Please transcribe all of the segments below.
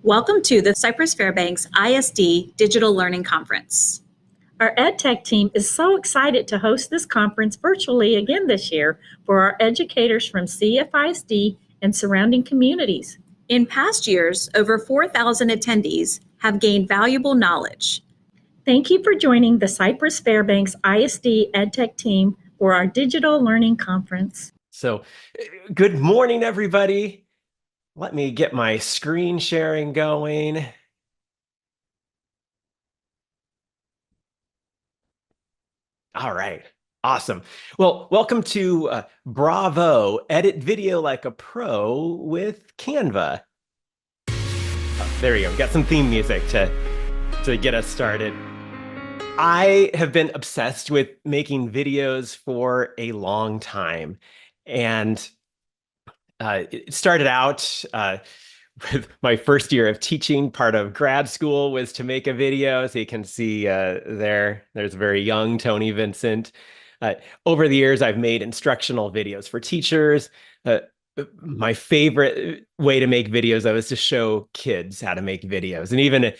Welcome to the Cypress Fairbanks ISD Digital Learning Conference. Our EdTech team is so excited to host this conference virtually again this year for our educators from CFISD and surrounding communities. In past years, over 4,000 attendees have gained valuable knowledge. Thank you for joining the Cypress Fairbanks ISD EdTech team for our Digital Learning Conference. So, good morning, everybody. Let me get my screen sharing going. All right, awesome. Well, welcome to Bravo, Edit Video Like a Pro with Canva. Oh, there you go, got some theme music to get us started. I have been obsessed with making videos for a long time. And it started out with my first year of teaching. Part of grad school was to make a video. So you can see there's a very young Tony Vincent. Over the years, I've made instructional videos for teachers. My favorite way to make videos, though, is to show kids how to make videos. And even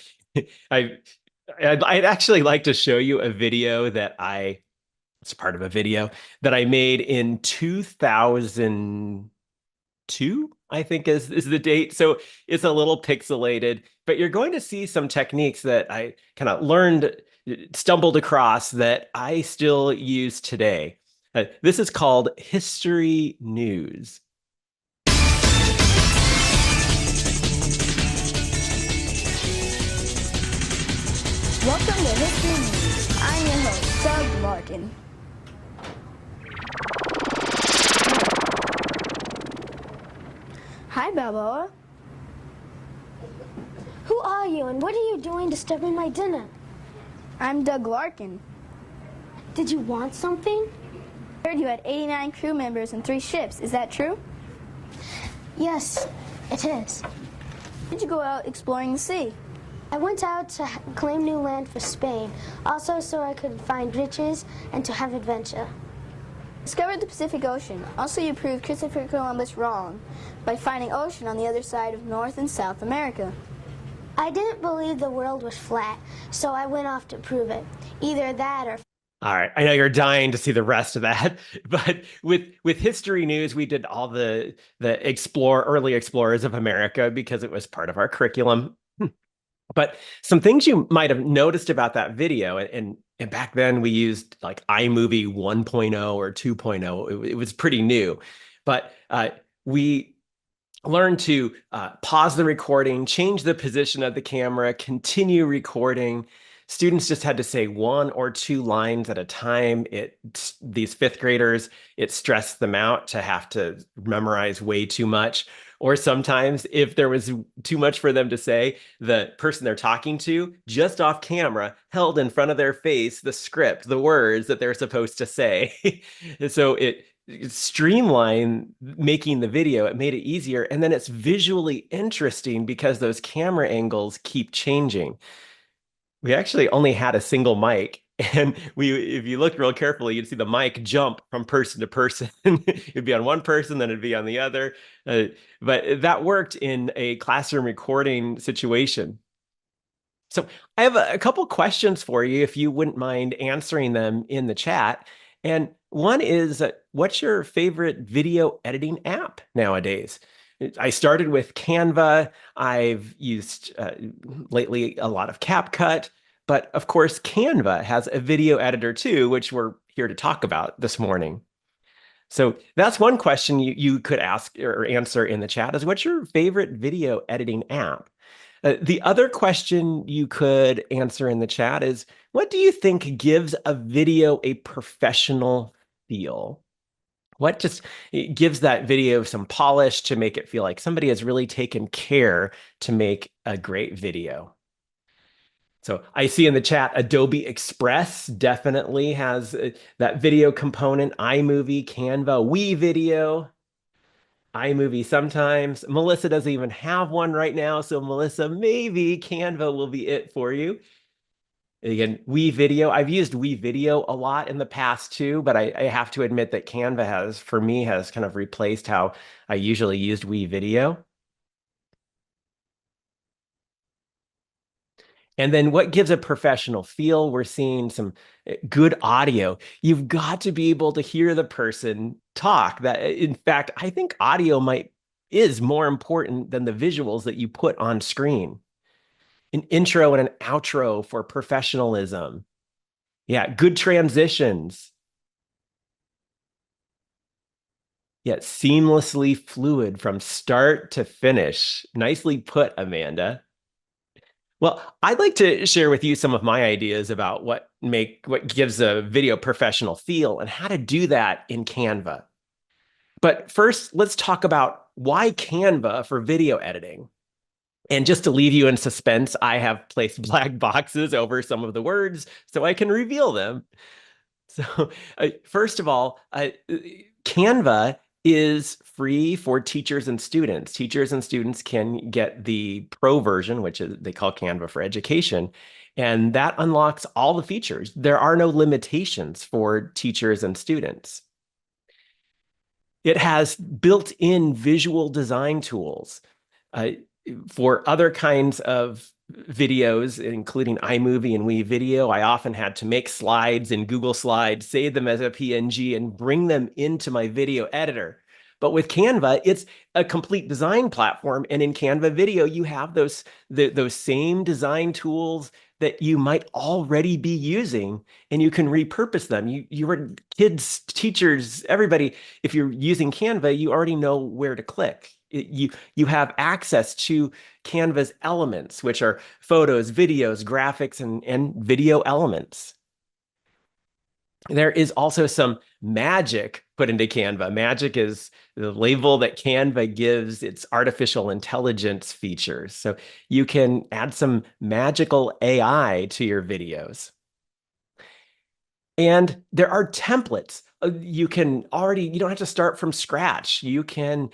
I'd actually like to show you a video that it's part of a video that I made in 2002, I think is the date. So it's a little pixelated, but you're going to see some techniques that I kind of stumbled across that I still use today. This is called History News. Welcome to History News. I'm your host, Doug Larkin. Hi, Balboa. Who are you and what are you doing disturbing my dinner? I'm Doug Larkin. Did you want something? I heard you had 89 crew members and 3 ships. Is that true? Yes, it is. Did you go out exploring the sea? I went out to claim new land for Spain, also so I could find riches and to have adventure. Discovered the Pacific Ocean. Also, you proved Christopher Columbus wrong by finding ocean on the other side of North and South America. I didn't believe the world was flat, so I went off to prove it. Either that or... All right, I know you're dying to see the rest of that, but with History News, we did all the early explorers of America because it was part of our curriculum. But some things you might have noticed about that video, and back then we used like iMovie 1.0 or 2.0. It was pretty new, but we learned to pause the recording, change the position of the camera, continue recording. Students just had to say 1 or 2 lines at a time. These 5th graders, it stressed them out to have to memorize way too much. Or sometimes if there was too much for them to say, the person they're talking to just off camera held in front of their face the script, the words that they're supposed to say. So it streamlined making the video. It made it easier. And then it's visually interesting because those camera angles keep changing. We actually only had a single mic. And if you look real carefully, you'd see the mic jump from person to person. It'd be on one person, then it'd be on the other. But that worked in a classroom recording situation. So I have a couple questions for you, if you wouldn't mind answering them in the chat. And one is, what's your favorite video editing app nowadays? I started with Canva. I've used lately a lot of CapCut. But of course, Canva has a video editor too, which we're here to talk about this morning. So that's one question you could ask or answer in the chat is, what's your favorite video editing app? The other question you could answer in the chat is, what do you think gives a video a professional feel? What just gives that video some polish to make it feel like somebody has really taken care to make a great video? So I see in the chat, Adobe Express definitely has that video component, iMovie, Canva, WeVideo, iMovie sometimes. Melissa doesn't even have one right now. So Melissa, maybe Canva will be it for you. Again, WeVideo, I've used WeVideo a lot in the past too, but I have to admit that Canva for me, has kind of replaced how I usually used WeVideo. And then what gives a professional feel? We're seeing some good audio. You've got to be able to hear the person talk. That, in fact, I think audio is more important than the visuals that you put on screen. An intro and an outro for professionalism. Yeah, good transitions. Yet seamlessly fluid from start to finish. Nicely put, Amanda. Well, I'd like to share with you some of my ideas about what gives a video professional feel and how to do that in Canva. But first, let's talk about why Canva for video editing. And just to leave you in suspense, I have placed black boxes over some of the words so I can reveal them. So first of all, Canva is free for teachers and students. Teachers and students can get the pro version, which they call Canva for Education, and that unlocks all the features. There are no limitations for teachers and students. It has built-in visual design tools. For other kinds of videos, including iMovie and WeVideo, I often had to make slides in Google Slides, save them as a PNG, and bring them into my video editor. But with Canva, it's a complete design platform. And in Canva Video, you have those same design tools that you might already be using, and you can repurpose them. Your kids, teachers, everybody, if you're using Canva, you already know where to click. You have access to Canva's elements, which are photos, videos, graphics, and video elements. There is also some magic put into Canva. Magic is the label that Canva gives its artificial intelligence features. So you can add some magical AI to your videos. And there are templates. You don't have to start from scratch. You can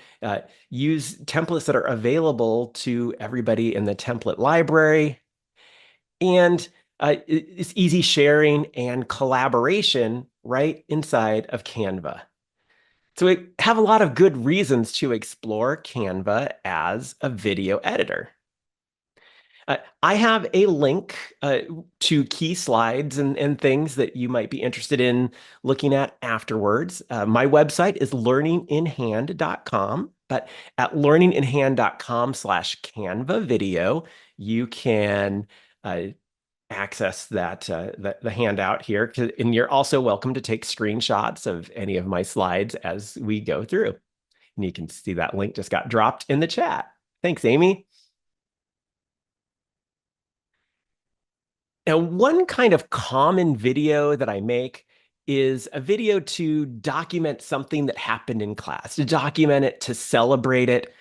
use templates that are available to everybody in the template library. And it's easy sharing and collaboration right inside of Canva. So we have a lot of good reasons to explore Canva as a video editor. I have a link to key slides and things that you might be interested in looking at afterwards. My website is learninginhand.com, but at learninginhand.com/Canva video, you can access the handout here. And you're also welcome to take screenshots of any of my slides as we go through. And you can see that link just got dropped in the chat. Thanks, Amy. Now, one kind of common video that I make is a video to document something that happened in class, to document it, to celebrate it.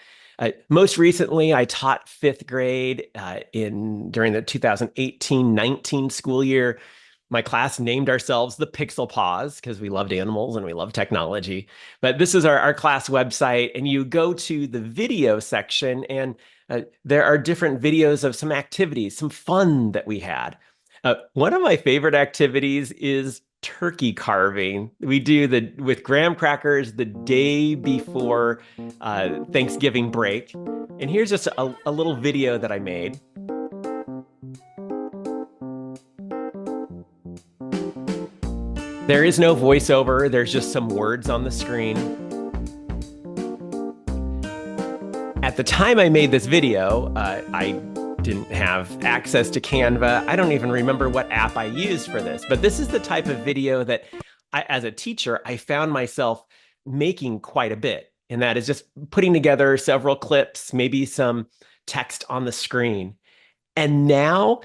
Most recently, I taught 5th grade during the 2018-19 school year. My class named ourselves the Pixel Paws because we loved animals and we love technology. But this is our class website, and you go to the video section, and there are different videos of some activities, some fun that we had. One of my favorite activities is turkey carving. We do with graham crackers the day before Thanksgiving break. And here's just a little video that I made. There is no voiceover. There's just some words on the screen. At the time I made this video, I didn't have access to Canva. I don't even remember what app I used for this, but this is the type of video that as a teacher, I found myself making quite a bit. And that is just putting together several clips, maybe some text on the screen. And now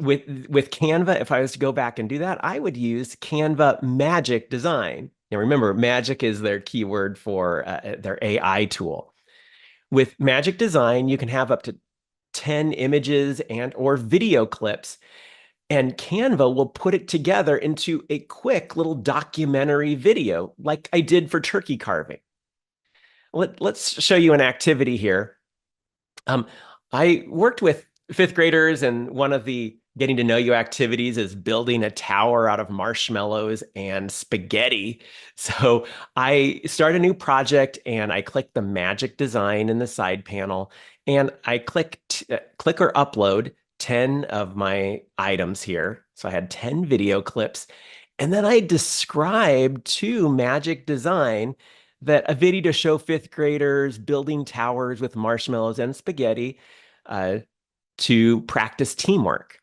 with Canva, if I was to go back and do that, I would use Canva Magic Design. Now remember, Magic is their keyword for their AI tool. With Magic Design, you can have up to 10 images or video clips, and Canva will put it together into a quick little documentary video like I did for turkey carving. Let's show you an activity here. I worked with 5th graders, and one of the getting to know you activities is building a tower out of marshmallows and spaghetti. So I start a new project, and I click the Magic Design in the side panel, and I click or upload 10 of my items here. So I had 10 video clips. And then I described to Magic Design that a video to show fifth graders building towers with marshmallows and spaghetti to practice teamwork.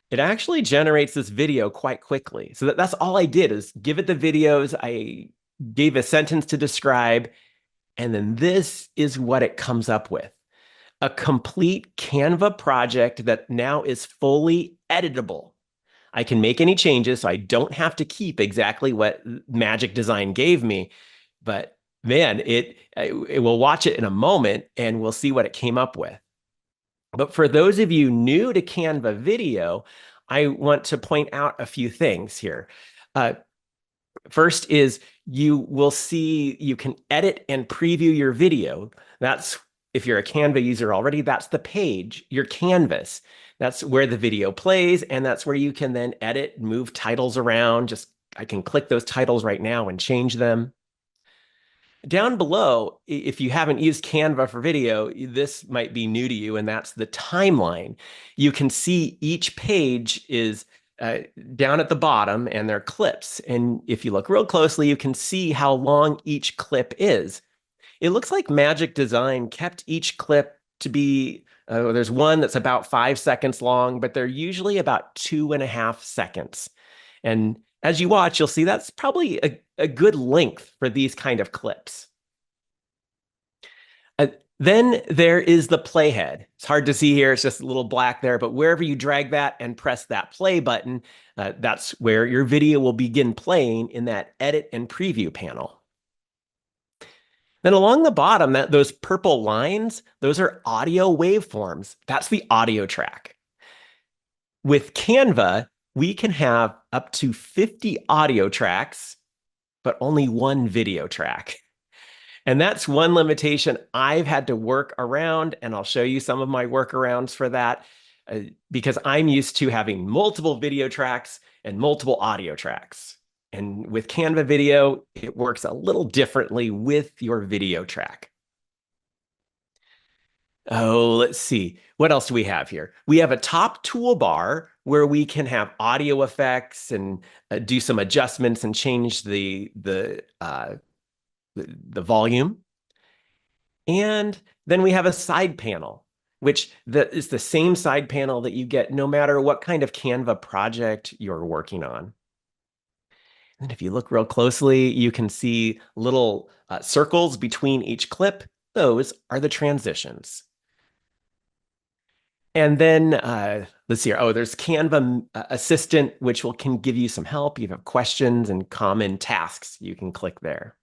It actually generates this video quite quickly. So that's all I did is give it the videos. I gave a sentence to describe, and then this is what it comes up with. A complete Canva project that now is fully editable. I can make any changes, so I don't have to keep exactly what Magic Design gave me. But man, it will watch it in a moment, and we'll see what it came up with. But for those of you new to Canva video, I want to point out a few things here. First is you will see you can edit and preview your video. That's, if you're a Canva user already, that's the page, your canvas. That's where the video plays, and that's where you can then edit, move titles around. I can click those titles right now and change them. Down below, if you haven't used Canva for video, this might be new to you, and that's the timeline. You can see each page is down at the bottom, and they're clips. And if you look real closely, you can see how long each clip is. It looks like Magic Design kept each clip to be, there's one that's about 5 seconds long, but they're usually about 2.5 seconds. And as you watch, you'll see that's probably a good length for these kind of clips. Then there is the playhead. It's hard to see here. It's just a little black there, but wherever you drag that and press that play button, that's where your video will begin playing in that edit and preview panel. Then along the bottom, those purple lines, those are audio waveforms. That's the audio track. With Canva, we can have up to 50 audio tracks, but only one video track. And that's one limitation I've had to work around, and I'll show you some of my workarounds for that, because I'm used to having multiple video tracks and multiple audio tracks. And with Canva Video, it works a little differently with your video track. Oh, let's see. What else do we have here? We have a top toolbar where we can have audio effects and do some adjustments and change the volume. And then we have a side panel, which is the same side panel that you get no matter what kind of Canva project you're working on. And if you look real closely, you can see little circles between each clip. Those are the transitions. And then let's see here. Oh, there's Canva Assistant, which can give you some help. You have questions and common tasks. You can click there.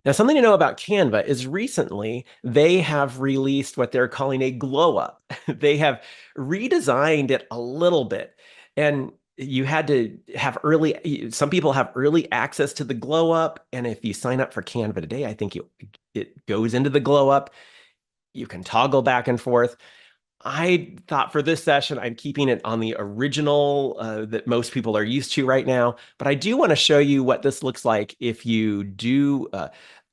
Now, something to know about Canva is recently they have released what they're calling a glow up. They have redesigned it a little bit. And you had to have some people have early access to the glow up. And if you sign up for Canva today, I think it goes into the glow up. You can toggle back and forth. I thought for this session, I'm keeping it on the original that most people are used to right now. But I do want to show you what this looks like if you do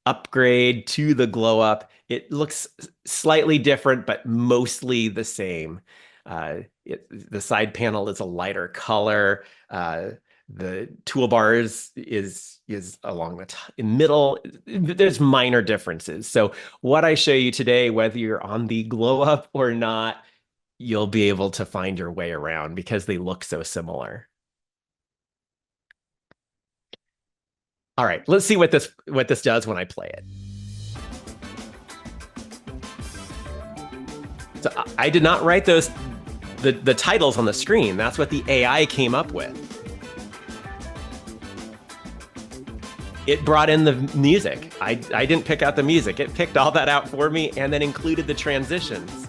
upgrade to the glow up. It looks slightly different, but mostly the same. The side panel is a lighter color. The toolbar is along the middle. There's minor differences. So what I show you today, whether you're on the glow up or not, you'll be able to find your way around because they look so similar. All right, let's see what this does when I play it. So I did not write the titles on the screen. That's what the AI came up with. It brought in the music. I didn't pick out the music. It picked all that out for me and then included the transitions.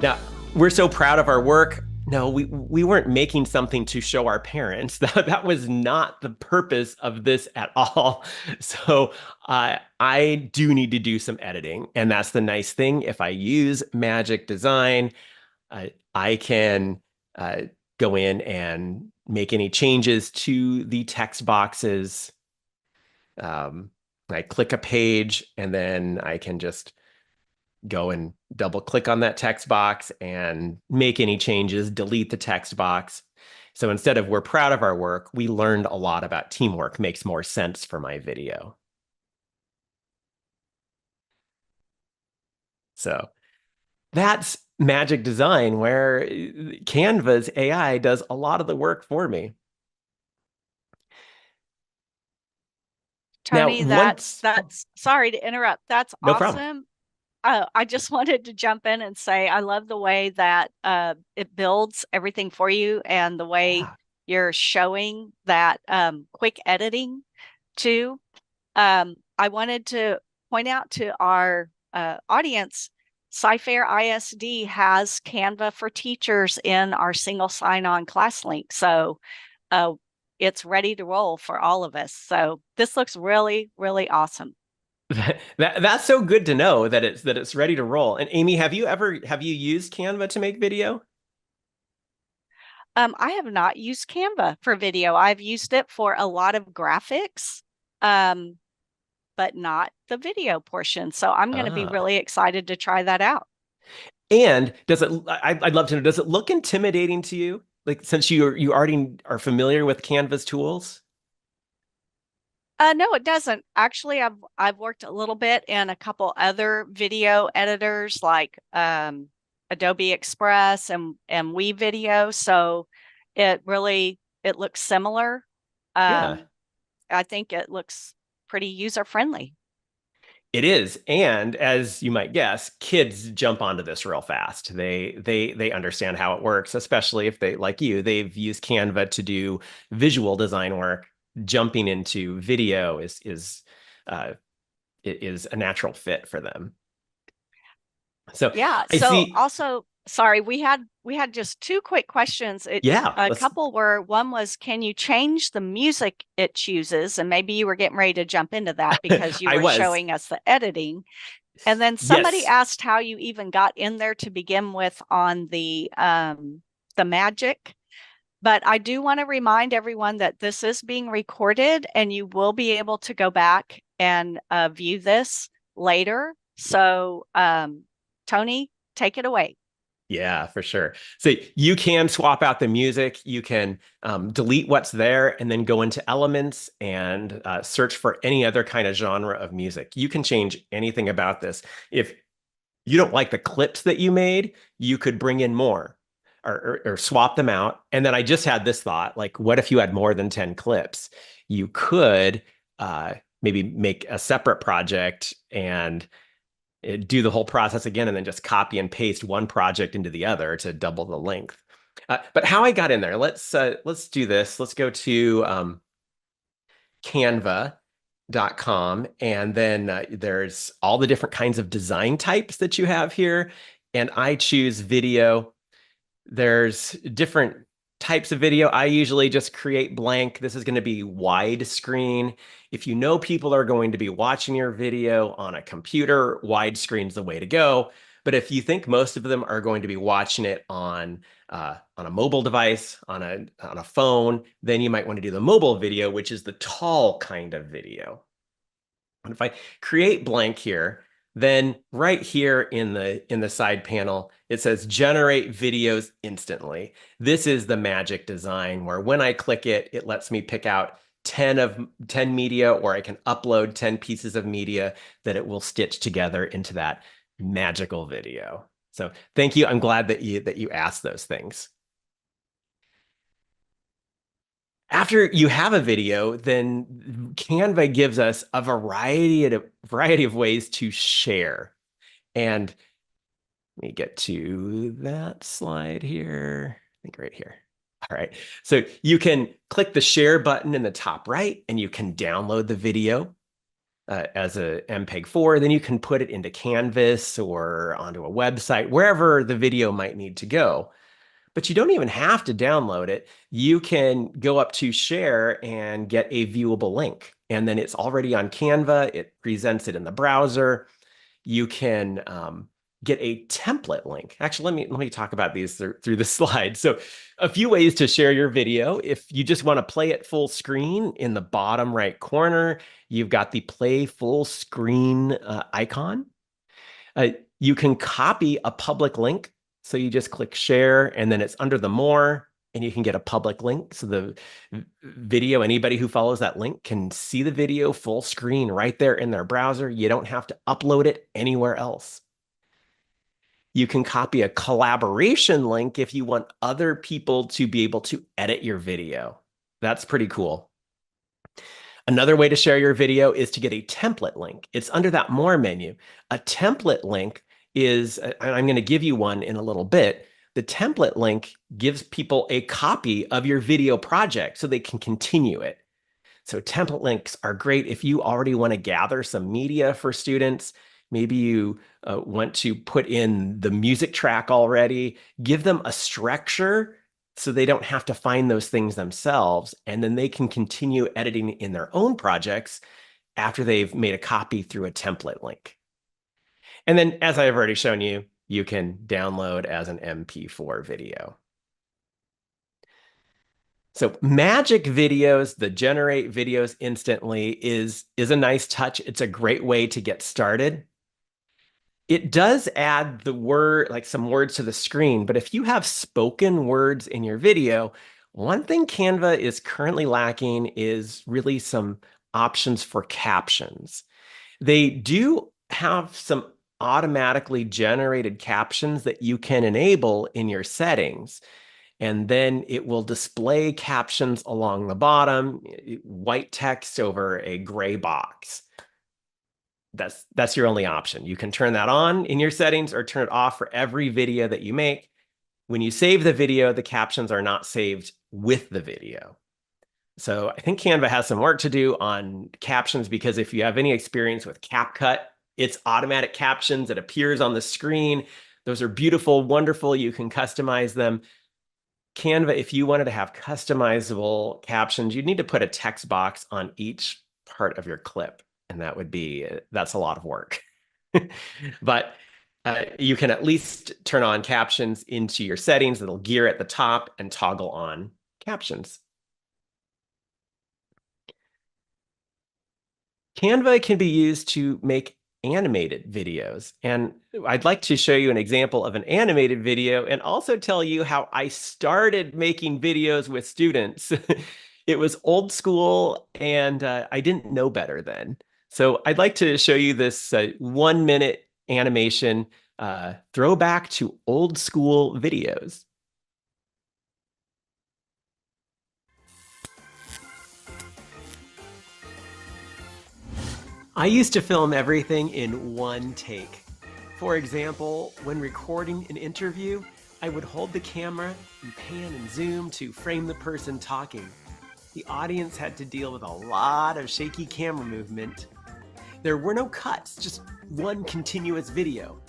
Now, we're so proud of our work. No, we weren't making something to show our parents. That was not the purpose of this at all. So I do need to do some editing. And that's the nice thing. If I use Magic Design, I can go in and make any changes to the text boxes. I click a page and then I can just go and double click on that text box and make any changes, delete the text box. So instead of we're proud of our work, we learned a lot about teamwork. Makes more sense for my video. So that's magic design, where Canva's AI does a lot of the work for me. Tony, Now, that's sorry to interrupt. That's no awesome. problem. I just wanted to jump in and say I love the way that it builds everything for you, and the way Yeah. you're showing that quick editing too. I wanted to point out to our audience, Sci-Fair ISD has Canva for Teachers in our single sign-on class link. So it's ready to roll for all of us. So this looks really, really awesome. That's so good to know that it's ready to roll. And Amy, have you used Canva to make video? I have not used Canva for video. I've used it for a lot of graphics, but not the video portion. So I'm going to be really excited to try that out. And I'd love to know, does it look intimidating to you? Like, since you already are familiar with Canva's tools? No, it doesn't. Actually, I've worked a little bit in a couple other video editors like Adobe Express and WeVideo. So it looks similar. Yeah. I think it looks pretty user-friendly. It is. And as you might guess, kids jump onto this real fast. They understand how it works, especially if they, like you, they've used Canva to do visual design work. Jumping into video is a natural fit for them. So yeah. Also, sorry, we had just two quick questions. A couple were, one was, can you change the music it chooses? And maybe you were getting ready to jump into that because you were showing us the editing. And then somebody asked how you even got in there to begin with on the magic. But I do want to remind everyone that this is being recorded and you will be able to go back and view this later. So, Tony, take it away. Yeah, for sure. So you can swap out the music. You can delete what's there and then go into elements and search for any other kind of genre of music. You can change anything about this. If you don't like the clips that you made, you could bring in more. Or swap them out. And then I just had this thought, like, what if you had more than 10 clips? You could maybe make a separate project and do the whole process again, and then just copy and paste one project into the other to double the length. But how I got in there, let's do this. Let's go to canva.com, and then there's all the different kinds of design types that you have here. And I choose video. There's different types of video. I usually just create blank. This is going to be widescreen. If you know people are going to be watching your video on a computer, widescreen's the way to go. But if you think most of them are going to be watching it on a mobile device, on a phone, then you might want to do the mobile video, which is the tall kind of video. And if I create blank here, then right here in the side panel, it says generate videos instantly. This is the magic design where when I click it, it lets me pick out 10 media, or I can upload 10 pieces of media that it will stitch together into that magical video. So thank you. I'm glad that you asked those things. After you have a video, then Canva gives us a variety of ways to share. And let me get to that slide here. I think right here. All right. So you can click the share button in the top right, and you can download the video as a MPEG-4. Then you can put it into Canvas or onto a website, wherever the video might need to go. But you don't even have to download it. You can go up to share and get a viewable link. And then it's already on Canva. It presents it in the browser. You can get a template link. Actually, let me talk about these through the slide. So a few ways to share your video. If you just want to play it full screen, in the bottom right corner, you've got the play full screen icon. You can copy a public link. So you just click share, and then it's under the more, and you can get a public link. So the video, anybody who follows that link can see the video full screen right there in their browser. You don't have to upload it anywhere else. You can copy a collaboration link if you want other people to be able to edit your video. That's pretty cool. Another way to share your video is to get a template link. It's under that more menu. A template link is, and I'm going to give you one in a little bit. The template link gives people a copy of your video project so they can continue it. So template links are great if you already want to gather some media for students. Maybe you want to put in the music track already. Give them a structure so they don't have to find those things themselves, and then they can continue editing in their own projects after they've made a copy through a template link. And then, as I've already shown you, you can download as an MP4 video. So magic videos, the generate videos instantly is a nice touch. It's a great way to get started. It does add the word, like some words to the screen, but if you have spoken words in your video, one thing Canva is currently lacking is really some options for captions. They do have some automatically generated captions that you can enable in your settings, and then it will display captions along the bottom, white text over a gray box. That's your only option. You can turn that on in your settings or turn it off for every video that you make. When you save the video, the captions are not saved with the video. So I think Canva has some work to do on captions, because if you have any experience with CapCut, it's automatic captions. It appears on the screen. Those are beautiful, wonderful. You can customize them. Canva, if you wanted to have customizable captions, you'd need to put a text box on each part of your clip. And that's a lot of work. But you can at least turn on captions into your settings. It'll gear at the top and toggle on captions. Canva can be used to make animated videos. And I'd like to show you an example of an animated video and also tell you how I started making videos with students. It was old school, and I didn't know better then. So I'd like to show you this 1-minute animation throwback to old school videos. I used to film everything in one take. For example, when recording an interview, I would hold the camera and pan and zoom to frame the person talking. The audience had to deal with a lot of shaky camera movement. There were no cuts, just one continuous video.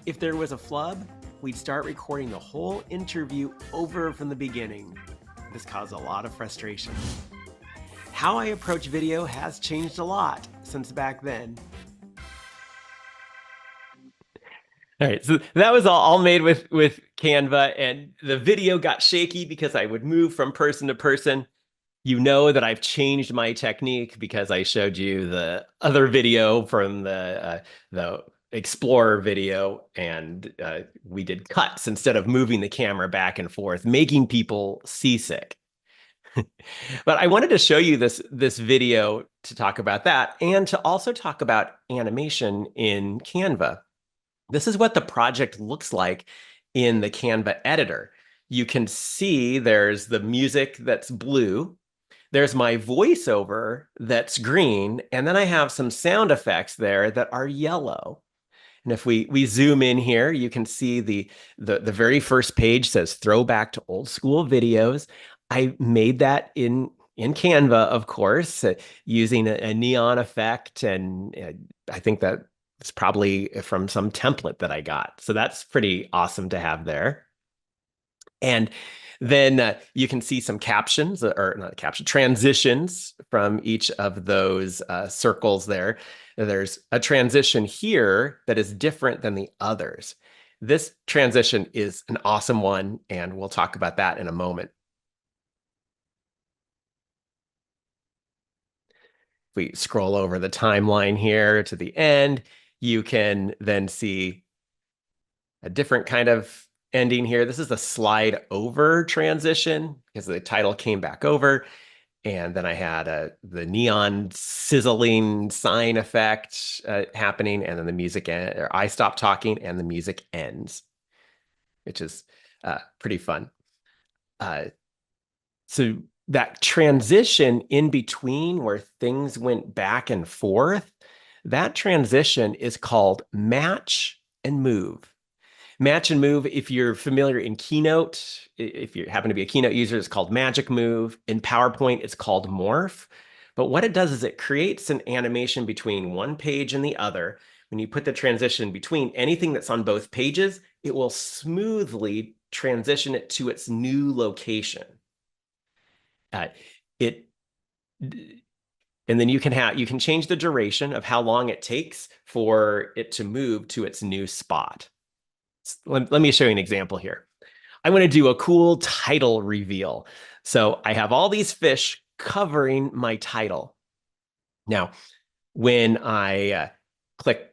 If there was a flub, we'd start recording the whole interview over from the beginning. This caused a lot of frustration. How I approach video has changed a lot since back then. All right, so that was all made with Canva, and the video got shaky because I would move from person to person. You know that I've changed my technique because I showed you the other video from the Explorer video, and we did cuts instead of moving the camera back and forth, making people seasick. But I wanted to show you this video to talk about that, and to also talk about animation in Canva. This is what the project looks like in the Canva editor. You can see there's the music that's blue. There's my voiceover that's green, and then I have some sound effects there that are yellow. And if we zoom in here, you can see the very first page says throwback to old school videos. I made that in Canva, of course, using a neon effect, and I think that it's probably from some template that I got. So that's pretty awesome to have there. And then you can see some captions, or not caption, transitions from each of those circles there. There's a transition here that is different than the others. This transition is an awesome one, and we'll talk about that in a moment. If we scroll over the timeline here to the end, you can then see a different kind of ending here. This is the slide over transition because the title came back over. And then I had the neon sizzling sign effect happening, and then the music, or I stop talking and the music ends, which is pretty fun. So that transition in between where things went back and forth, that transition is called match and move. Match and move, if you're familiar in Keynote, if you happen to be a Keynote user, it's called Magic Move. In PowerPoint, it's called Morph. But what it does is it creates an animation between one page and the other. When you put the transition between anything that's on both pages, it will smoothly transition it to its new location. And then you can change the duration of how long it takes for it to move to its new spot. Let me show you an example here. I want to do a cool title reveal. So I have all these fish covering my title. Now, when I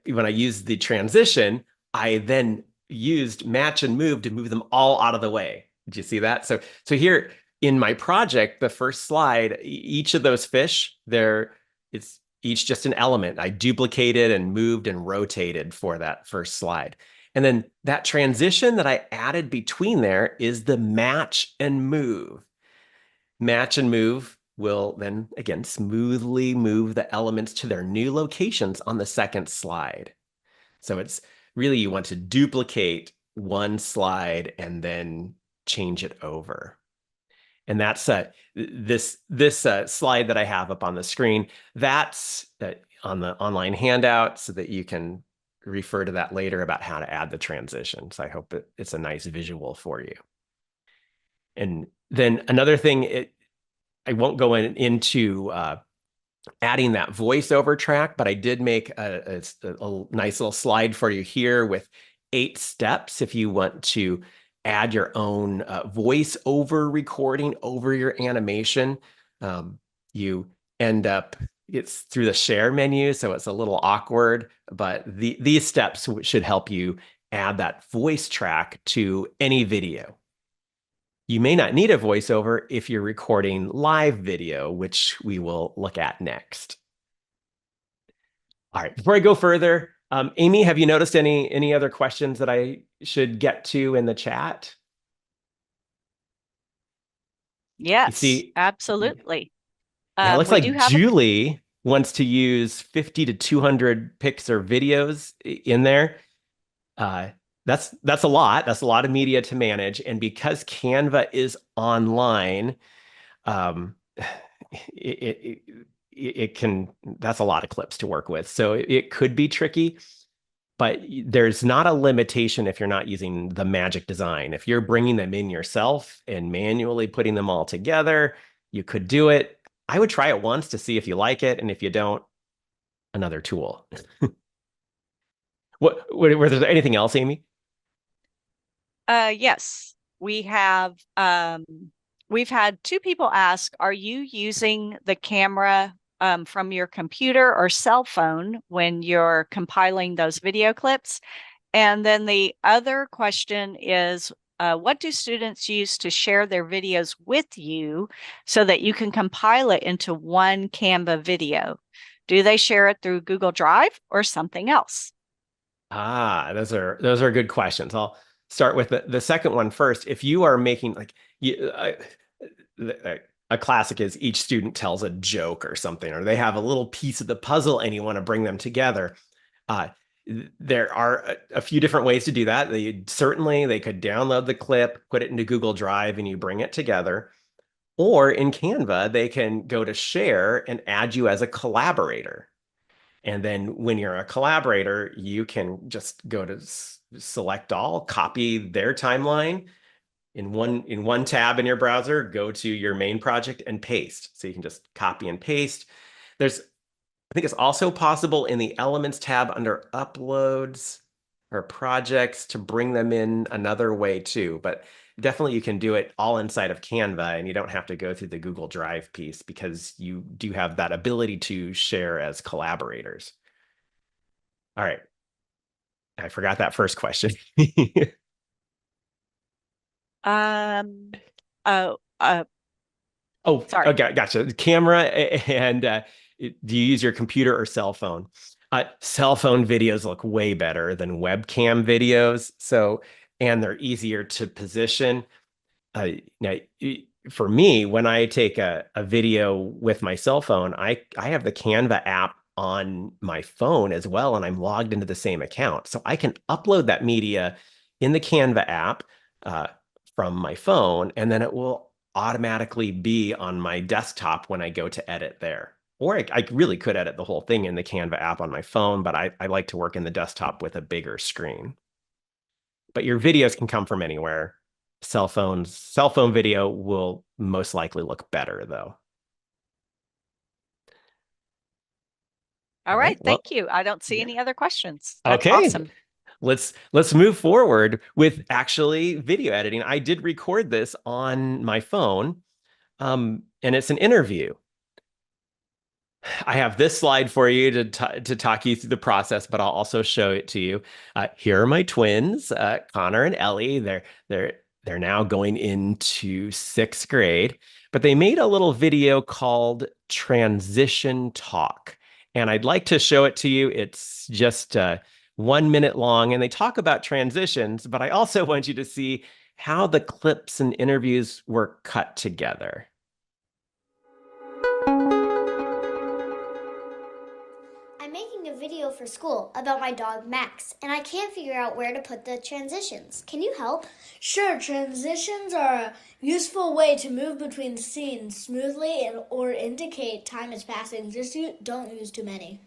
use the transition, I then used match and move to move them all out of the way. Did you see that? So here in my project, the first slide, each of those fish, it's each just an element. I duplicated and moved and rotated for that first slide. And then that transition that I added between there is the match and move. Match and move will then, again, smoothly move the elements to their new locations on the second slide. So it's really, you want to duplicate one slide and then change it over. And that's this slide that I have up on the screen. That's on the online handout so that you can refer to that later about how to add the transition. So I hope it's a nice visual for you. And then another thing, I won't go into adding that voiceover track, but I did make a nice little slide for you here with 8 steps if you want to add your own voiceover recording over your animation. You end up, it's through the share menu, so it's a little awkward, but these steps should help you add that voice track to any video. You may not need a voiceover if you're recording live video, which we will look at next. All right, before I go further, Amy, have you noticed any other questions that I should get to in the chat? Yes, absolutely. Yeah, it looks like Julie wants to use 50 to 200 pics or videos in there. That's a lot. That's a lot of media to manage. And because Canva is online, that's a lot of clips to work with. So it could be tricky, but there's not a limitation if you're not using the magic design. If you're bringing them in yourself and manually putting them all together, you could do it. I would try it once to see if you like it. And if you don't, another tool. Was there anything else, Amy? Yes, we have. We've had 2 people ask, are you using the camera from your computer or cell phone when you're compiling those video clips? And then the other question is, what do students use to share their videos with you so that you can compile it into one Canva video? Do they share it through Google Drive or something else? Those are good questions. I'll start with the second one first. If you are making a classic is each student tells a joke or something, or they have a little piece of the puzzle and you want to bring them together. There are a few different ways to do that. They could download the clip, put it into Google Drive, and you bring it together. Or in Canva, they can go to share and add you as a collaborator. And then when you're a collaborator, you can just go to select all, copy their timeline in one tab in your browser, go to your main project and paste. So you can just copy and paste. I think it's also possible in the Elements tab under Uploads or Projects to bring them in another way too. But definitely you can do it all inside of Canva and you don't have to go through the Google Drive piece because you do have that ability to share as collaborators. All right. I forgot that first question. Sorry. Okay, gotcha. Camera and do you use your computer or cell phone? Cell phone videos look way better than webcam videos. So, and they're easier to position. Now, for me, when I take a video with my cell phone, I have the Canva app on my phone as well, and I'm logged into the same account. So I can upload that media in the Canva app from my phone, and then it will automatically be on my desktop when I go to edit there. Or I really could edit the whole thing in the Canva app on my phone, but I like to work in the desktop with a bigger screen. But your videos can come from anywhere. Cell phone video will most likely look better, though. All right, thank you. I don't see any other questions. That's okay. Awesome. Let's move forward with actually video editing. I did record this on my phone, and it's an interview. I have this slide for you to talk you through the process, but I'll also show it to you. Here are my twins, Connor and Ellie. They're now going into 6th grade, but they made a little video called Transition Talk. And I'd like to show it to you. It's just 1 minute long, and they talk about transitions, but I also want you to see how the clips and interviews were cut together. I'm making a video for school about my dog Max, and I can't figure out where to put the transitions. Can you help? Sure, transitions are a useful way to move between scenes smoothly or indicate time is passing. Just don't use too many.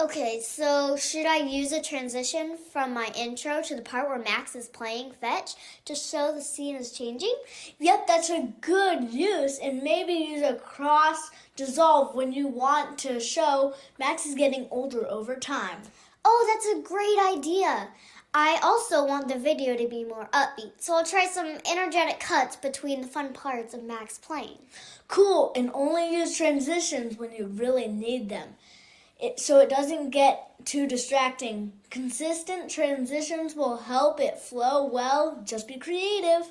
Okay, so should I use a transition from my intro to the part where Max is playing fetch to show the scene is changing? Yep, that's a good use, and maybe use a cross dissolve when you want to show Max is getting older over time. Oh, that's a great idea. I also want the video to be more upbeat, so I'll try some energetic cuts between the fun parts of Max playing. Cool, and only use transitions when you really need them. So it doesn't get too distracting. Consistent transitions will help it flow well. Just be creative.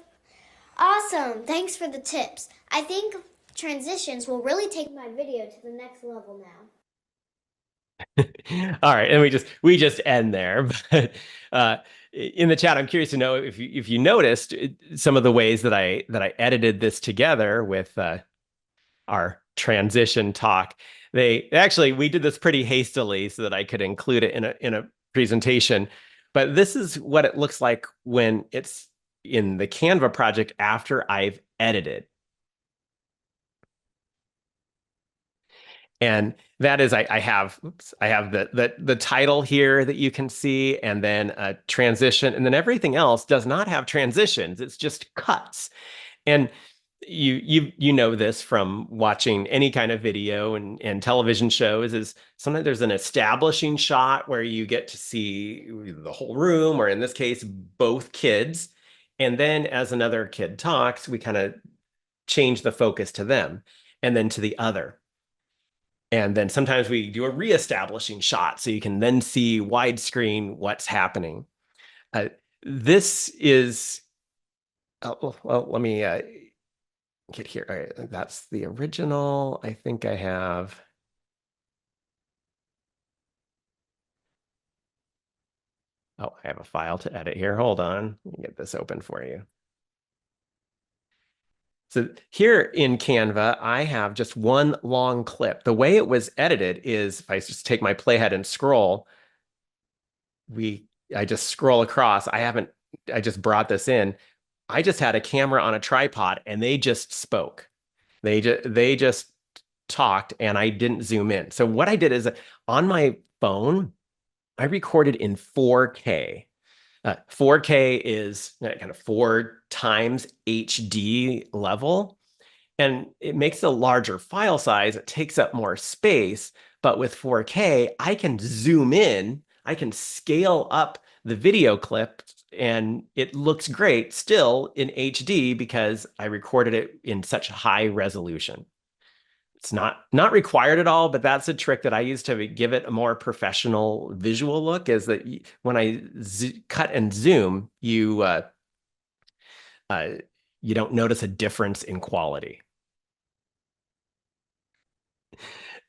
Awesome. Thanks for the tips. I think transitions will really take my video to the next level now. All right, and we just end there. But in the chat, I'm curious to know if you noticed some of the ways that I edited this together with our transition talk. We did this pretty hastily so that I could include it in a presentation. But this is what it looks like when it's in the Canva project after I've edited. And that is, I have the title here that you can see, and then a transition, and then everything else does not have transitions. It's just cuts. And you know this from watching any kind of video and television shows, is sometimes there's an establishing shot where you get to see the whole room, or in this case, both kids. And then as another kid talks, we kind of change the focus to them and then to the other. And then sometimes we do a reestablishing shot so you can then see widescreen what's happening. This is, well, let me get here. All right, that's the original. I think I have. Oh, I have a file to edit here. Hold on. Let me get this open for you. So here in Canva, I have just one long clip. The way it was edited is, if I just take my playhead and scroll, I just scroll across. I just brought this in. I just had a camera on a tripod and they just spoke. They just talked and I didn't zoom in. So what I did is, on my phone, I recorded in 4K. 4K is kind of 4 times HD level, and it makes a larger file size. It takes up more space, but with 4K, I can zoom in, I can scale up the video clip, and it looks great still in HD because I recorded it in such high resolution. It's not required at all, but that's a trick that I use to give it a more professional visual look, is that when I cut and zoom, you don't notice a difference in quality.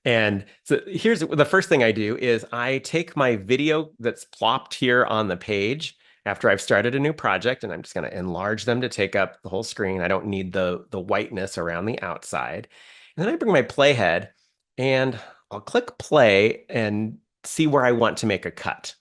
And so here's the first thing I do is I take my video that's plopped here on the page after I've started a new project, and I'm just going to enlarge them to take up the whole screen. I don't need the whiteness around the outside. And then I bring my playhead and I'll click play and see where I want to make a cut.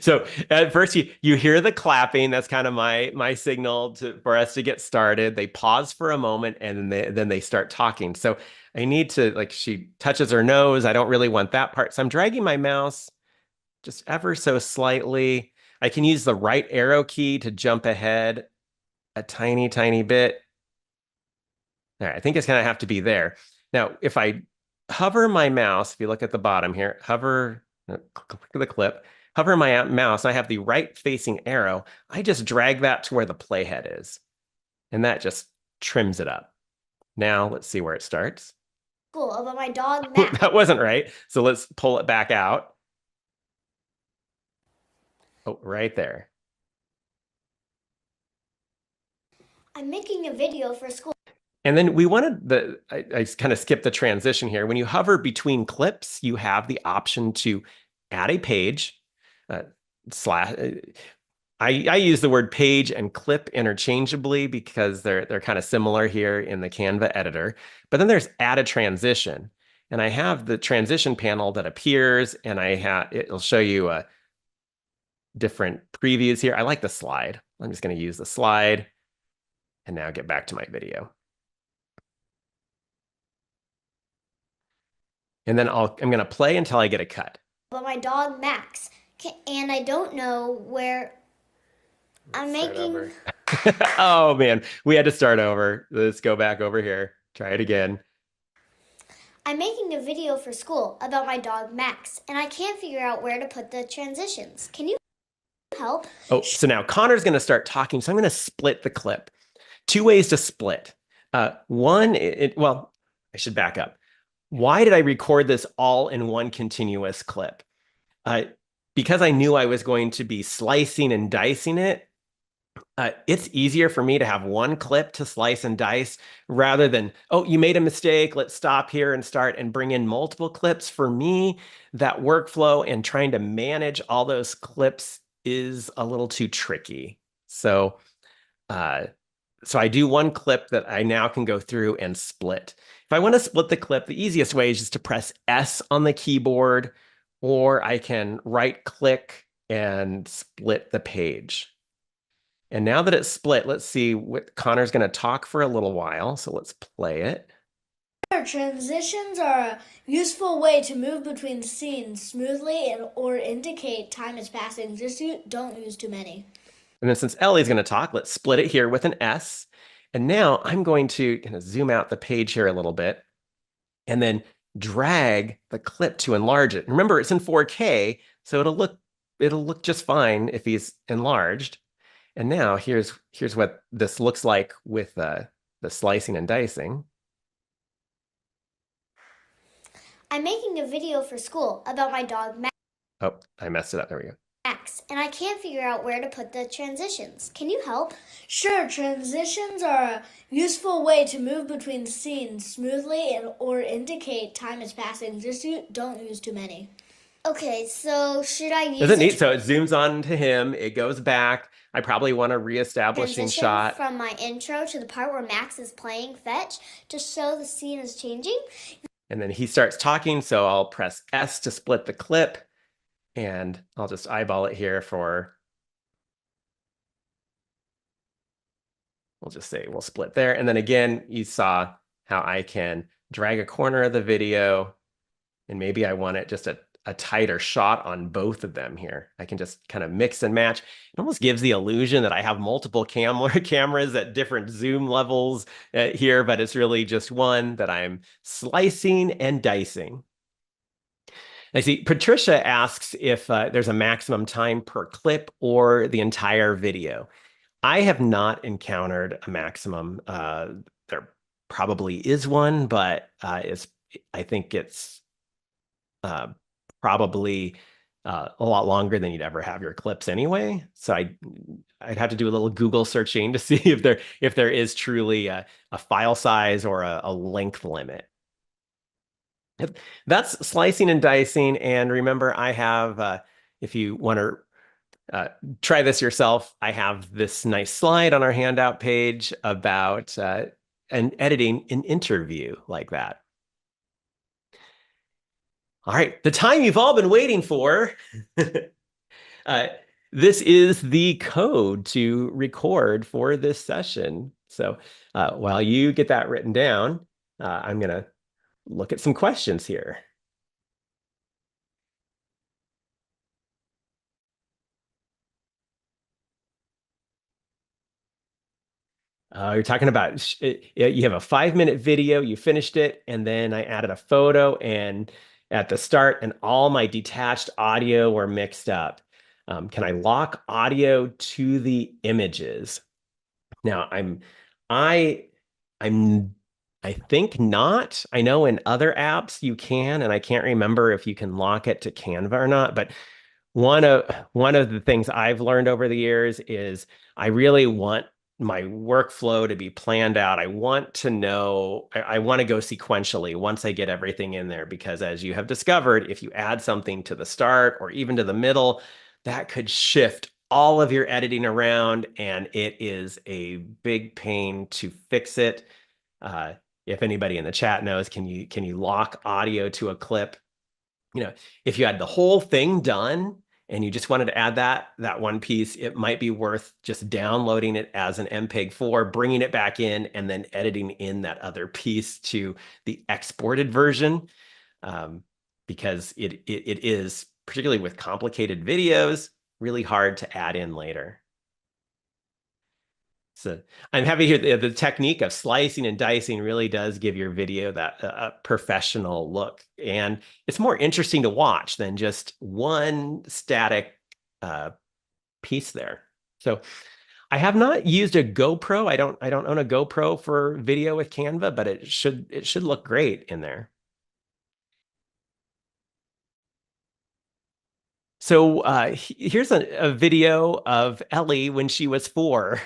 So at first you hear the clapping. That's kind of my signal for us to get started. They pause for a moment and then they start talking. So I need to, like, she touches her nose. I don't really want that part. So I'm dragging my mouse just ever so slightly. I can use the right arrow key to jump ahead a tiny, tiny bit. All right, I think it's going to have to be there. Now, if I hover my mouse, if you look at the bottom here, click the clip, hover my mouse, I have the right facing arrow. I just drag that to where the playhead is, and that just trims it up. Now let's see where it starts. Cool, about my dog, Max. That wasn't right. So let's pull it back out. Oh, right there. I'm making a video for school. And then we wanted I kind of skipped the transition here. When you hover between clips, you have the option to add a page. I use the word page and clip interchangeably because they're kind of similar here in the Canva editor. But then there's add a transition. And I have the transition panel that appears, and it'll show you different previews here. I like the slide. I'm just going to use the slide and now get back to my video. And then I'm going to play until I get a cut. About my dog, Max. And I don't know where I'm making. Oh, man. We had to start over. Let's go back over here. Try it again. I'm making a video for school about my dog, Max, and I can't figure out where to put the transitions. Can you help? Oh, so now Connor's going to start talking. So I'm going to split the clip. 2 ways to split. One, well, I should back up. Why did I record this all in one continuous clip? Because I knew I was going to be slicing and dicing it. It's easier for me to have one clip to slice and dice rather than, oh, you made a mistake, let's stop here and start and bring in multiple clips. For me, that workflow and trying to manage all those clips is a little too tricky. So I do one clip that I now can go through and split. If I want to split the clip, the easiest way is just to press S on the keyboard, or I can right click and split the page. And now that it's split, let's see what Connor's going to talk for a little while. So let's play it. Transitions are a useful way to move between scenes smoothly or indicate time is passing. Just don't use too many. And then since Ellie's going to talk, let's split it here with an S. And now I'm going to kind of zoom out the page here a little bit and then drag the clip to enlarge it. Remember, it's in 4K, so it'll look just fine if he's enlarged. And now here's what this looks like with the slicing and dicing. I'm making a video for school about my dog, Max. Oh, I messed it up. There we go. And I can't figure out where to put the transitions. Can you help? Sure, transitions are a useful way to move between scenes smoothly or indicate time is passing. Just don't use too many. Okay, so should I use Isn't it neat? So it zooms on to him, it goes back. I probably want a reestablishing transition shot. From my intro to the part where Max is playing fetch to show the scene is changing? And then he starts talking, so I'll press S to split the clip. And I'll just eyeball it here we'll just say we'll split there. And then again, you saw how I can drag a corner of the video, and maybe I want it just a tighter shot on both of them here. I can just kind of mix and match. It almost gives the illusion that I have multiple cameras at different zoom levels here, but it's really just one that I'm slicing and dicing. I see Patricia asks if there's a maximum time per clip or the entire video. I have not encountered a maximum. There probably is one, but I think it's probably a lot longer than you'd ever have your clips anyway. So I'd have to do a little Google searching to see if there is truly a file size or a length limit. That's slicing and dicing. And remember, I have, if you want to try this yourself, I have this nice slide on our handout page about editing an interview like that. All right, the time you've all been waiting for. This is the code to record for this session. So while you get that written down, I'm going to look at some questions here. You're talking about you have a 5-minute video, you finished it, and then I added a photo and at the start, and all my detached audio were mixed up. Can I lock audio to the images? Now, I think not. I know in other apps you can, and I can't remember if you can lock it to Canva or not. But one of the things I've learned over the years is I really want my workflow to be planned out. I want to know, I want to go sequentially once I get everything in there, because as you have discovered, if you add something to the start or even to the middle, that could shift all of your editing around, and it is a big pain to fix it. If anybody in the chat knows, can you lock audio to a clip? If you had the whole thing done and you just wanted to add that one piece, it might be worth just downloading it as an MPEG-4, bringing it back in, and then editing in that other piece to the exported version, because it is, particularly with complicated videos, really hard to add in later. So I'm happy to hear the technique of slicing and dicing really does give your video that professional look. And it's more interesting to watch than just one static piece there. So I have not used a GoPro. I don't own a GoPro for video with Canva, but it should look great in there. So here's a video of Ellie when she was 4,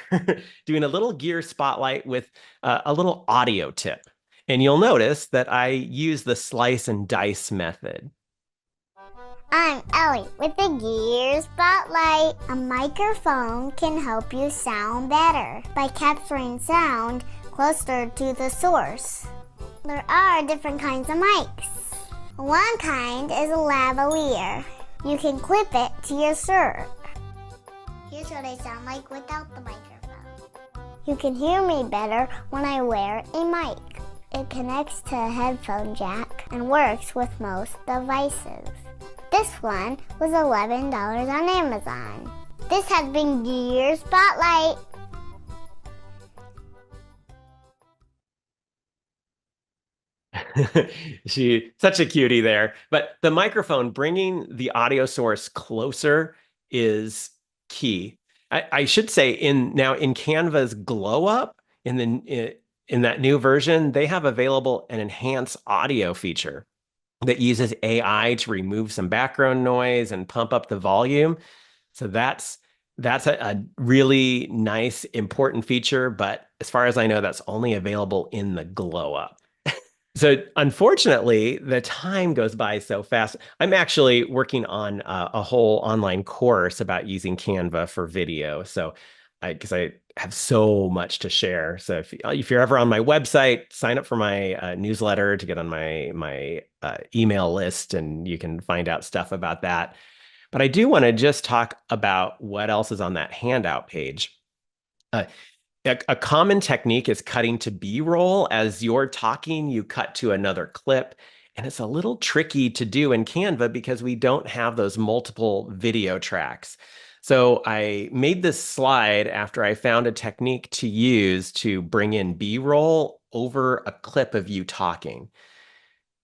doing a little gear spotlight with a little audio tip. And you'll notice that I use the slice and dice method. I'm Ellie with the Gear Spotlight. A microphone can help you sound better by capturing sound closer to the source. There are different kinds of mics. One kind is a lavalier. You can clip it to your shirt. Here's what I sound like without the microphone. You can hear me better when I wear a mic. It connects to a headphone jack and works with most devices. This one was $11 on Amazon. This has been Gear Spotlight. She such a cutie there. But the microphone, bringing the audio source closer, is key. I should say in Canva's Glow Up, in that new version, they have available an enhanced audio feature that uses AI to remove some background noise and pump up the volume. So that's a really nice, important feature. But as far as I know, that's only available in the Glow Up. So unfortunately, the time goes by so fast. I'm actually working on a whole online course about using Canva for video. So because I have so much to share. So if you're ever on my website, sign up for my newsletter to get on my email list, and you can find out stuff about that. But I do want to just talk about what else is on that handout page. A common technique is cutting to B-roll. As you're talking, you cut to another clip. And it's a little tricky to do in Canva because we don't have those multiple video tracks. So I made this slide after I found a technique to use to bring in B-roll over a clip of you talking.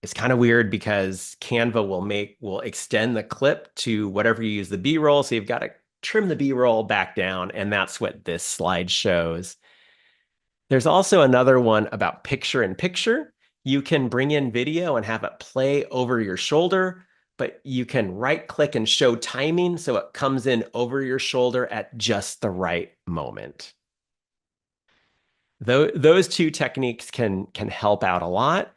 It's kind of weird because Canva will extend the clip to whatever you use the B-roll. So you've got to trim the B-roll back down, and that's what this slide shows. There's also another one about picture-in-picture. You can bring in video and have it play over your shoulder, but you can right-click and show timing so it comes in over your shoulder at just the right moment. Those two techniques can help out a lot.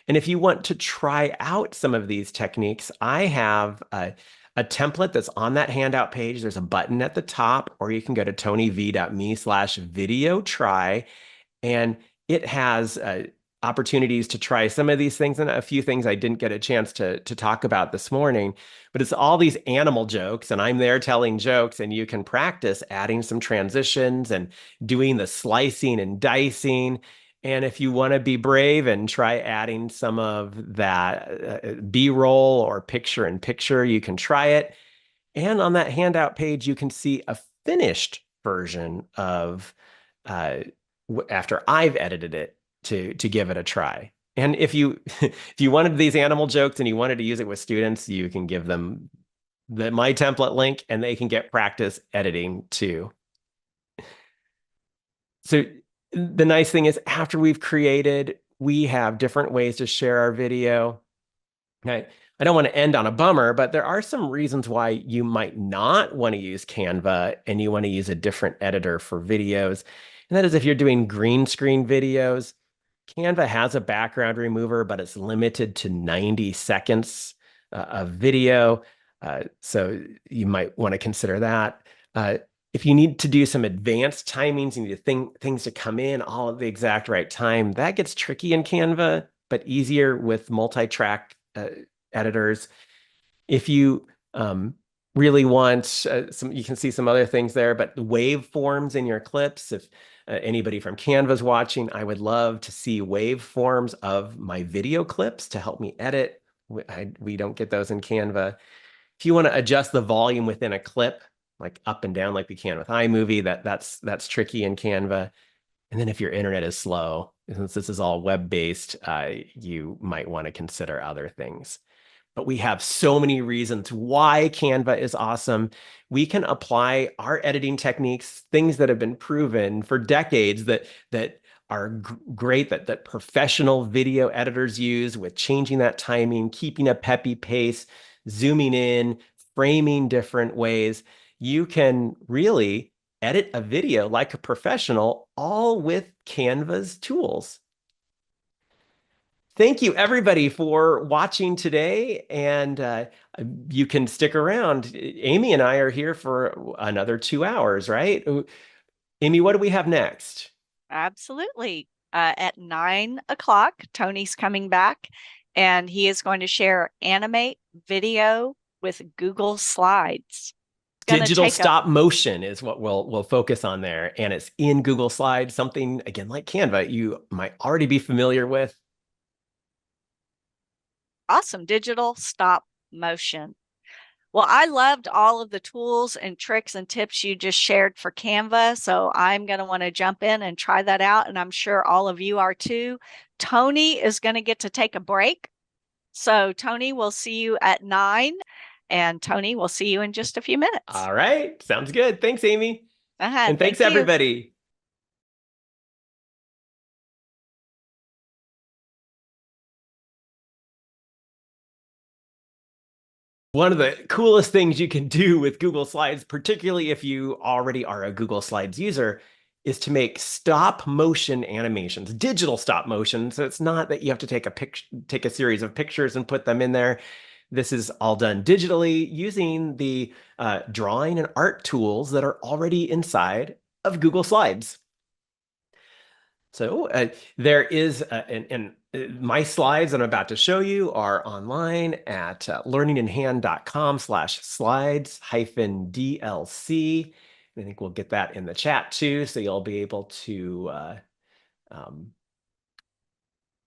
And if you want to try out some of these techniques, I have a template that's on that handout page. There's a button at the top, or you can go to tonyv.me/video try, and it has opportunities to try some of these things and a few things I didn't get a chance to talk about this morning. But it's all these animal jokes, and I'm there telling jokes, and you can practice adding some transitions and doing the slicing and dicing. And if you want to be brave and try adding some of that B-roll or picture-in-picture, you can try it. And on that handout page, you can see a finished version of after I've edited it to give it a try. And if you wanted these animal jokes and you wanted to use it with students, you can give them my template link and they can get practice editing too. So the nice thing is, after we've created, we have different ways to share our video. I don't want to end on a bummer, but there are some reasons why you might not want to use Canva and you want to use a different editor for videos. And that is if you're doing green screen videos. Canva has a background remover, but it's limited to 90 seconds of video. So you might want to consider that. If you need to do some advanced timings, you need things to come in all at the exact right time, that gets tricky in Canva, but easier with multi-track editors. If you really want you can see some other things there, but waveforms in your clips, if anybody from Canva is watching, I would love to see waveforms of my video clips to help me edit. We don't get those in Canva. If you want to adjust the volume within a clip, like up and down like we can with iMovie, that's tricky in Canva. And then if your internet is slow, since this is all web-based, you might want to consider other things. But we have so many reasons why Canva is awesome. We can apply our editing techniques, things that have been proven for decades that are great, that professional video editors use, with changing that timing, keeping a peppy pace, zooming in, framing different ways. You can really edit a video like a professional, all with Canva's tools. Thank you, everybody, for watching today, and you can stick around. Amy and I are here for another 2 hours, right? Amy, what do we have next? Absolutely. At 9 o'clock, Tony's coming back, and he is going to share animate video with Google Slides. Digital stop motion is what we'll focus on there, and it's in Google Slides, something, again, like Canva, you might already be familiar with. Awesome. Digital stop motion. Well, I loved all of the tools and tricks and tips you just shared for Canva. So I'm going to want to jump in and try that out. And I'm sure all of you are too. Tony is going to get to take a break. So Tony, we'll see you at 9. And Tony, we'll see you in just a few minutes. All right. Sounds good. Thanks, Amy. And thanks, everybody. One of the coolest things you can do with Google Slides, particularly if you already are a Google Slides user, is to make stop motion animations, digital stop motion. So it's not that you have to take a series of pictures and put them in there. This is all done digitally using the drawing and art tools that are already inside of Google Slides. So there is my slides I'm about to show you are online at learninginhand.com/slides-DLC. I think we'll get that in the chat too, so you'll be able to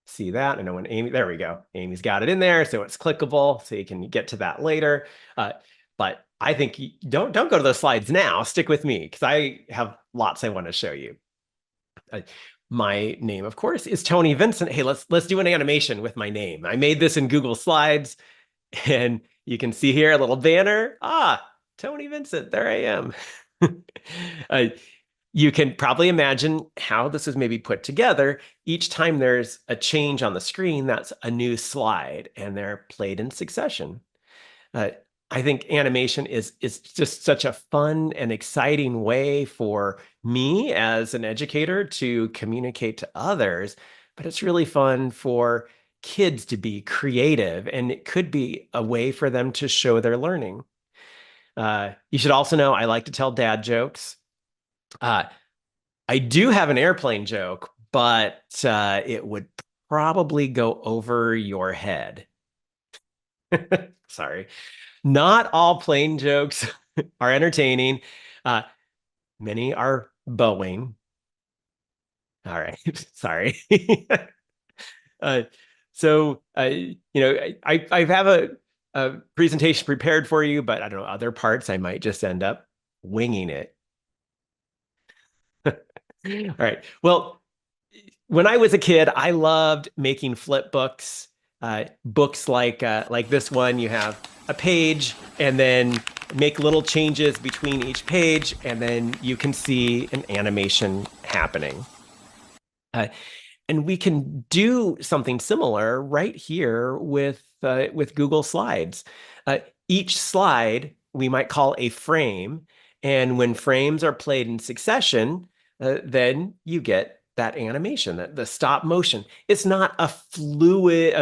see that. I know when Amy, there we go. Amy's got it in there, so it's clickable, so you can get to that later. But I think don't go to those slides now. Stick with me because I have lots I want to show you. My name, of course, is Tony Vincent. Hey, let's do an animation with my name. I made this in Google Slides, and you can see here a little banner. Tony Vincent, there I am. You can probably imagine how this is maybe put together. Each time there's a change on the screen, that's a new slide, and they're played in succession. I think animation is just such a fun and exciting way for me as an educator to communicate to others, but it's really fun for kids to be creative, and it could be a way for them to show their learning. You should also know I like to tell dad jokes. I do have an airplane joke, but it would probably go over your head. Sorry. Not all plane jokes are entertaining. Many are Boeing. All right. Sorry. I have a presentation prepared for you, but I don't know, other parts I might just end up winging it. All right. Well, when I was a kid, I loved making flip books. Books like this one, you have a page and then make little changes between each page, and then you can see an animation happening. And we can do something similar right here with Google Slides. Each slide we might call a frame, and when frames are played in succession, then you get that animation, the stop motion. It's not a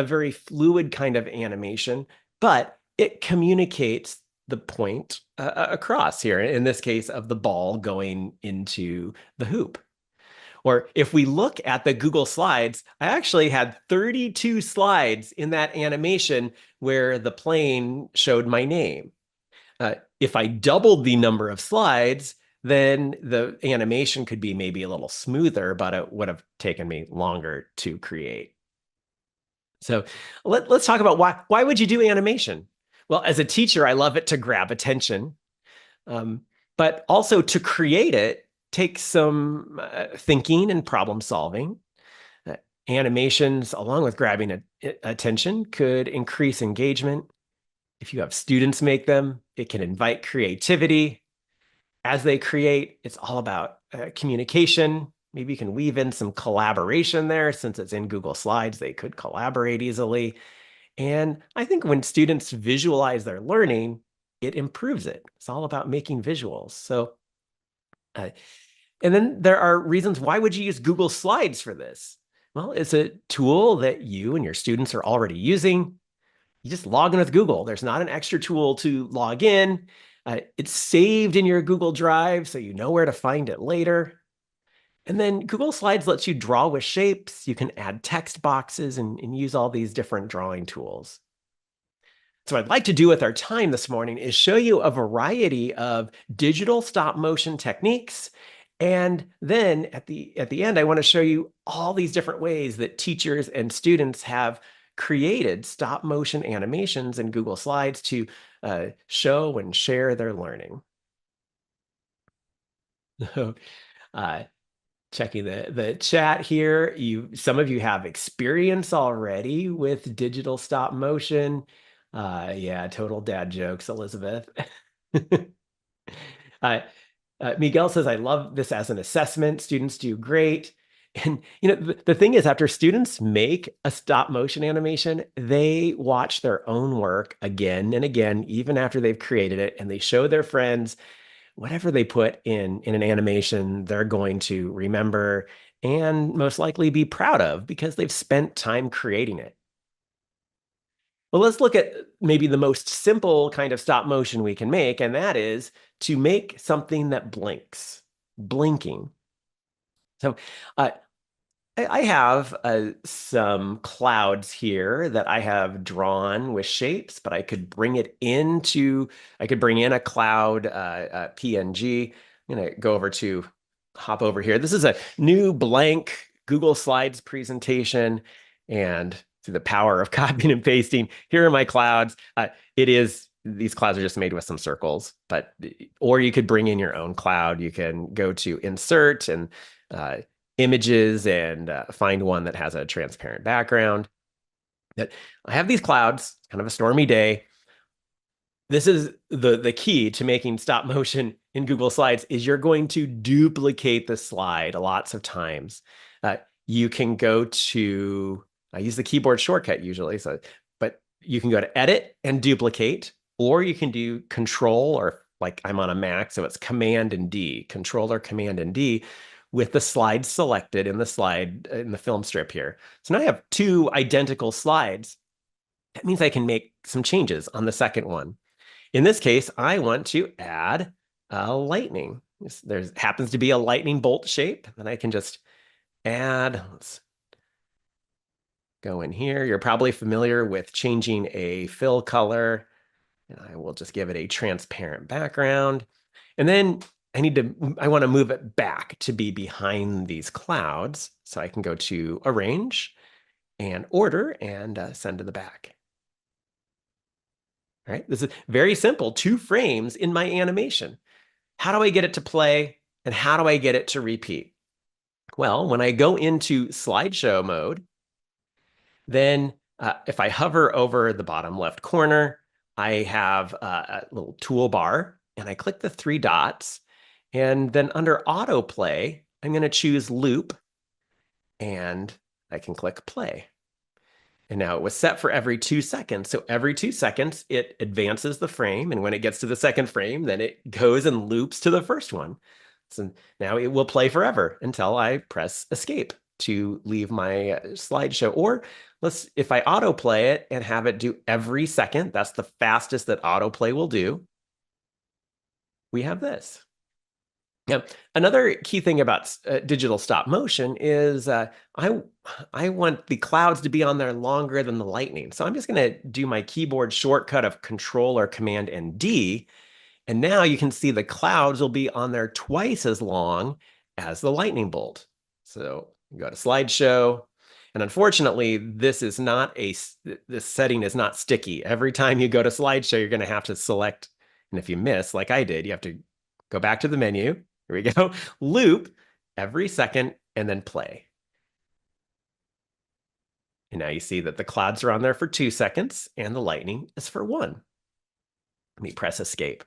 very fluid kind of animation, but it communicates the point across here, in this case of the ball going into the hoop. Or if we look at the Google Slides, I actually had 32 slides in that animation where the plane showed my name. If I doubled the number of slides, then the animation could be maybe a little smoother, but it would have taken me longer to create. So let's talk about why would you do animation? Well, as a teacher, I love it to grab attention, but also to create it takes some thinking and problem solving. Animations, along with grabbing attention, could increase engagement. If you have students make them, it can invite creativity. As they create, it's all about communication. Maybe you can weave in some collaboration there. Since it's in Google Slides, they could collaborate easily. And I think when students visualize their learning, it improves it. It's all about making visuals. So, and then there are reasons why would you use Google Slides for this? Well, it's a tool that you and your students are already using. You just log in with Google. There's not an extra tool to log in. It's saved in your Google Drive, so you know where to find it later. And then Google Slides lets you draw with shapes. You can add text boxes and use all these different drawing tools. So what I'd like to do with our time this morning is show you a variety of digital stop motion techniques. And then at the end, I want to show you all these different ways that teachers and students have created stop motion animations in Google Slides to show and share their learning. Checking the chat here, some of you have experience already with digital stop motion. Yeah, total dad jokes, Elizabeth. Miguel says, I love this as an assessment. Students do great. And the thing is, after students make a stop motion animation, they watch their own work again and again, even after they've created it, and they show their friends. Whatever they put in an animation, they're going to remember and most likely be proud of because they've spent time creating it. Well, let's look at maybe the most simple kind of stop motion we can make, and that is to make something that blinks, blinking. So I have some clouds here that I have drawn with shapes, but I could bring in a cloud PNG. I'm going to hop over here. This is a new blank Google Slides presentation, and through the power of copying and pasting, here are my clouds. These clouds are just made with some circles, or you could bring in your own cloud. You can go to Insert and Images and find one that has a transparent background. I have these clouds, kind of a stormy day. this is the key to making stop motion in Google Slides is you're going to duplicate the slide lots of times. You can go to, I use the keyboard shortcut usually, but you can go to Edit and Duplicate, or you can do Control, or like I'm on a Mac, so it's Command and D, Control or Command and D, with the slide selected in the film strip here. So now I have two identical slides. That means I can make some changes on the second one. In this case, I want to add a lightning. There happens to be a lightning bolt shape that I can just add. Let's go in here. You're probably familiar with changing a fill color. And I will just give it a transparent background. And then I want to move it back to be behind these clouds. So I can go to Arrange and Order and send to the back. All right, this is very simple, 2 frames in my animation. How do I get it to play and how do I get it to repeat? Well, when I go into slideshow mode, then if I hover over the bottom left corner, I have a little toolbar and I click the 3 dots, and then under autoplay, I'm going to choose loop and I can click play. And now it was set for every 2 seconds. So every 2 seconds, it advances the frame. And when it gets to the second frame, then it goes and loops to the first one. So now it will play forever until I press escape to leave my slideshow. Or if I autoplay it and have it do every second, that's the fastest that autoplay will do. We have this. Now, another key thing about digital stop motion is I want the clouds to be on there longer than the lightning. So I'm just going to do my keyboard shortcut of Control or Command and D. And now you can see the clouds will be on there twice as long as the lightning bolt. So you go to slideshow. And unfortunately, this setting is not sticky. Every time you go to slideshow, you're going to have to select. And if you miss, like I did, you have to go back to the menu. Here we go. Loop every second and then play. And now you see that the clouds are on there for 2 seconds and the lightning is for 1. Let me press escape.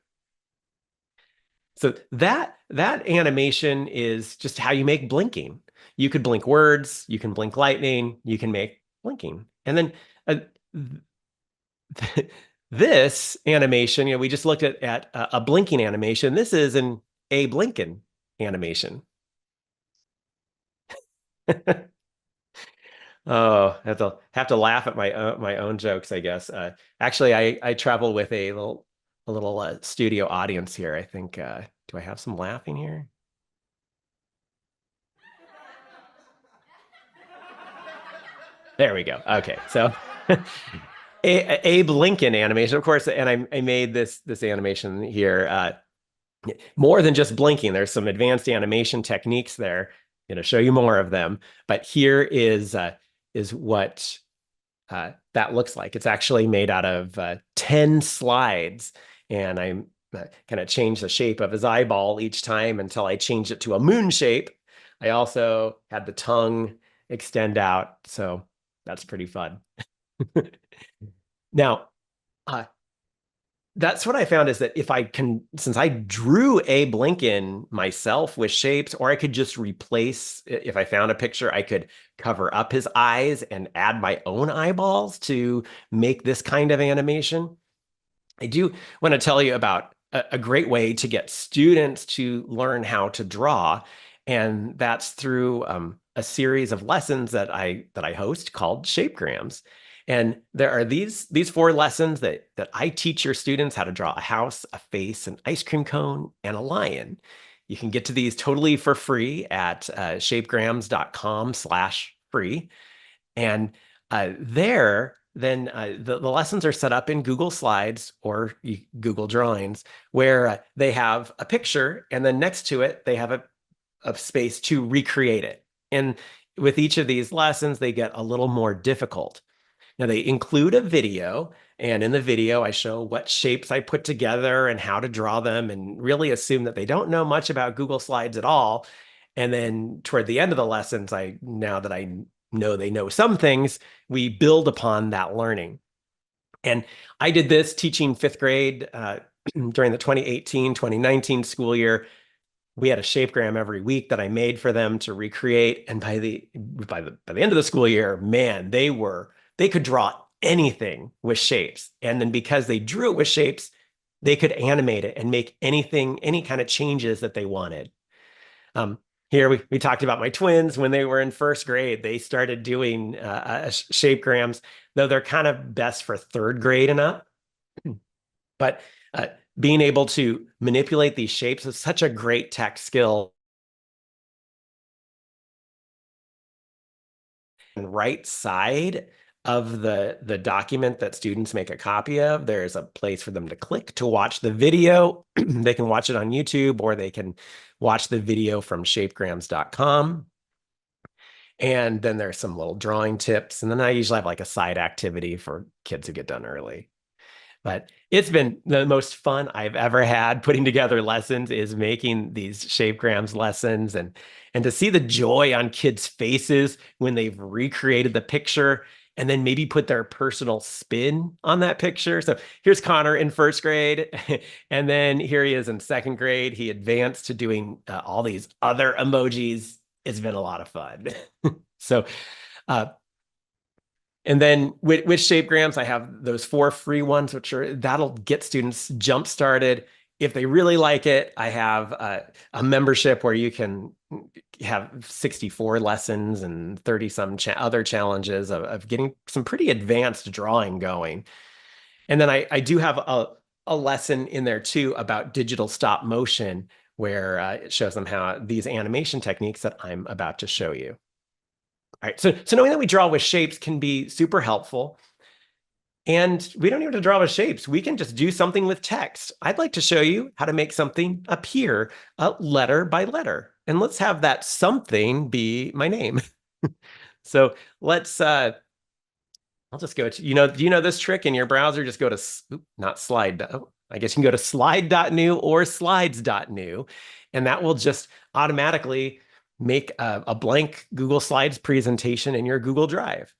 So that animation is just how you make blinking. You could blink words, you can blink lightning, you can make blinking. And then this animation, we just looked at a blinking animation. This is an a blinking animation. Oh, I have to laugh at my own jokes, I guess. Actually, I travel with a little studio audience here. I think. Do I have some laughing here? There we go. Okay, so Abe Lincoln animation, of course, and I made this animation here. More than just blinking, there's some advanced animation techniques there. I'm going to show you more of them, but here is what that looks like. It's actually made out of 10 slides, and I kind of changed the shape of his eyeball each time until I changed it to a moon shape. I also had the tongue extend out, so that's pretty fun. Now, that's what I found is that since I drew Abe Lincoln myself with shapes, or I could just replace, if I found a picture, I could cover up his eyes and add my own eyeballs to make this kind of animation. I do want to tell you about a great way to get students to learn how to draw, and that's through a series of lessons that I host called Shapegrams. And there are these 4 lessons that I teach your students how to draw a house, a face, an ice cream cone, and a lion. You can get to these totally for free at shapegrams.com/free. And there, then the lessons are set up in Google Slides or Google Drawings, where they have a picture, and then next to it, they have a space to recreate it. And with each of these lessons, they get a little more difficult. Now, they include a video, and in the video, I show what shapes I put together and how to draw them, and really assume that they don't know much about Google Slides at all. And then toward the end of the lessons, now that I know they know some things, we build upon that learning. And I did this teaching 5th grade during the 2018-2019 school year. We had a shapegram every week that I made for them to recreate. And by the end of the school year, man, they could draw anything with shapes. And then because they drew it with shapes, they could animate it and make any kind of changes that they wanted. Here we talked about my twins. When they were in 1st grade, they started doing shapegrams, though they're kind of best for 3rd grade and up. But being able to manipulate these shapes is such a great tech skill. And right side of the document that students make a copy of, there's a place for them to click to watch the video. They can watch it on YouTube, or they can watch the video from shapegrams.com. And then there's some little drawing tips. And then I usually have like a side activity for kids who get done early. But it's been the most fun I've ever had putting together lessons, is making these shapegrams lessons, and to see the joy on kids' faces when they've recreated the picture and then maybe put their personal spin on that picture. So here's Connor in 1st grade, and then here he is in 2nd grade. He advanced to doing all these other emojis. It's been a lot of fun. So, and then with shapegrams, I have those 4 free ones, that'll get students jump started. If they really like it, I have a membership where you can have 64 lessons and 30 some other challenges of getting some pretty advanced drawing going. And then I do have a lesson in there too about digital stop motion, where it shows them how these animation techniques that I'm about to show you. All right, so knowing that we draw with shapes can be super helpful. And we don't even have to draw with shapes. We can just do something with text. I'd like to show you how to make something appear letter by letter. And let's have that something be my name. So let's, I'll just go to, do you know this trick in your browser? Just go to, not slide. I guess you can go to slide.new or slides.new, and that will just automatically make a blank Google Slides presentation in your Google Drive.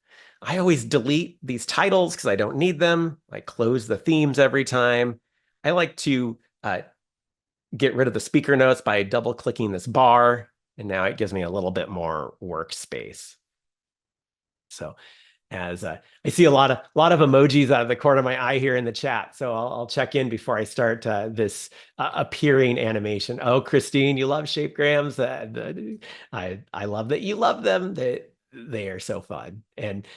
I always delete these titles because I don't need them. I close the themes every time. I like to get rid of the speaker notes by double-clicking this bar, and now it gives me a little bit more workspace. So as I see a lot of emojis out of the corner of my eye here in the chat, so I'll check in before I start this appearing animation. Oh, Christine, you love shapegrams. I love that you love them. They are so fun. And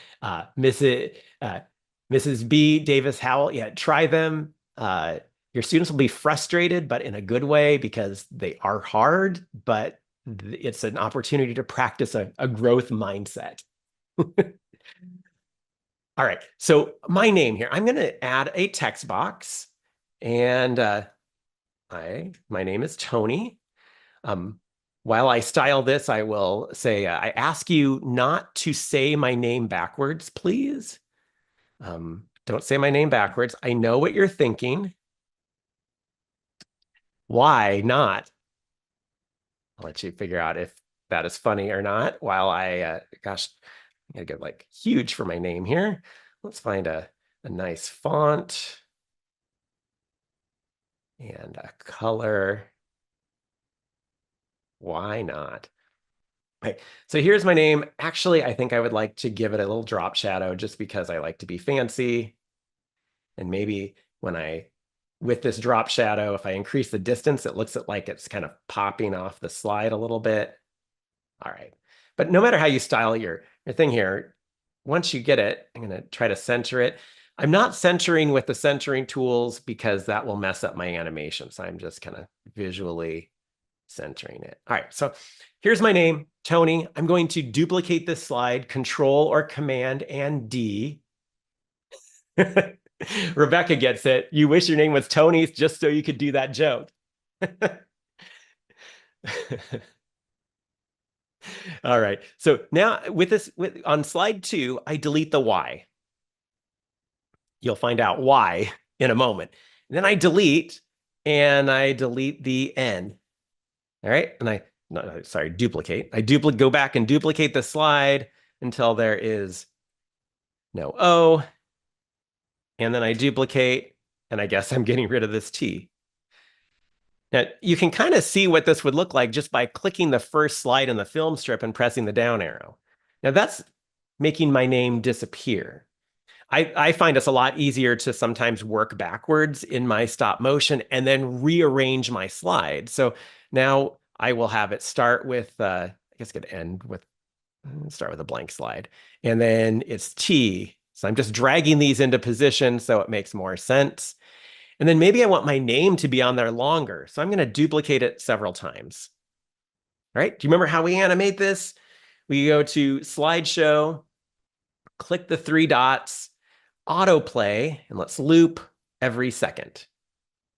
Mrs. B. Davis Howell, yeah, try them. Your students will be frustrated, but in a good way, because they are hard, but it's an opportunity to practice a growth mindset. All right, so my name here, I'm going to add a text box, and my name is Tony. While I style this, I will say, I ask you not to say my name backwards, please. Don't say my name backwards. I know what you're thinking. Why not? I'll let you figure out if that is funny or not while I, gosh, I gotta get huge for my name here. Let's find a nice font and a color. Why not? Okay, so here's my name. Actually, I think I would like to give it a little drop shadow just because I like to be fancy. And maybe with this drop shadow, if I increase the distance, it looks like it's kind of popping off the slide a little bit. All right. But no matter how you style your thing here, once you get it, I'm going to try to center it. I'm not centering with the centering tools because that will mess up my animation. So I'm just kind of visually centering it. All right. So here's my name, Tony. I'm going to duplicate this slide, Control or Command and D. Rebecca gets it. You wish your name was Tony just so you could do that joke. All right. So now on slide 2, I delete the Y. You'll find out why in a moment. And then I delete the N. All right. And duplicate. Go back and duplicate the slide until there is no O. and then I duplicate, and I guess I'm getting rid of this T. Now, you can kind of see what this would look like just by clicking the first slide in the film strip and pressing the down arrow. Now, that's making my name disappear. I find it's a lot easier to sometimes work backwards in my stop motion and then rearrange my slide. So now I will have it start with, I guess it could end with, start with a blank slide. And then it's T. So I'm just dragging these into position so it makes more sense. And then maybe I want my name to be on there longer. So I'm going to duplicate it several times. All right. Do you remember how we animate this? We go to slideshow, click the 3 dots, autoplay, and let's loop every second.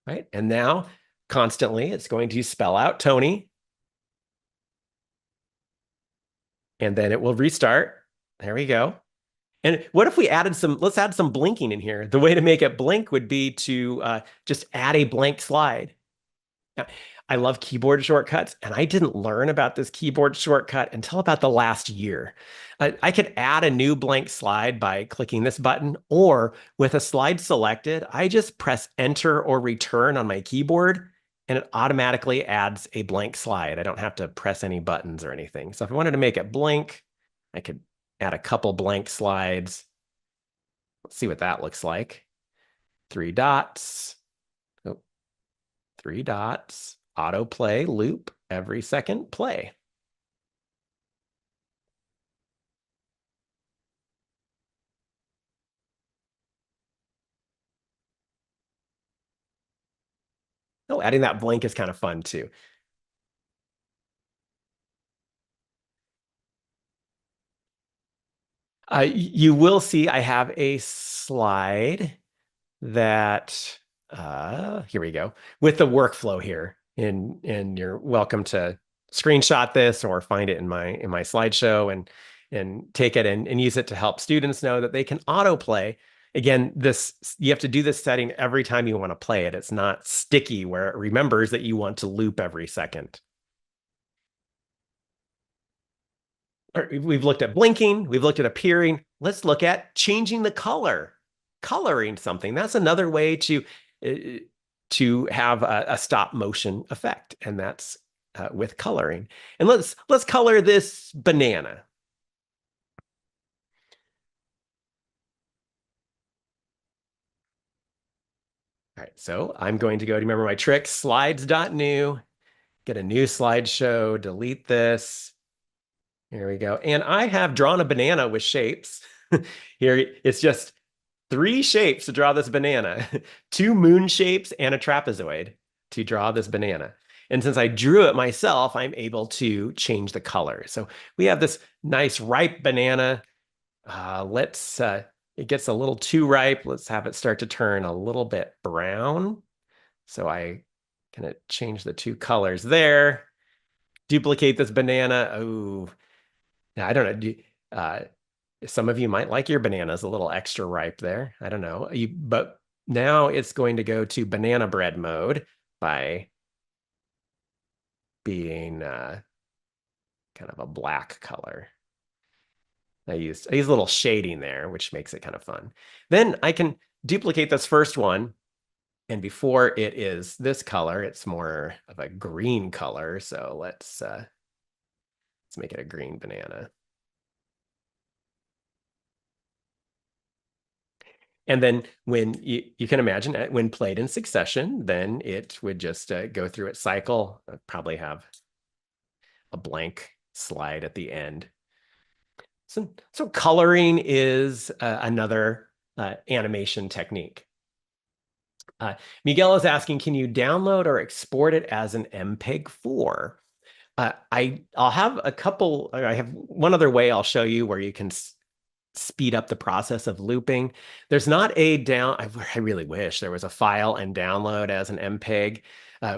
Right. And now constantly it's going to spell out Tony. And then it will restart. There we go. And what if we added some, let's add some blinking in here. The way to make it blink would be to just add a blank slide. Now, I love keyboard shortcuts, and I didn't learn about this keyboard shortcut until about the last year. I could add a new blank slide by clicking this button, or with a slide selected, I just press Enter or Return on my keyboard, and it automatically adds a blank slide. I don't have to press any buttons or anything. So if I wanted to make it blink, I could add a couple blank slides. Let's see what that looks like. 3 dots. Oh, 3 dots. Autoplay, loop, every second, play. Oh, adding that blink is kind of fun too. You will see I have a slide that, here we go, with the workflow here. And you're welcome to screenshot this or find it in my slideshow and take it and use it to help students know that they can autoplay. Again, you have to do this setting every time you want to play it. It's not sticky where it remembers that you want to loop every second. We've looked at blinking, we've looked at appearing. Let's look at changing the color, coloring something. That's another way to have a stop motion effect, and that's with coloring. And let's color this banana. All right, so I'm going to go to, remember my trick, slides.new, get a new slideshow, delete this. Here we go. And I have drawn a banana with shapes. Here, it's just 3 shapes to draw this banana, 2 moon shapes and a trapezoid to draw this banana. And since I drew it myself, I'm able to change the color. So we have this nice ripe banana. It gets a little too ripe. Let's have it start to turn a little bit brown. So I can change the 2 colors there. Duplicate this banana. Oh, I don't know. Some of you might like your bananas a little extra ripe there. I don't know. But now it's going to go to banana bread mode by being kind of a black color. I used a little shading there, which makes it kind of fun. Then I can duplicate this first one. And before it is this color, it's more of a green color. So let's make it a green banana. And then when you can imagine when played in succession, then it would just go through its cycle. I'd probably have a blank slide at the end. So coloring is another animation technique. Miguel is asking, can you download or export it as an MPEG-4? I'll have a couple, I have one other way I'll show you where you can speed up the process of looping. There's not a I really wish there was a file and download as an MPEG.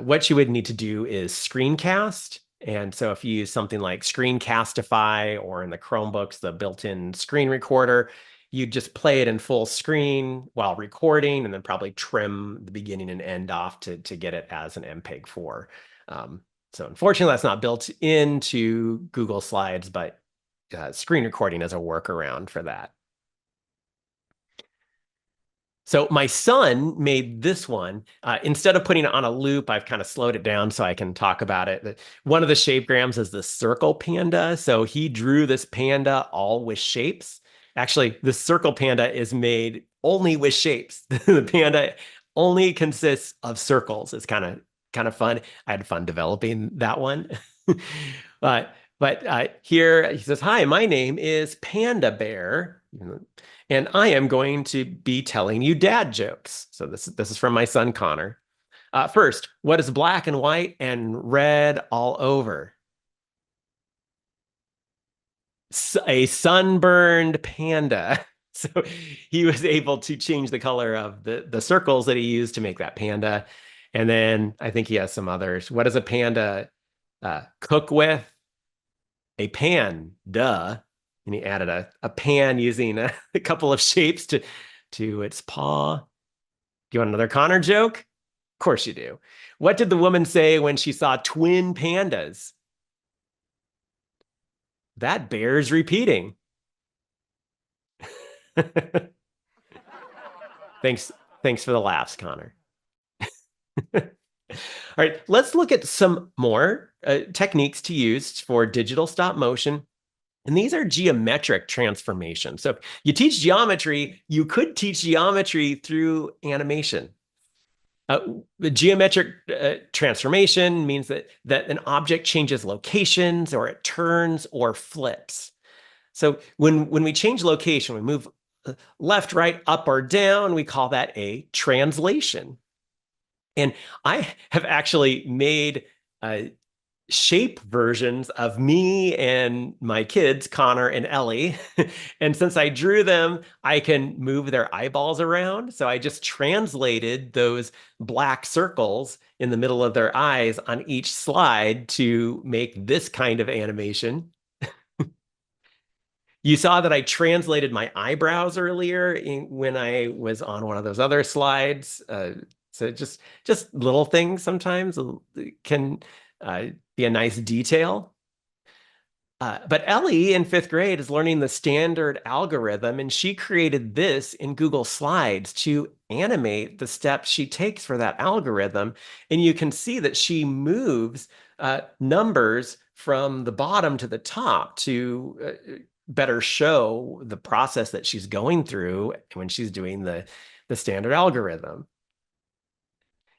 What you would need to do is screencast. And so if you use something like Screencastify, or in the Chromebooks, the built-in screen recorder, you just play it in full screen while recording, and then probably trim the beginning and end off to get it as an MPEG-4. So unfortunately, that's not built into Google Slides, but screen recording is a workaround for that. So my son made this one. Instead of putting it on a loop, I've kind of slowed it down so I can talk about it. One of the shapegrams is the circle panda. So he drew this panda all with shapes. Actually, the circle panda is made only with shapes. The panda only consists of circles. It's kind of fun. I had fun developing that one. But here he says, "Hi, my name is Panda Bear. And I am going to be telling you dad jokes." So this is from my son, Connor. First, what is black and white and red all over? A sunburned panda. So he was able to change the color of the circles that he used to make that panda. And then I think he has some others. What does a panda cook with? A pan, duh. And he added a pan using a couple of shapes to its paw. Do you want another Connor joke? Of course you do. What did the woman say when she saw twin pandas? That bears repeating. Thanks for the laughs, Connor. All right, let's look at some more techniques to use for digital stop motion. And these are geometric transformations. So if you teach geometry, you could teach geometry through animation. The geometric transformation means that an object changes locations, or it turns or flips. So when we change location, we move left, right, up, or down, we call that a translation. And I have actually made shape versions of me and my kids, Connor and Ellie. And since I drew them, I can move their eyeballs around. So I just translated those black circles in the middle of their eyes on each slide to make this kind of animation. You saw that I translated my eyebrows earlier when I was on one of those other slides. So just little things sometimes can be a nice detail. But Ellie in 5th grade is learning the standard algorithm, and she created this in Google Slides to animate the steps she takes for that algorithm. And you can see that she moves numbers from the bottom to the top to better show the process that she's going through when she's doing the standard algorithm.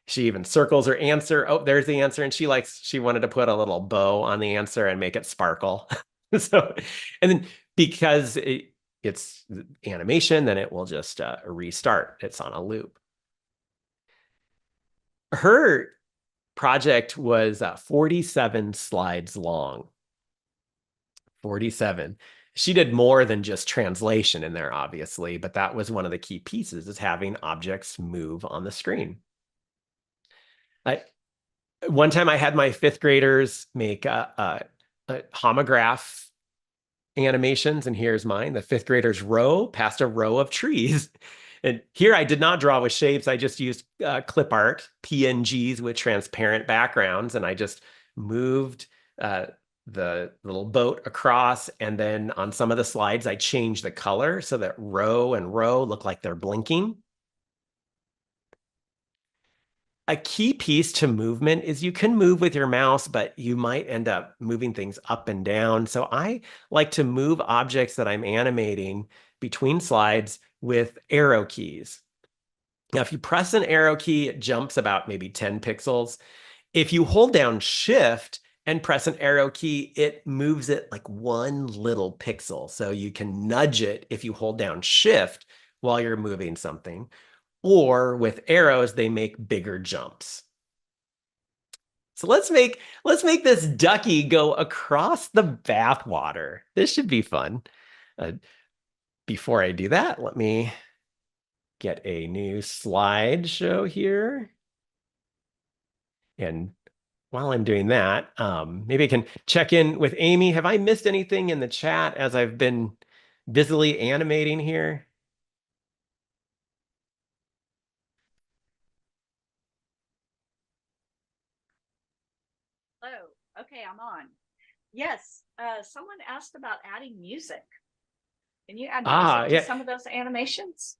She even circles her answer. Oh, there's the answer. And she wanted to put a little bow on the answer and make it sparkle. So, and then because it's animation, then it will just restart. It's on a loop. Her project was 47 slides long. 47. She did more than just translation in there, obviously, but that was one of the key pieces, is having objects move on the screen. One time I had my 5th graders make a homograph animations, and here's mine. The 5th graders row past a row of trees. And here I did not draw with shapes. I just used clip art, PNGs with transparent backgrounds, and I just moved the little boat across. And then on some of the slides, I changed the color so that row and row look like they're blinking. A key piece to movement is you can move with your mouse, but you might end up moving things up and down. So I like to move objects that I'm animating between slides with arrow keys. Now, if you press an arrow key, it jumps about maybe 10 pixels. If you hold down Shift and press an arrow key, it moves it like one little pixel. So you can nudge it if you hold down Shift while you're moving something. Or with arrows, they make bigger jumps. So let's make this ducky go across the bathwater. This should be fun. Before I do that, let me get a new slideshow here. And while I'm doing that, maybe I can check in with Amy. Have I missed anything in the chat as I've been busily animating here? Hello. Okay, I'm on. Yes, someone asked about adding music. Can you add music to some of those animations?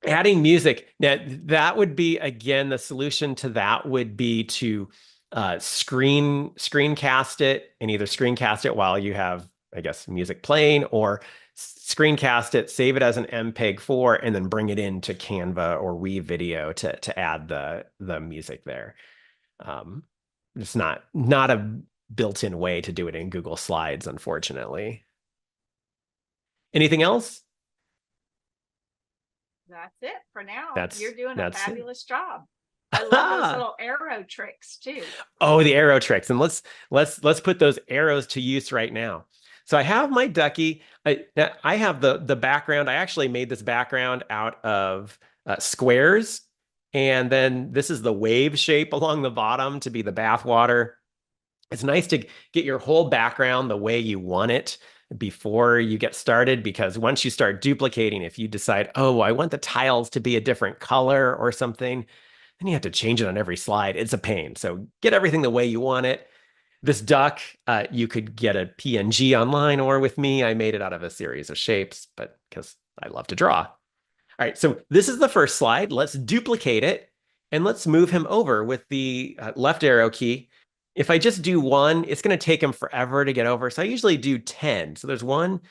Adding music. Now, that would be, again, the solution to that would be to screencast it, and either screencast it while you have, I guess, music playing, or screencast it, save it as an MPEG-4, and then bring it into Canva or WeVideo to add the music there. It's not a built-in way to do it in Google Slides, unfortunately. Anything else? That's it for now. That's You're doing a fabulous job. I love those little arrow tricks too. Oh, the arrow tricks. And let's put those arrows to use right now. So I have my ducky. I have the background. I actually made this background out of squares. And then this is the wave shape along the bottom to be the bath water. It's nice to get your whole background the way you want it before you get started, because once you start duplicating, if you decide, oh, I want the tiles to be a different color or something, then you have to change it on every slide. It's a pain. So get everything the way you want it. This duck, you could get a PNG online, or with me, I made it out of a series of shapes, but because I love to draw. All right, so this is the first slide. Let's duplicate it, and let's move him over with the left arrow key. If I just do one, it's going to take him forever to get over. So I usually do 10. So there's 1,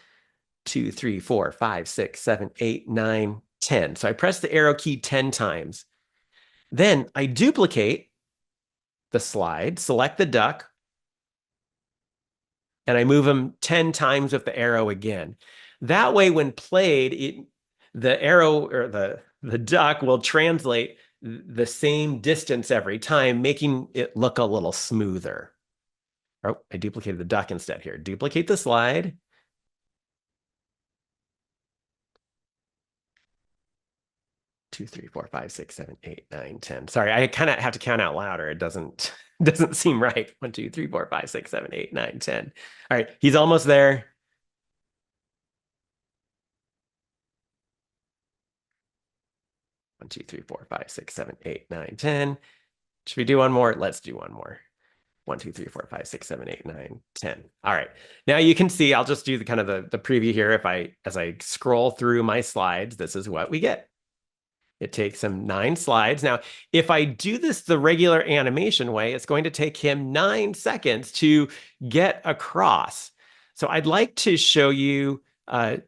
2, 3, 4, 5, 6, 7, 8, 9, 10. So I press the arrow key 10 times. Then I duplicate the slide, select the duck, and I move him 10 times with the arrow again. That way, when played, the arrow or the duck will translate the same distance every time, making it look a little smoother. Oh, I duplicated the duck instead here. Duplicate the slide. Two, 3, 4, 5, 6, 7, 8, 9, 10. Sorry, I kind of have to count out louder. It doesn't seem right. 1, 2, 3, 4, 5, 6, 7, 8, 9, 10. All right, he's almost there. One, 2, 3, 4, 5, 6, 7, 8, 9, 10. Should we do one more? Let's do one more. 1, 2, 3, 4, 5, 6, 7, 8, 9, 10. All right. Now you can see, I'll just do the kind of the preview here. As I scroll through my slides, this is what we get. It takes him 9 slides. Now, if I do this the regular animation way, it's going to take him 9 seconds to get across. So I'd like to show you a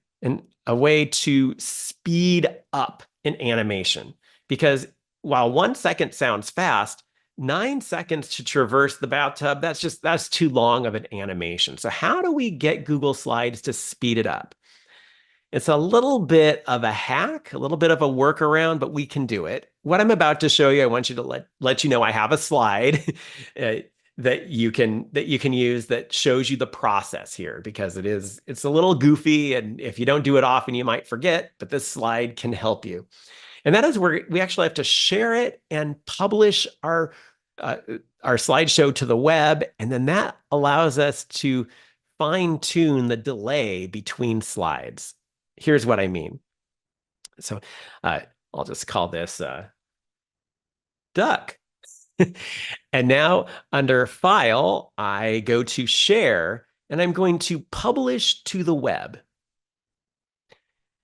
way to speed up an animation, because while 1 second sounds fast, 9 seconds to traverse the bathtub, that's too long of an animation. So how do we get Google Slides to speed it up? It's a little bit of a hack, a little bit of a workaround, but we can do it. What I'm about to show you, I want you to let you know I have a slide that you can use that shows you the process here, because it's a little goofy, and if you don't do it often, you might forget, but this slide can help you. And that is where we actually have to share it and publish our slideshow to the web, and then that allows us to fine-tune the delay between slides. Here's what I mean. So I'll just call this duck. And now under File, I go to Share, and I'm going to publish to the web.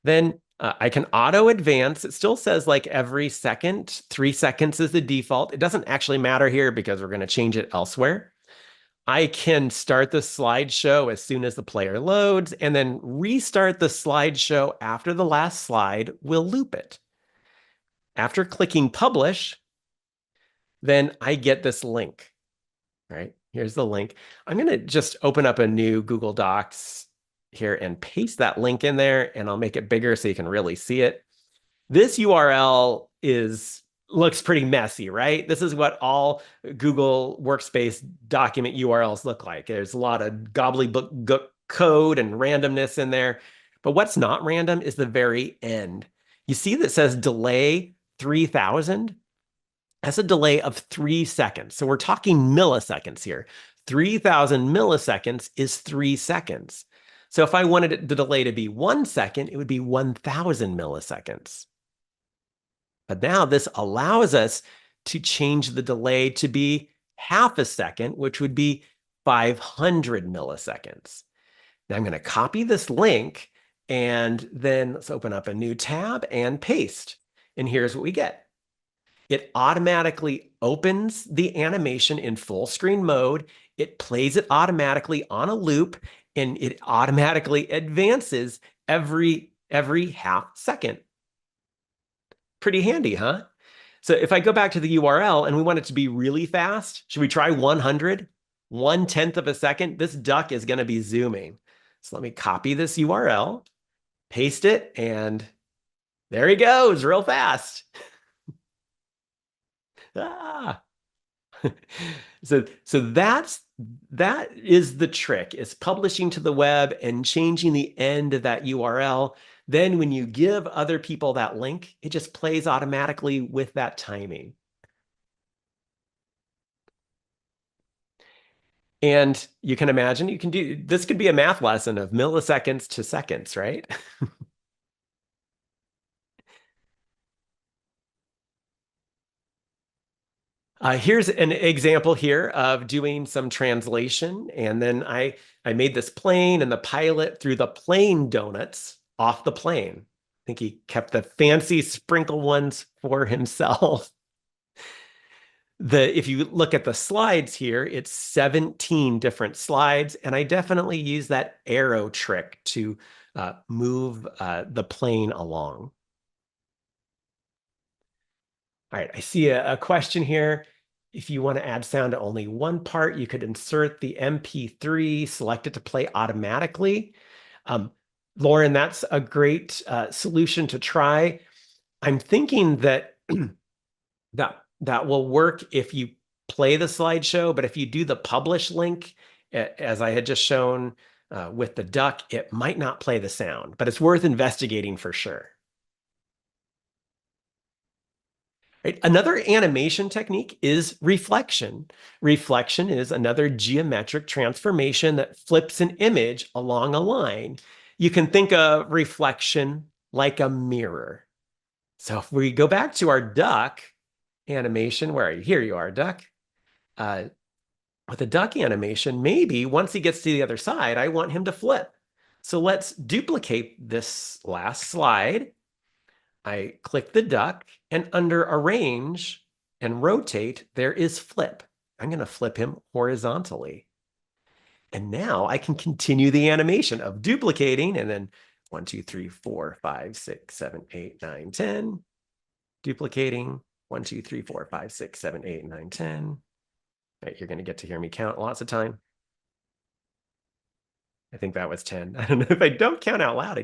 Then I can auto advance. It still says like every second. 3 seconds is the default. It doesn't actually matter here because we're going to change it elsewhere. I can start the slideshow as soon as the player loads, and then restart the slideshow after the last slide will loop it. After clicking publish, then I get this link. All right, here's the link. I'm going to just open up a new Google Docs here and paste that link in there, and I'll make it bigger so you can really see it. This URL looks pretty messy, right? This is what all Google Workspace document URLs look like. There's a lot of gobbledygook code and randomness in there. But what's not random is the very end. You see that says delay 3000? That's a delay of 3 seconds. So we're talking milliseconds here. 3000 milliseconds is 3 seconds. So if I wanted the delay to be 1 second, it would be 1000 milliseconds. But now this allows us to change the delay to be half a second, which would be 500 milliseconds. Now I'm going to copy this link, and then let's open up a new tab and paste. And here's what we get. It automatically opens the animation in full screen mode. It plays it automatically on a loop, and it automatically advances every half second. Pretty handy, huh? So if I go back to the URL and we want it to be really fast, should we try 100? 1/10 of a second? This duck is going to be zooming. So let me copy this URL, paste it, and there he goes, real fast. Ah. So that is the trick, is publishing to the web and changing the end of that URL. Then when you give other people that link, it just plays automatically with that timing. And you can imagine you can do, this could be a math lesson of milliseconds to seconds, right? Here's an example here of doing some translation. And then I made this plane, and the pilot threw the plane donuts off the plane. I think he kept the fancy sprinkle ones for himself. If you look at the slides here, it's 17 different slides. And I definitely use that arrow trick to move the plane along. All right, I see a question here. If you want to add sound to only one part, you could insert the MP3, select it to play automatically. Lauren, that's a great solution to try. I'm thinking that that will work if you play the slideshow, but if you do the publish link, as I had just shown with the duck, it might not play the sound, but it's worth investigating for sure. Right. Another animation technique is reflection. Reflection is another geometric transformation that flips an image along a line. You can think of reflection like a mirror. So if we go back to our duck animation, where are you? Here you are, duck. With a duck animation, maybe once he gets to the other side, I want him to flip. So let's duplicate this last slide. I click the duck, and under Arrange and Rotate, there is Flip. I'm going to flip him horizontally. And now I can continue the animation of duplicating, and then 1, 2, 3, 4, 5, 6, 7, 8, 9, 10. Duplicating, 1, 2, 3, 4, 5, 6, 7, 8, 9, 10. All right, you're going to get to hear me count lots of time. I think that was 10. I don't know if I don't count out loud. I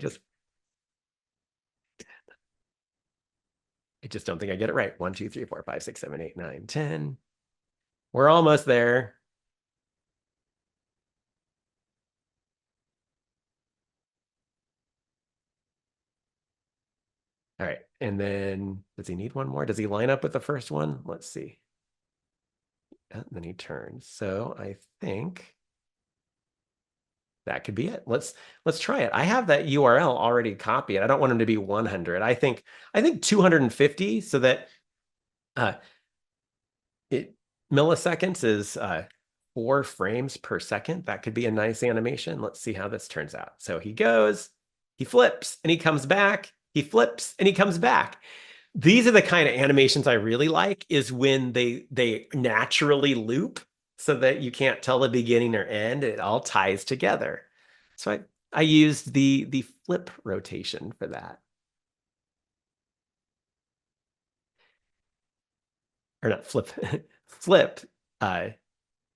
just don't think I get it right. 1, 2, 3, 4, 5, 6, 7, 8, 9, 10. We're almost there. All right. And then does he need one more? Does he line up with the first one? Let's see. And then he turns. So I think that could be it. Let's try it. I have that URL already copied. I don't want him to be 100. I think 250, so that milliseconds is 4 frames per second. That could be a nice animation. Let's see how this turns out. So he goes, he flips, and he comes back. He flips, and he comes back. These are the kind of animations I really like, is when they naturally loop, so that you can't tell the beginning or end. It all ties together. So I used the flip rotation for that. Or not flip, flip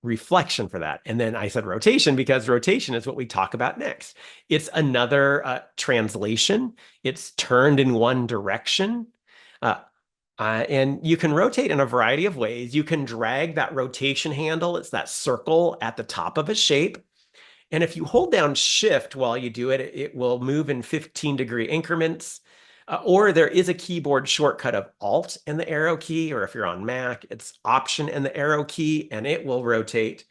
reflection for that. And then I said rotation because rotation is what we talk about next. It's another translation. It's turned in one direction. And you can rotate in a variety of ways. You can drag that rotation handle. It's that circle at the top of a shape. And if you hold down Shift while you do it, it will move in 15-degree increments. Or there is a keyboard shortcut of Alt and the arrow key, or if you're on Mac, it's Option and the arrow key, and it will rotate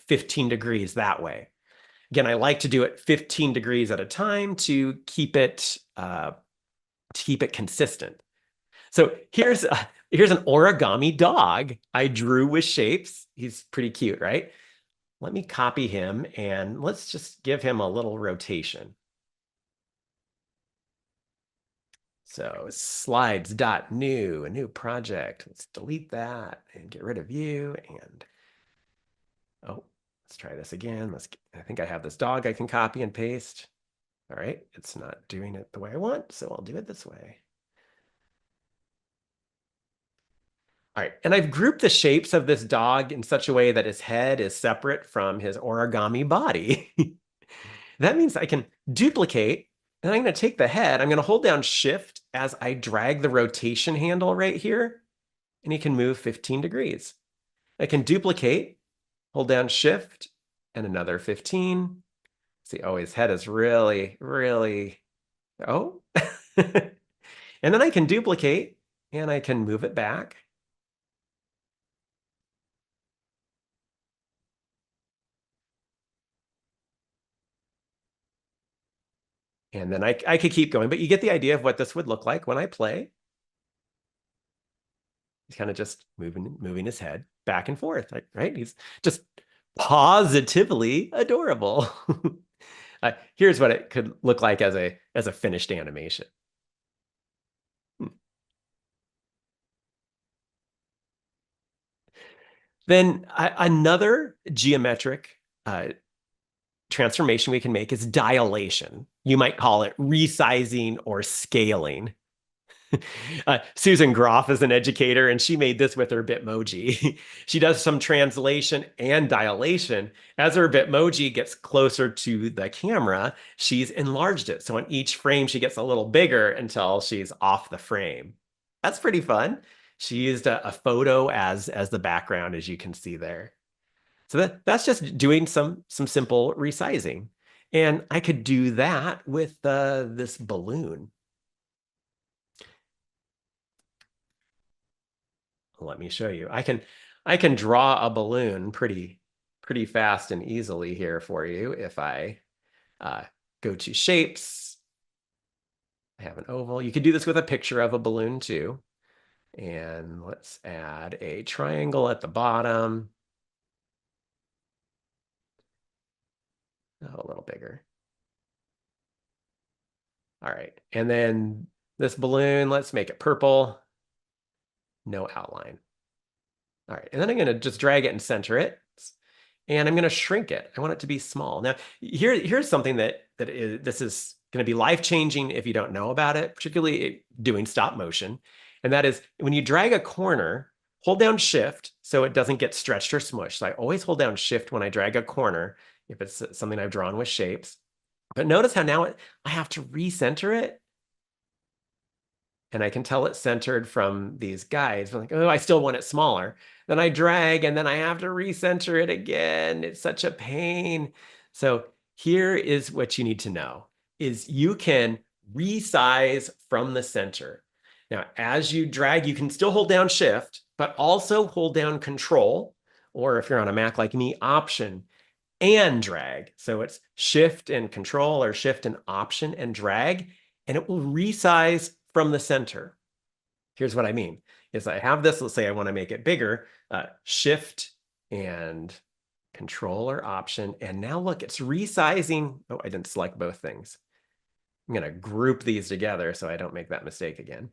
15 degrees that way. Again, I like to do it 15 degrees at a time to keep it consistent. So here's an origami dog I drew with shapes. He's pretty cute, right? Let me copy him, and let's just give him a little rotation. So slides.new, a new project. Let's delete that and get rid of view. And oh, let's try this again. I think I have this dog I can copy and paste. All right, it's not doing it the way I want, so I'll do it this way. All right, and I've grouped the shapes of this dog in such a way that his head is separate from his origami body. That means I can duplicate, and I'm going to take the head. I'm going to hold down Shift as I drag the rotation handle right here, and he can move 15 degrees. I can duplicate, hold down Shift, and another 15. See, oh, his head is really, oh. And then I can duplicate, and I can move it back. And then I could keep going, but you get the idea of what this would look like when I play. He's kind of just moving his head back and forth, right? He's just positively adorable. Here's what it could look like as a finished animation. Then another geometric transformation we can make is dilation. You might call it resizing or scaling. Susan Groff is an educator, and she made this with her Bitmoji. She does some translation and dilation. As her Bitmoji gets closer to the camera, she's enlarged it. So on each frame, she gets a little bigger until she's off the frame. That's pretty fun. She used a photo as the background, as you can see there. So that's just doing some simple resizing. And I could do that with this balloon. Let me show you. I can draw a balloon pretty fast and easily here for you. If I go to shapes, I have an oval. You could do this with a picture of a balloon too. And let's add a triangle at the bottom. Oh, a little bigger. All right, and then this balloon, let's make it purple. No outline. All right, and then I'm going to just drag it and center it, and I'm going to shrink it. I want it to be small. Now, here's something this is going to be life-changing if you don't know about it, particularly doing stop motion, and that is when you drag a corner, hold down Shift so it doesn't get stretched or smushed. So I always hold down Shift when I drag a corner if it's something I've drawn with shapes. But notice how now I have to recenter it. And I can tell it's centered from these guides. I'm like, oh, I still want it smaller. Then I drag, and then I have to recenter it again. It's such a pain. So here is what you need to know, is you can resize from the center. Now, as you drag, you can still hold down Shift, but also hold down Control, or if you're on a Mac like me, Option and drag. So it's Shift and Control, or Shift and Option and drag, and it will resize from the center. Here's what I mean, is I have this, let's say I want to make it bigger, Shift and Control or Option, and now look, it's resizing. Oh, I didn't select both things. I'm going to group these together so I don't make that mistake again.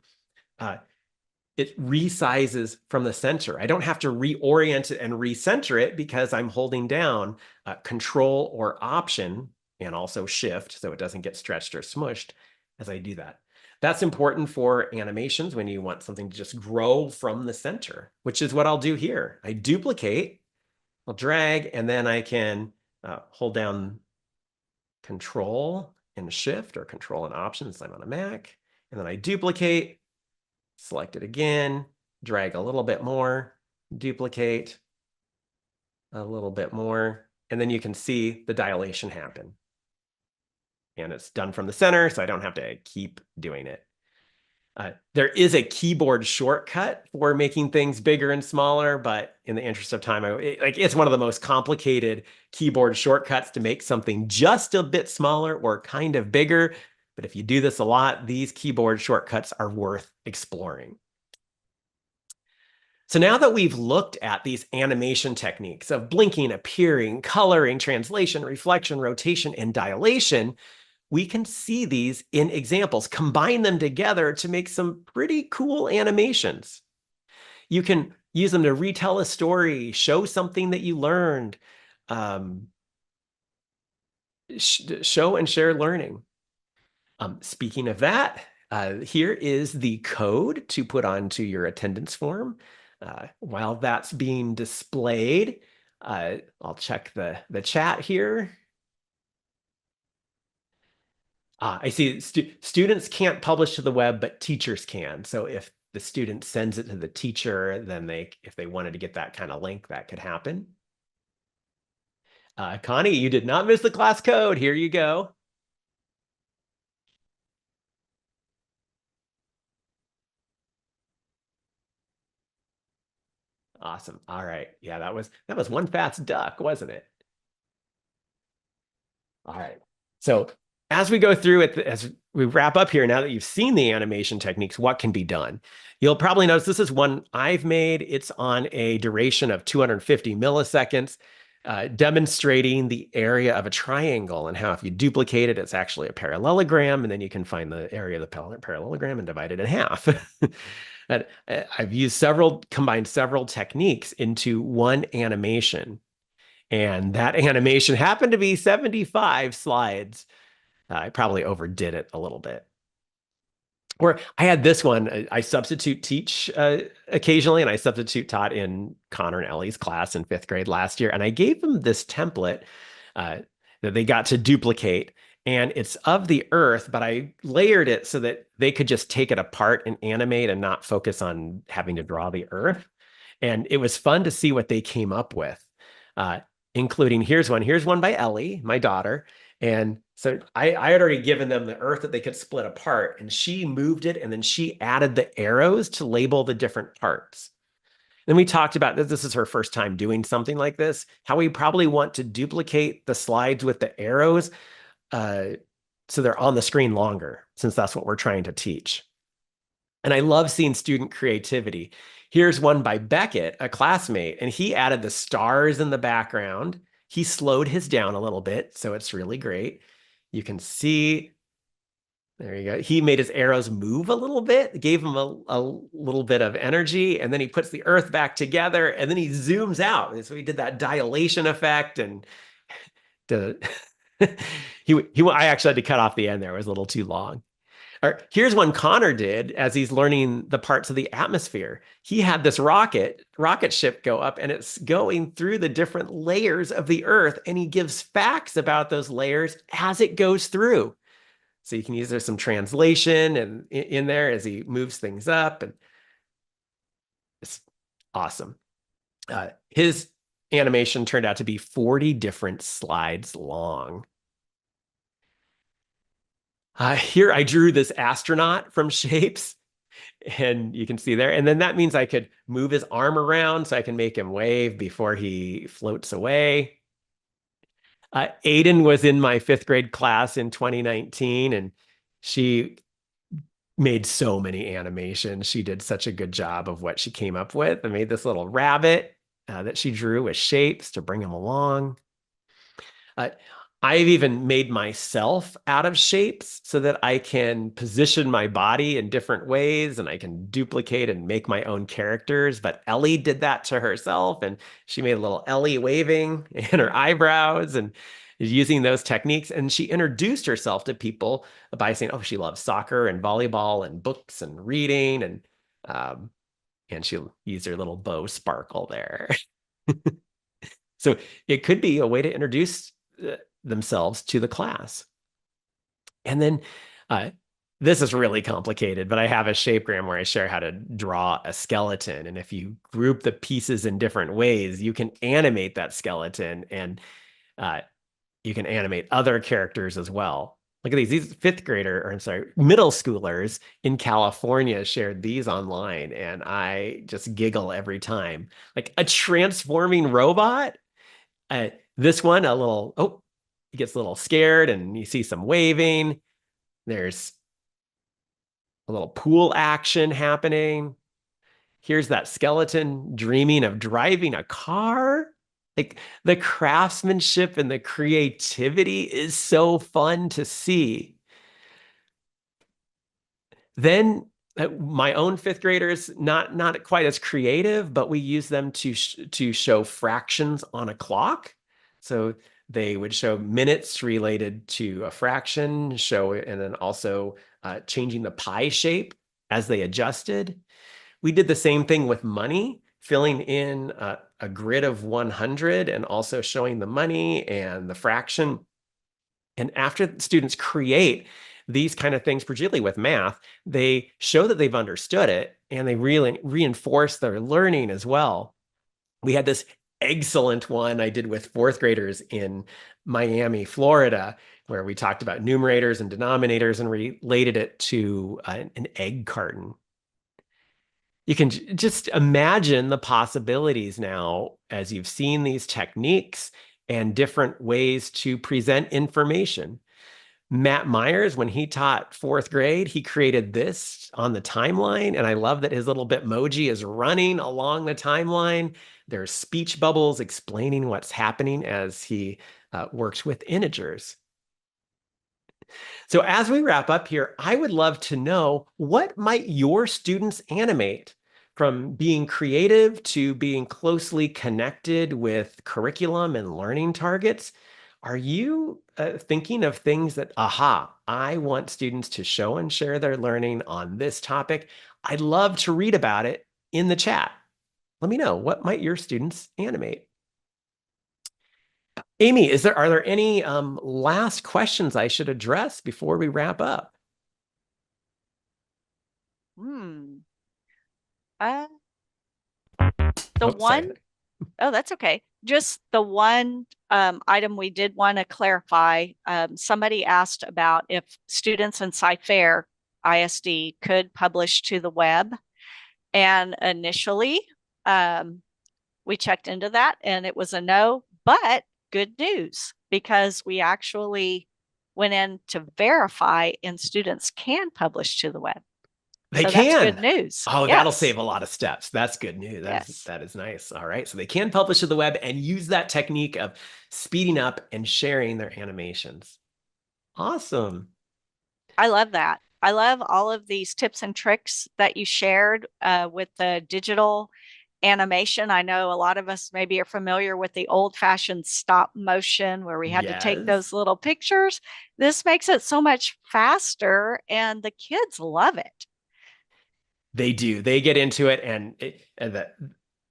It resizes from the center. I don't have to reorient it and recenter it because I'm holding down Control or Option and also Shift so it doesn't get stretched or smushed as I do that. That's important for animations when you want something to just grow from the center, which is what I'll do here. I duplicate, I'll drag, and then I can hold down Control and Shift, or Control and Option since I'm on a Mac, and then I duplicate, select it again, drag a little bit more, duplicate a little bit more, and then you can see the dilation happen. And it's done from the center, so I don't have to keep doing it. There is a keyboard shortcut for making things bigger and smaller, but in the interest of time, it's one of the most complicated keyboard shortcuts to make something just a bit smaller or kind of bigger. But if you do this a lot, these keyboard shortcuts are worth exploring. So now that we've looked at these animation techniques of blinking, appearing, coloring, translation, reflection, rotation, and dilation, we can see these in examples, combine them together to make some pretty cool animations. You can use them to retell a story, show something that you learned, show and share learning. Speaking of that, here is the code to put onto your attendance form. While that's being displayed, I'll check the chat here. I see students can't publish to the web, but teachers can. So if the student sends it to the teacher, then if they wanted to get that kind of link, that could happen. Connie, you did not miss the class code. Here you go. Awesome. All right. Yeah, that was one fast duck, wasn't it? All right. So as we go through it, as we wrap up here, now that you've seen the animation techniques, what can be done? You'll probably notice this is one I've made. It's on a duration of 250 milliseconds, demonstrating the area of a triangle and how if you duplicate it, it's actually a parallelogram, and then you can find the area of the parallelogram and divide it in half. I've combined several techniques into one animation. And that animation happened to be 75 slides. I probably overdid it a little bit. Or I had this one, I substitute teach occasionally, and I substitute taught in Connor and Ellie's class in 5th grade last year. And I gave them this template that they got to duplicate. And it's of the Earth, but I layered it so that they could just take it apart and animate and not focus on having to draw the Earth. And it was fun to see what they came up with. Including here's one by Ellie, my daughter. And so I had already given them the Earth that they could split apart, and she moved it, and then she added the arrows to label the different parts. Then we talked about this is her first time doing something like this, how we probably want to duplicate the slides with the arrows so they're on the screen longer, since that's what we're trying to teach. And I love seeing student creativity. Here's one by Beckett, a classmate, and he added the stars in the background. He slowed his down a little bit, so it's really great. You can see, there you go. He made his arrows move a little bit, gave him a little bit of energy, and then he puts the Earth back together, and then he zooms out. And so he did that dilation effect, and I actually had to cut off the end there. It was a little too long. Here's one Connor did as he's learning the parts of the atmosphere. He had this rocket ship go up, and it's going through the different layers of the Earth, and he gives facts about those layers as it goes through. So you can use there's some translation and in there as he moves things up, and it's awesome. His animation turned out to be 40 different slides long. Here I drew this astronaut from Shapes, and you can see there. And then that means I could move his arm around so I can make him wave before he floats away. Aiden was in my 5th grade class in 2019, and she made so many animations. She did such a good job of what she came up with. I made this little rabbit that she drew with shapes to bring him along. I've even made myself out of shapes so that I can position my body in different ways, and I can duplicate and make my own characters. But Ellie did that to herself, and she made a little Ellie waving in her eyebrows and using those techniques. And she introduced herself to people by saying, oh, she loves soccer and volleyball and books and reading. And she'll use her little bow sparkle there. So it could be a way to introduce themselves to the class. And then this is really complicated, but I have a shapegram where I share how to draw a skeleton. And if you group the pieces in different ways, you can animate that skeleton, and you can animate other characters as well. Look at these 5th grader, or I'm sorry, middle schoolers in California shared these online, and I just giggle every time. Like a transforming robot. This one, he gets a little scared, and you see some waving. There's a little pool action happening. Here's that skeleton dreaming of driving a car. Like the craftsmanship and the creativity is so fun to see. Then my own fifth graders, not quite as creative, but we use them to show fractions on a clock. So they would show minutes related to a fraction, and then also changing the pie shape as they adjusted. We did the same thing with money, filling in a grid of 100 and also showing the money and the fraction. And after students create these kind of things, particularly with math, they show that they've understood it and they really reinforce their learning as well. We had this excellent one I did with fourth graders in Miami, Florida, where we talked about numerators and denominators and related it to an egg carton. You can just imagine the possibilities now as you've seen these techniques and different ways to present information. Matt Myers, when he taught fourth grade, he created this on the timeline. And I love that his little Bitmoji is running along the timeline. There's speech bubbles explaining what's happening as he works with integers. So as we wrap up here, I would love to know, what might your students animate? From being creative to being closely connected with curriculum and learning targets, are you thinking of things that, I want students to show and share their learning on this topic? I'd love to read about it in the chat. Let me know, what might your students animate? Amy, are there any last questions I should address before we wrap up? That's okay. Just the one item we did want to clarify. Somebody asked about if students in CFISD could publish to the web. And initially, we checked into that and it was a no, but good news, because we actually went in to verify and students can publish to the web. They so can. That's good news. Oh, yes. That'll save a lot of steps. That's good news. That is nice. All right. So they can publish to the web and use that technique of speeding up and sharing their animations. Awesome. I love that. I love all of these tips and tricks that you shared with the digital animation. I know a lot of us maybe are familiar with the old-fashioned stop motion where we had to take those little pictures. This makes it so much faster and the kids love it. They do. They get into it, and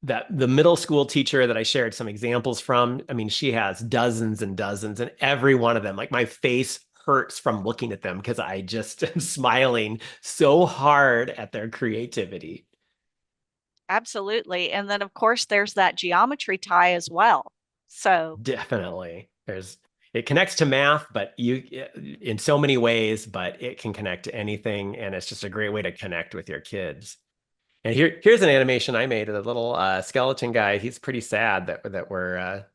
the middle school teacher that I shared some examples from, I mean, she has dozens and dozens, and every one of them, like my face hurts from looking at them because I just am smiling so hard at their creativity. Absolutely. And then of course there's that geometry tie as well. So definitely it connects to math, but in so many ways, but it can connect to anything. And it's just a great way to connect with your kids. And here's an animation I made of the little skeleton guy. He's pretty sad that we're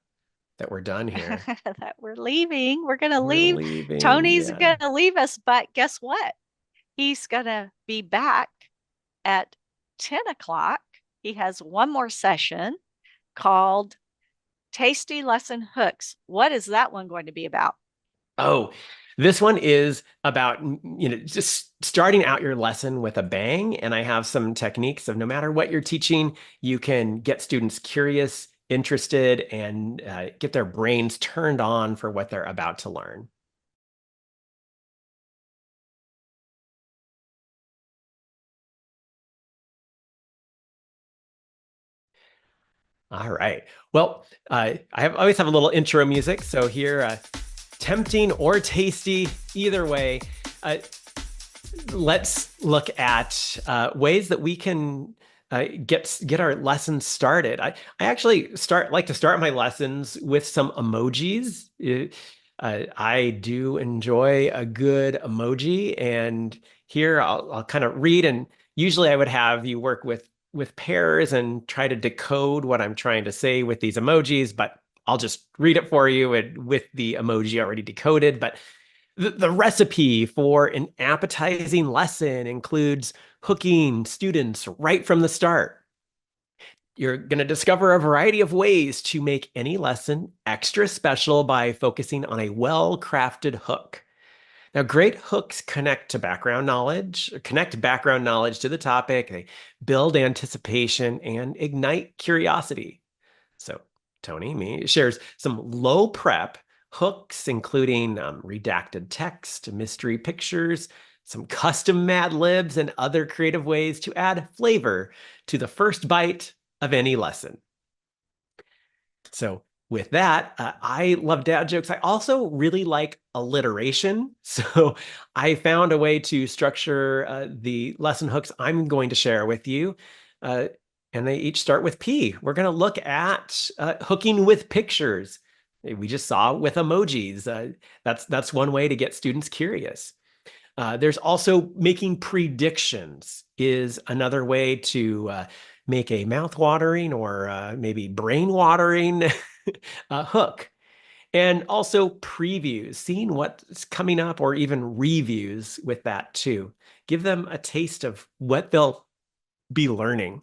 done here. That we're leaving. We're going to leave. Tony's going to leave us, but guess what? He's going to be back at 10 o'clock. He has one more session called Tasty Lesson Hooks. What is that one going to be about? Oh, this one is about, just starting out your lesson with a bang. And I have some techniques of no matter what you're teaching, you can get students curious, interested, and get their brains turned on for what they're about to learn. All right. Well, I always have a little intro music. So here, tempting or tasty, either way, let's look at ways that we can get our lessons started. I actually like to start my lessons with some emojis. I do enjoy a good emoji, and here I'll kind of read, and usually I would have you work with pairs and try to decode what I'm trying to say with these emojis, but I'll just read it for you and with the emoji already decoded. But the recipe for an appetizing lesson includes hooking students right from the start. You're going to discover a variety of ways to make any lesson extra special by focusing on a well-crafted hook. Now, great hooks connect background knowledge to the topic. They build anticipation and ignite curiosity. So Tony shares some low prep hooks, including redacted text, mystery pictures, some custom Mad Libs, and other creative ways to add flavor to the first bite of any lesson. So with that, I love dad jokes. I also really like alliteration. So I found a way to structure the lesson hooks I'm going to share with you. And they each start with P. We're going to look at hooking with pictures. We just saw with emojis. That's one way to get students curious. There's also making predictions is another way to make a mouth-watering or maybe brain-watering hook. And also previews, seeing what's coming up, or even reviews with that too. Give them a taste of what they'll be learning.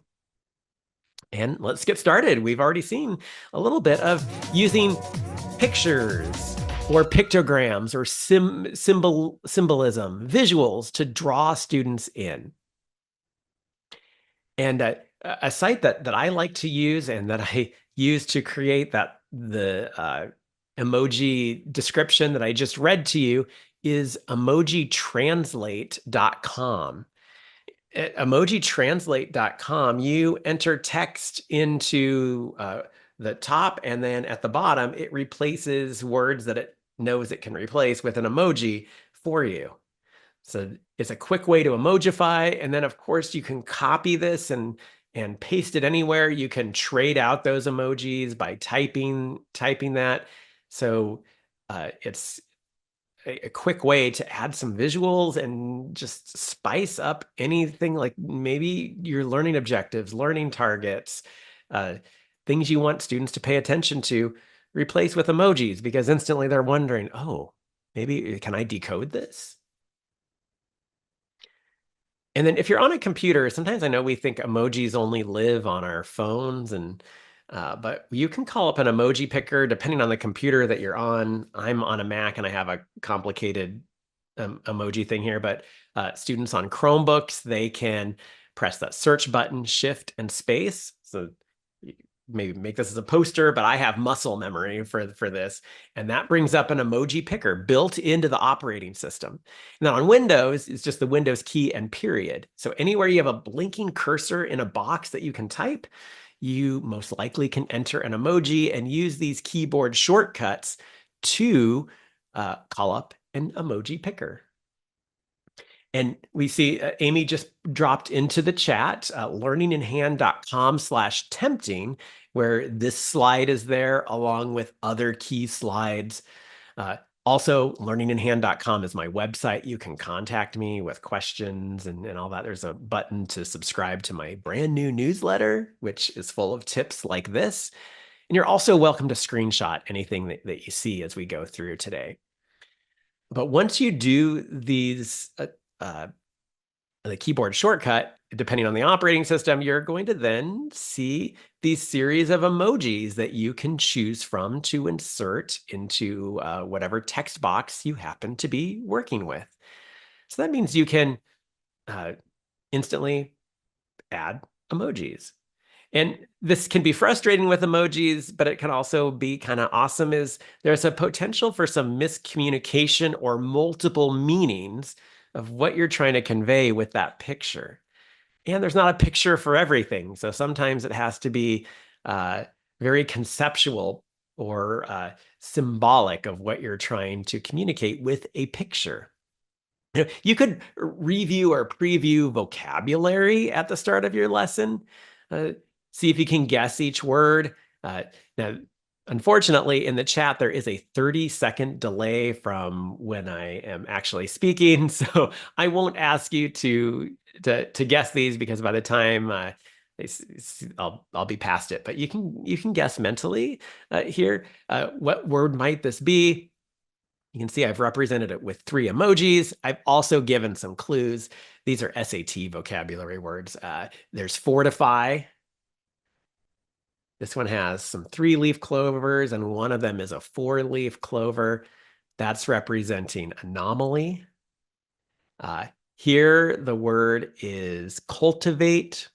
And let's get started. We've already seen a little bit of using pictures or pictograms or symbolism, visuals to draw students in. And a site that I like to use and that I use to create the emoji description that I just read to you is emojitranslate.com. At emojitranslate.com, you enter text into the top, and then at the bottom, it replaces words that it knows it can replace with an emoji for you. So it's a quick way to emojify. And then, of course, you can copy this and paste it anywhere. You can trade out those emojis by typing that. So it's a quick way to add some visuals and just spice up anything, like maybe your learning objectives, learning targets, things you want students to pay attention to, replace with emojis, because instantly they're wondering, oh, maybe can I decode this? And then if you're on a computer, sometimes I know we think emojis only live on our phones, but you can call up an emoji picker depending on the computer that you're on. I'm on a Mac and I have a complicated emoji thing here, but students on Chromebooks, they can press that search button, shift and space. So maybe make this as a poster, but I have muscle memory for this. And that brings up an emoji picker built into the operating system. Now on Windows, it's just the Windows key and period. So anywhere you have a blinking cursor in a box that you can type, you most likely can enter an emoji and use these keyboard shortcuts to call up an emoji picker. And we see Amy just dropped into the chat, learninginhand.com/tempting, where this slide is there along with other key slides. Also, learninginhand.com is my website. You can contact me with questions and all that. There's a button to subscribe to my brand new newsletter, which is full of tips like this. And you're also welcome to screenshot anything that you see as we go through today. But once you do these, the keyboard shortcut, depending on the operating system, you're going to then see these series of emojis that you can choose from to insert into whatever text box you happen to be working with. So that means you can instantly add emojis. And this can be frustrating with emojis, but it can also be kind of awesome. Is there's a potential for some miscommunication or multiple meanings of what you're trying to convey with that picture. And there's not a picture for everything. So sometimes it has to be very conceptual or symbolic of what you're trying to communicate with a picture. You could review or preview vocabulary at the start of your lesson. See if you can guess each word. Now, unfortunately, in the chat, there is a 30-second delay from when I am actually speaking. So I won't ask you to guess these, because by the time I'll be past it. But you can guess mentally here. What word might this be? You can see I've represented it with 3 emojis. I've also given some clues. These are SAT vocabulary words. There's fortify, This one has some 3-leaf clovers, and one of them is a 4-leaf clover. That's representing anomaly. Here, the word is cultivate.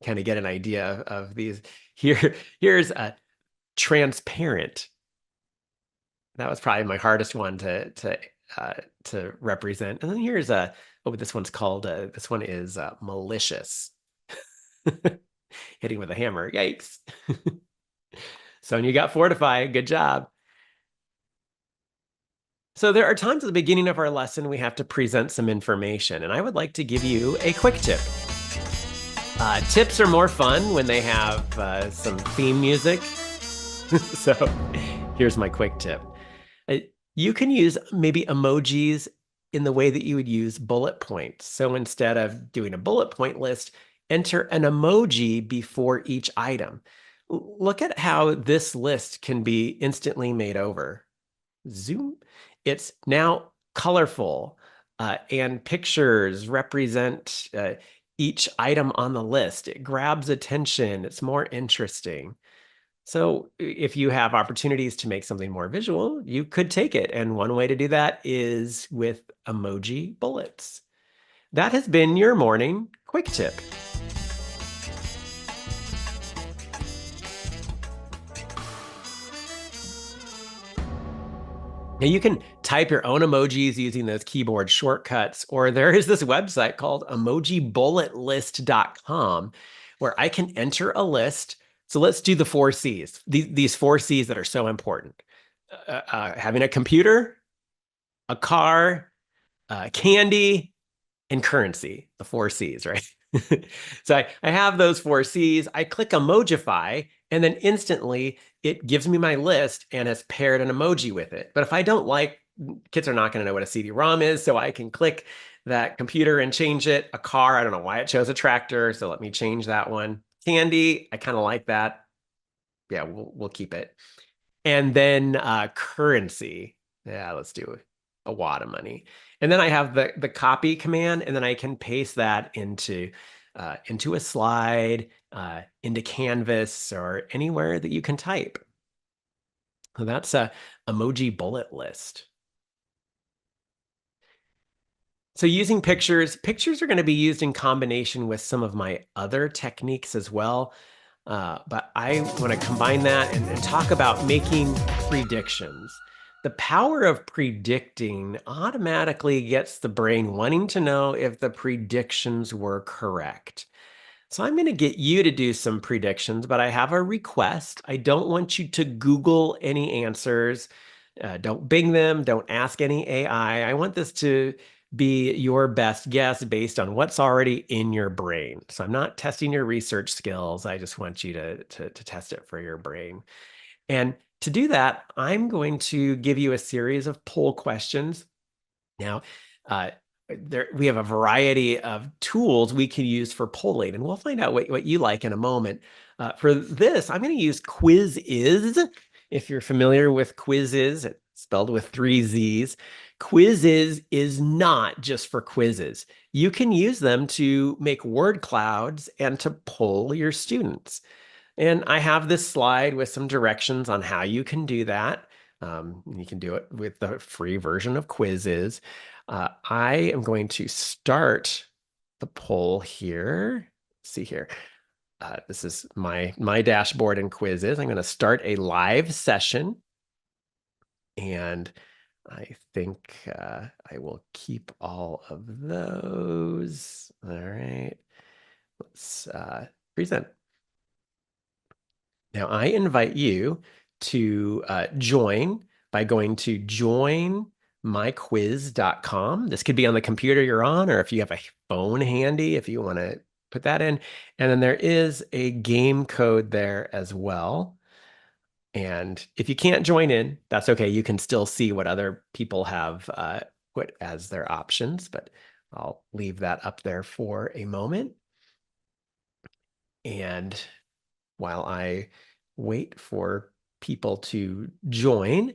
Kind of get an idea of these. Here's a transparent. That was probably my hardest one to represent. And then here's this one's called, this one is malicious. Hitting with a hammer, yikes. So you got fortify, good job. So there are times at the beginning of our lesson we have to present some information, and I would like to give you a quick tip. Tips are more fun when they have some theme music. So here's my quick tip. You can use maybe emojis in the way that you would use bullet points. So instead of doing a bullet point list, enter an emoji before each item. Look at how this list can be instantly made over. Zoom. It's now colorful, and pictures represent each item on the list. It grabs attention. It's more interesting. So if you have opportunities to make something more visual, you could take it. And one way to do that is with emoji bullets. That has been your morning quick tip. Now you can type your own emojis using those keyboard shortcuts, or there is this website called emojibulletlist.com where I can enter a list. So let's do the 4 C's, these 4 C's that are so important. Having a computer, a car, candy, and currency, the 4 C's, right? So I have those 4 C's. I click Emojify, and then instantly it gives me my list and has paired an emoji with it. But if I don't like, kids are not going to know what a CD-ROM is, so I can click that computer and change it. A car, I don't know why it chose a tractor, so let me change that one. Candy, I kind of like that. Yeah, we'll keep it. And then currency. Yeah, let's do a wad of money. And then I have the copy command, and then I can paste that into a slide, into Canvas, or anywhere that you can type. So that's a emoji bullet list. So using pictures are going to be used in combination with some of my other techniques as well. But I want to combine that and talk about making predictions. The power of predicting automatically gets the brain wanting to know if the predictions were correct. So I'm going to get you to do some predictions, but I have a request. I don't want you to Google any answers. Don't Bing them. Don't ask any AI. I want this to be your best guess based on what's already in your brain. So I'm not testing your research skills. I just want you to test it for your brain. And to do that, I'm going to give you a series of poll questions. Now, we have a variety of tools we can use for polling, and we'll find out what you like in a moment. For this, I'm going to use Quiziz. If you're familiar with Quiziz, it's spelled with 3 Z's. Quiziz is not just for quizzes. You can use them to make word clouds and to poll your students. And I have this slide with some directions on how you can do that. You can do it with the free version of Quiziz. I am going to start the poll here. Let's see here. This is my dashboard in Quiziz. I'm going to start a live session. And I think I will keep all of those. All right. Let's present. Now, I invite you to join by going to joinmyquiz.com. This could be on the computer you're on, or if you have a phone handy, if you want to put that in. And then there is a game code there as well. And if you can't join in, that's okay. You can still see what other people have put as their options, but I'll leave that up there for a moment. And while I wait for people to join,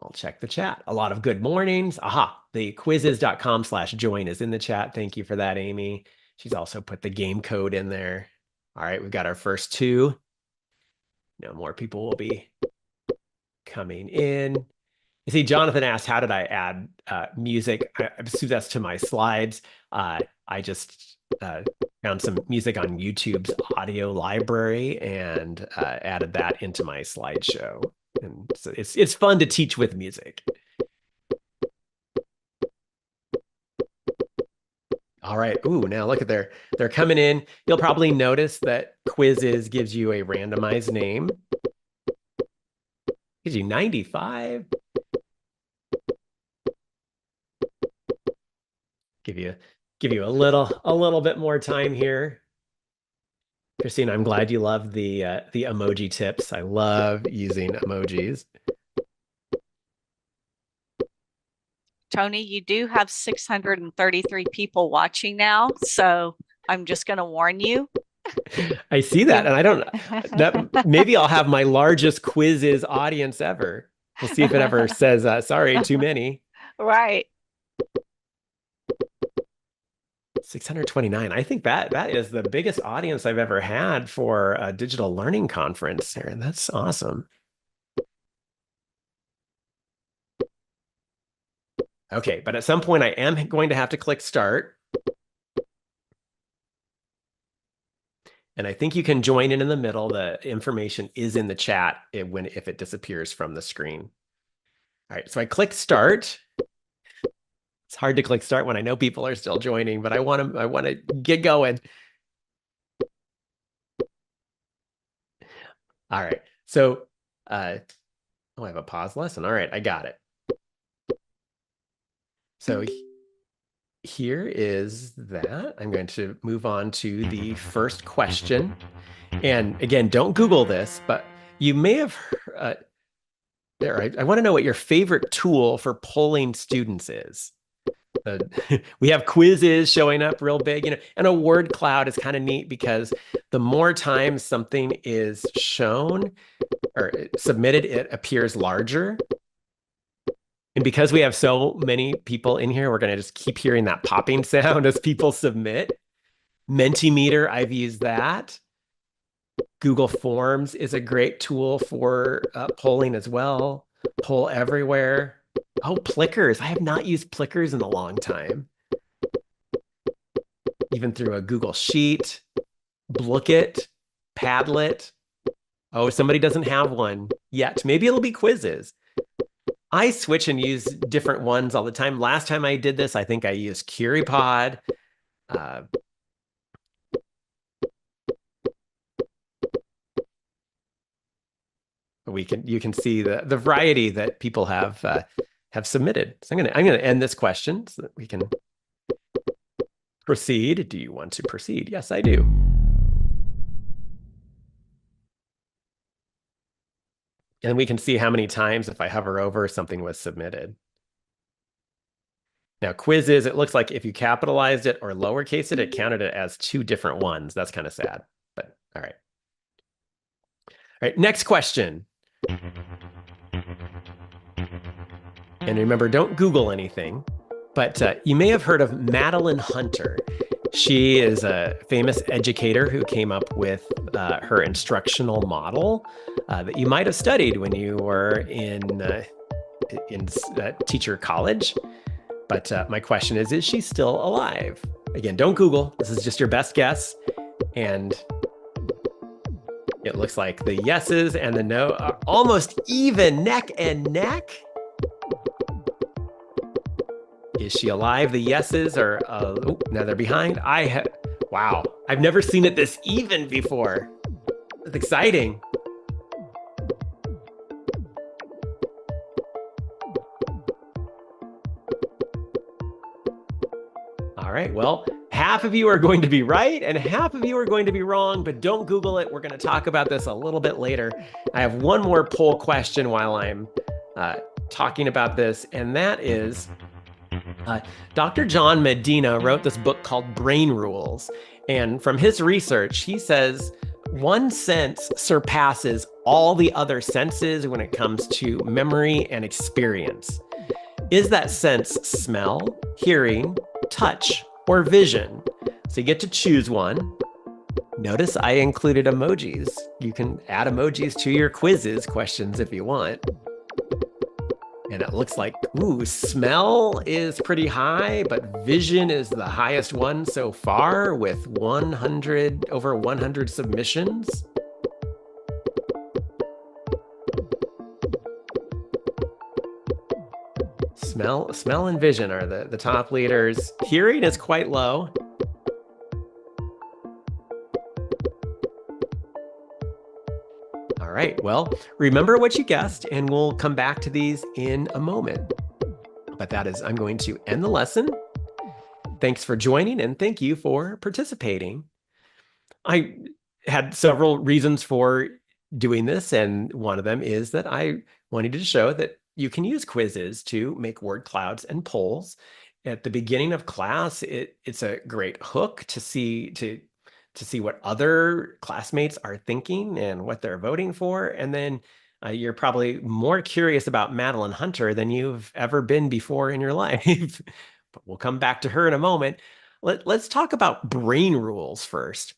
I'll check the chat. A lot of good mornings. Aha, the quiziz.com/join is in the chat. Thank you for that, Amy. She's also put the game code in there. All right, we've got our first 2. Now more people will be coming in. You see, Jonathan asked, how did I add music? I assume that's to my slides. I just found some music on YouTube's audio library and added that into my slideshow. And so it's fun to teach with music. All right. Ooh, now look at they're coming in. You'll probably notice that Quizzes gives you a randomized name. Gives you 95. Give you a little bit more time here. Christine, I'm glad you love the emoji tips. I love using emojis. Tony, you do have 633 people watching now, so I'm just going to warn you. I see that, and maybe I'll have my largest Quizzes audience ever. We'll see if it ever says, sorry, too many. Right. 629. I think that is the biggest audience I've ever had for a digital learning conference, and that's awesome. Okay, but at some point I am going to have to click start. And I think you can join in the middle. The information is in the chat if it disappears from the screen. All right, so I click start. It's hard to click start when I know people are still joining, but I want to get going. All right, so I have a pause lesson. All right, I got it. So here is that. I'm going to move on to the first question. And again, don't Google this, but you may have heard, I want to know what your favorite tool for polling students is. We have quizzes showing up real big, and a word cloud is kind of neat because the more times something is shown or submitted, it appears larger. And because we have so many people in here, we're going to just keep hearing that popping sound as people submit. Mentimeter, I've used that. Google Forms is a great tool for polling as well. Poll Everywhere. Oh, Plickers. I have not used Plickers in a long time. Even through a Google Sheet. Blookit, Padlet. Oh, somebody doesn't have one yet. Maybe it'll be Quizzes. I switch and use different ones all the time. Last time I did this, I think I used CurryPod. You can see the variety that people have submitted. So I'm gonna end this question so that we can proceed. Do you want to proceed? Yes, I do. And we can see how many times, if I hover over, something was submitted. Now, Quizzes, it looks like if you capitalized it or lowercase it, it counted it as 2 different ones. That's kind of sad, but all right. All right, next question. And remember, don't Google anything, but you may have heard of Madeline Hunter. She is a famous educator who came up with her instructional model that you might have studied when you were in teacher college. But my question is she still alive? Again, don't Google. This is just your best guess. And it looks like the yeses and the no are almost even, neck and neck. Is she alive? The yeses are, now they're behind. Wow, I've never seen it this even before. It's exciting. All right, well, half of you are going to be right and half of you are going to be wrong, but don't Google it. We're going to talk about this a little bit later. I have one more poll question while I'm talking about this, and that is, Dr. John Medina wrote this book called Brain Rules. And from his research, he says one sense surpasses all the other senses when it comes to memory and experience. Is that sense smell, hearing, touch, or vision? So you get to choose one. Notice I included emojis. You can add emojis to your quizzes questions if you want. And it looks like, ooh, smell is pretty high, but vision is the highest one so far with over 100 submissions. Smell and vision are the top leaders. Hearing is quite low. All right, well, remember what you guessed, and we'll come back to these in a moment. But I'm going to end the lesson. Thanks for joining, and thank you for participating. I had several reasons for doing this, and one of them is that I wanted to show that you can use quizzes to make word clouds and polls. At the beginning of class, it's a great hook to see what other classmates are thinking and what they're voting for. And then you're probably more curious about Madeline Hunter than you've ever been before in your life. But we'll come back to her in a moment. Let's talk about brain rules first.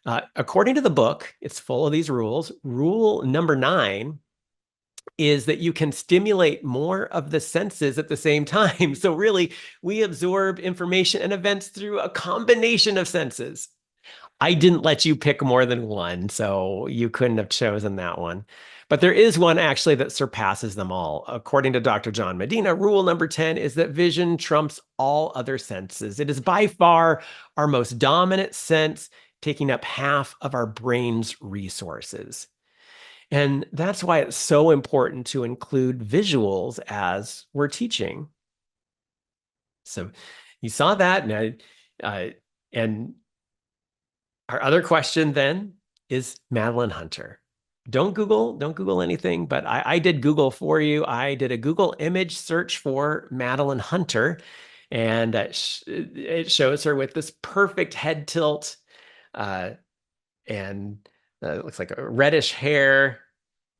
According to the book, it's full of these rules. Rule number 9 is that you can stimulate more of the senses at the same time. So really, we absorb information and events through a combination of senses. I didn't let you pick more than one, so you couldn't have chosen that one. But there is one actually that surpasses them all. According to Dr. John Medina, rule number 10 is that vision trumps all other senses. It is by far our most dominant sense, taking up half of our brain's resources. And that's why it's so important to include visuals as we're teaching. So you saw that, and our other question then is Madeline Hunter. Don't Google anything, but I did Google for you. I did a Google image search for Madeline Hunter, and it shows her with this perfect head tilt, and it looks like a reddish hair,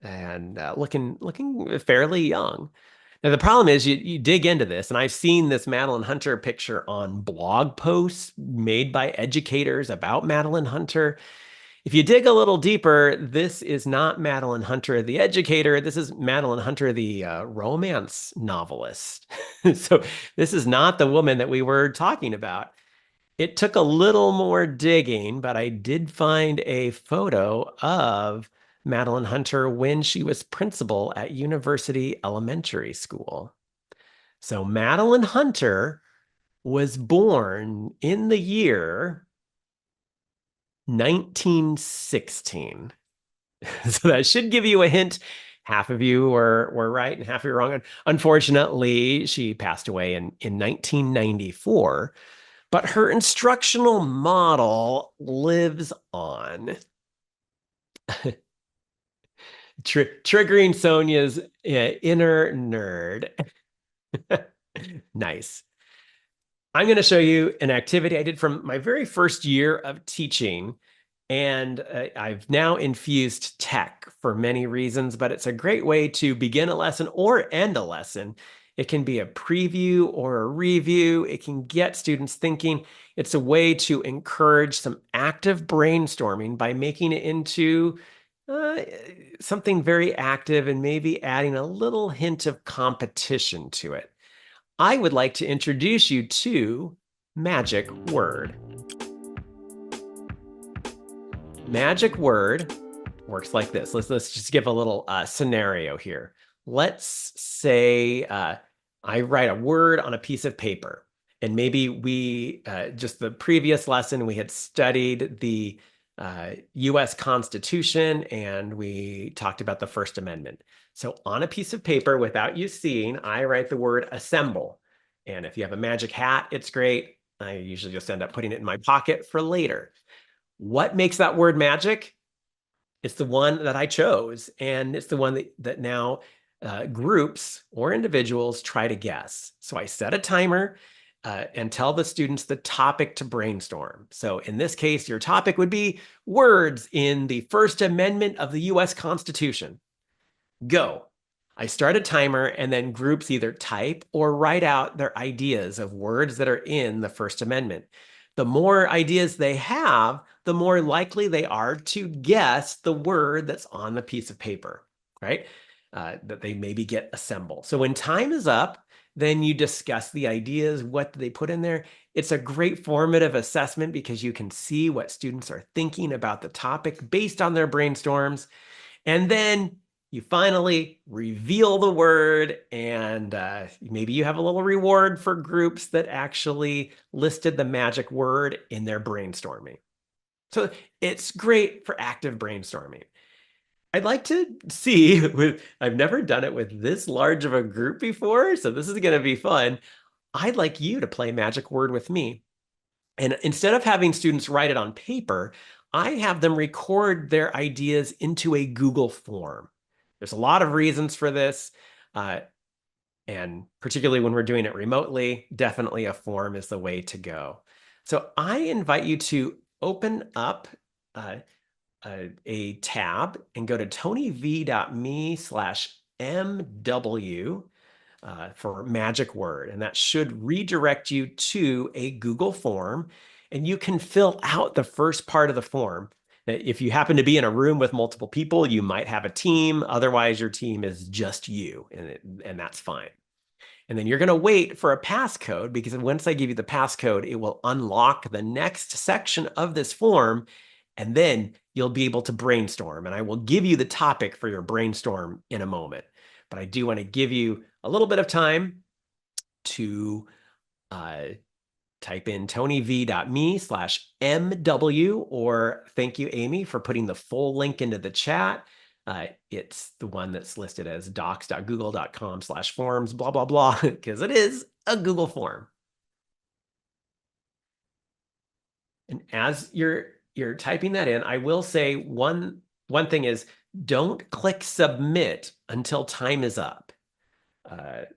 and looking fairly young. Now, the problem is you dig into this, and I've seen this Madeline Hunter picture on blog posts made by educators about Madeline Hunter. If you dig a little deeper, this is not Madeline Hunter, the educator. This is Madeline Hunter, the romance novelist. So this is not the woman that we were talking about. It took a little more digging, but I did find a photo of Madeline Hunter when she was principal at University Elementary School. So Madeline Hunter was born in the year 1916. So that should give you a hint. Half of you were right and half of you were wrong. Unfortunately, she passed away in 1994, but her instructional model lives on. Triggering Sonia's inner nerd. Nice. I'm going to show you an activity I did from my very first year of teaching, and I've now infused tech for many reasons, but it's a great way to begin a lesson or end a lesson. It can be a preview or a review. It can get students thinking. It's a way to encourage some active brainstorming by making it into something very active and maybe adding a little hint of competition to it. I would like to introduce you to Magic Word. Magic Word works like this. Let's just give a little scenario here. Let's say I write a word on a piece of paper, and maybe we just the previous lesson we had studied the U.S. Constitution, and we talked about the First Amendment. So on a piece of paper, without you seeing, I write the word assemble. And if you have a magic hat, it's great. I usually just end up putting it in my pocket for later. What makes that word magic? It's the one that I chose, and it's the one that now groups or individuals try to guess. So I set a timer and tell the students the topic to brainstorm. So in this case, your topic would be words in the First Amendment of the U.S. Constitution. Go. I start a timer, and then groups either type or write out their ideas of words that are in the First Amendment. The more ideas they have, the more likely they are to guess the word that's on the piece of paper, right? That they maybe get assembled. So when time is up, then you discuss the ideas, what do they put in there? It's a great formative assessment because you can see what students are thinking about the topic based on their brainstorms. And then you finally reveal the word, and maybe you have a little reward for groups that actually listed the magic word in their brainstorming. So it's great for active brainstorming. I'd like to see, I've never done it with this large of a group before, so this is going to be fun. I'd like you to play magic word with me. And instead of having students write it on paper, I have them record their ideas into a Google form. There's a lot of reasons for this, and particularly when we're doing it remotely, definitely a form is the way to go. So I invite you to open up a tab and go to tonyv.me/MW for magic word. And that should redirect you to a Google form, and you can fill out the first part of the form. Now, if you happen to be in a room with multiple people, you might have a team. Otherwise, your team is just you, and that's fine. And then you're going to wait for a passcode, because once I give you the passcode, it will unlock the next section of this form, and then you'll be able to brainstorm. And I will give you the topic for your brainstorm in a moment. But I do want to give you a little bit of time to type in tonyv.me/MW, or thank you, Amy, for putting the full link into the chat. It's the one that's listed as docs.google.com/forms, blah, blah, blah, because it is a Google form. And as you're typing that in, I will say one thing is, don't click submit until time is up. And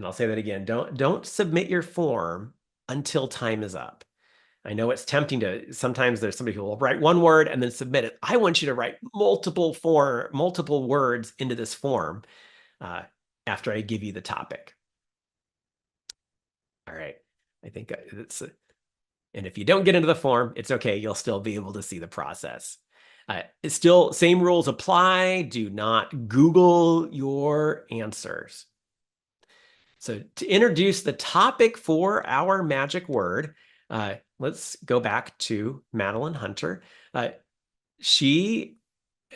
I'll say that again, don't submit your form until time is up. I know it's tempting to, sometimes there's somebody who will write one word and then submit it. I want you to write multiple words into this form after I give you the topic. All right, I think it's, and if you don't get into the form, it's okay. You'll still be able to see the process. It's still, same rules apply. Do not Google your answers. So to introduce the topic for our magic word, let's go back to Madeline Hunter. She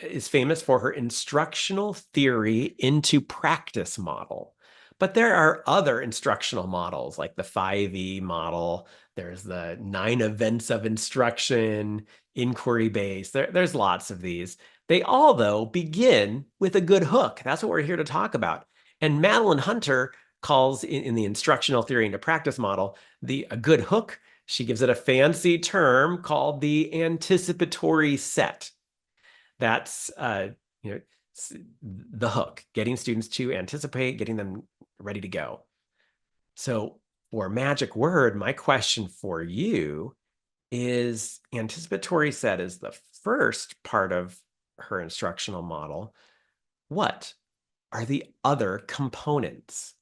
is famous for her instructional theory into practice model. But there are other instructional models like the 5E model. There's the 9 events of instruction, inquiry-based. There's lots of these. They all, though, begin with a good hook. That's what we're here to talk about. And Madeline Hunter calls in the instructional theory into practice model a good hook. She gives it a fancy term called the anticipatory set. That's the hook, getting students to anticipate, getting them ready to go. So for magic word, my question for you is, anticipatory set is the first part of her instructional model. What are the other components?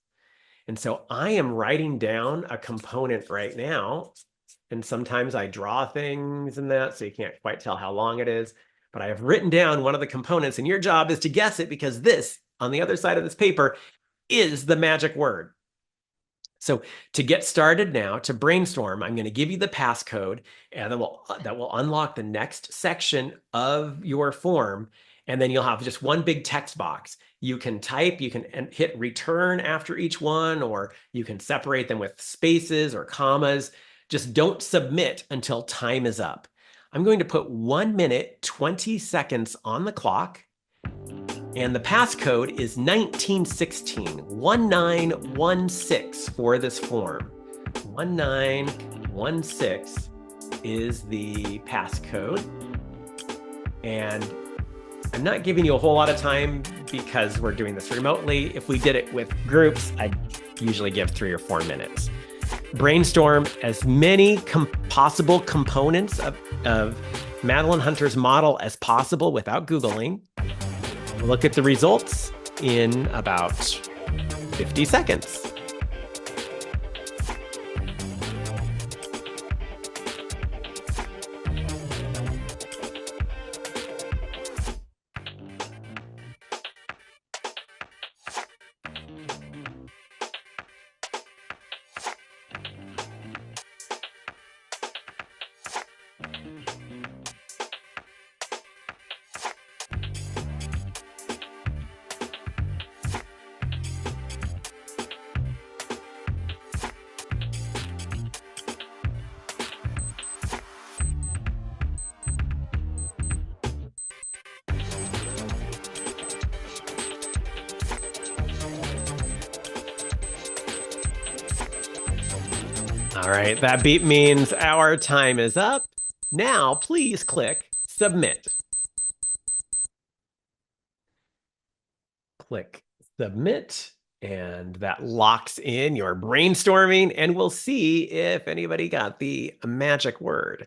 And so I am writing down a component right now, and sometimes I draw things in that, so you can't quite tell how long it is, but I have written down one of the components, and your job is to guess it, because this, on the other side of this paper, is the magic word. So to get started now, to brainstorm, I'm going to give you the passcode, and that will unlock the next section of your form. And then you'll have just one big text box. You can type, you can hit return after each one, or you can separate them with spaces or commas. Just don't submit until time is up. I'm going to put 1 minute, 20 seconds on the clock. And the passcode is 1916 for this form. 1916 is the passcode. And I'm not giving you a whole lot of time because we're doing this remotely. If we did it with groups, I'd usually give 3 or 4 minutes. Brainstorm as many possible components of Madeline Hunter's model as possible without Googling. Look at the results in about 50 seconds. All right, that beep means our time is up. Now, please click Submit. Click Submit, and that locks in your brainstorming, and we'll see if anybody got the magic word.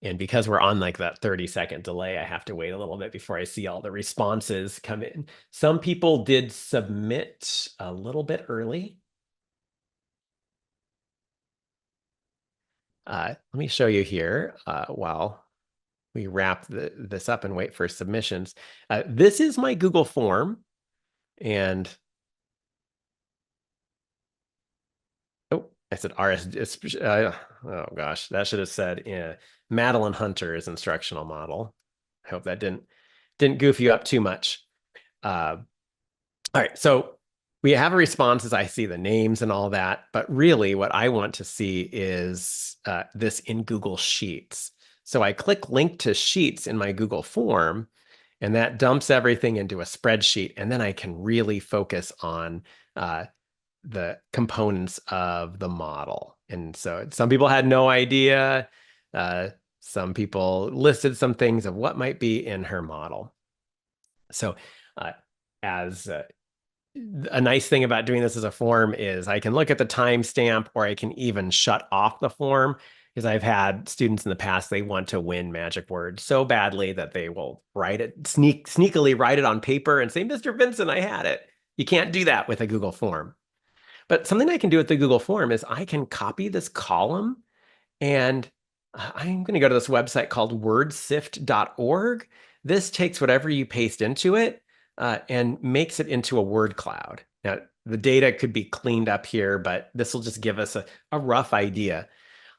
And because we're on like that 30-second delay, I have to wait a little bit before I see all the responses come in. Some people did submit a little bit early. Let me show you here while we wrap this up and wait for submissions. This is my Google form, and oh, I said RS. Oh gosh, that should have said Madeline Hunter's instructional model. I hope that didn't goof you up too much. All right, so we have responses. I see the names and all that, but really what I want to see is this in Google Sheets. So I click link to Sheets in my Google form, and that dumps everything into a spreadsheet, and then I can really focus on the components of the model. And so some people had no idea. Some people listed some things of what might be in her model. So as a nice thing about doing this as a form is I can look at the timestamp, or I can even shut off the form, because I've had students in the past, they want to win magic words so badly that they will write it, sneakily write it on paper and say, Mr. Vincent, I had it. You can't do that with a Google form. But something I can do with the Google form is I can copy this column, and I'm going to go to this website called wordsift.org. This takes whatever you paste into it and makes it into a word cloud. Now, the data could be cleaned up here, but this will just give us a rough idea.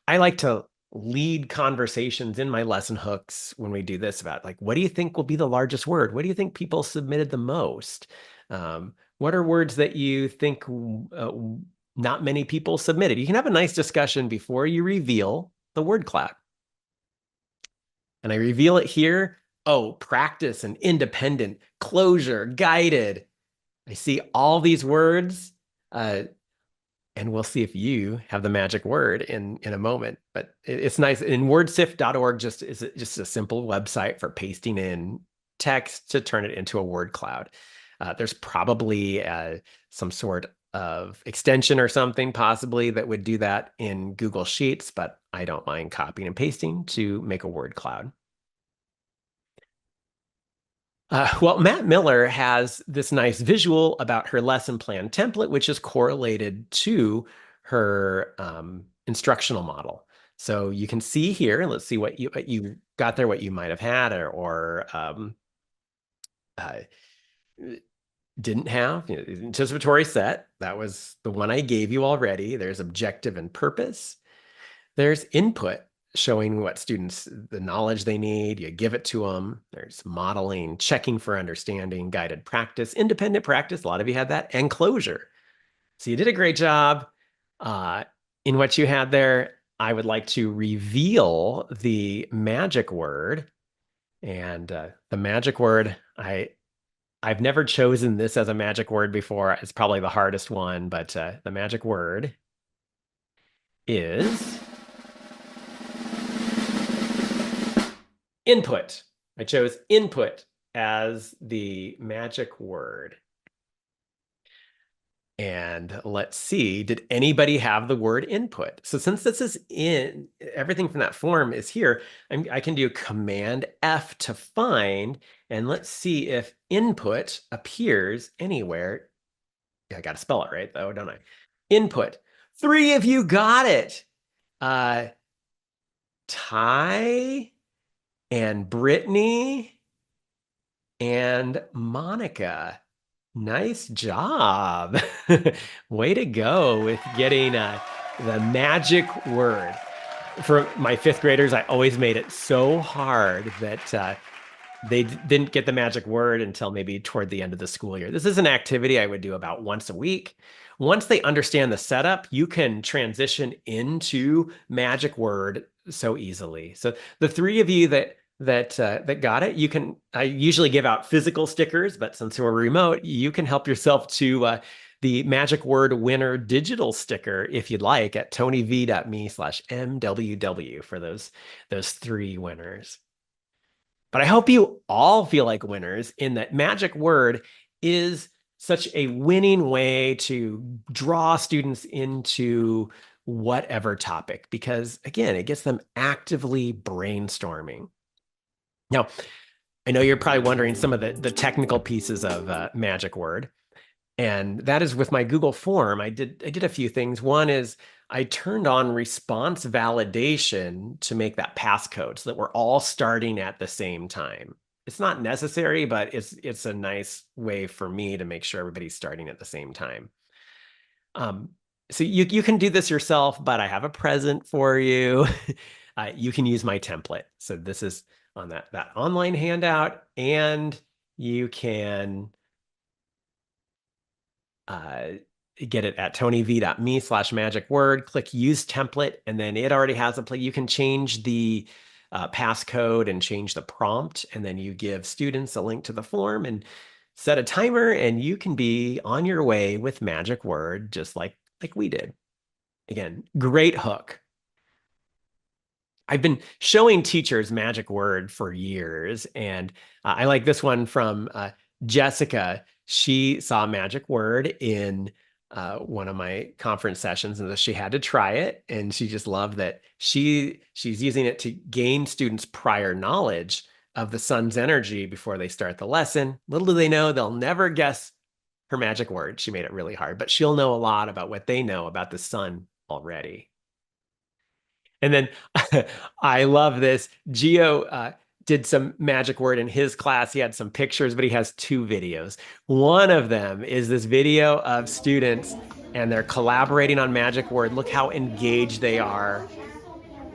I like to lead conversations in my lesson hooks when we do this about, like, what do you think will be the largest word? What do you think people submitted the most? What are words that you think not many people submitted? You can have a nice discussion before you reveal the word cloud. And I reveal it here. Oh, practice and independent, closure, guided. I see all these words, and we'll see if you have the magic word in a moment. But it's nice. And wordsift.org is just a simple website for pasting in text to turn it into a word cloud. There's probably some sort of extension or something possibly that would do that in Google Sheets, but I don't mind copying and pasting to make a word cloud. Well, Matt Miller has this nice visual about her lesson plan template, which is correlated to her instructional model. So you can see here, and let's see what you got there, what you might have had or didn't have. Anticipatory set, that was the one I gave you already. There's objective and purpose. There's input, showing what students, the knowledge they need, you give it to them. There's modeling, checking for understanding, guided practice, independent practice, a lot of you had that, and closure. So you did a great job in what you had there. I would like to reveal the magic word. And the magic word, I've never chosen this as a magic word before. It's probably the hardest one, but the magic word is input. I chose input as the magic word. And let's see, did anybody have the word input? So since this is in, everything from that form is here, I can do Command F to find, and let's see if input appears anywhere. Yeah, I got to spell it right though, don't I? Input. 3 of you got it. Ty and Brittany and Monica. Nice job. Way to go with getting the magic word. For my 5th graders, I always made it so hard that they didn't get the magic word until maybe toward the end of the school year. This is an activity I would do about once a week. Once they understand the setup, you can transition into magic word so easily. So the 3 of you that got it, I usually give out physical stickers, but since we're remote, you can help yourself to the magic word winner digital sticker if you'd like at tonyv.me/MWW for those 3 winners. But I hope you all feel like winners in that magic word is such a winning way to draw students into whatever topic, because again, it gets them actively brainstorming. Now, I know you're probably wondering some of the technical pieces of magic word, and that is with my Google form. I did a few things. One is I turned on response validation to make that passcode so that we're all starting at the same time. It's not necessary, but it's a nice way for me to make sure everybody's starting at the same time. So you can do this yourself, but I have a present for you. You can use my template. So this is on that online handout, and you can get it at tonyv.me/magicword. Click use template, and then it already has a play. You can change the passcode and change the prompt, and then you give students a link to the form and set a timer, and you can be on your way with magic word just like we did. Again, great hook. I've been showing teachers magic word for years, and I like this one from Jessica. She saw magic word in one of my conference sessions, and she had to try it, and she just loved that she's using it to gain students prior knowledge of the sun's energy before they start the lesson. Little do they know, they'll never guess her magic word. She made it really hard, but she'll know a lot about what they know about the sun already. And then I love this. Gio did some magic word in his class. He had some pictures, but he has 2 videos. One of them is this video of students, and they're collaborating on magic word. Look how engaged they are.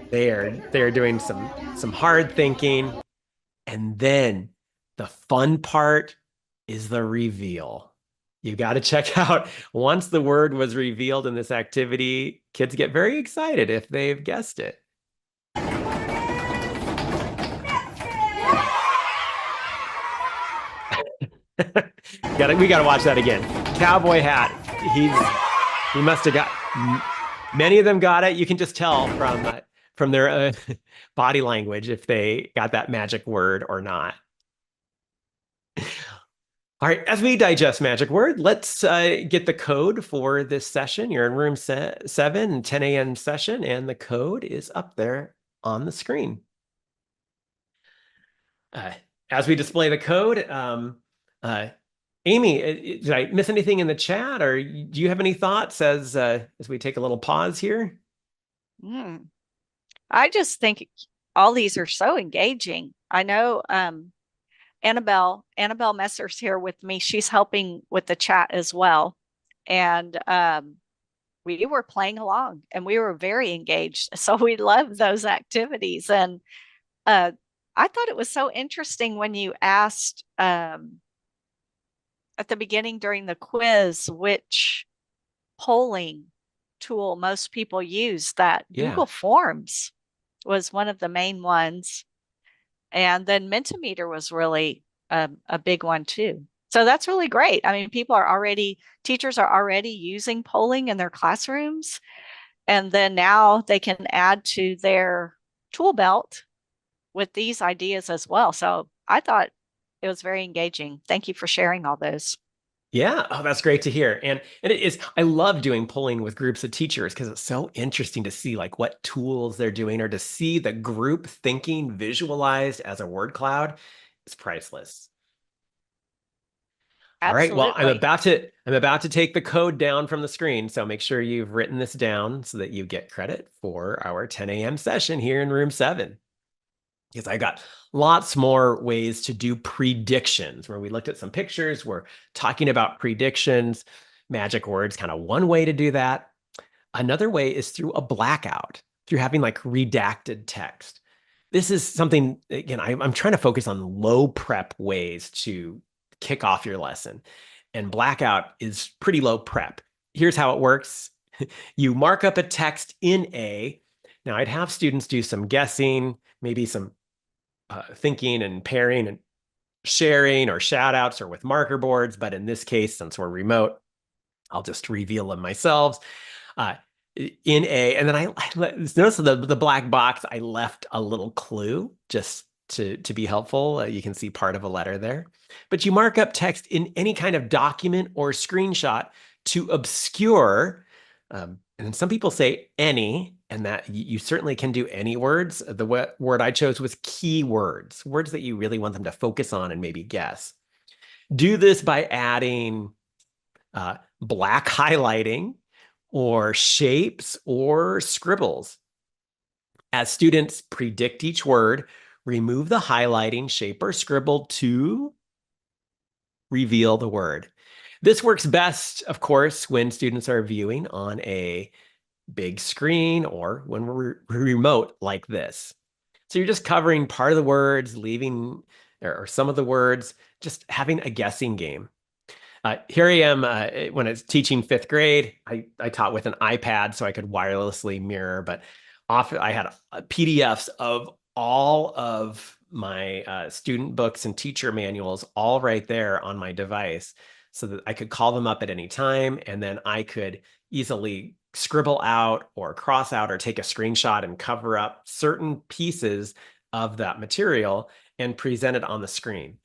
They're doing some hard thinking. And then the fun part is the reveal. You got to check out, once the word was revealed in this activity, kids get very excited if they've guessed it. We got to watch that again. Cowboy hat. He must have got, many of them got it. You can just tell from their body language if they got that magic word or not. All right, as we digest magic word, let's get the code for this session. You're in room 7, 10 a.m. session, and the code is up there on the screen. As we display the code, Amy, did I miss anything in the chat, or do you have any thoughts as we take a little pause here? I just think all these are so engaging. I know Annabelle Messer's here with me. She's helping with the chat as well. And we were playing along, and we were very engaged. So we love those activities. And I thought it was so interesting when you asked at the beginning during the quiz which polling tool most people use, that Google Forms was one of the main ones. And then Mentimeter was really a big one too. So that's really great. I mean, teachers are already using polling in their classrooms. And then now they can add to their tool belt with these ideas as well. So I thought it was very engaging. Thank you for sharing all those. Yeah, oh, that's great to hear. And it is, I love doing polling with groups of teachers because it's so interesting to see like what tools they're doing, or to see the group thinking visualized as a word cloud. It's priceless. Absolutely. All right, well, I'm about to take the code down from the screen. So make sure you've written this down so that you get credit for our 10 a.m. session here in room 7. Because I got lots more ways to do predictions. Where we looked at some pictures, we're talking about predictions. Magic words, kind of one way to do that. Another way is through a blackout, through having like redacted text. This is something, again, I'm trying to focus on low prep ways to kick off your lesson. And blackout is pretty low prep. Here's how it works. You mark up a text in A. Now I'd have students do some guessing, maybe some thinking and pairing and sharing, or shout outs, or with marker boards. But in this case, since we're remote, I'll just reveal them myself. In A, and then I notice the black box, I left a little clue just to be helpful. You can see part of a letter there. But you mark up text in any kind of document or screenshot to obscure, and some people say any, and that you certainly can do any words. The word I chose was keywords, words that you really want them to focus on and maybe guess. Do this by adding black highlighting or shapes or scribbles. As students predict each word, remove the highlighting, shape, or scribble to reveal the word. This works best, of course, when students are viewing on a big screen or when we're remote like this. So you're just covering part of the words, leaving or some of the words, just having a guessing game. Here I am when I was teaching 5th grade. I taught with an iPad so I could wirelessly mirror, but often I had PDFs of all of my student books and teacher manuals all right there on my device so that I could call them up at any time, and then I could easily scribble out or cross out or take a screenshot and cover up certain pieces of that material and present it on the screen.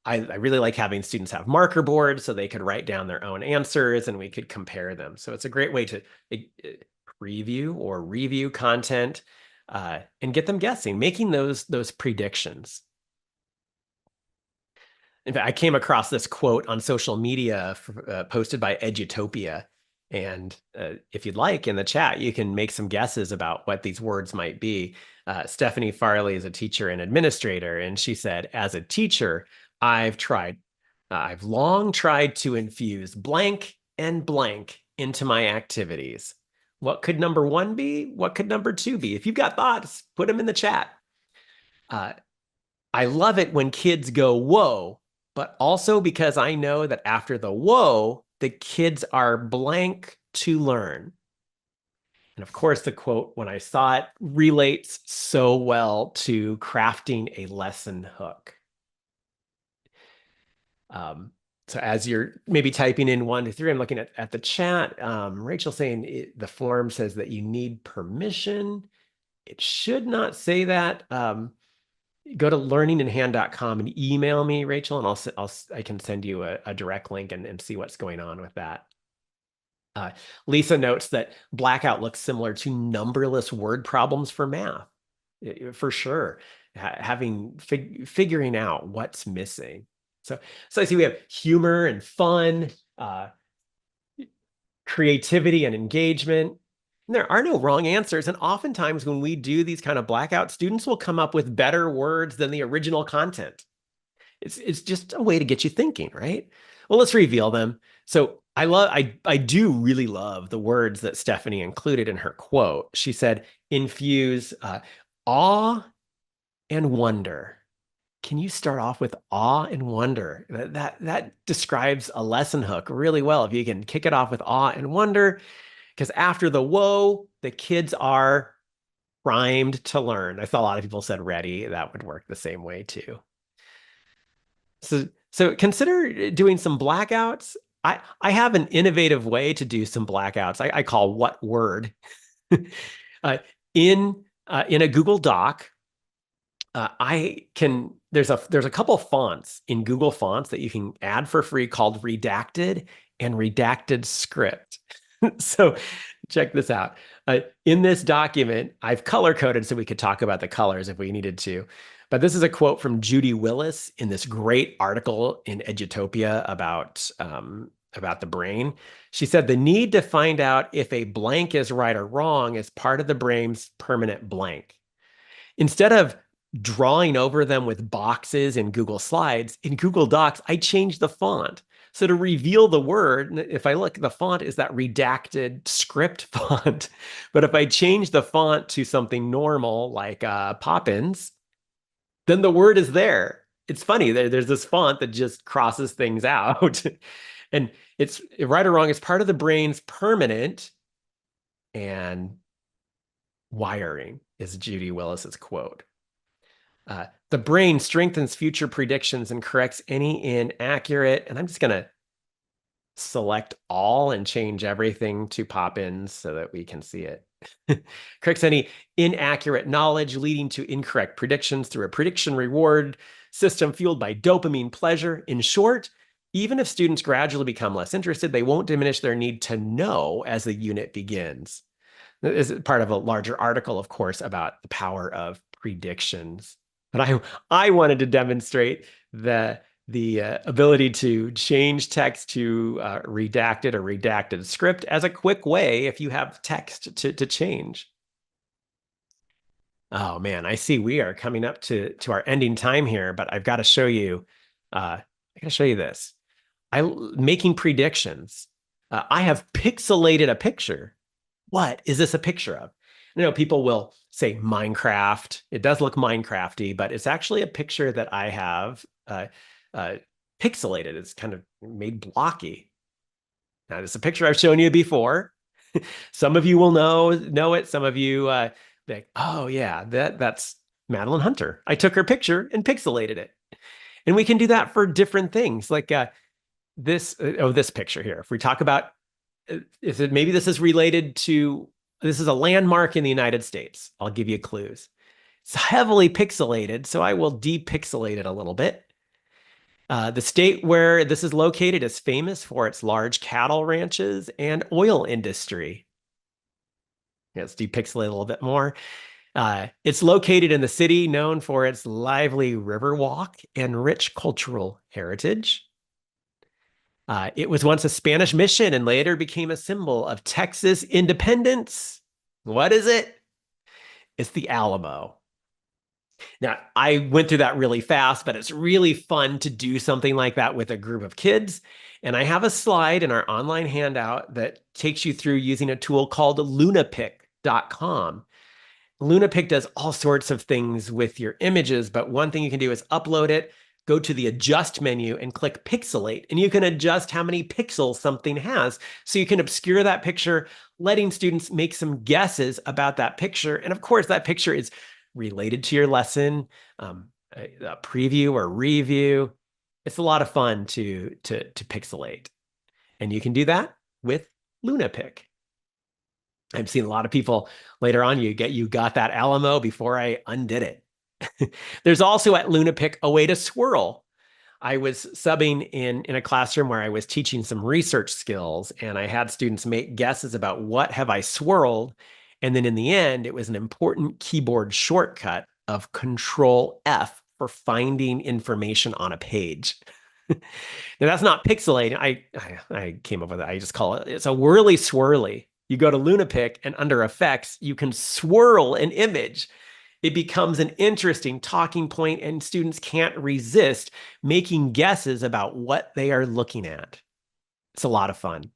I really like having students have marker boards so they could write down their own answers and we could compare them. So it's a great way to preview or review content and get them guessing, making those predictions. In fact, I came across this quote on social media posted by Edutopia. And if you'd like, in the chat, you can make some guesses about what these words might be. Stephanie Farley is a teacher and administrator, and she said, as a teacher, I've long tried to infuse blank and blank into my activities. What could number 1 be? What could number 2 be? If you've got thoughts, put them in the chat. I love it when kids go, whoa, but also because I know that after the whoa, the kids are blank to learn. And of course, the quote, when I saw it, relates so well to crafting a lesson hook. So as you're maybe typing in 1 to 3, I'm looking at the chat. Rachel saying the form says that you need permission. It should not say that. Go to learninginhand.com and email me, Rachel, and I can send you a direct link and see what's going on with that. Lisa notes that blackout looks similar to numberless word problems for math, for sure. Figuring out what's missing. So I see we have humor and fun, creativity and engagement. And there are no wrong answers. And oftentimes when we do these kind of blackouts, students will come up with better words than the original content. It's just a way to get you thinking, right? Well, let's reveal them. So I do really love the words that Stephanie included in her quote. She said, infuse awe and wonder. Can you start off with awe and wonder? That describes a lesson hook really well. If you can kick it off with awe and wonder, because after the whoa, the kids are primed to learn. I saw a lot of people said ready. That would work the same way too. So consider doing some blackouts. I have an innovative way to do some blackouts. I call what word. In a Google Doc, there's a couple fonts in Google Fonts that you can add for free called Redacted and Redacted Script. So check this out. In this document, I've color coded so we could talk about the colors if we needed to. But this is a quote from Judy Willis in this great article in Edutopia about the brain. She said, the need to find out if a blank is right or wrong is part of the brain's permanent blank. Instead of drawing over them with boxes in Google Slides, in Google Docs, I changed the font. So to reveal the word, if I look, the font is that redacted script font. But if I change the font to something normal like Poppins, then the word is there. It's funny, there's this font that just crosses things out. And it's right or wrong, it's part of the brain's permanent and wiring, is Judy Willis's quote. The brain strengthens future predictions and corrects any inaccurate, and I'm just going to select all and change everything to pop-ins so that we can see it. Corrects any inaccurate knowledge leading to incorrect predictions through a prediction reward system fueled by dopamine pleasure. In short, even if students gradually become less interested, they won't diminish their need to know as the unit begins. This is part of a larger article, of course, about the power of predictions. But I wanted to demonstrate the ability to change text to redacted or redacted script as a quick way if you have text to change. Oh man, I see we are coming up to our ending time here, but I've got to show you. I got to show you this. Making predictions. I have pixelated a picture. What is this a picture of? You know, people will say Minecraft. It does look Minecrafty, but it's actually a picture that I have pixelated. It's kind of made blocky. Now, this is a picture I've shown you before. Some of you will know it. Some of you think, oh yeah, that's Madeline Hunter. I took her picture and pixelated it. And we can do that for different things, like this picture here. If we talk about, maybe this is related to, this is a landmark in the United States. I'll give you clues. It's heavily pixelated, so I will depixelate it a little bit. The state where this is located is famous for its large cattle ranches and oil industry. Let's depixelate a little bit more. It's located in the city known for its lively river walk and rich cultural heritage. It was once a Spanish mission and later became a symbol of Texas independence. What is it? It's the Alamo. Now, I went through that really fast, but it's really fun to do something like that with a group of kids. And I have a slide in our online handout that takes you through using a tool called lunapic.com. Lunapic does all sorts of things with your images, but one thing you can do is upload it, go to the adjust menu and click pixelate, and you can adjust how many pixels something has. So you can obscure that picture, letting students make some guesses about that picture. And of course, that picture is related to your lesson, a preview or review. It's a lot of fun to pixelate. And you can do that with Lunapic. I've seen a lot of people later on, you got that Alamo before I undid it. There's also at Lunapic a way to swirl. I was subbing in a classroom where I was teaching some research skills, and I had students make guesses about what have I swirled. And then in the end, it was an important keyboard shortcut of Control F for finding information on a page. Now that's not pixelating. I came up with it. I just call it's a whirly swirly. You go to Lunapic and under effects, you can swirl an image. It becomes an interesting talking point and students can't resist making guesses about what they are looking at. It's a lot of fun.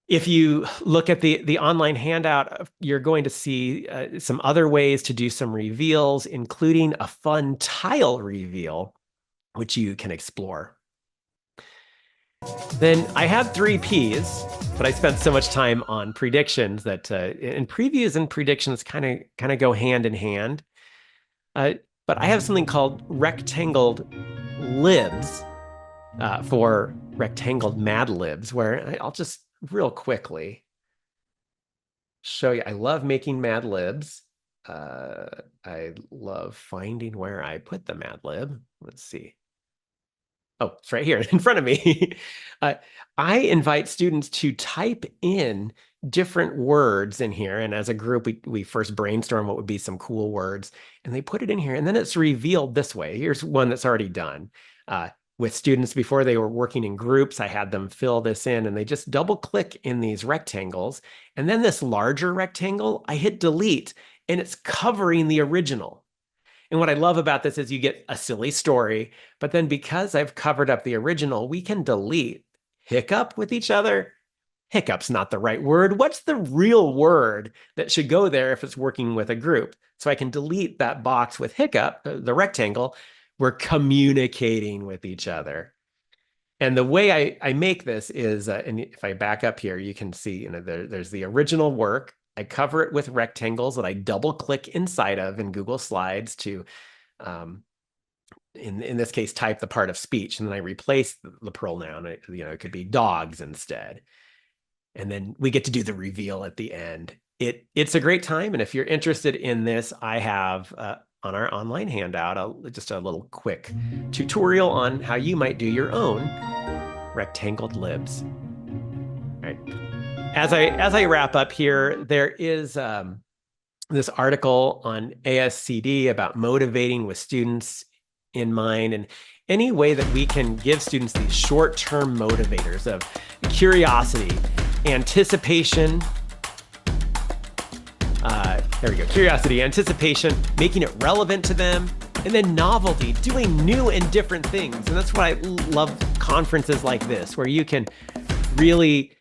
If you look at the online handout, you're going to see some other ways to do some reveals, including a fun tile reveal, which you can explore. Then I have 3 Ps, but I spent so much time on predictions that and previews and predictions kind of go hand in hand. But I have something called rectangled libs for rectangled Mad Libs, where I'll just real quickly show you. I love making Mad Libs. I love finding where I put the Mad Lib. Let's see. Oh, it's right here in front of me. I invite students to type in different words in here. And as a group, we first brainstorm what would be some cool words. And they put it in here. And then it's revealed this way. Here's one that's already done. With students before they were working in groups, I had them fill this in. And they just double click in these rectangles. And then this larger rectangle, I hit delete. And it's covering the original. And what I love about this is you get a silly story, but then because I've covered up the original, we can delete hiccup with each other. Hiccup's not the right word. What's the real word that should go there if it's working with a group? So I can delete that box with hiccup, the rectangle. We're communicating with each other. And the way I make this is, and if I back up here, you can see, there's the original work. I cover it with rectangles that I double click inside of in Google Slides to in this case, type the part of speech, and then I replace the pronoun. It could be dogs instead. And then we get to do the reveal at the end. It's a great time. And if you're interested in this, I have on our online handout, just a little quick tutorial on how you might do your own rectangled libs. All right. As I wrap up here, there is this article on ASCD about motivating with students in mind, and any way that we can give students these short-term motivators of curiosity, anticipation, there we go, curiosity, anticipation, making it relevant to them, and then novelty, doing new and different things. And that's why I love conferences like this, where you can really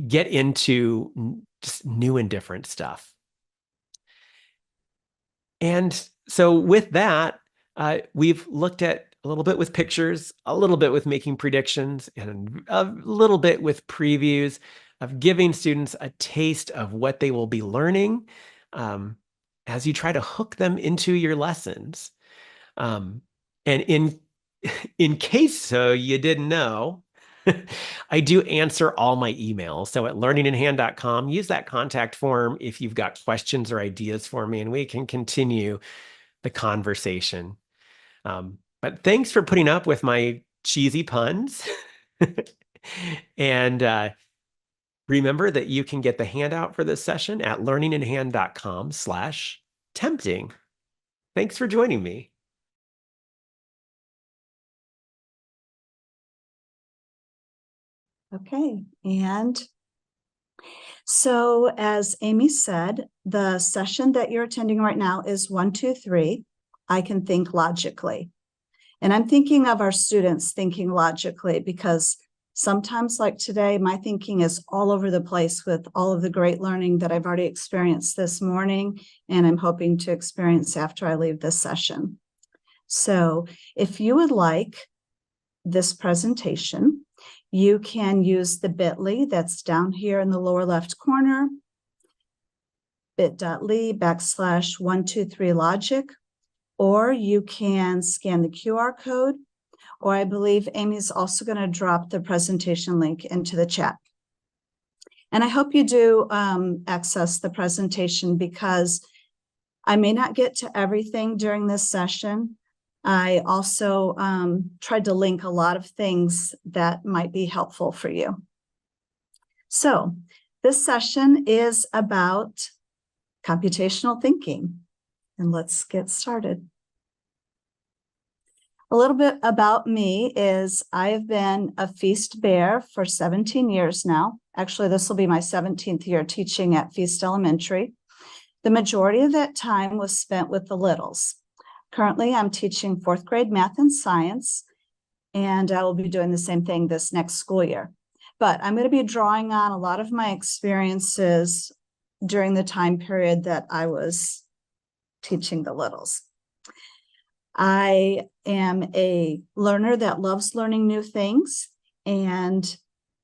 get into just new and different stuff. And so with that, we've looked at a little bit with pictures, a little bit with making predictions, and a little bit with previews of giving students a taste of what they will be learning as you try to hook them into your lessons. And in case you didn't know, I do answer all my emails. So at learninginhand.com, use that contact form if you've got questions or ideas for me, and we can continue the conversation. But thanks for putting up with my cheesy puns. And remember that you can get the handout for this session at learninginhand.com/tempting. Thanks for joining me. Okay, and so as Amy said, the session that you're attending right now is 1, 2, 3. I can think logically. And I'm thinking of our students thinking logically, because sometimes, like today, my thinking is all over the place with all of the great learning that I've already experienced this morning, and I'm hoping to experience after I leave this session. So if you would like this presentation, you can use the bit.ly that's down here in the lower left corner, bit.ly/123logic, or you can scan the QR code, or I believe Amy's also going to drop the presentation link into the chat. And I hope you do access the presentation, because I may not get to everything during this session. I also tried to link a lot of things that might be helpful for you. So this session is about computational thinking, and let's get started. A little bit about me is I have been a Feast Bear for 17 years now. Actually, this will be my 17th year teaching at Feast Elementary. The majority of that time was spent with the littles. Currently, I'm teaching 4th grade math and science, and I will be doing the same thing this next school year. But I'm going to be drawing on a lot of my experiences during the time period that I was teaching the littles. I am a learner that loves learning new things and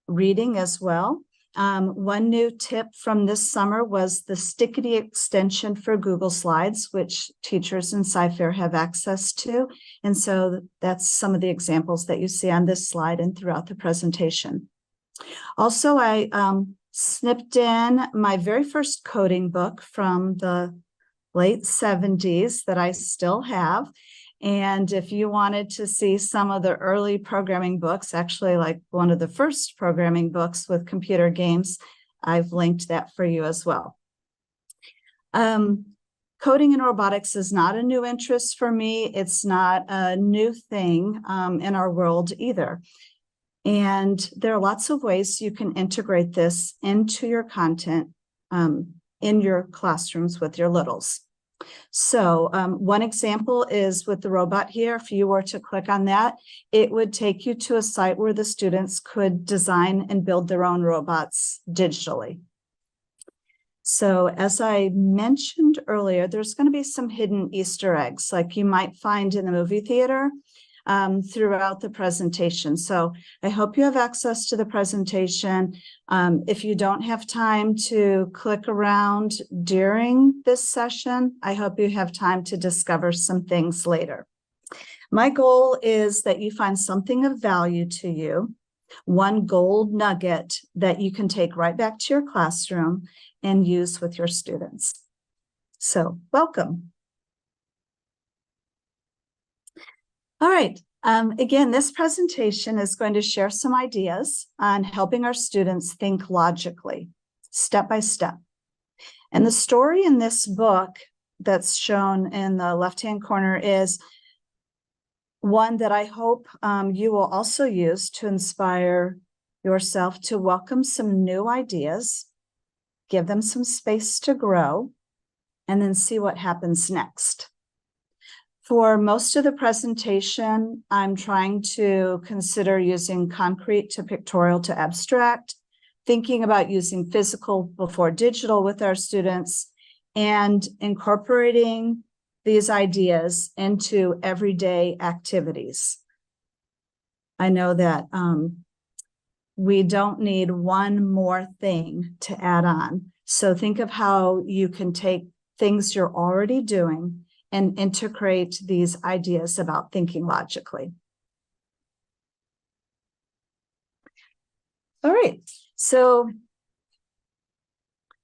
reading as well. One new tip from this summer was the Stickity extension for Google Slides, which teachers in Sci-Fair have access to. And so that's some of the examples that you see on this slide and throughout the presentation. Also, I snipped in my very first coding book from the late 70s that I still have. And if you wanted to see some of the early programming books, actually like one of the first programming books with computer games, I've linked that for you as well. Coding and robotics is not a new interest for me. It's not a new thing in our world either. And there are lots of ways you can integrate this into your content in your classrooms with your littles. So one example is with the robot here. If you were to click on that, it would take you to a site where the students could design and build their own robots digitally. So as I mentioned earlier, there's going to be some hidden Easter eggs like you might find in the movie theater throughout the presentation. So I hope you have access to the presentation. If you don't have time to click around during this session, I hope you have time to discover some things later. My goal is that you find something of value to you, one gold nugget that you can take right back to your classroom and use with your students. So, welcome. All right. Again, this presentation is going to share some ideas on helping our students think logically, step by step. And the story in this book that's shown in the left-hand corner is one that I hope you will also use to inspire yourself to welcome some new ideas, give them some space to grow, and then see what happens next. For most of the presentation, I'm trying to consider using concrete to pictorial to abstract, thinking about using physical before digital with our students, and incorporating these ideas into everyday activities. I know that we don't need one more thing to add on. So think of how you can take things you're already doing and integrate these ideas about thinking logically. All right, so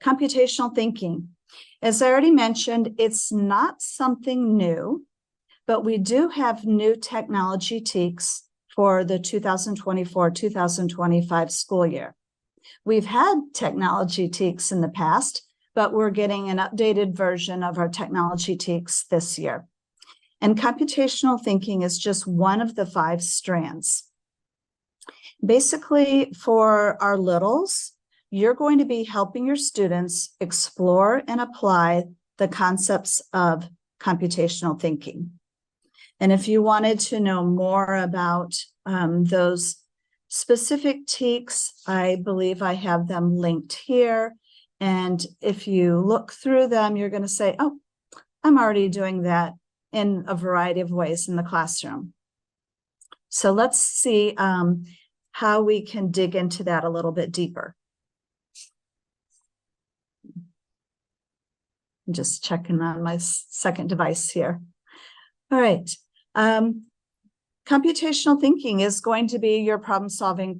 computational thinking. As I already mentioned, it's not something new, but we do have new technology TEKs for the 2024-2025 school year. We've had technology TEKs in the past, but we're getting an updated version of our technology TEKs this year. And computational thinking is just one of the 5 strands. Basically, for our littles, you're going to be helping your students explore and apply the concepts of computational thinking. And if you wanted to know more about those specific TEKs, I believe I have them linked here. And if you look through them, you're going to say, oh, I'm already doing that in a variety of ways in the classroom. So let's see how we can dig into that a little bit deeper. I'm just checking on my second device here. All right. Computational thinking is going to be your problem-solving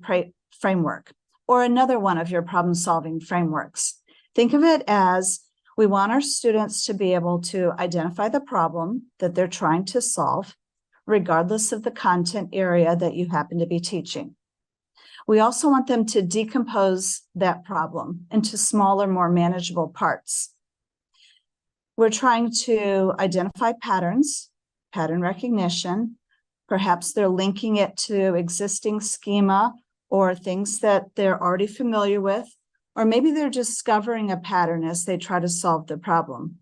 framework, or another one of your problem-solving frameworks. Think of it as we want our students to be able to identify the problem that they're trying to solve, regardless of the content area that you happen to be teaching. We also want them to decompose that problem into smaller, more manageable parts. We're trying to identify patterns, pattern recognition. Perhaps they're linking it to existing schema or things that they're already familiar with, or maybe they're discovering a pattern as they try to solve the problem.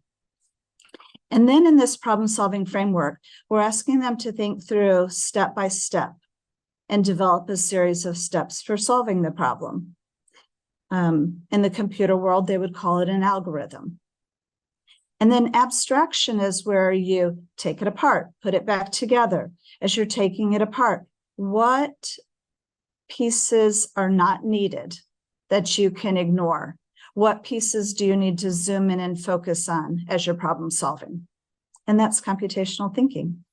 And then in this problem-solving framework, we're asking them to think through step by step and develop a series of steps for solving the problem. In the computer world, they would call it an algorithm. And then abstraction is where you take it apart, put it back together. As you're taking it apart, what pieces are not needed that you can ignore? What pieces do you need to zoom in and focus on as you're problem solving? And that's computational thinking.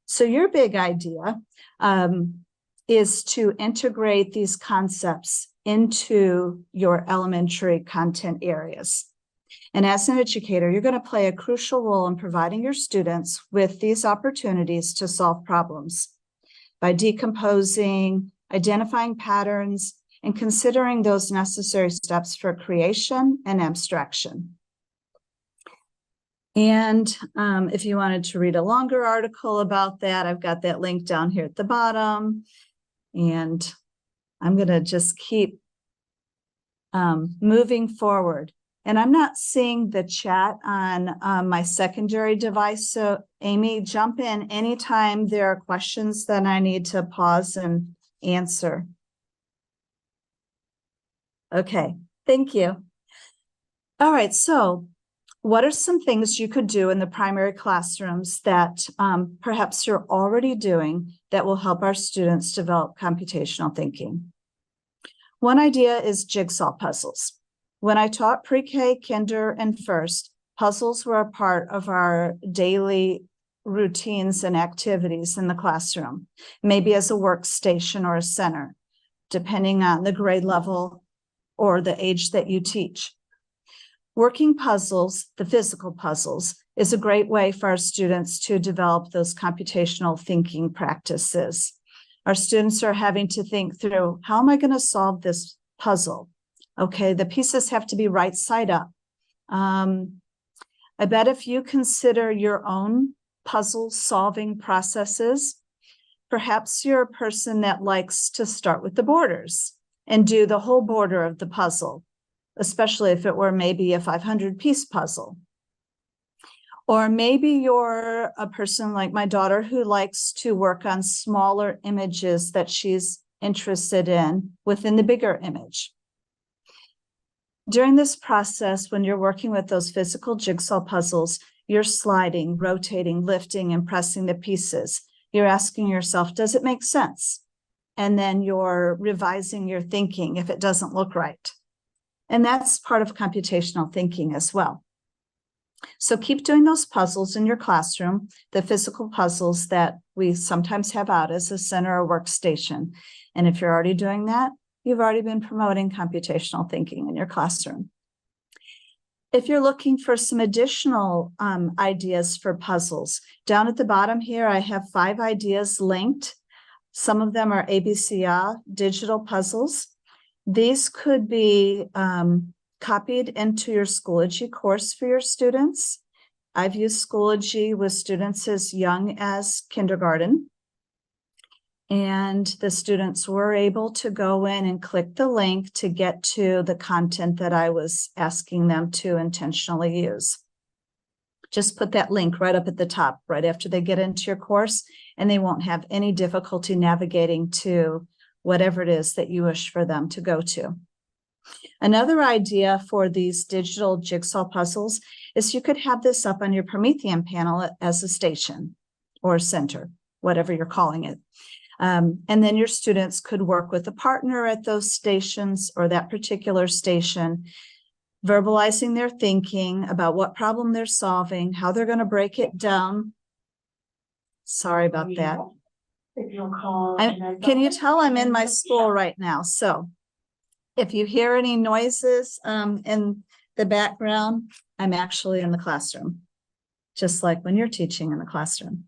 So your big idea is to integrate these concepts into your elementary content areas. And as an educator, you're going to play a crucial role in providing your students with these opportunities to solve problems by decomposing, identifying patterns, and considering those necessary steps for creation and abstraction. And if you wanted to read a longer article about that, I've got that link down here at the bottom. And I'm going to just keep moving forward. And I'm not seeing the chat on my secondary device. So Amy, jump in anytime there are questions that I need to pause and answer. Okay, thank you. All right, so what are some things you could do in the primary classrooms that perhaps you're already doing that will help our students develop computational thinking? One idea is jigsaw puzzles. When I taught pre-K, kinder, and first, puzzles were a part of our daily routines and activities in the classroom, maybe as a workstation or a center, depending on the grade level or the age that you teach. Working puzzles, the physical puzzles, is a great way for our students to develop those computational thinking practices. Our students are having to think through, how am I going to solve this puzzle? Okay, the pieces have to be right side up. I bet if you consider your own puzzle solving processes, perhaps you're a person that likes to start with the borders and do the whole border of the puzzle, especially if it were maybe a 500-piece puzzle. Or maybe you're a person like my daughter who likes to work on smaller images that she's interested in within the bigger image. During this process, when you're working with those physical jigsaw puzzles, you're sliding, rotating, lifting, and pressing the pieces. You're asking yourself, does it make sense? And then you're revising your thinking if it doesn't look right. And that's part of computational thinking as well. So keep doing those puzzles in your classroom, the physical puzzles that we sometimes have out as a center or workstation. And if you're already doing that, you've already been promoting computational thinking in your classroom. If you're looking for some additional ideas for puzzles, down at the bottom here, I have 5 ideas linked. Some of them are ABCA digital puzzles. These could be copied into your Schoology course for your students. I've used Schoology with students as young as kindergarten. And the students were able to go in and click the link to get to the content that I was asking them to intentionally use. Just put that link right up at the top, right after they get into your course, and they won't have any difficulty navigating to whatever it is that you wish for them to go to. Another idea for these digital jigsaw puzzles is you could have this up on your Promethean panel as a station or center, whatever you're calling it. And then your students could work with a partner at those stations or that particular station, verbalizing their thinking about what problem they're solving, how they're going to break it down. Sorry about that. Can you tell I'm in my school right now? So if you hear any noises in the background, I'm actually in the classroom, just like when you're teaching in the classroom.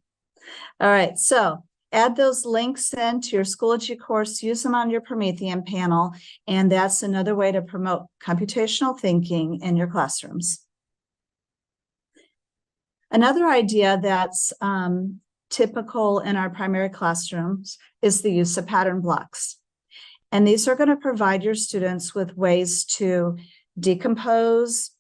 All right, so add those links into your Schoology course, use them on your Promethean panel, and that's another way to promote computational thinking in your classrooms. Another idea that's typical in our primary classrooms is the use of pattern blocks. And these are going to provide your students with ways to decompose,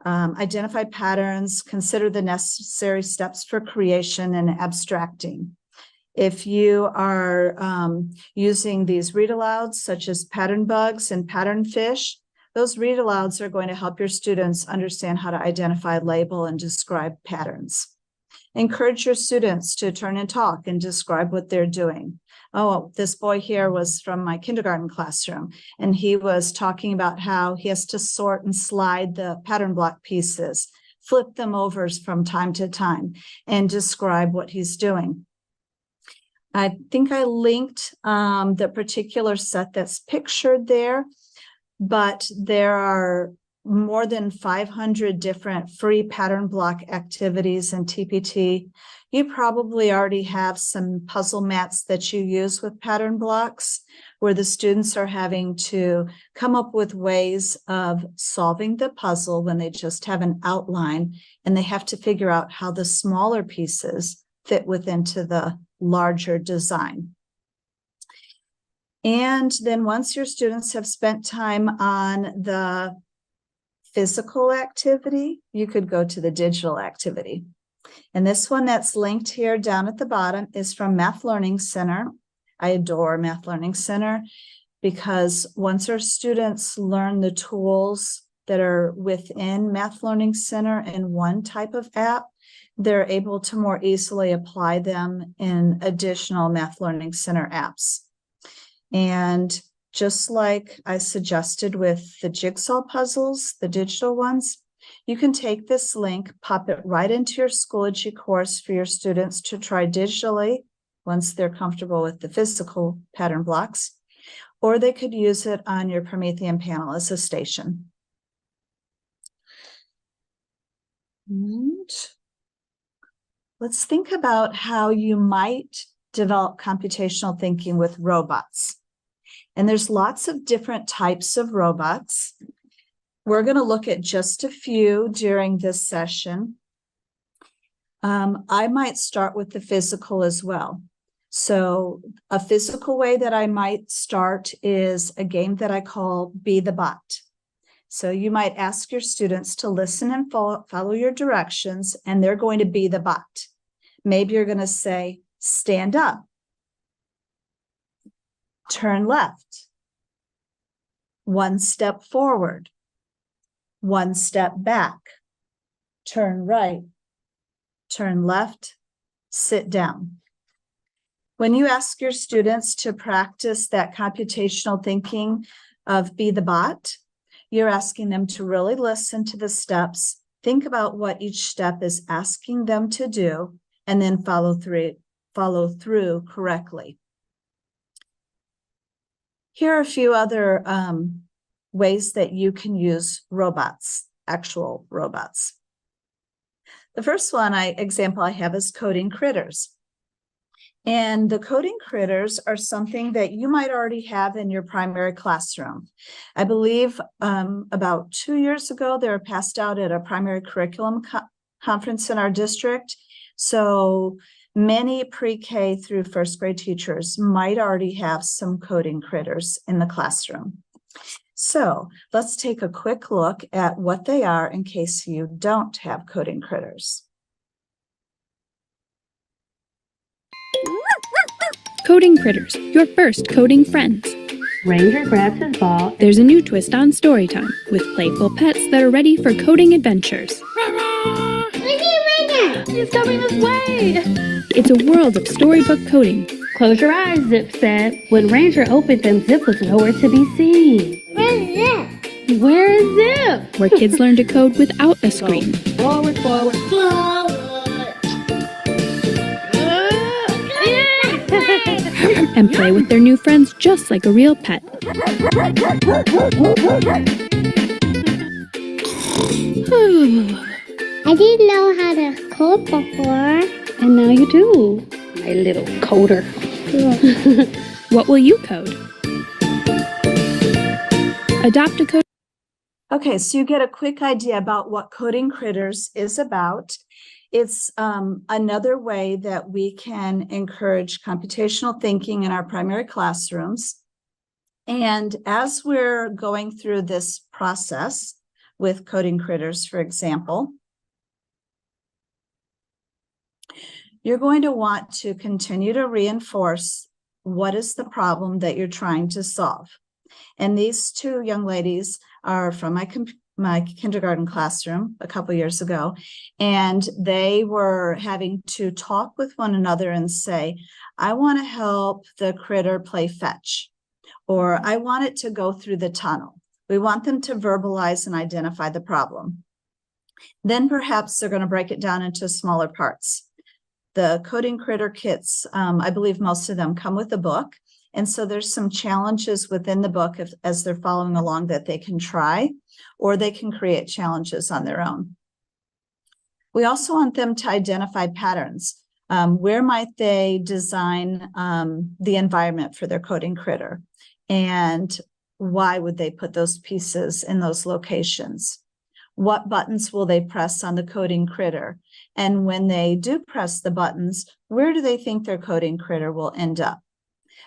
identify patterns, consider the necessary steps for creation and abstracting. If you are using these read-alouds, such as pattern bugs and pattern fish, those read-alouds are going to help your students understand how to identify, label, and describe patterns. Encourage your students to turn and talk and describe what they're doing. Oh, this boy here was from my kindergarten classroom, and he was talking about how he has to sort and slide the pattern block pieces, flip them over from time to time, and describe what he's doing. I think I linked the particular set that's pictured there, but there are more than 500 different free pattern block activities in TPT. You probably already have some puzzle mats that you use with pattern blocks where the students are having to come up with ways of solving the puzzle when they just have an outline and they have to figure out how the smaller pieces fit into the larger design. And then once your students have spent time on the physical activity, you could go to the digital activity. And this one that's linked here down at the bottom is from Math Learning Center. I adore Math Learning Center because once our students learn the tools that are within Math Learning Center in one type of app, they're able to more easily apply them in additional Math Learning Center apps. And just like I suggested with the jigsaw puzzles, the digital ones, You can take this link, pop it right into your Schoology course for your students to try digitally once they're comfortable with the physical pattern blocks, or they could use it on your Promethean panel as a station. And let's think about how you might develop computational thinking with robots. And there's lots of different types of robots. We're going to look at just a few during this session. I might start with the physical as well. So a physical way that I might start is a game that I call Be the Bot. So you might ask your students to listen and follow your directions, and they're going to be the bot. Maybe you're going to say, stand up, turn left, 1 step forward, 1 step back, turn right, turn left, sit down. When you ask your students to practice that computational thinking of Be the Bot, you're asking them to really listen to the steps, think about what each step is asking them to do, and then follow through correctly. Here are a few other ways that you can use robots, actual robots. The first example I have is coding critters. And the coding critters are something that you might already have in your primary classroom. I believe about 2 years ago, they were passed out at a primary curriculum conference in our district. So many pre-K through first grade teachers might already have some coding critters in the classroom. So let's take a quick look at what they are in case you don't have coding critters. Coding Critters, your first coding friends. Ranger grabs his ball. There's a new twist on Storytime with playful pets that are ready for coding adventures. Ranger! He's coming this way! It's a world of storybook coding. Close your eyes, Zip said. When Ranger opened them, Zip was nowhere to be seen. Where's Zip? Where is Zip? Where kids learn to code without a screen. Forward, forward, forward. And play with their new friends just like a real pet. I didn't know how to code before. And now you do, my little coder. What will you code? Adopt a code. Okay, so you get a quick idea about what Coding Critters is about. It's another way that we can encourage computational thinking in our primary classrooms. And as we're going through this process with Coding Critters, for example, you're going to want to continue to reinforce what is the problem that you're trying to solve. And these two young ladies are from my kindergarten classroom a couple years ago, and they were having to talk with one another and say, I want to help the critter play fetch, or I want it to go through the tunnel. We want them to verbalize and identify the problem. Then perhaps they're going to break it down into smaller parts. The coding critter kits, I believe most of them come with a book. And so there's some challenges within the book as they're following along that they can try, or they can create challenges on their own. We also want them to identify patterns. Where might they design the environment for their coding critter? And why would they put those pieces in those locations? What buttons will they press on the coding critter? And when they do press the buttons, where do they think their coding critter will end up?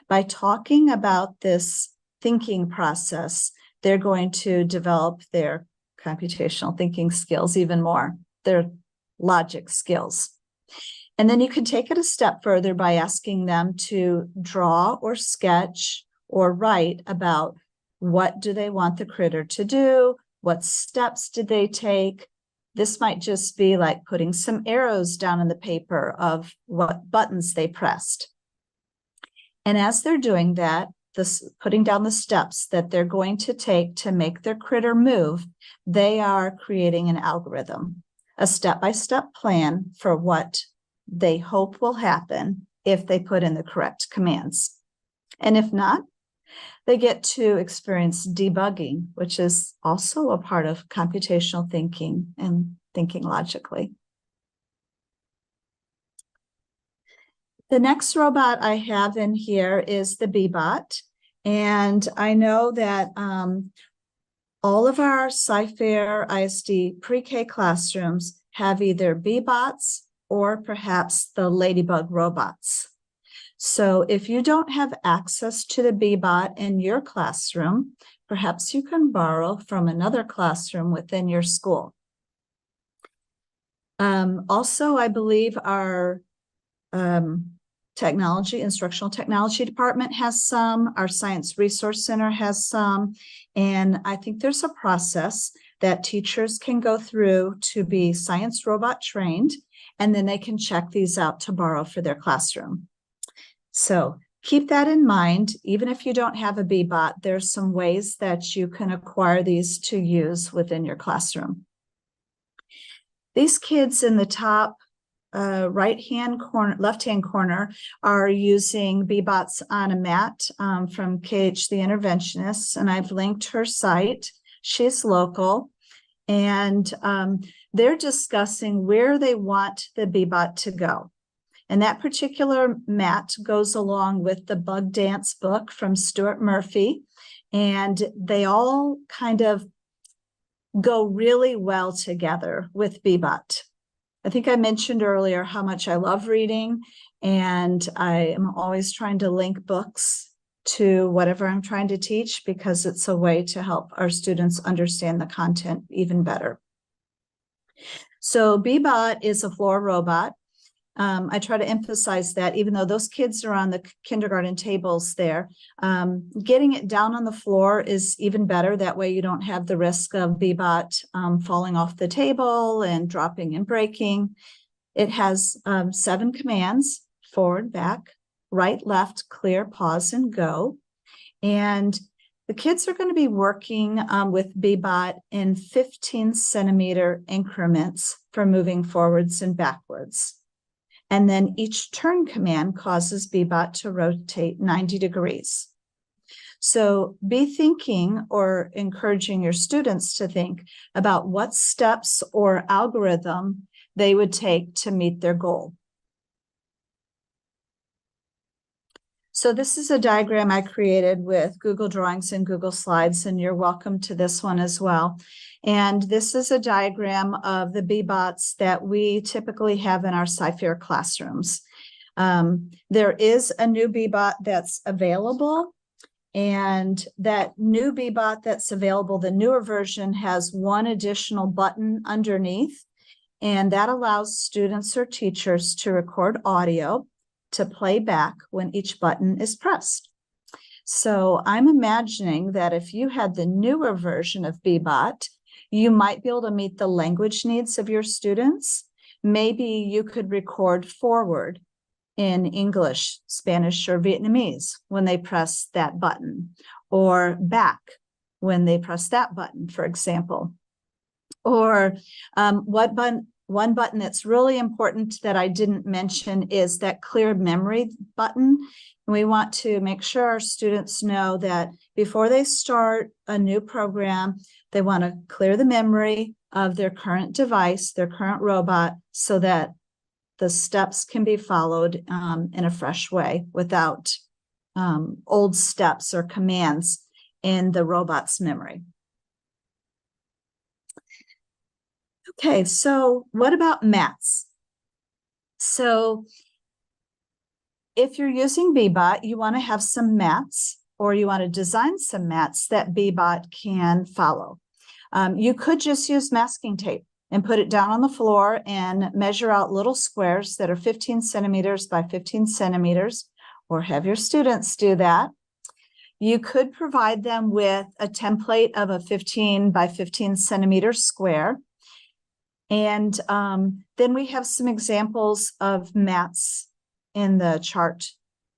By talking about this thinking process, they're going to develop their computational thinking skills even more, their logic skills. And then you can take it a step further by asking them to draw or sketch or write about what do they want the critter to do, what steps did they take. This might just be like putting some arrows down in the paper of what buttons they pressed. And as they're doing that, putting down the steps that they're going to take to make their critter move, they are creating an algorithm, a step-by-step plan for what they hope will happen if they put in the correct commands. And if not, they get to experience debugging, which is also a part of computational thinking and thinking logically. The next robot I have in here is the Bee-Bot. And I know that all of our CFISD pre-K classrooms have either Bee-Bots or perhaps the Ladybug robots. So if you don't have access to the Bee-Bot in your classroom, perhaps you can borrow from another classroom within your school. Also, I believe our instructional technology department has some, our science resource center has some, and I think there's a process that teachers can go through to be science robot trained, and then they can check these out to borrow for their classroom. So keep that in mind. Even if you don't have a Bee-Bot, there's some ways that you can acquire these to use within your classroom. These kids in the top left-hand corner are using Bee-Bots on a mat from KH the Interventionist, and I've linked her site. She's local, and they're discussing where they want the Bee-Bot to go. And that particular mat goes along with the Bug Dance book from Stuart Murphy, and they all kind of go really well together with Bee-Bot. I think I mentioned earlier how much I love reading, and I am always trying to link books to whatever I'm trying to teach because it's a way to help our students understand the content even better. So Bee-Bot is a floor robot. I try to emphasize that even though those kids are on the kindergarten tables there, getting it down on the floor is even better. That way you don't have the risk of Bee-Bot falling off the table and dropping and breaking. It has 7 commands: forward, back, right, left, clear, pause, and go. And the kids are going to be working with Bee-Bot in 15-centimeter increments for moving forwards and backwards. And then each turn command causes Bee-Bot to rotate 90 degrees. So be thinking or encouraging your students to think about what steps or algorithm they would take to meet their goal. So this is a diagram I created with Google Drawings and Google Slides, and you're welcome to this one as well. And this is a diagram of the Bee-Bots that we typically have in our Sci-Fair classrooms. There is a new Bee-Bot that's available, and that new Bee-Bot that's available, the newer version, has one additional button underneath, and that allows students or teachers to record audio to play back when each button is pressed. So I'm imagining that if you had the newer version of Bee-Bot, you might be able to meet the language needs of your students. Maybe you could record forward in English, Spanish, or Vietnamese when they press that button, or back when they press that button, for example. Or one button that's really important that I didn't mention is that clear memory button. We want to make sure our students know that before they start a new program, they want to clear the memory of their current device, their current robot, so that the steps can be followed in a fresh way without old steps or commands in the robot's memory. Okay, so what about mats? So if you're using Bee-Bot, you want to have some mats, or you want to design some mats that Bee-Bot can follow. You could just use masking tape and put it down on the floor and measure out little squares that are 15 centimeters by 15 centimeters, or have your students do that. You could provide them with a template of a 15 by 15 centimeter square. And then we have some examples of mats in the chart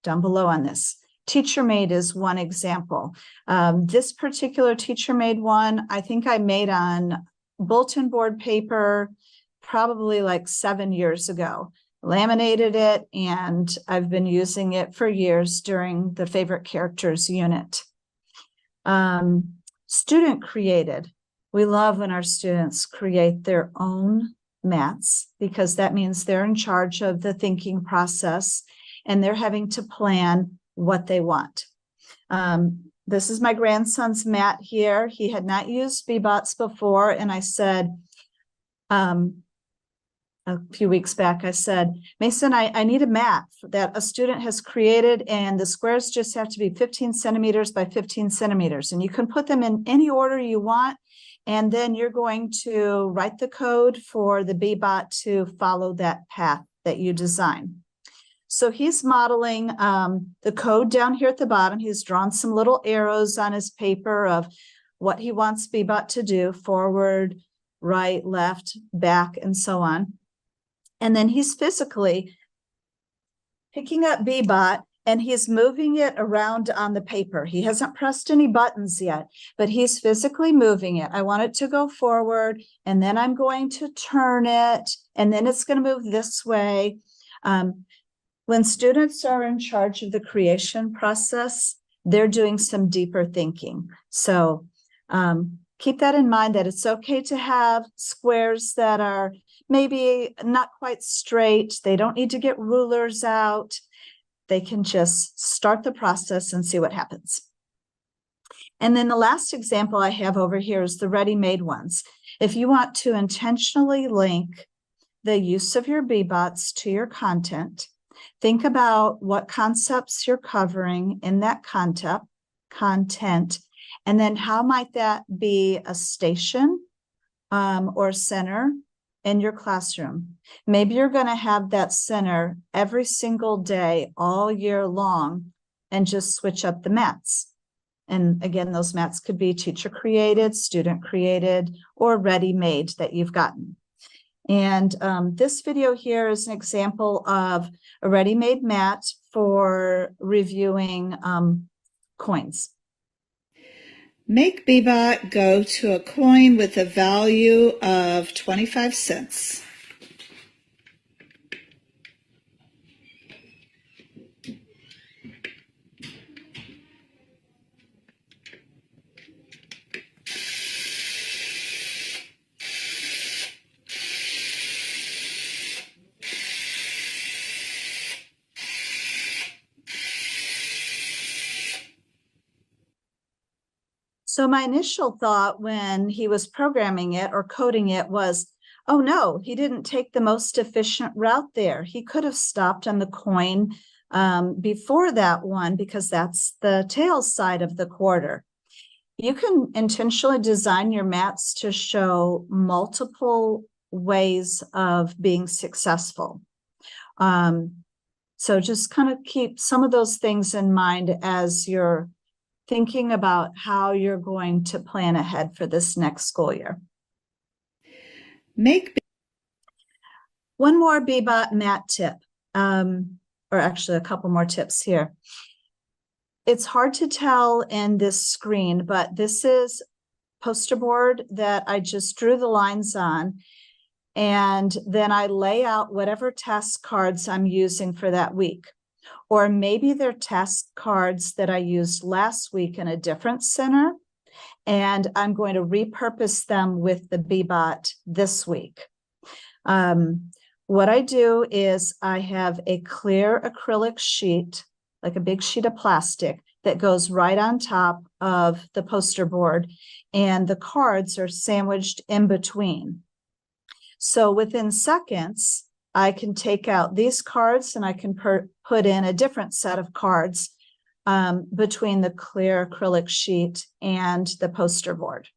down below on this. Teacher-made is one example. This particular teacher-made one, I think I made on bulletin board paper probably like 7 years ago. Laminated it, and I've been using it for years during the favorite characters unit. Student created. We love when our students create their own mats, because that means they're in charge of the thinking process and they're having to plan what they want. This is my grandson's mat here. He had not used BBOTs before, and I said, a few weeks back, I said, Mason, I need a mat that a student has created, and the squares just have to be 15 centimeters by 15 centimeters. And you can put them in any order you want. And then you're going to write the code for the BBOT to follow that path that you design. So he's modeling the code down here at the bottom. He's drawn some little arrows on his paper of what he wants BBOT to do: forward, right, left, back, and so on. And then he's physically picking up BBOT and he's moving it around on the paper. He hasn't pressed any buttons yet, but he's physically moving it. I want it to go forward, and then I'm going to turn it, and then it's going to move this way. When students are in charge of the creation process, they're doing some deeper thinking. So keep that in mind, that it's okay to have squares that are maybe not quite straight. They don't need to get rulers out. They can just start the process and see what happens. And then the last example I have over here is the ready-made ones. If you want to intentionally link the use of your BBOTs to your content, think about what concepts you're covering in that content, and then how might that be a station or center in your classroom. Maybe you're going to have that center every single day, all year long, and just switch up the mats. And again, those mats could be teacher created, student created, or ready-made that you've gotten. And this video here is an example of a ready-made mat for reviewing coins. Make BBOT go to a coin with a value of 25 cents. So my initial thought when he was programming it or coding it was, oh no, he didn't take the most efficient route there. He could have stopped on the coin before that one, because that's the tails side of the quarter. You can intentionally design your mats to show multiple ways of being successful. So just kind of keep some of those things in mind as you're thinking about how you're going to plan ahead for this next school year. One more BBOT mat tip, or actually a couple more tips here. It's hard to tell in this screen, but this is poster board that I just drew the lines on, and then I lay out whatever task cards I'm using for that week. Or maybe they're task cards that I used last week in a different center, and I'm going to repurpose them with the BBOT this week. What I do is I have a clear acrylic sheet, like a big sheet of plastic, that goes right on top of the poster board, and the cards are sandwiched in between. So within seconds, I can take out these cards and I can put in a different set of cards between the clear acrylic sheet and the poster board.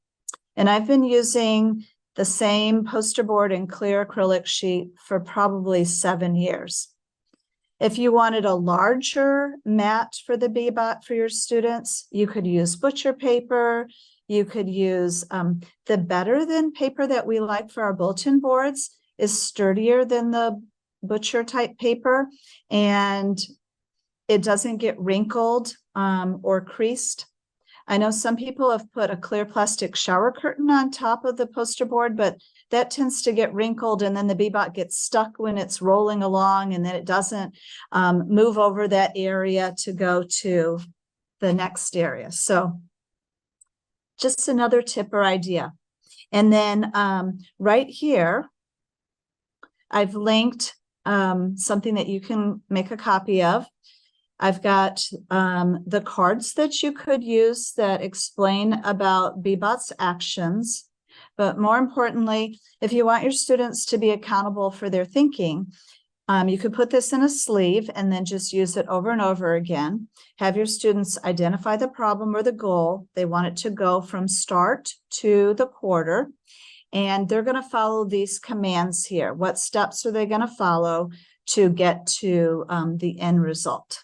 And I've been using the same poster board and clear acrylic sheet for probably 7 years. If you wanted a larger mat for the BBOT for your students, you could use butcher paper. You could use the better than paper that we like for our bulletin boards is sturdier than the butcher type paper, and it doesn't get wrinkled or creased. I know some people have put a clear plastic shower curtain on top of the poster board, but that tends to get wrinkled, and then the Bebop gets stuck when it's rolling along, and then it doesn't move over that area to go to the next area. So just another tip or idea. And then right here, I've linked something that you can make a copy of. I've got the cards that you could use that explain about Bebop's actions. But more importantly, if you want your students to be accountable for their thinking, you could put this in a sleeve and then just use it over and over again. Have your students identify the problem or the goal. They want it to go from start to the quarter. And they're going to follow these commands here. What steps are they going to follow to get to the end result?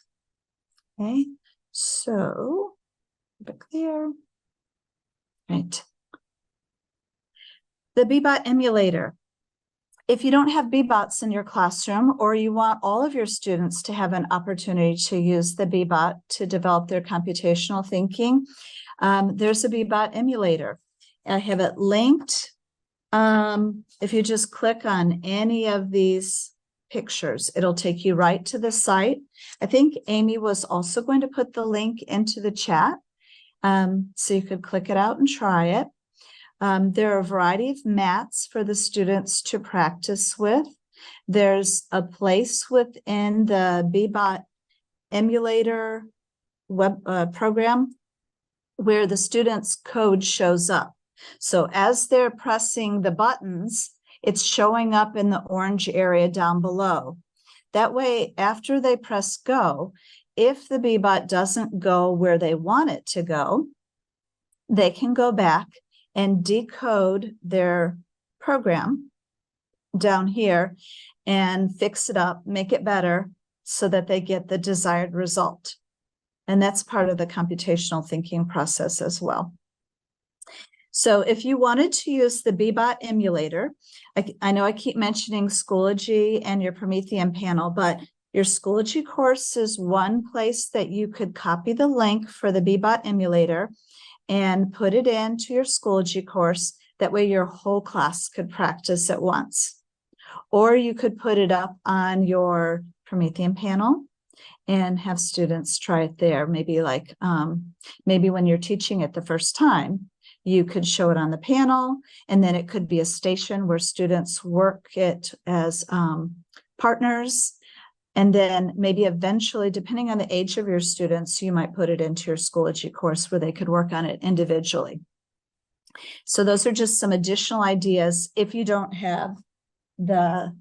Okay, so back there. Right. The Bebop emulator. If you don't have Bebots in your classroom, or you want all of your students to have an opportunity to use the Bebop to develop their computational thinking, there's a Bebop emulator. I have it linked. If you just click on any of these pictures, it'll take you right to the site. I think Amy was also going to put the link into the chat, so you could click it out and try it. There are a variety of mats for the students to practice with. There's a place within the Bebop emulator web program where the students' code shows up. So as they're pressing the buttons, it's showing up in the orange area down below. That way, after they press go, if the Bebop doesn't go where they want it to go, they can go back and decode their program down here and fix it up, make it better so that they get the desired result. And that's part of the computational thinking process as well. So if you wanted to use the Bebop emulator, I know I keep mentioning Schoology and your Promethean panel, but your Schoology course is one place that you could copy the link for the Bebop emulator and put it into your Schoology course. That way your whole class could practice at once. Or you could put it up on your Promethean panel and have students try it there. Maybe like, maybe when you're teaching it the first time, you could show it on the panel, and then it could be a station where students work it as partners. And then maybe eventually, depending on the age of your students, you might put it into your Schoology course where they could work on it individually. So those are just some additional ideas if you don't have the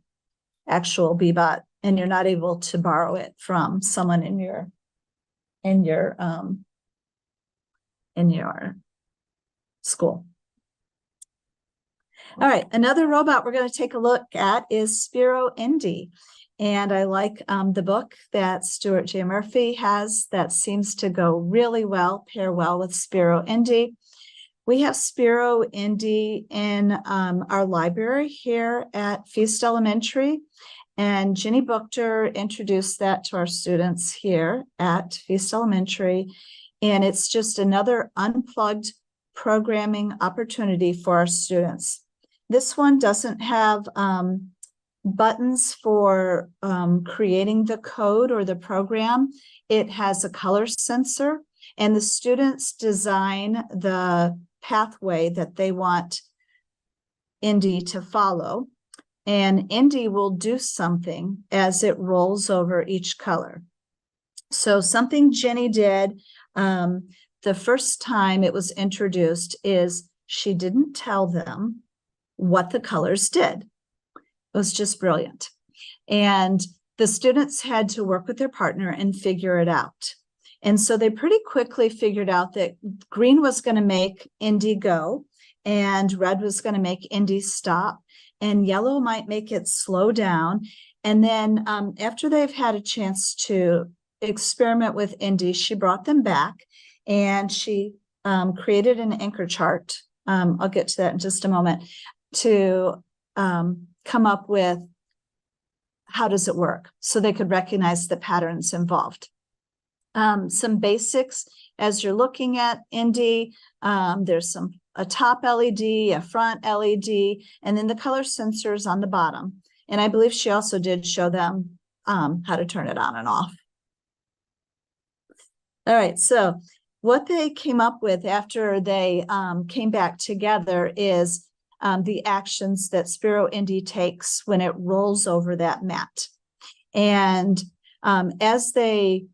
actual Bebop and you're not able to borrow it from someone in your school. All right, another robot we're going to take a look at is Spiro Indy. And I like the book that Stuart J. Murphy has that seems to go really well, pair well with Spiro Indy. We have Spiro Indy in our library here at Feast Elementary. And Ginny Buchter introduced that to our students here at Feast Elementary. And it's just another unplugged programming opportunity for our students. This one doesn't have buttons for creating the code or the program. It has a color sensor, and the students design the pathway that they want Indy to follow. And Indy will do something as it rolls over each color. So something Jenny did the first time it was introduced is she didn't tell them what the colors did. It was just brilliant. And the students had to work with their partner and figure it out. And so they pretty quickly figured out that green was going to make Indy go, and red was going to make Indy stop, and yellow might make it slow down. And then after they've had a chance to experiment with Indy, she brought them back and she created an anchor chart. I'll get to that in just a moment, to come up with how does it work so they could recognize the patterns involved. some basics as you're looking at Indy. There's a top LED, a front LED, and then the color sensors on the bottom. And I believe she also did show them how to turn it on and off. All right, so what they came up with after they came back together is the actions that Sphero Indy takes when it rolls over that mat. And as they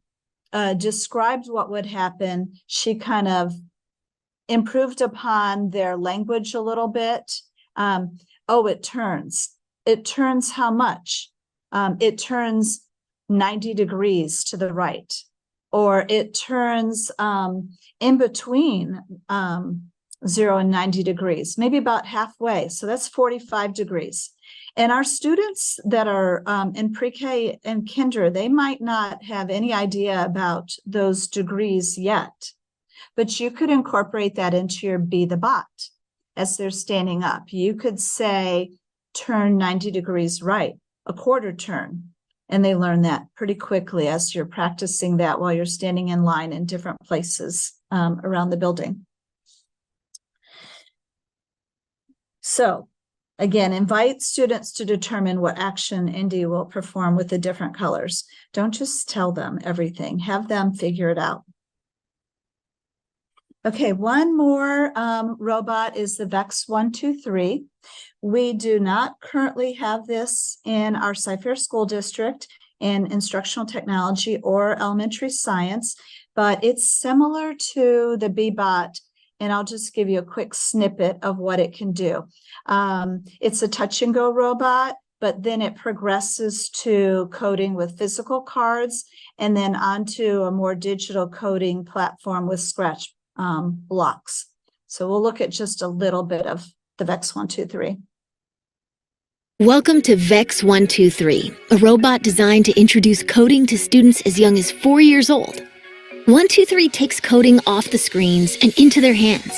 described what would happen, she kind of improved upon their language a little bit. Oh, it turns. It turns how much? It turns 90 degrees to the right, or it turns in between 0 and 90 degrees, maybe about halfway. So that's 45 degrees. And our students that are in pre-K and kinder, they might not have any idea about those degrees yet, but you could incorporate that into your Be the Bot as they're standing up. You could say, turn 90 degrees right, a quarter turn. And they learn that pretty quickly as you're practicing that while you're standing in line in different places around the building. So again, invite students to determine what action Indy will perform with the different colors. Don't just tell them everything, have them figure it out. Okay, one more robot is the VEX 123. We do not currently have this in our Cy-Fair school district in instructional technology or elementary science, but it's similar to the Bebot, and I'll just give you a quick snippet of what it can do. It's a touch and go robot, but then it progresses to coding with physical cards and then onto a more digital coding platform with Scratch blocks. So we'll look at just a little bit of the VEX 123. Welcome to VEX 123, a robot designed to introduce coding to students as young as 4 years old. 123 takes coding off the screens and into their hands.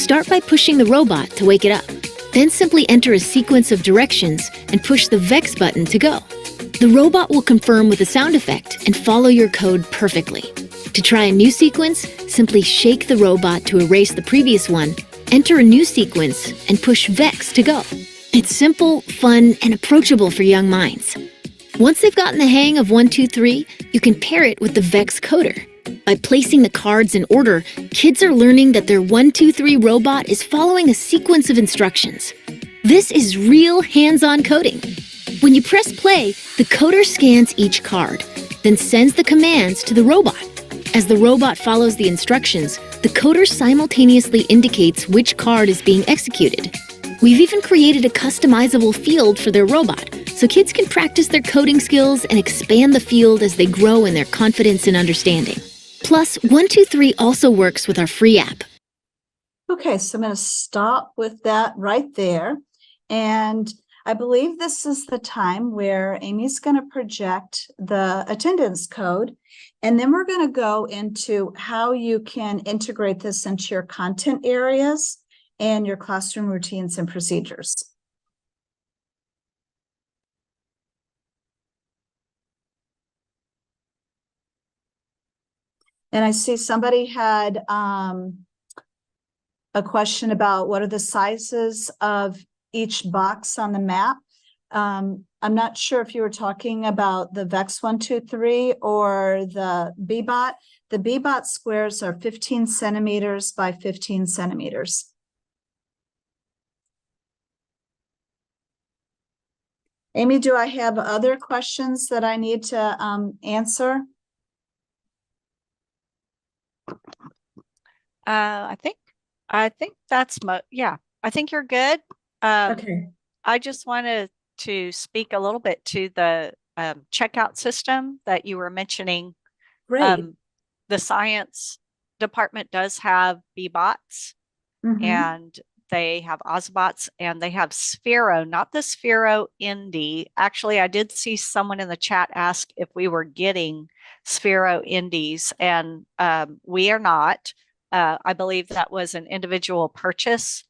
Start by pushing the robot to wake it up. Then simply enter a sequence of directions and push the VEX button to go. The robot will confirm with a sound effect and follow your code perfectly. To try a new sequence, simply shake the robot to erase the previous one, enter a new sequence, and push VEX to go. It's simple, fun, and approachable for young minds. Once they've gotten the hang of 123, you can pair it with the VEX coder. By placing the cards in order, kids are learning that their 123 robot is following a sequence of instructions. This is real hands-on coding. When you press play, the coder scans each card, then sends the commands to the robot. As the robot follows the instructions, the coder simultaneously indicates which card is being executed. We've even created a customizable field for their robot, so kids can practice their coding skills and expand the field as they grow in their confidence and understanding. Plus, 123 also works with our free app. Okay, so I'm going to stop with that right there. And I believe this is the time where Amy's going to project the attendance code. And then we're going to go into how you can integrate this into your content areas and your classroom routines and procedures. And I see somebody had a question about what are the sizes of each box on the map. I'm not sure if you were talking about the VEX 123 or the Bebot. The Bebot squares are 15 centimeters by 15 centimeters. Amy, do I have other questions that I need to answer? I think that's yeah, I think you're good. Okay. I just wanted to speak a little bit to the checkout system that you were mentioning. Great. The science department does have Bebots, and they have Ozbots, and they have Sphero, not the Sphero Indy. Actually, I did see someone in the chat ask if we were getting Sphero Indies, and we are not. I believe that was an individual purchase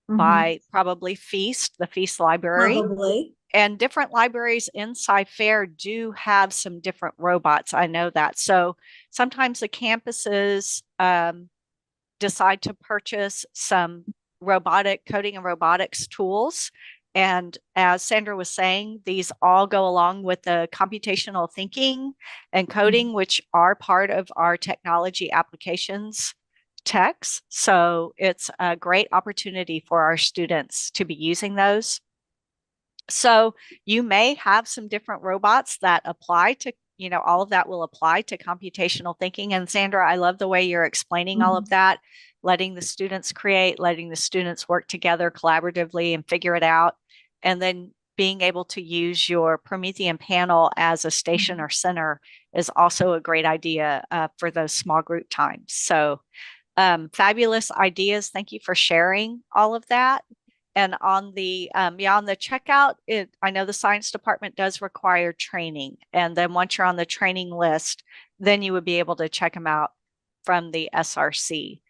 by probably Feast, the Feast library. Probably. And different libraries in Sci-Fair do have some different robots. I know that. So sometimes the campuses decide to purchase some robotic coding and robotics tools. And as Sandra was saying, these all go along with the computational thinking and coding, which are part of our technology applications techs. So it's a great opportunity for our students to be using those. So you may have some different robots that apply to, all of that will apply to computational thinking. And Sandra, I love the way you're explaining all of that, letting the students create, letting the students work together collaboratively and figure it out. And then being able to use your Promethean panel as a station or center is also a great idea for those small group times. So fabulous ideas. Thank you for sharing all of that. And on the on the checkout, I know the science department does require training. And then once you're on the training list, then you would be able to check them out from the SRC.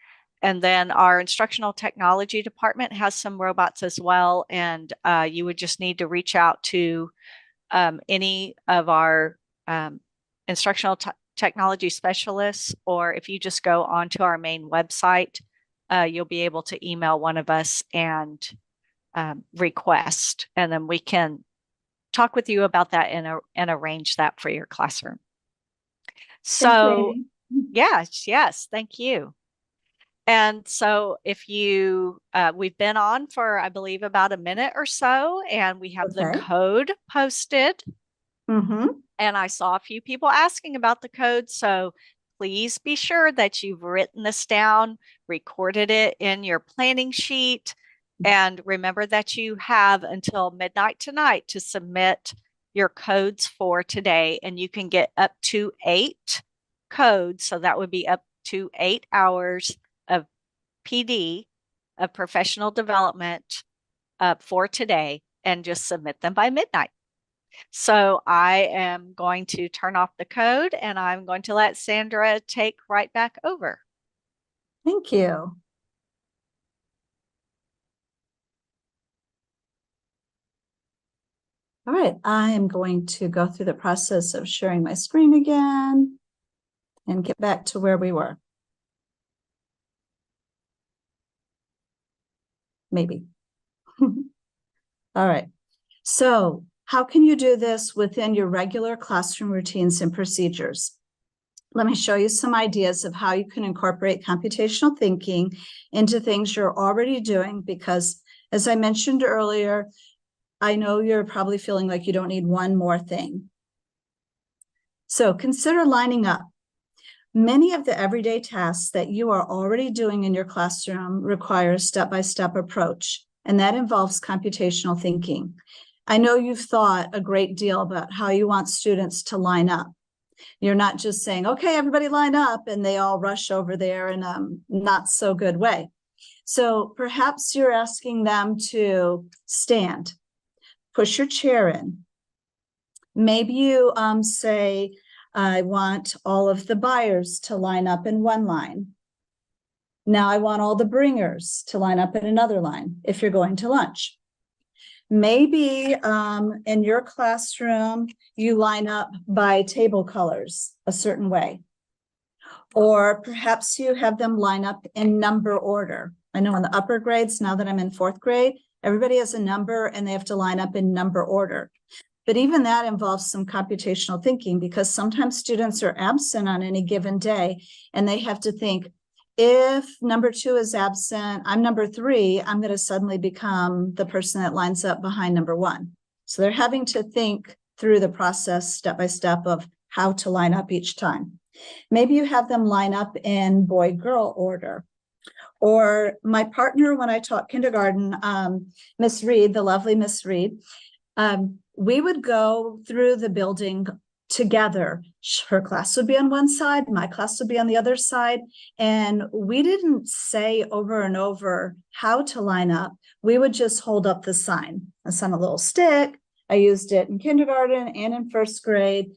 And then our instructional technology department has some robots as well. And you would just need to reach out to any of our instructional technology specialists, or if you just go onto our main website, you'll be able to email one of us and request, and then we can talk with you about that and arrange that for your classroom. So yes, thank you. And so if you, we've been on for, I believe, about a minute or so, and we have the code posted. And I saw a few people asking about the code. So please be sure that you've written this down, recorded it in your planning sheet, and remember that you have until midnight tonight to submit your codes for today. And you can get up to 8 codes. So that would be up to 8 hours of PD, of professional development for today, and just submit them by midnight. So I am going to turn off the code, and I'm going to let Sandra take right back over. Thank you. All right, I am going to go through the process of sharing my screen again and get back to where we were. Maybe. All right, so how can you do this within your regular classroom routines and procedures? Let me show you some ideas of how you can incorporate computational thinking into things you're already doing, because as I mentioned earlier, I know you're probably feeling like you don't need one more thing. So consider lining up. Many of the everyday tasks that you are already doing in your classroom require a step-by-step approach, and that involves computational thinking. I know you've thought a great deal about how you want students to line up. You're not just saying, okay, everybody line up, and they all rush over there in a not so good way. So perhaps you're asking them to stand, push your chair in. Maybe you say, I want all of the buyers to line up in one line. Now I want all the bringers to line up in another line if you're going to lunch. Maybe in your classroom, you line up by table colors a certain way. Or perhaps you have them line up in number order. I know in the upper grades, now that I'm in 4th grade, everybody has a number and they have to line up in number order. But even that involves some computational thinking, because sometimes students are absent on any given day and they have to think, if number 2 is absent, I'm number 3, I'm going to suddenly become the person that lines up behind number 1. So they're having to think through the process step by step of how to line up each time. Maybe you have them line up in boy-girl order. Or my partner, when I taught kindergarten, Miss Reed, the lovely Miss Reed, we would go through the building together. Her class would be on one side, my class would be on the other side. And we didn't say over and over how to line up. We would just hold up the sign. It's on a little stick. I used it in kindergarten and in 1st grade.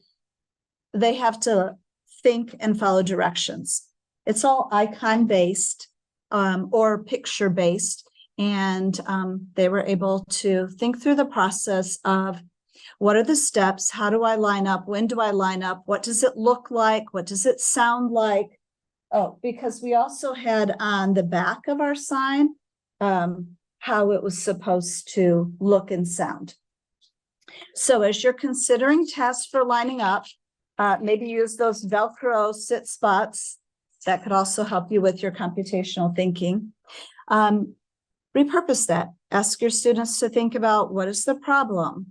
They have to think and follow directions. It's all icon-based or picture-based. And they were able to think through the process of what are the steps? How do I line up? When do I line up? What does it look like? What does it sound like? Oh, because we also had on the back of our sign how it was supposed to look and sound. So as you're considering tasks for lining up, maybe use those Velcro sit spots. That could also help you with your computational thinking. Repurpose that. Ask your students to think about what is the problem?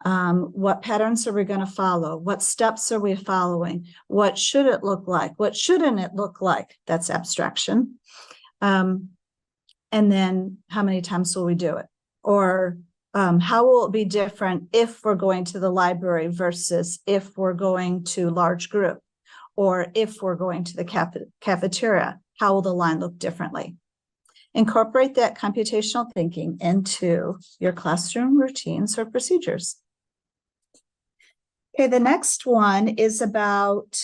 What patterns are we going to follow? What steps are we following? What should it look like? What shouldn't it look like? That's abstraction. And then how many times will we do it? Or how will it be different if we're going to the library versus if we're going to large group? Or if we're going to the cafeteria, how will the line look differently? Incorporate that computational thinking into your classroom routines or procedures. Okay, the next one is about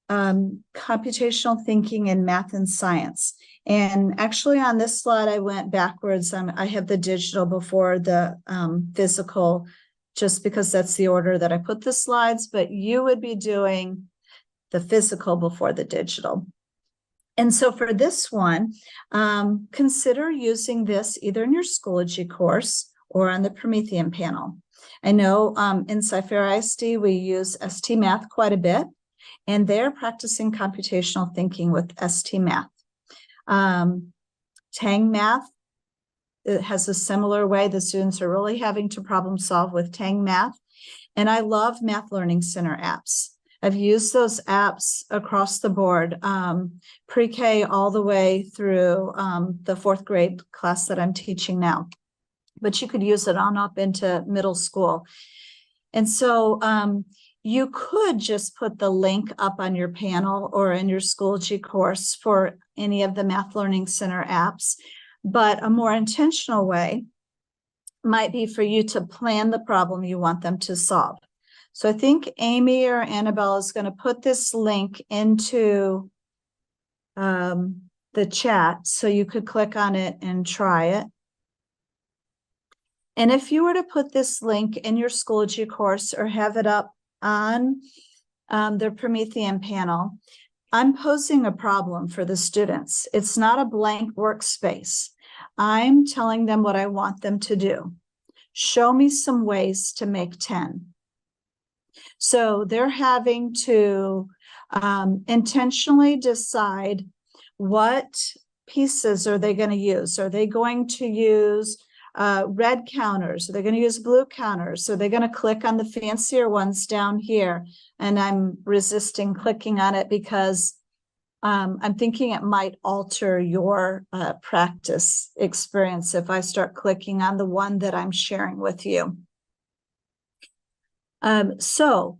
computational thinking in math and science. And actually on this slide, I went backwards. I have the digital before the physical, just because that's the order that I put the slides, but you would be doing the physical before the digital. And so for this one, consider using this either in your Schoology course or on the Promethean panel. I know in CFISD, we use ST Math quite a bit, and they're practicing computational thinking with ST Math. Tang Math, it has a similar way. The students are really having to problem solve with Tang Math. And I love Math Learning Center apps. I've used those apps across the board, pre-K all the way through the 4th grade class that I'm teaching now. But you could use it on up into middle school. And so you could just put the link up on your panel or in your Schoology course for any of the Math Learning Center apps. But a more intentional way might be for you to plan the problem you want them to solve. So I think Amy or Annabelle is going to put this link into the chat so you could click on it and try it. And if you were to put this link in your Schoology course or have it up on the Promethean panel, I'm posing a problem for the students. It's not a blank workspace. I'm telling them what I want them to do. Show me some ways to make 10. So they're having to intentionally decide what pieces are they going to use. Are they going to use red counters? Are they going to use blue counters? Are they going to click on the fancier ones down here? And I'm resisting clicking on it because I'm thinking it might alter your practice experience if I start clicking on the one that I'm sharing with you. So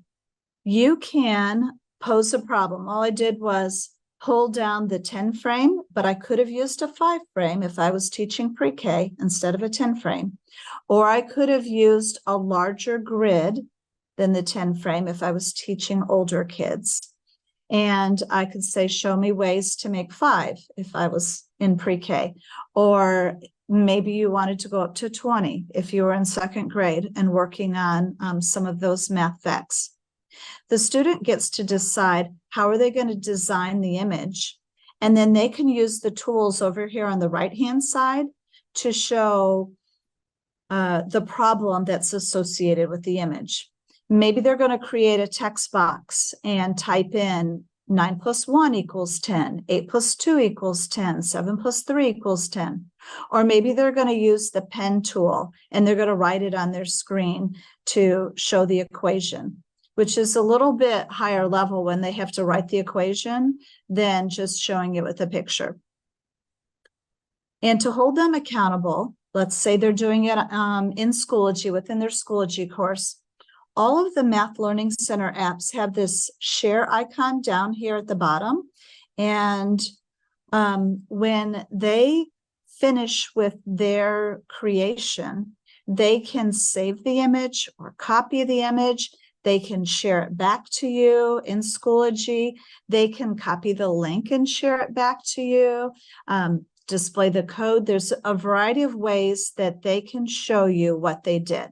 you can pose a problem. All I did was pull down the 10 frame, but I could have used a 5 frame if I was teaching pre-K instead of a 10 frame, or I could have used a larger grid than the 10 frame if I was teaching older kids. And I could say, show me ways to make 5 if I was in pre-K, or maybe you wanted to go up to 20 if you were in 2nd grade and working on some of those math facts. The student gets to decide how are they going to design the image, and then they can use the tools over here on the right-hand side to show the problem that's associated with the image. Maybe they're going to create a text box and type in 9 plus 1 equals 10, 8 plus 2 equals 10, 7 plus 3 equals 10. Or maybe they're going to use the pen tool and they're going to write it on their screen to show the equation, which is a little bit higher level when they have to write the equation than just showing it with a picture. And to hold them accountable, let's say they're doing it in Schoology, within their Schoology course. All of the Math Learning Center apps have this share icon down here at the bottom. And when they finish with their creation, they can save the image or copy the image. They can share it back to you in Schoology. They can copy the link and share it back to you. display the code. There's a variety of ways that they can show you what they did.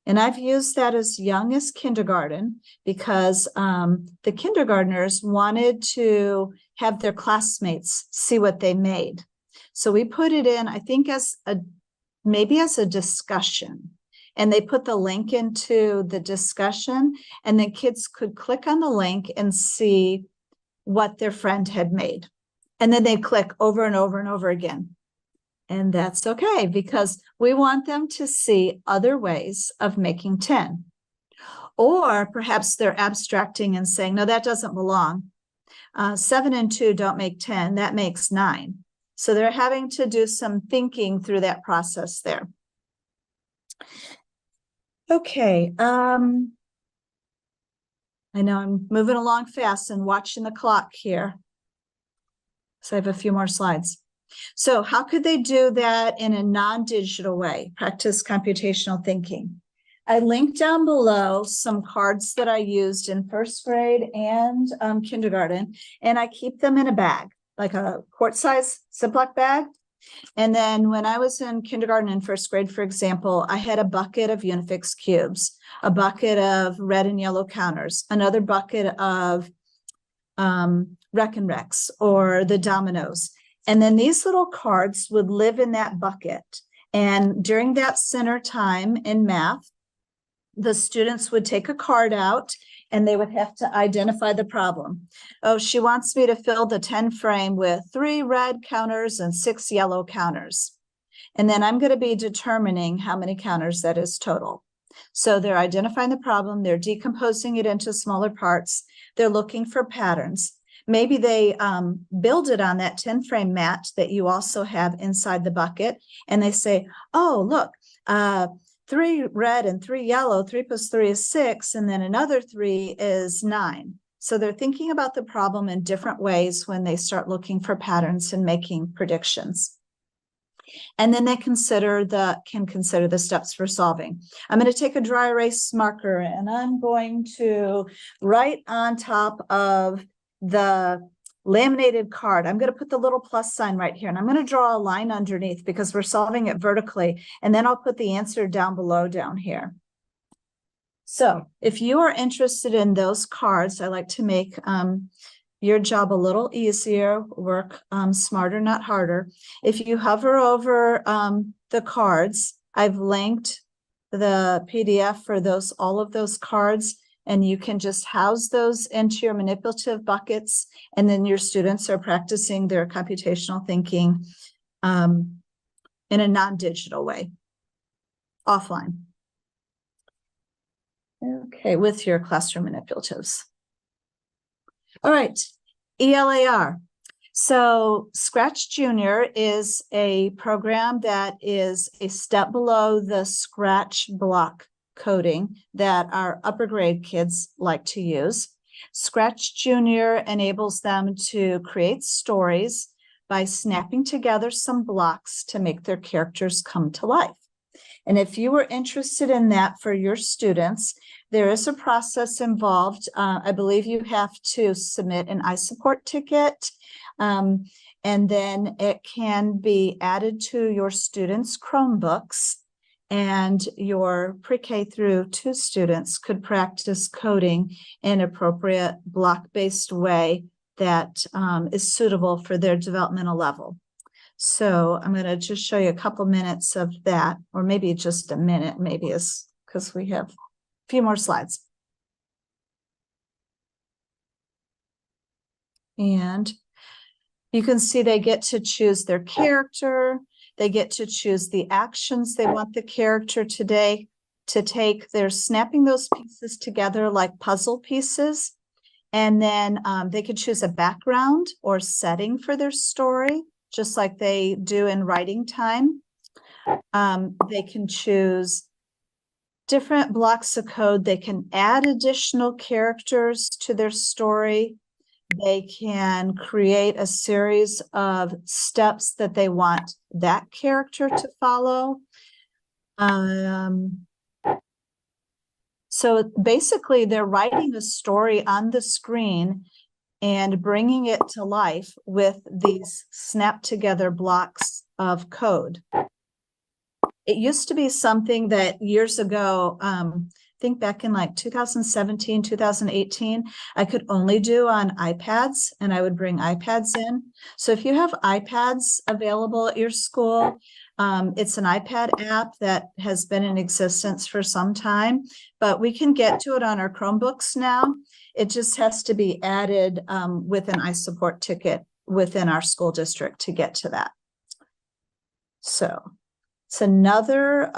And I've used that as young as kindergarten because the kindergartners wanted to have their classmates see what they made. So we put it in, I think, maybe as a discussion. And they put the link into the discussion, and then kids could click on the link and see what their friend had made. And then they click over and over and over again. And that's okay, because we want them to see other ways of making 10. Or perhaps they're abstracting and saying, no, that doesn't belong. 7 and 2 don't make 10, that makes 9. So they're having to do some thinking through that process there. Okay, I know I'm moving along fast and watching the clock here. So I have a few more slides. So how could they do that in a non-digital way? Practice computational thinking. I linked down below some cards that I used in first grade and kindergarten, and I keep them in a bag, like a quart-size Ziploc bag. And then when I was in kindergarten and first grade, for example, I had a bucket of Unifix cubes, a bucket of red and yellow counters, another bucket of Rec and Rex or the dominoes. And then these little cards would live in that bucket. And during that center time in math, the students would take a card out and they would have to identify the problem. Oh, she wants me to fill the 10 frame with 3 red counters and 6 yellow counters. And then I'm going to be determining how many counters that is total. So they're identifying the problem, they're decomposing it into smaller parts, they're looking for patterns. Maybe they build it on that 10 frame mat that you also have inside the bucket. And they say, oh, look, 3 red and 3 yellow, 3 plus 3 is 6, and then another 3 is 9. So they're thinking about the problem in different ways when they start looking for patterns and making predictions. And then they can consider the steps for solving. I'm going to take a dry erase marker and I'm going to write on top of the laminated card. I'm going to put the little plus sign right here, and I'm going to draw a line underneath because we're solving it vertically, and then I'll put the answer down below down here. So if you are interested in those cards, I like to make your job a little easier, work smarter, not harder. If you hover over the cards, I've linked the PDF for all of those cards. And you can just house those into your manipulative buckets, and then your students are practicing their computational thinking in a non-digital way, offline. Okay, with your classroom manipulatives. All right, ELAR. So Scratch Junior is a program that is a step below the Scratch block coding that our upper grade kids like to use. Scratch Junior enables them to create stories by snapping together some blocks to make their characters come to life. And if you were interested in that for your students, there is a process involved. I believe you have to submit an iSupport ticket, and then it can be added to your students' Chromebooks. And your pre-K through 2 students could practice coding in an appropriate block-based way that is suitable for their developmental level. So I'm going to just show you a couple minutes of that, or maybe just a minute, maybe is because we have a few more slides. And you can see they get to choose their character. They get to choose the actions they want the character to take. They're snapping those pieces together like puzzle pieces. And then they could choose a background or setting for their story, just like they do in writing time. They can choose different blocks of code. They can add additional characters to their story. They can create a series of steps that they want that character to follow. So basically, they're writing a story on the screen, and bringing it to life with these snap together blocks of code. It used to be something that years ago, I think back in like 2017, 2018, I could only do on iPads, and I would bring iPads in. So if you have iPads available at your school, it's an iPad app that has been in existence for some time, but we can get to it on our Chromebooks now. It just has to be added with an iSupport ticket within our school district to get to that. So it's another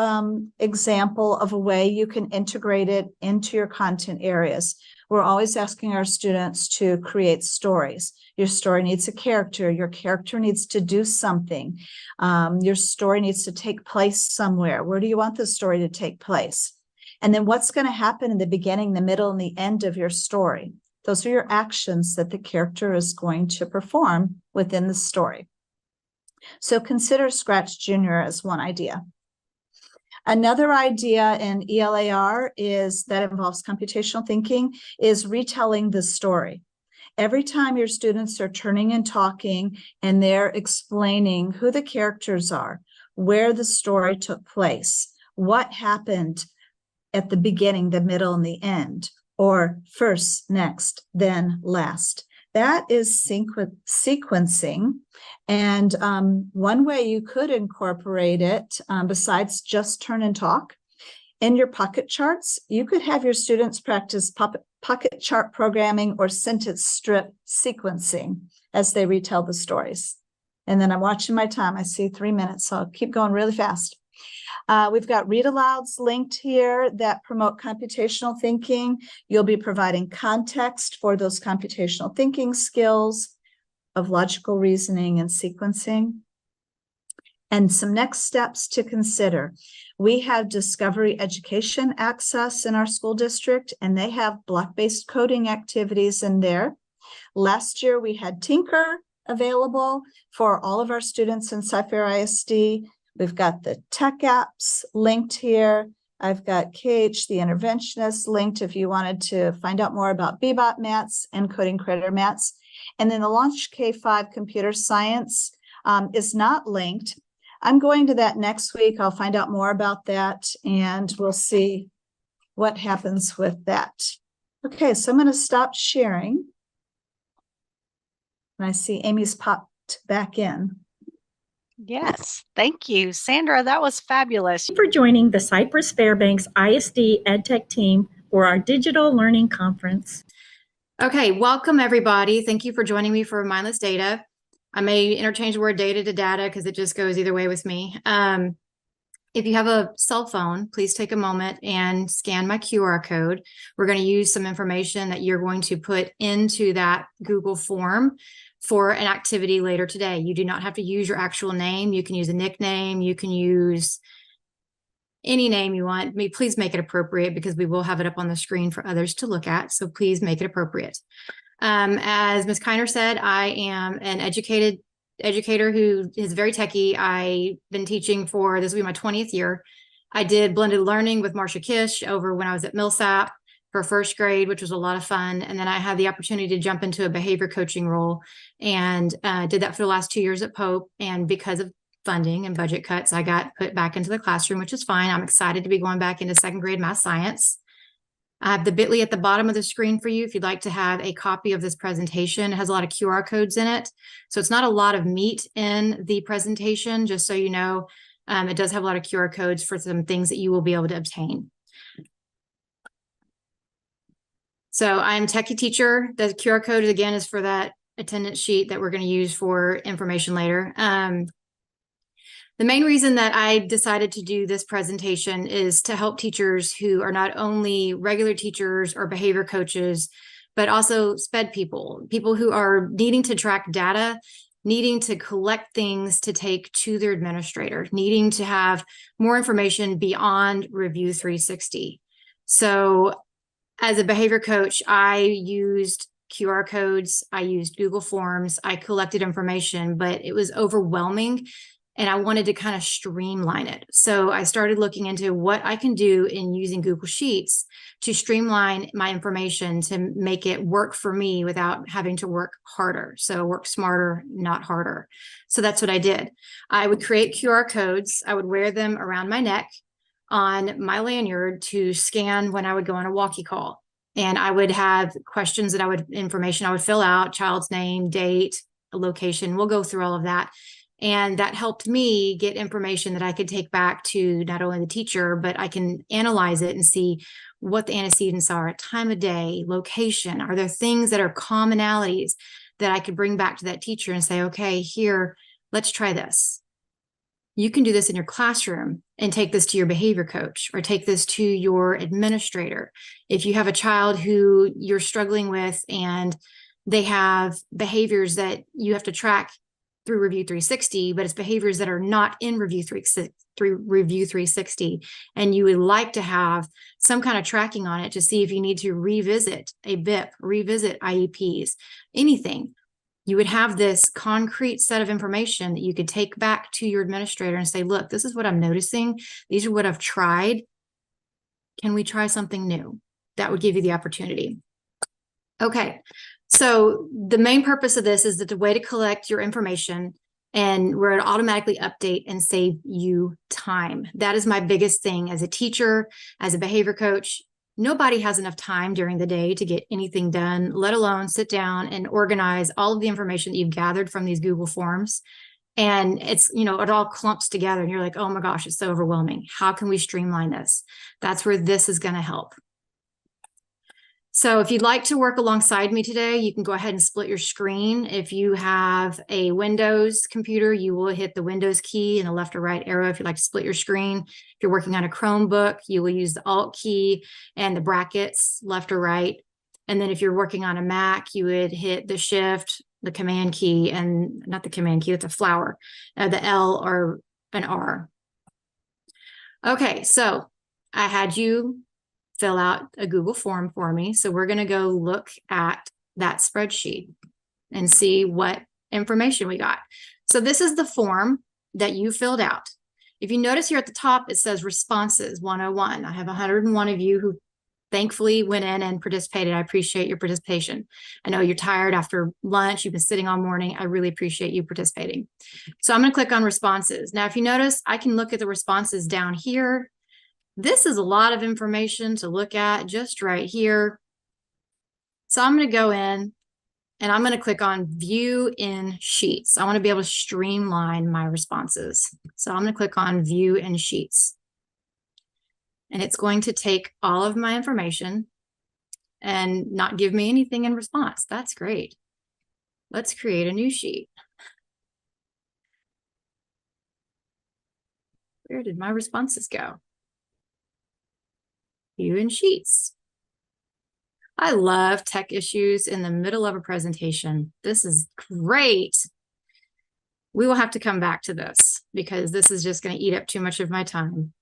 example of a way you can integrate it into your content areas. We're always asking our students to create stories. Your story needs a character. Your character needs to do something. Your story needs to take place somewhere. Where do you want the story to take place? And then what's going to happen in the beginning, the middle, and the end of your story? Those are your actions that the character is going to perform within the story. So consider Scratch Junior as one idea. Another idea in ELAR that involves computational thinking is retelling the story. Every time your students are turning and talking and they're explaining who the characters are, where the story took place, what happened at the beginning, the middle, and the end, or first, next, then last. That is sequencing. And one way you could incorporate it, besides just turn and talk, in your pocket charts, you could have your students practice pocket chart programming or sentence strip sequencing as they retell the stories. And then I'm watching my time. I see 3 minutes, so I'll keep going really fast. We've got read alouds linked here that promote computational thinking. You'll be providing context for those computational thinking skills of logical reasoning and sequencing. And some next steps to consider. We have Discovery Education Access in our school district, and they have block-based coding activities in there. Last year, we had Tinker available for all of our students in CFISD. We've got the tech apps linked here. I've got KH, the interventionist, linked if you wanted to find out more about Bebop mats and coding critter mats. And then the Launch K5 computer science is not linked. I'm going to that next week. I'll find out more about that, and we'll see what happens with that. Okay, so I'm going to stop sharing. And I see Amy's popped back in. Yes, thank you, Sandra. That was fabulous. Thank you for joining the Cypress Fairbanks ISD EdTech team for our digital learning conference. Okay, welcome everybody. Thank you for joining me for Mindless Data. I may interchange the word data to data because it just goes either way with me. If you have a cell phone, please take a moment and scan my QR code. We're going to use some information that you're going to put into that Google form for an activity later today. You do not have to use your actual name. You can use a nickname. You can use any name you want. Please make it appropriate because we will have it up on the screen for others to look at. So please make it appropriate. As Ms. Kiner said, I am an educator who is very techie. I've been teaching for, this will be my 20th year. I did blended learning with Marcia Kish over when I was at Millsap for first grade, which was a lot of fun. And then I had the opportunity to jump into a behavior coaching role and did that for the last 2 years at Pope. And because of funding and budget cuts, I got put back into the classroom, which is fine. I'm excited to be going back into second grade math science. I have the bit.ly at the bottom of the screen for you if you'd like to have a copy of this presentation. It has a lot of QR codes in it. So it's not a lot of meat in the presentation, just so you know. It does have a lot of QR codes for some things that you will be able to obtain. So I'm Techie Teacher. The QR code, again, is for that attendance sheet that we're going to use for information later. The main reason that I decided to do this presentation is to help teachers who are not only regular teachers or behavior coaches, but also SPED people who are needing to track data, needing to collect things to take to their administrator, needing to have more information beyond Review 360. So as a behavior coach, I used QR codes, I used Google Forms, I collected information, but it was overwhelming and I wanted to kind of streamline it. So I started looking into what I can do in using Google Sheets to streamline my information to make it work for me without having to work harder. So work smarter, not harder. So that's what I did. I would create QR codes. I would wear them around my neck on my lanyard to scan when I would go on a walkie call. And I would have questions that information I would fill out, child's name, date, location. We'll go through all of that. And that helped me get information that I could take back to not only the teacher, but I can analyze it and see what the antecedents are, time of day, location. Are there things that are commonalities that I could bring back to that teacher and say, okay, here, let's try this. You can do this in your classroom and take this to your behavior coach or take this to your administrator. If you have a child who you're struggling with and they have behaviors that you have to track through Review 360, but it's behaviors that are not in Review 360, and you would like to have some kind of tracking on it to see if you need to revisit a BIP, revisit IEPs, anything. You would have this concrete set of information that you could take back to your administrator and say, look, this is what I'm noticing. These are what I've tried. Can we try something new? That would give you the opportunity. Okay. So the main purpose of this is that the way to collect your information and where it automatically update and save you time. That is my biggest thing as a teacher, as a behavior coach. Nobody has enough time during the day to get anything done, let alone sit down and organize all of the information that you've gathered from these Google Forms. And it's, it all clumps together and you're like, oh my gosh, it's so overwhelming. How can we streamline this? That's where this is going to help. So if you'd like to work alongside me today, you can go ahead and split your screen. If you have a Windows computer, you will hit the Windows key and the left or right arrow if you'd like to split your screen. If you're working on a Chromebook, you will use the Alt key and the brackets left or right. And then if you're working on a Mac, you would hit the Shift, the Command key, and not the Command key, it's a flower, the L or an R. Okay, so I had you fill out a Google form for me. So we're going to go look at that spreadsheet and see what information we got. So this is the form that you filled out. If you notice here at the top, it says responses 101. I have 101 of you who thankfully went in and participated. I appreciate your participation. I know you're tired after lunch. You've been sitting all morning. I really appreciate you participating. So I'm going to click on responses. Now, if you notice, I can look at the responses down here. This is a lot of information to look at just right here. So I'm going to go in and I'm going to click on View in Sheets. I want to be able to streamline my responses. So I'm going to click on View in Sheets. And it's going to take all of my information and not give me anything in response. That's great. Let's create a new sheet. Where did my responses go? View in Sheets. I love tech issues in the middle of a presentation. This is great. We will have to come back to this because this is just going to eat up too much of my time.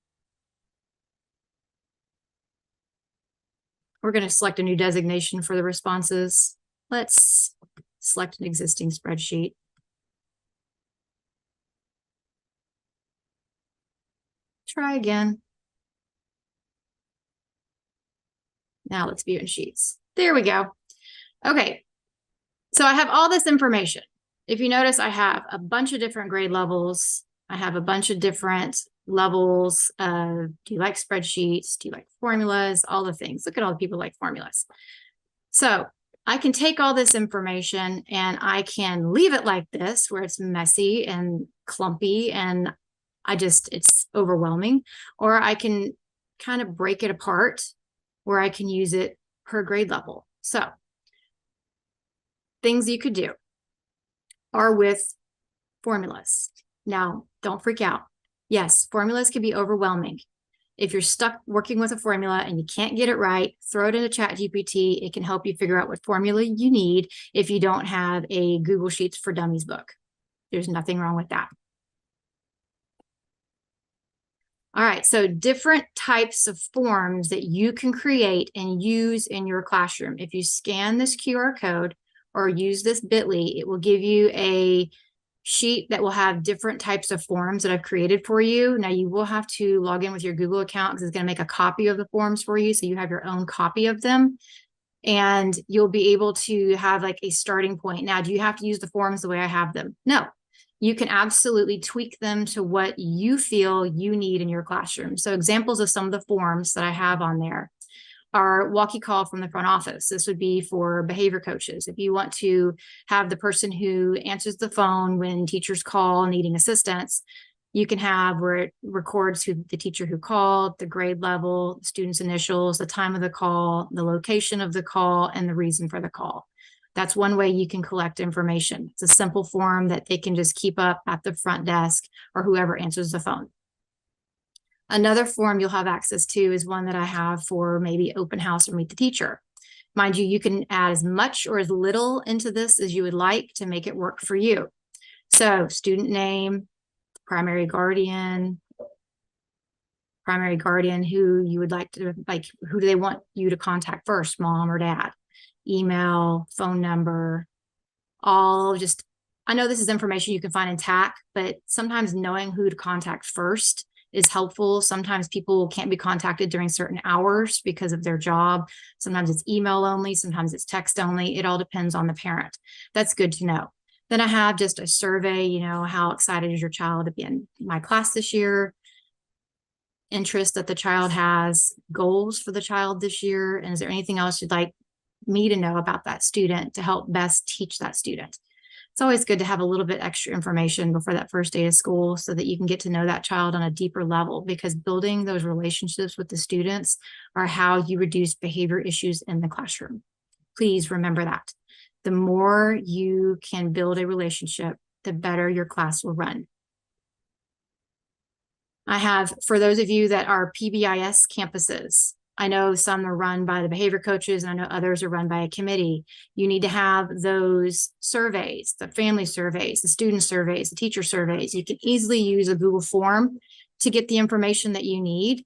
We're going to select a new designation for the responses. Let's select an existing spreadsheet. Try again. Now let's view in Sheets. There we go. Okay, so I have all this information. If you notice, I have a bunch of different grade levels. I have a bunch of different levels of, do you like spreadsheets? Do you like formulas? All the things. Look at all the people who like formulas. So I can take all this information and I can leave it like this, where it's messy and clumpy and it's overwhelming. Or I can kind of break it apart where I can use it per grade level. So things you could do are with formulas. Now, don't freak out. Yes, formulas can be overwhelming. If you're stuck working with a formula and you can't get it right, throw it into ChatGPT. It can help you figure out what formula you need if you don't have a Google Sheets for Dummies book. There's nothing wrong with that. All right, so different types of forms that you can create and use in your classroom. If you scan this QR code or use this bit.ly, it will give you a sheet that will have different types of forms that I've created for you. Now you will have to log in with your Google account because it's going to make a copy of the forms for you. So you have your own copy of them and you'll be able to have like a starting point. Now, do you have to use the forms the way I have them? No, you can absolutely tweak them to what you feel you need in your classroom. So examples of some of the forms that I have on there are walkie call from the front office. This would be for behavior coaches. If you want to have the person who answers the phone when teachers call needing assistance, you can have where it records who the teacher who called, the grade level, the student's initials, the time of the call, the location of the call, and the reason for the call. That's one way you can collect information. It's a simple form that they can just keep up at the front desk or whoever answers the phone. Another form you'll have access to is one that I have for maybe open house or meet the teacher. Mind you, you can add as much or as little into this as you would like to make it work for you. So student name, primary guardian who you would like to, like, who do they want you to contact first, mom or dad, email, phone number, all just, I know this is information you can find in TAC, but sometimes knowing who to contact first is helpful. Sometimes people can't be contacted during certain hours because of their job. Sometimes it's email only, sometimes it's text only. It all depends on the parent. That's good to know. Then I have just a survey, you know, how excited is your child to be in my class this year? Interest that the child has, goals for the child this year, and is there anything else you'd like me to know about that student to help best teach that student? It's always good to have a little bit extra information before that first day of school so that you can get to know that child on a deeper level, because building those relationships with the students are how you reduce behavior issues in the classroom. Please remember that. The more you can build a relationship, the better your class will run. I have, for those of you that are PBIS campuses, I know some are run by the behavior coaches and I know others are run by a committee. You need to have those surveys, the family surveys, the student surveys, the teacher surveys. You can easily use a Google form to get the information that you need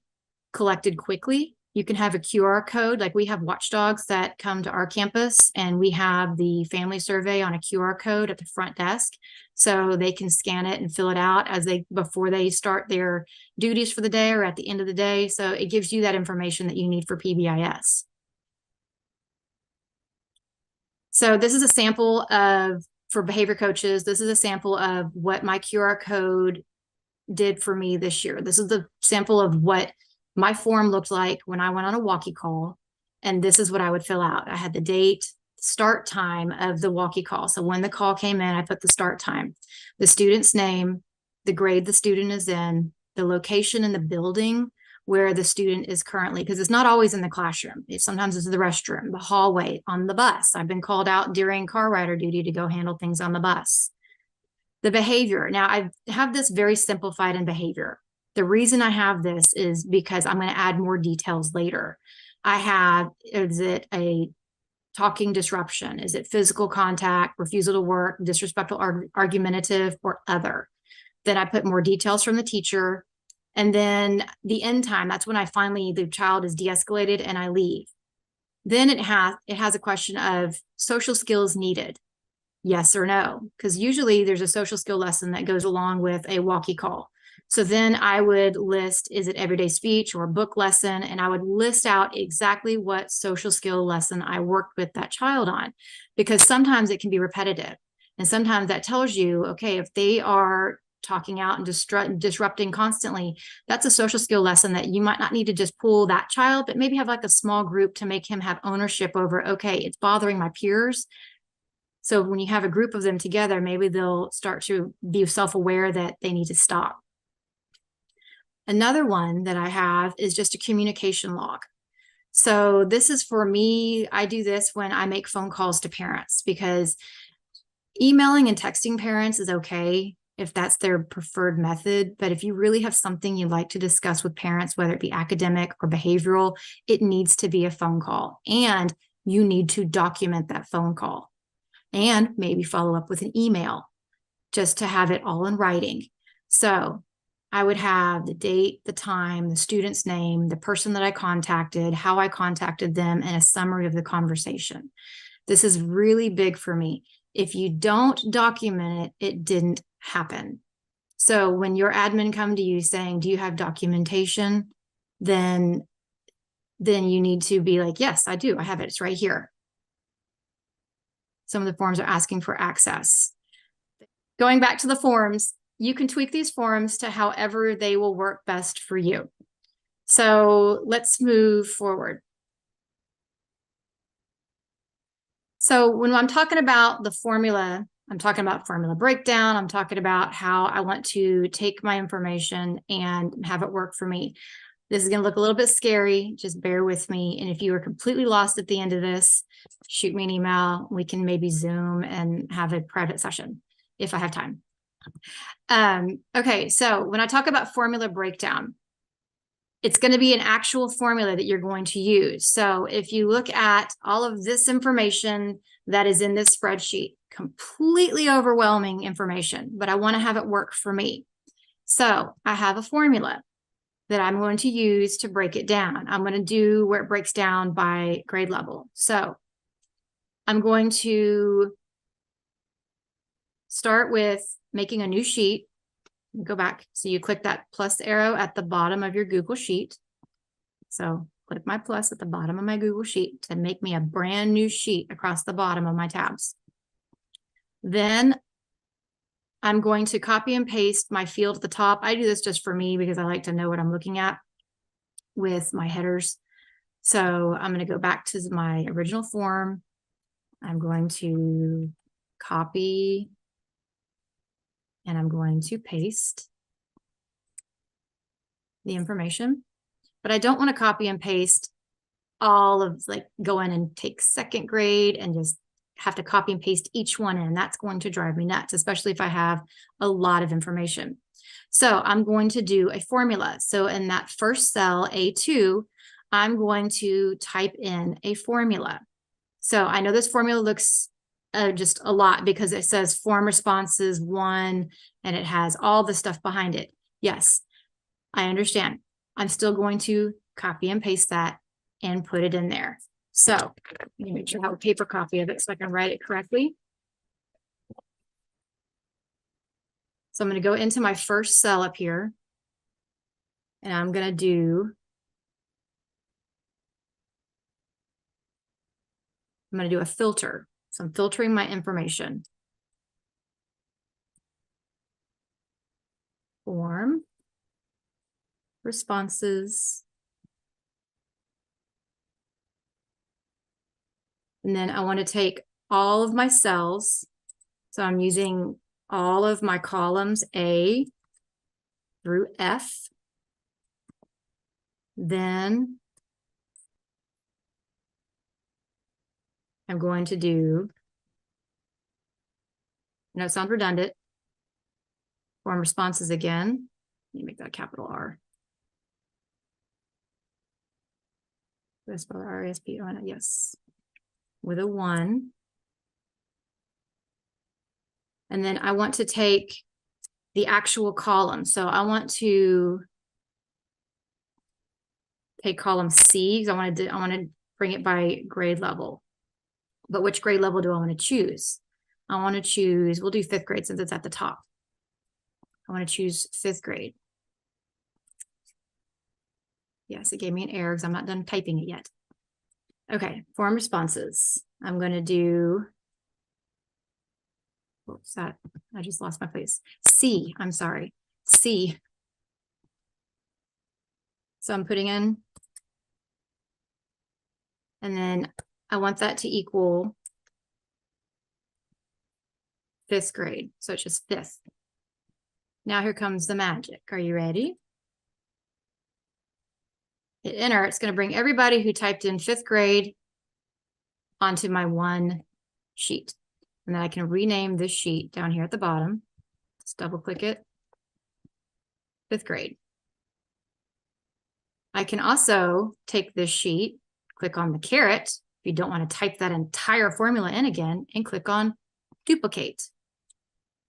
collected quickly. You can have a QR code, like we have watchdogs that come to our campus and we have the family survey on a QR code at the front desk. So they can scan it and fill it out before they start their duties for the day or at the end of the day. So it gives you that information that you need for PBIS. So this is a sample for behavior coaches, this is a sample of what my QR code did for me this year. This is the sample of what my form looked like when I went on a walkie call, and this is what I would fill out. I had the date, start time of the walkie call. So when the call came in, I put the start time, the student's name, the grade the student is in, the location in the building where the student is currently, because it's not always in the classroom. Sometimes it's the restroom, the hallway, on the bus. I've been called out during car rider duty to go handle things on the bus. The behavior. Now I have this very simplified in behavior. The reason I have this is because I'm going to add more details later. Is it a talking disruption? Is it physical contact, refusal to work, disrespectful, argumentative, or other? Then I put more details from the teacher. And then the end time, that's when the child is de-escalated and I leave. Then it has a question of social skills needed. Yes or no? Because usually there's a social skill lesson that goes along with a walkie call. So then I would list, is it everyday speech or book lesson? And I would list out exactly what social skill lesson I worked with that child on, because sometimes it can be repetitive. And sometimes that tells you, okay, if they are talking out and disrupting constantly, that's a social skill lesson that you might not need to just pull that child, but maybe have like a small group to make him have ownership over, okay, it's bothering my peers. So when you have a group of them together, maybe they'll start to be self-aware that they need to stop. Another one that I have is just a communication log. So this is for me, I do this when I make phone calls to parents, because emailing and texting parents is okay if that's their preferred method. But if you really have something you'd like to discuss with parents, whether it be academic or behavioral, it needs to be a phone call, and you need to document that phone call and maybe follow up with an email just to have it all in writing. So I would have the date, the time, the student's name, the person that I contacted, how I contacted them, and a summary of the conversation. This is really big for me. If you don't document it, it didn't happen. So when your admin come to you saying, do you have documentation? Then you need to be like, yes, I do. I have it. It's right here. Some of the forms are asking for access. Going back to the forms, you can tweak these forms to however they will work best for you. So let's move forward. So when I'm talking about the formula, I'm talking about formula breakdown. I'm talking about how I want to take my information and have it work for me. This is going to look a little bit scary. Just bear with me. And if you are completely lost at the end of this, shoot me an email. We can maybe Zoom and have a private session if I have time. Okay, so when I talk about formula breakdown, it's going to be an actual formula that you're going to use. So if you look at all of this information that is in this spreadsheet, completely overwhelming information, but I want to have it work for me. So I have a formula that I'm going to use to break it down. I'm going to do where it breaks down by grade level. So I'm going to start with making a new sheet. Go back. So you click that plus arrow at the bottom of your Google Sheet. So click my plus at the bottom of my Google Sheet to make me a brand new sheet across the bottom of my tabs. Then I'm going to copy and paste my field at the top. I do this just for me because I like to know what I'm looking at with my headers. So I'm going to go back to my original form. I'm going to copy and I'm going to paste the information, but I don't want to copy and paste all of like go in and take second grade and just have to copy and paste each one in. That's going to drive me nuts, especially if I have a lot of information. So I'm going to do a formula. So in that first cell, A2, I'm going to type in a formula. So I know this formula looks just a lot because it says form responses 1 and it has all the stuff behind it. Yes, I understand. I'm still going to copy and paste that and put it in there. So let me make sure I have a paper copy of it so I can write it correctly. So I'm going to go into my first cell up here and I'm going to do a filter. So I'm filtering my information. Form, responses, and then I want to take all of my cells. So I'm using all of my columns A through F. Then I'm going to do, I know it sounds redundant, form responses again. Let me make that capital R. Let's spell R-E-S-P on it, yes. With a 1. And then I want to take the actual column. So I want to take column C because I want to bring it by grade level. But which grade level do I want to choose? I want to choose, we'll do 5th grade since it's at the top. I want to choose 5th grade. Yes, it gave me an error because I'm not done typing it yet. Okay, form responses. I'm going to do, whoops, I just lost my place. C, I'm sorry, C. So I'm putting in, and then I want that to equal 5th grade. So it's just 5th. Now here comes the magic. Are you ready? Hit enter. It's going to bring everybody who typed in 5th grade onto my one sheet. And then I can rename this sheet down here at the bottom. Just double click it. 5th grade. I can also take this sheet, click on the caret, if you don't want to type that entire formula in again, and click on duplicate.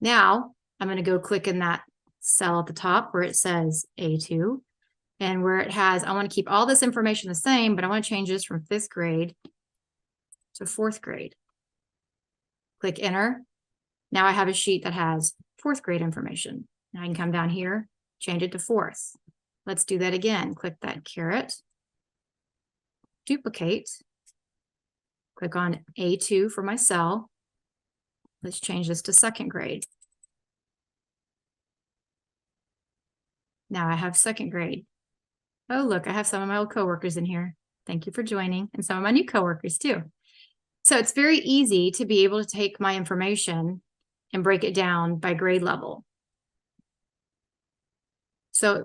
Now I'm going to go click in that cell at the top where it says A2 and where it has, I want to keep all this information the same, but I want to change this from 5th grade to 4th grade. Click enter. Now I have a sheet that has 4th grade information. Now I can come down here, change it to 4th. Let's do that again. Click that caret, duplicate, click on A2 for my cell. Let's change this to 2nd grade. Now I have 2nd grade. Oh, look, I have some of my old coworkers in here. Thank you for joining, and some of my new coworkers too. So it's very easy to be able to take my information and break it down by grade level. So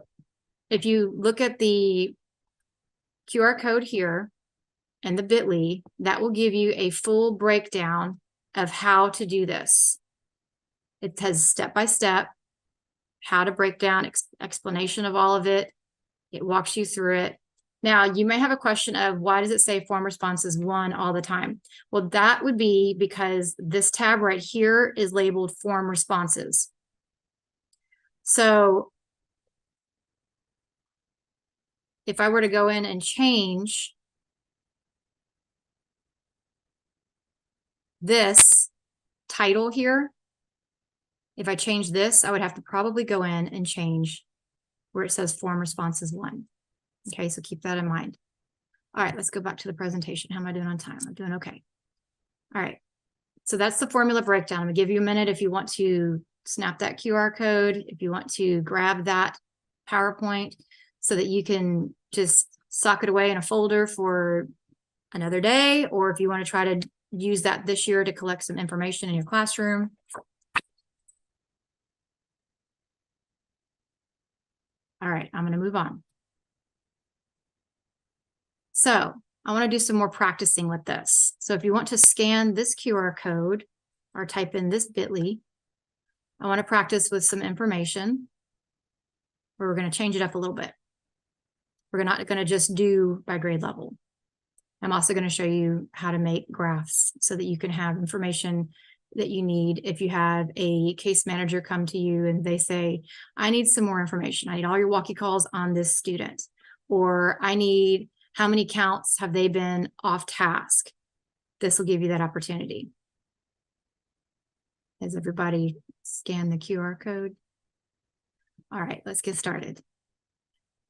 if you look at the QR code here and the bit.ly, that will give you a full breakdown of how to do this. It has step-by-step how to break down, explanation of all of it. It walks you through it. Now, you may have a question of why does it say form responses 1 all the time? Well, that would be because this tab right here is labeled form responses. So if I were to go in and change this title here, if I change this, I would have to probably go in and change where it says form responses 1. Okay, so keep that in mind. All right, let's go back to the presentation. How am I doing on time? I'm doing okay. All right, so that's the formula breakdown. I'm gonna give you a minute if you want to snap that QR code, if you want to grab that PowerPoint so that you can just sock it away in a folder for another day, or if you want to try to use that this year to collect some information in your classroom. All right, I'm gonna move on. So I want to do some more practicing with this. So if you want to scan this QR code or type in this bit.ly, I want to practice with some information. We're going to change it up a little bit. We're not going to just do by grade level. I'm also going to show you how to make graphs so that you can have information that you need. If you have a case manager come to you and they say, I need some more information. I need all your walkie calls on this student, or I need how many counts have they been off task? This will give you that opportunity. Has everybody scanned the QR code? All right, let's get started.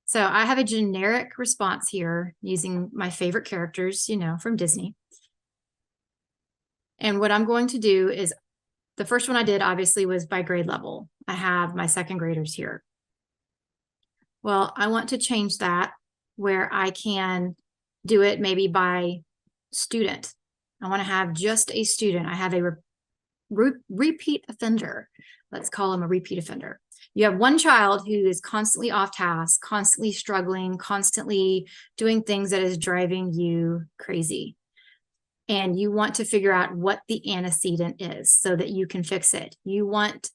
So I have a generic response here using my favorite characters, you know, from Disney. And what I'm going to do is, the first one I did obviously was by grade level. I have my 2nd graders here. Well, I want to change that where I can do it maybe by student. I want to have just a student. I have a repeat offender. Let's call him a repeat offender. You have one child who is constantly off task, constantly struggling, constantly doing things that is driving you crazy. And you want to figure out what the antecedent is so that you can fix it. You want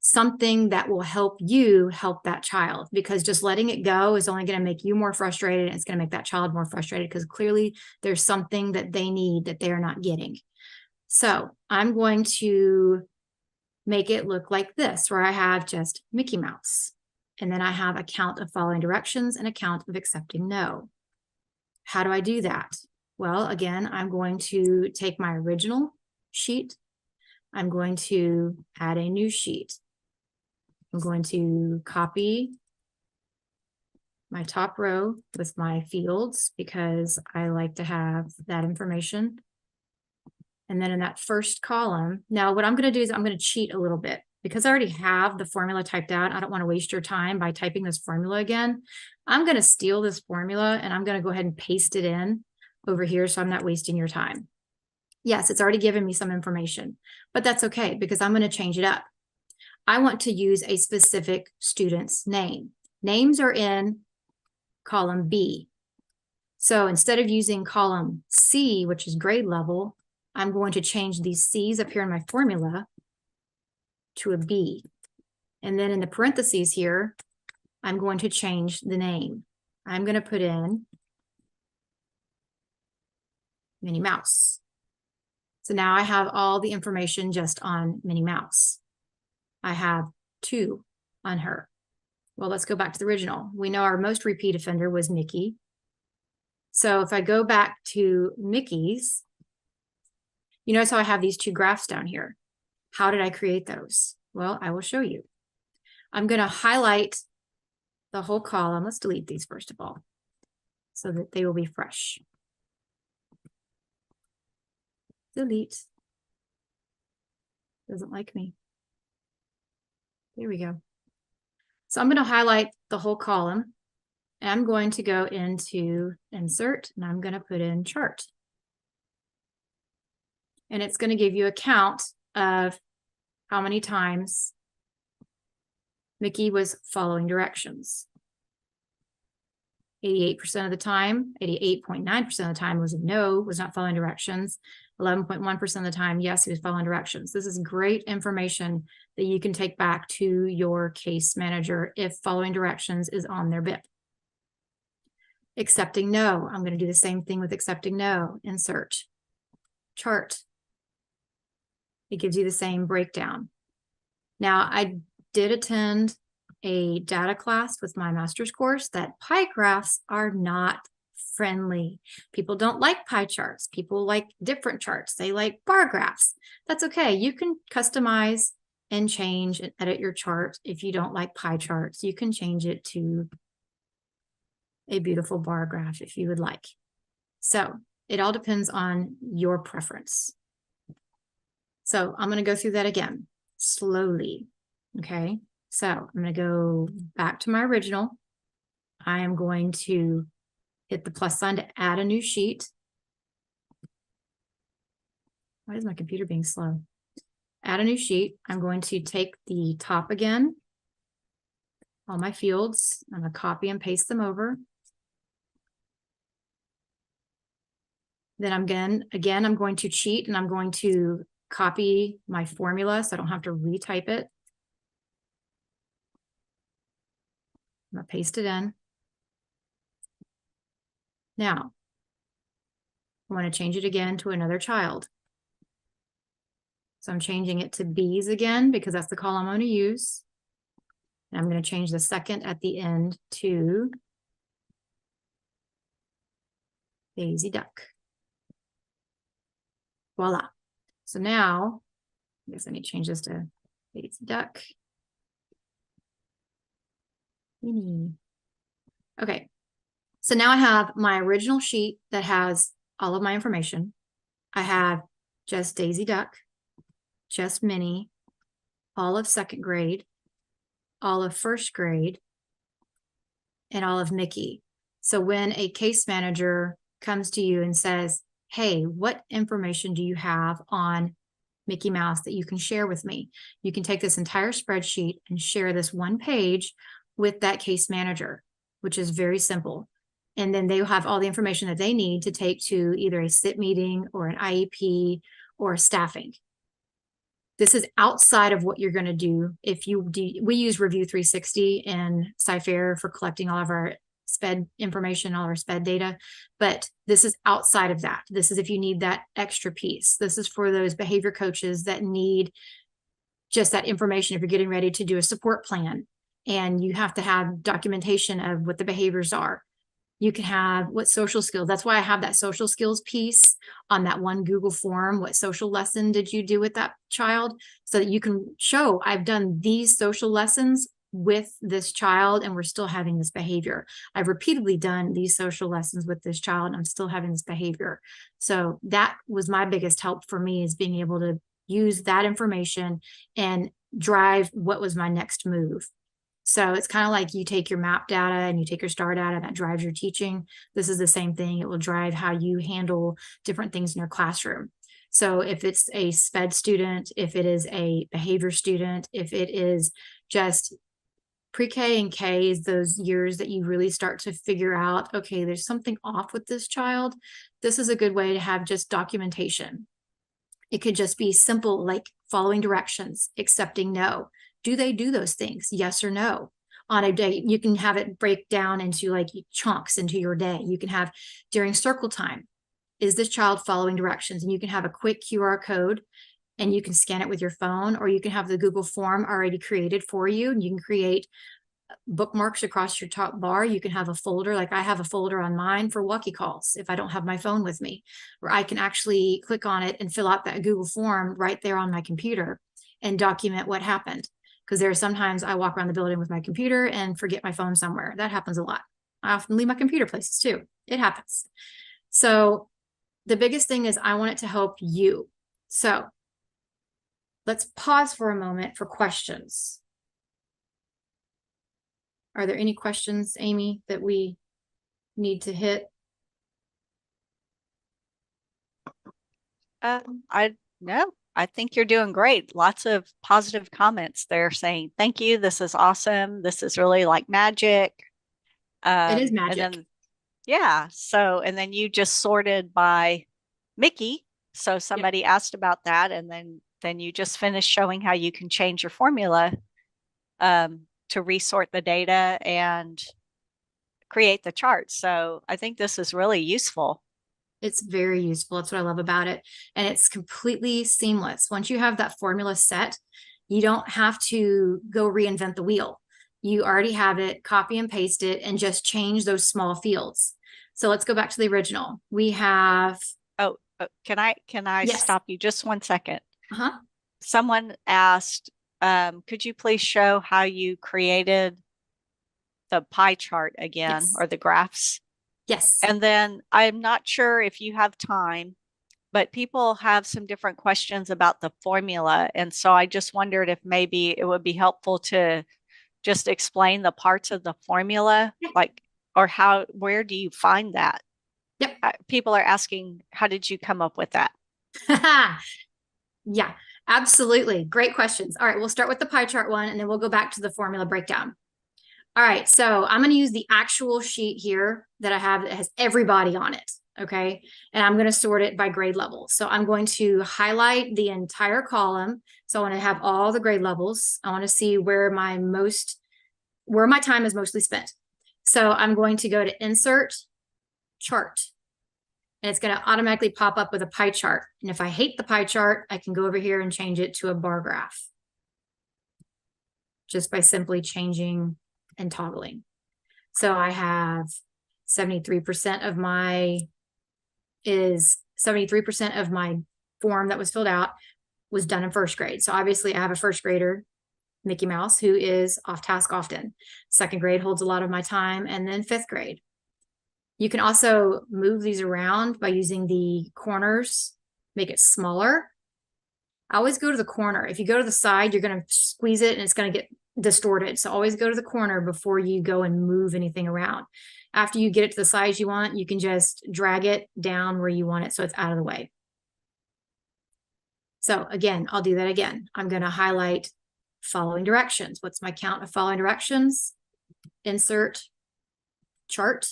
something that will help you help that child, because just letting it go is only going to make you more frustrated, and it's going to make that child more frustrated because clearly there's something that they need that they're not getting. So I'm going to make it look like this, where I have just Mickey Mouse, and then I have a count of following directions and a count of accepting no. How do I do that? Well, again, I'm going to take my original sheet. I'm going to add a new sheet. I'm going to copy my top row with my fields because I like to have that information. And then in that first column, now what I'm going to do is I'm going to cheat a little bit because I already have the formula typed out. I don't want to waste your time by typing this formula again. I'm going to steal this formula and I'm going to go ahead and paste it in over here so I'm not wasting your time. Yes, it's already given me some information, but that's okay because I'm going to change it up. I want to use a specific student's name. Names are in column B. So instead of using column C, which is grade level, I'm going to change these C's up here in my formula to a B. And then in the parentheses here, I'm going to change the name. I'm going to put in Minnie Mouse. So now I have all the information just on Minnie Mouse. I have 2 on her. Well, let's go back to the original. We know our most repeat offender was Mickey. So if I go back to Mickey's, You notice how I have these two graphs down here. How did I create those? Well, I will show you. I'm going to highlight the whole column. Let's delete these first of all, so that they will be fresh. Delete. Doesn't like me. There we go. So I'm going to highlight the whole column, and I'm going to go into insert, and I'm going to put in chart. And it's going to give you a count of how many times Mickey was following directions. 88% of the time, 88.9% of the time was no, was not following directions. 11.1% of the time, yes, he was following directions. This is great information that you can take back to your case manager if following directions is on their BIP. Accepting no, I'm going to do the same thing with accepting no. Insert, chart. It gives you the same breakdown. Now, I did attend a data class with my master's course that pie graphs are not friendly. People don't like pie charts. People like different charts. They like bar graphs. That's okay. You can customize and change and edit your chart. If you don't like pie charts, you can change it to a beautiful bar graph if you would like. So it all depends on your preference. So I'm going to go through that again slowly. Okay. So I'm going to go back to my original. I am going to hit the plus sign to add a new sheet. Why is my computer being slow? Add a new sheet. I'm going to take the top again, all my fields. I'm going to copy and paste them over. Then I'm going to cheat, and I'm going to copy my formula so I don't have to retype it. I'm going to paste it in. Now, I want to change it again to another child. So I'm changing it to B's again because that's the column I'm going to use. And I'm going to change the second at the end to Daisy Duck. Voila. So now, I guess I need to change this to Daisy Duck. Okay. So now I have my original sheet that has all of my information. I have just Daisy Duck, just Minnie, all of second grade, all of first grade, and all of Mickey. So when a case manager comes to you and says, hey, what information do you have on Mickey Mouse that you can share with me? You can take this entire spreadsheet and share this one page with that case manager, which is very simple. And then they will have all the information that they need to take to either a SIT meeting or an IEP or staffing. This is outside of what you're going to do. If you do, we use Review 360 and Cypher for collecting all of our SPED information, all our SPED data, but this is outside of that. This is if you need that extra piece. This is for those behavior coaches that need just that information. If you're getting ready to do a support plan and you have to have documentation of what the behaviors are, you can have what social skills. That's why I have that social skills piece on that one Google form. What social lesson did you do with that child? So that you can show I've done these social lessons with this child and we're still having this behavior. I've repeatedly done these social lessons with this child and I'm still having this behavior. So that was my biggest help for me, is being able to use that information and drive what was my next move. So it's kind of like you take your map data and you take your STAR data, that drives your teaching. This is the same thing. It will drive how you handle different things in your classroom. So if it's a SPED student, if it is a behavior student, if it is just pre-K and K, is those years that you really start to figure out, okay, there's something off with this child. This is a good way to have just documentation. It could just be simple, like following directions, accepting no. Do they do those things? Yes or no? On a day, you can have it break down into like chunks into your day. You can have during circle time, is this child following directions? And you can have a quick QR code and you can scan it with your phone, or you can have the Google form already created for you. And you can create bookmarks across your top bar. You can have a folder, like I have a folder on mine for walkie calls if I don't have my phone with me, where I can actually click on it and fill out that Google form right there on my computer and document what happened. Because there are sometimes I walk around the building with my computer and forget my phone somewhere. That happens a lot. I often leave my computer places too. It happens. So the biggest thing is I want it to help you. So let's pause for a moment for questions. Are there any questions, Amy, that we need to hit? No, I think you're doing great. Lots of positive comments. They're saying, thank you. This is awesome. This is really like magic. It is magic. And then, yeah. So, and then you just sorted by Mickey. So somebody asked about that. And then you just finished showing how you can change your formula to resort the data and create the chart. So I think this is really useful. It's very useful. That's what I love about it. And it's completely seamless. Once you have that formula set, you don't have to go reinvent the wheel. You already have it, copy and paste it, and just change those small fields. So let's go back to the original. We have... Oh, can I Yes. stop you just 1 second? Uh-huh. Someone asked, could you please show how you created the pie chart again, Yes. or the graphs? Yes. And then I'm not sure if you have time, but people have some different questions about the formula. And so I just wondered if maybe it would be helpful to just explain the parts of the formula, like, or where do you find that? Yep. People are asking, how did you come up with that? Yeah, absolutely. Great questions. All right, we'll start with the pie chart one, and then we'll go back to the formula breakdown. All right, so I'm going to use the actual sheet here that I have that has everybody on it, okay? And I'm going to sort it by grade level. So I'm going to highlight the entire column. So I want to have all the grade levels. I want to see where my time is mostly spent. So I'm going to go to Insert, Chart. And it's going to automatically pop up with a pie chart. And if I hate the pie chart, I can go over here and change it to a bar graph. Just by simply changing and toggling. So I have 73% of my form that was filled out was done in first grade. So obviously I have a first grader, Mickey Mouse, who is off task often. Second grade holds a lot of my time, and then fifth grade. You can also move these around by using the corners, make it smaller. I always go to the corner. If you go to the side, you're going to squeeze it and it's going to get distorted. So always go to the corner before you go and move anything around. After you get it to the size you want, you can just drag it down where you want it so it's out of the way. So again, I'll do that again. I'm going to highlight following directions. What's my count of following directions? Insert, chart.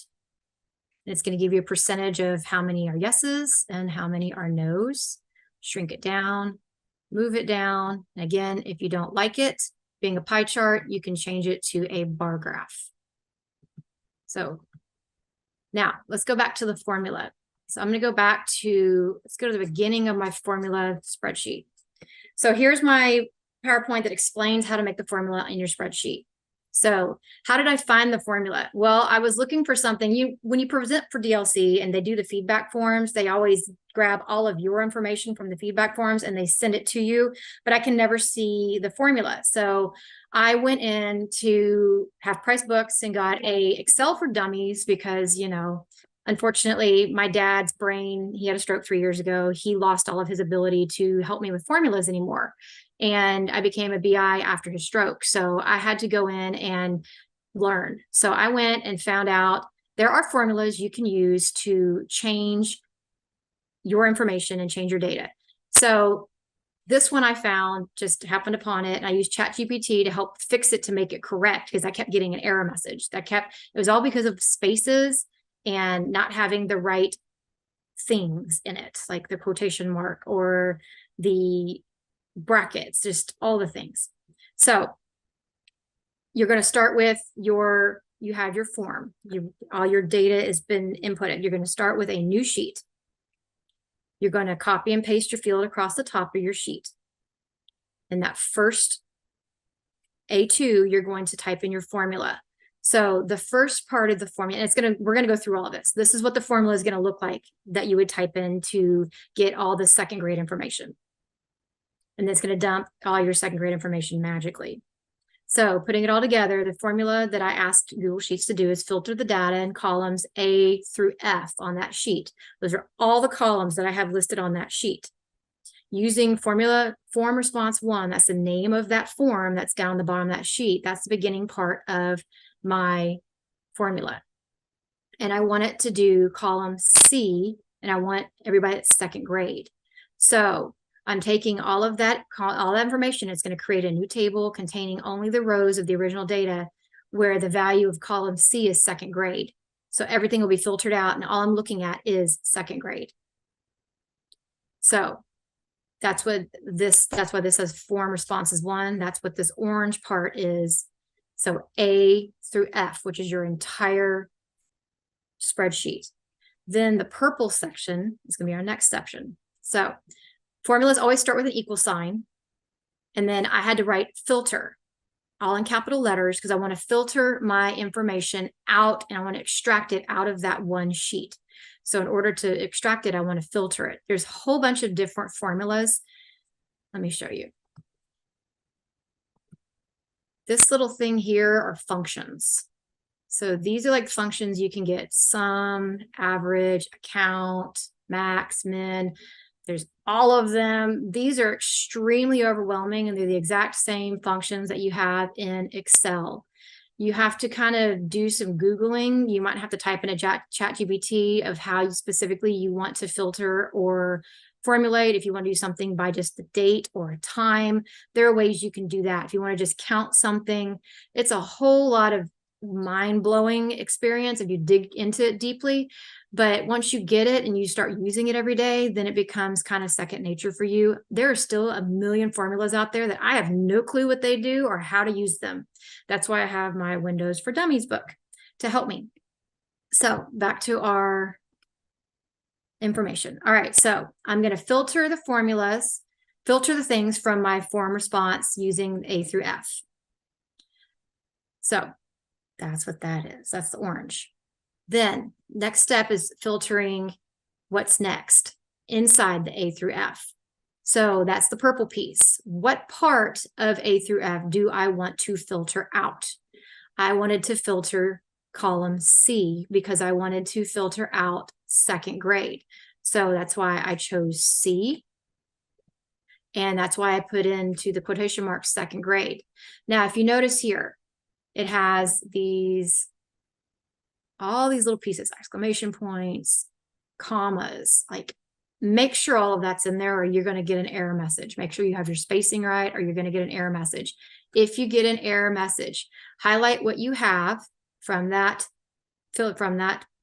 And it's going to give you a percentage of how many are yeses and how many are nos. Shrink it down, move it down. And again, if you don't like it being a pie chart, you can change it to a bar graph. So now let's go back to the formula. So I'm going to go back to, let's go to the beginning of my formula spreadsheet. So here's my PowerPoint that explains how to make the formula in your spreadsheet. So how did I find the formula? Well, I was looking for something. When you present for DLC and they do the feedback forms, they always grab all of your information from the feedback forms and they send it to you, but I can never see the formula. So I went in to Half Price Books and got a Excel for Dummies because, you know, unfortunately, my dad's brain, he had a stroke 3 years ago. He lost all of his ability to help me with formulas anymore. And I became a BI after his stroke. So I had to go in and learn. So I went and found out there are formulas you can use to change your information and change your data. So this one I found, just happened upon it. And I used ChatGPT to help fix it to make it correct because I kept getting an error message. It was all because of spaces and not having the right things in it, like the quotation mark or the brackets, just all the things. So you're going to start with you have your form. All your data has been inputted. You're going to start with a new sheet. You're going to copy and paste your field across the top of your sheet. And that first A2, you're going to type in your formula. So the first part of the formula, and we're gonna go through all of this. This is what the formula is gonna look like that you would type in to get all the second grade information. And it's gonna dump all your second grade information magically. So putting it all together, the formula that I asked Google Sheets to do is filter the data in columns A through F on that sheet. Those are all the columns that I have listed on that sheet. Using formula form response 1, that's the name of that form that's down the bottom of that sheet. That's the beginning part of my formula. And I want it to do column C, and I want everybody at second grade. So I'm taking all that information. It's going to create a new table containing only the rows of the original data where the value of column C is second grade. So everything will be filtered out, and all I'm looking at is second grade. So that's why this says form responses 1. That's what this orange part is. So A through F, which is your entire spreadsheet. Then the purple section is going to be our next section. So formulas always start with an equal sign. And then I had to write filter, all in capital letters, because I want to filter my information out and I want to extract it out of that one sheet. So in order to extract it, I want to filter it. There's a whole bunch of different formulas. Let me show you. This little thing here are functions. So these are like functions you can get: sum, average, account, max, min. There's all of them. These are extremely overwhelming, and they're the exact same functions that you have in Excel. You have to kind of do some Googling. You might have to type in a ChatGPT of how you specifically want to filter or formulate. If you want to do something by just the date or a time, there are ways you can do that. If you want to just count something, it's a whole lot of mind-blowing experience if you dig into it deeply. But once you get it and you start using it every day, then it becomes kind of second nature for you. There are still a million formulas out there that I have no clue what they do or how to use them. That's why I have my Windows for Dummies book to help me. So back to our information. All right, so I'm going to filter the formulas, filter the things from my form response using A through F. So that's what that is. That's the orange. Then next step is filtering what's next inside the A through F. So that's the purple piece. What part of A through F do I want to filter out? I wanted to filter column C because I wanted to filter out second grade. So that's why I chose C. And that's why I put into the quotation marks second grade. Now, if you notice here, it has all these little pieces, exclamation points, commas, like make sure all of that's in there or you're going to get an error message. Make sure you have your spacing right or you're going to get an error message. If you get an error message, highlight what you have from that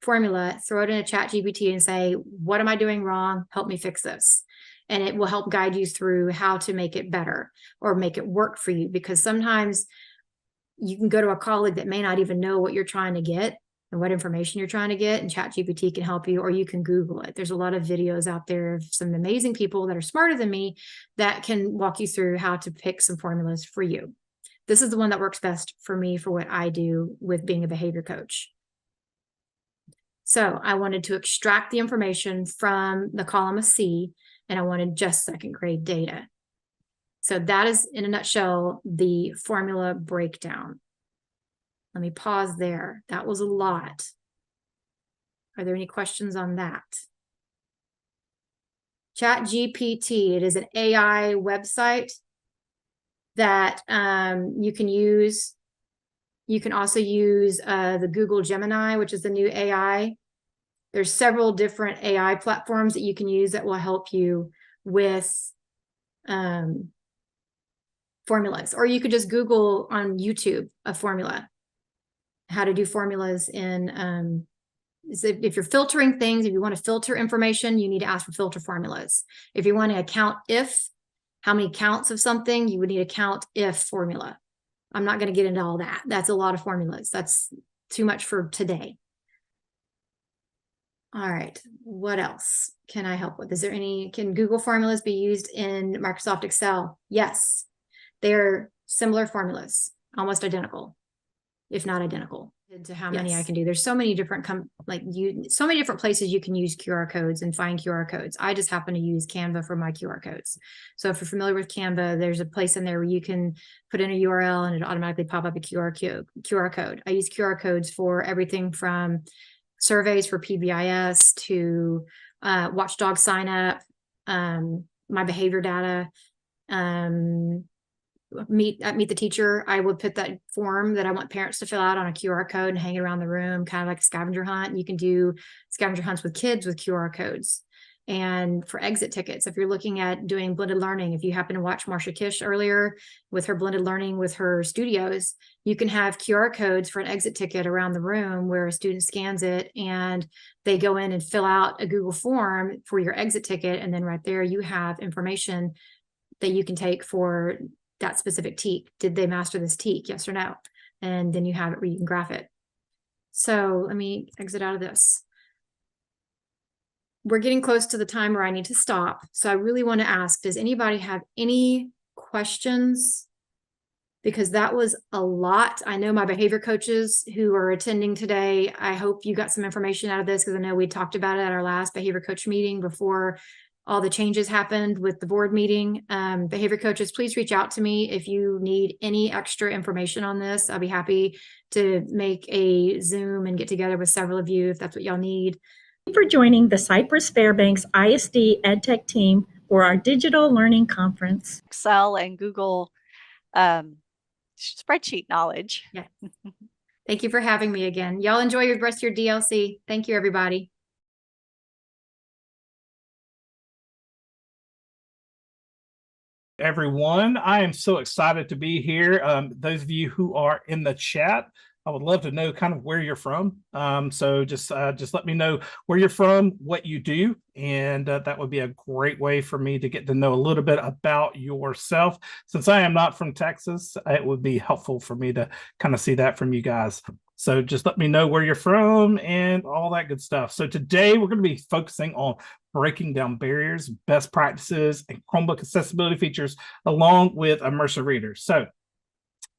formula, throw it in a ChatGPT and say, what am I doing wrong? Help me fix this. And it will help guide you through how to make it better or make it work for you, because sometimes you can go to a colleague that may not even know what you're trying to get and what information you're trying to get, and ChatGPT can help you, or you can Google it. There's a lot of videos out there of some amazing people that are smarter than me that can walk you through how to pick some formulas for you. This is the one that works best for me for what I do with being a behavior coach. So I wanted to extract the information from the column of C, and I wanted just second grade data. So that is, in a nutshell, the formula breakdown. Let me pause there. That was a lot. Are there any questions on that? ChatGPT, it is an AI website that you can use. You can also use the Google Gemini, which is the new AI. There's several different AI platforms that you can use that will help you with formulas. Or you could just Google on YouTube a formula, how to do formulas in, if you're filtering things, if you want to filter information, you need to ask for filter formulas. If you want to count if, how many counts of something, you would need a count if formula. I'm not going to get into all that. That's a lot of formulas. That's too much for today. All right, what else can I help with? Is there any, can Google formulas be used in Microsoft Excel? Yes, they're similar formulas. almost identical, if not identical, to how many I Yes. can do. There's so many different so many different places you can use QR codes and find QR codes. I just happen to use Canva for my QR codes. So if you're familiar with Canva, there's a place in there where you can put in a URL and it automatically pop up a QR code. I use QR codes for everything from surveys for PBIS to watchdog sign up, my behavior data, meet the teacher. I would put that form that I want parents to fill out on a QR code and hang it around the room, kind of like a scavenger hunt. You can do scavenger hunts with kids with QR codes. And for exit tickets, if you're looking at doing blended learning, if you happen to watch Marcia Kish earlier with her blended learning with her studios, you can have QR codes for an exit ticket around the room where a student scans it and they go in and fill out a Google form for your exit ticket. And then right there, you have information that you can take for that specific TEK. Did they master this TEK? Yes or no? And then you have it where you can graph it. So let me exit out of this. We're getting close to the time where I need to stop. So I really want to ask, does anybody have any questions? Because that was a lot. I know my behavior coaches who are attending today, I hope you got some information out of this, because I know we talked about it at our last behavior coach meeting before all the changes happened with the board meeting. Behavior coaches, please reach out to me if you need any extra information on this. I'll be happy to make a Zoom and get together with several of you if that's what y'all need. Thank you for joining the Cypress Fairbanks ISD EdTech team for our digital learning conference. Excel and Google spreadsheet knowledge. Yeah. Thank you for having me again. Y'all enjoy the rest of your DLC. Thank you, everybody. Everyone, I am so excited to be here. Those of you who are in the chat, I would love to know kind of where you're from. So just let me know where you're from, what you do, and that would be a great way for me to get to know a little bit about yourself. Since I am not from Texas, it would be helpful for me to kind of see that from you guys. So just let me know where you're from and all that good stuff. So today we're going to be focusing on breaking down barriers, best practices, and Chromebook accessibility features, along with immersive readers. So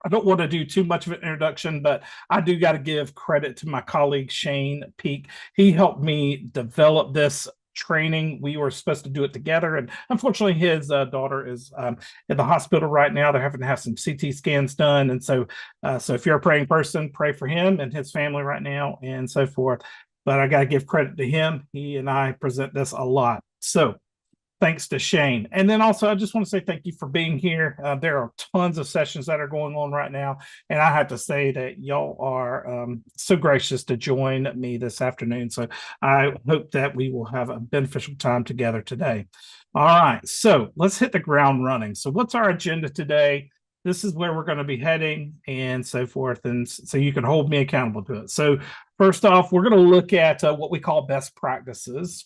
I don't want to do too much of an introduction, but I do got to give credit to my colleague, Shane Peak. He helped me develop this training. We were supposed to do it together, and unfortunately his daughter is in the hospital right now. They're having to have some CT scans done, and so if you're a praying person, pray for him and his family right now and so forth. But I got to give credit to him. He and I present this a lot. So thanks to Shane. And then also, I just want to say thank you for being here. There are tons of sessions that are going on right now. And I have to say that y'all are so gracious to join me this afternoon. So I hope that we will have a beneficial time together today. All right, so let's hit the ground running. So what's our agenda today? This is where we're going to be heading and so forth. And so you can hold me accountable to it. So first off, we're going to look at what we call best practices.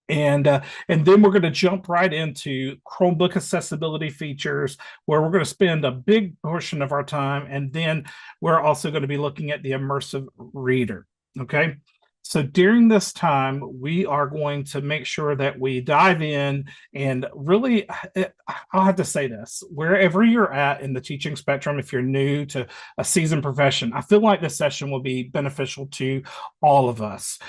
And then we're going to jump right into Chromebook accessibility features, where we're going to spend a big portion of our time. And then we're also going to be looking at the immersive reader. Okay. So during this time, we are going to make sure that we dive in and really, I'll have to say this, wherever you're at in the teaching spectrum, if you're new to a seasoned profession, I feel like this session will be beneficial to all of us,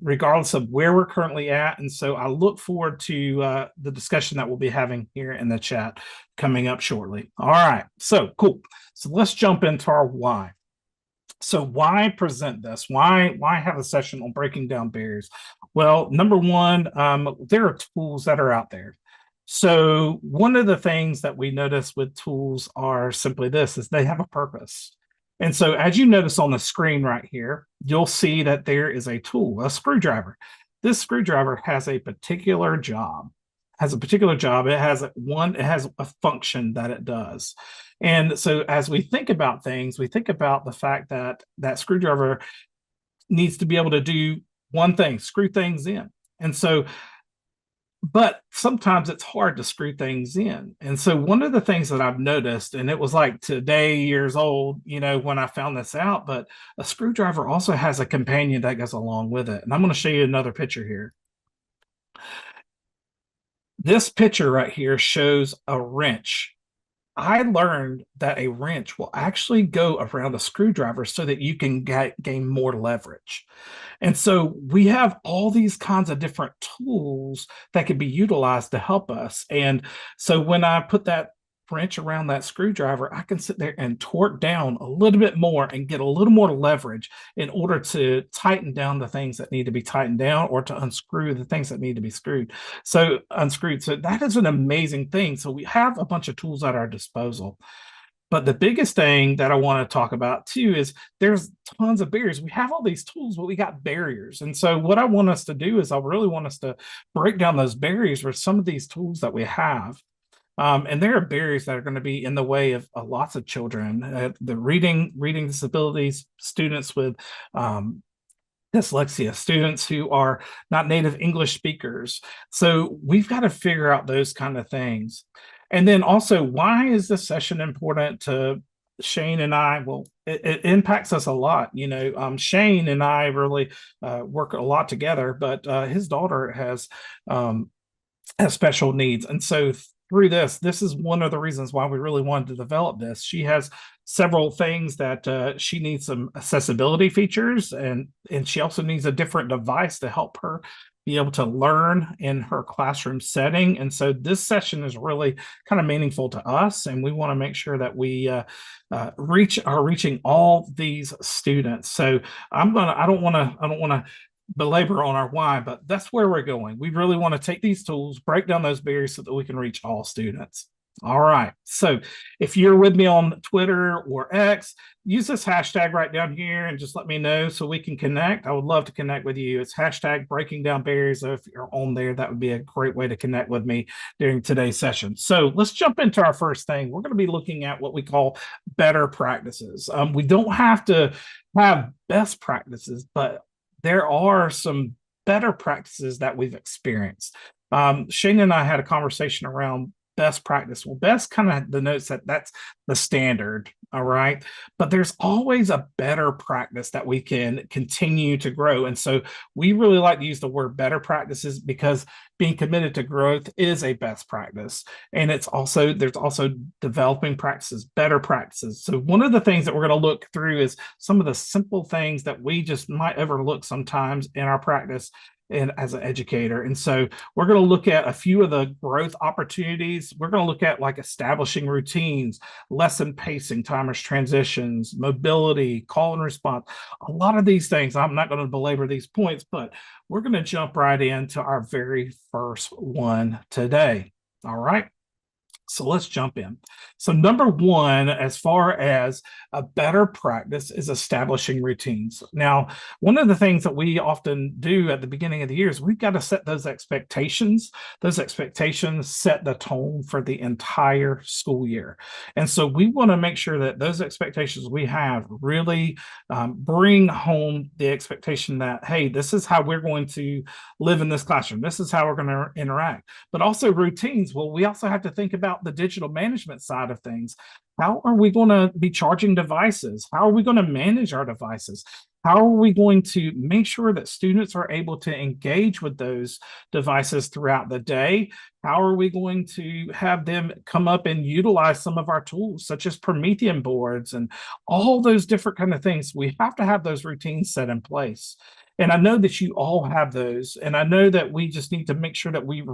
regardless of where we're currently at. And so I look forward to the discussion that we'll be having here in the chat coming up shortly. All right, so cool. So let's jump into our why. So why present this? Why have a session on breaking down barriers? Well, number one, there are tools that are out there. So one of the things that we notice with tools are simply this, is they have a purpose. And so as you notice on the screen right here, you'll see that there is a tool, a screwdriver. This screwdriver has a particular job. It has a function that it does. And so as we think about things, we think about the fact that that screwdriver needs to be able to do one thing, screw things in. And so, but sometimes it's hard to screw things in. And so one of the things that I've noticed, and it was like today years old, when I found this out, but a screwdriver also has a companion that goes along with it. And I'm going to show you another picture here. This picture right here shows a wrench. I learned that a wrench will actually go around a screwdriver so that you can gain more leverage. And so we have all these kinds of different tools that can be utilized to help us. And so when I put that wrench around that screwdriver, I can sit there and torque down a little bit more and get a little more leverage in order to tighten down the things that need to be tightened down, or to unscrew the things that need to be unscrewed. So that is an amazing thing. So we have a bunch of tools at our disposal. But the biggest thing that I want to talk about too is there's tons of barriers. We have all these tools, but we got barriers. And so what I want us to do is I really want us to break down those barriers with some of these tools that we have. And there are barriers that are going to be in the way of lots of children, the reading disabilities, students with dyslexia, students who are not native English speakers. So we've got to figure out those kind of things. And then also, why is this session important to Shane and I? Well, it impacts us a lot. Shane and I really work a lot together, but his daughter has special needs. And so through this is one of the reasons why we really wanted to develop this. She has several things that she needs some accessibility features, and she also needs a different device to help her be able to learn in her classroom setting. And so this session is really kind of meaningful to us, and we want to make sure that we are reaching all these students. So I don't want to belabor on our why, but that's where we're going. We really want to take these tools, break down those barriers so that we can reach all students. All right. So if you're with me on Twitter or X, use this hashtag right down here and just let me know so we can connect. I would love to connect with you. It's hashtag breaking down barriers. So if you're on there, that would be a great way to connect with me during today's session. So let's jump into our first thing. We're going to be looking at what we call better practices. We don't have to have best practices, but there are some better practices that we've experienced. Shane and I had a conversation around best practice. Well, best kind of denotes that that's the standard, all right? But there's always a better practice that we can continue to grow. And so we really like to use the word better practices because being committed to growth is a best practice. And there's also developing practices, better practices. So one of the things that we're going to look through is some of the simple things that we just might overlook sometimes in our practice and as an educator. And so we're going to look at a few of the growth opportunities. We're going to look at like establishing routines, lesson pacing, timers, transitions, mobility, call and response, a lot of these things. I'm not going to belabor these points, but we're going to jump right into our very first one today. All right. So let's jump in. So number one, as far as a better practice, is establishing routines. Now, one of the things that we often do at the beginning of the year is we've got to set those expectations. Those expectations set the tone for the entire school year. And so we want to make sure that those expectations we have really bring home the expectation that, hey, this is how we're going to live in this classroom. This is how we're going to interact. But also routines. Well, we also have to think about the digital management side of things. How are we going to be charging devices? How are we going to manage our devices? How are we going to make sure that students are able to engage with those devices throughout the day? How are we going to have them come up and utilize some of our tools, such as Promethean boards and all those different kind of things? We have to have those routines set in place. And I know that you all have those. And I know that we just need to make sure that we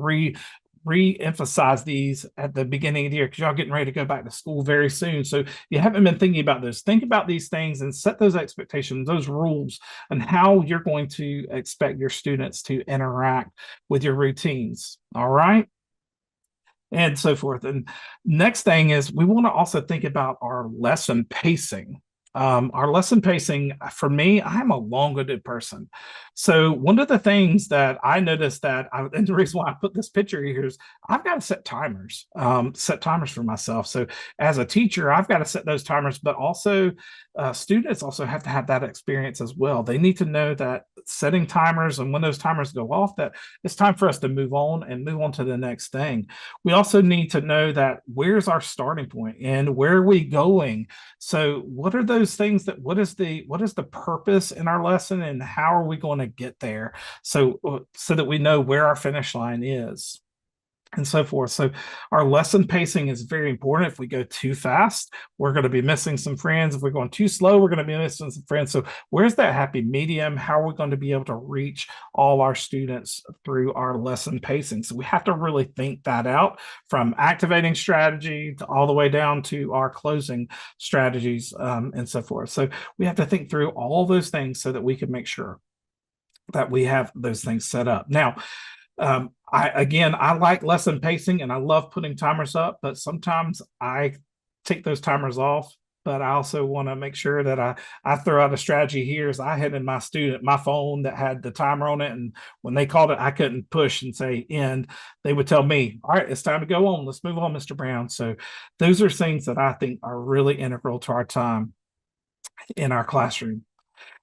re-emphasize these at the beginning of the year, because y'all getting ready to go back to school very soon. So you haven't been thinking about this. Think about these things and set those expectations, those rules, and how you're going to expect your students to interact with your routines. All right. And so forth. And next thing is we want to also think about our lesson pacing. Our lesson pacing, for me, I'm a long-winded person. So one of the things that I noticed and the reason why I put this picture here is I've got to set timers for myself. So as a teacher, I've got to set those timers, but also students also have to have that experience as well. They need to know that setting timers, and when those timers go off, that it's time for us to move on to the next thing. We also need to know that where's our starting point and where are we going? So what are those things what is the purpose in our lesson, and how are we going to get there? So that we know where our finish line is. and so forth. So our lesson pacing is very important. If we go too fast, we're going to be missing some friends. If we're going too slow, we're going to be missing some friends. So where's that happy medium? How are we going to be able to reach all our students through our lesson pacing? So we have to really think that out, from activating strategy to all the way down to our closing strategies, and so forth. So we have to think through all those things so that we can make sure that we have those things set up. Now, I like lesson pacing and I love putting timers up, but sometimes I take those timers off. But I also want to make sure that I throw out a strategy here. As I had in my phone that had the timer on it, and when they called it, I couldn't push and say end. They would tell me, all right, it's time to go on. Let's move on, Mr. Brown. So those are things that I think are really integral to our time in our classroom.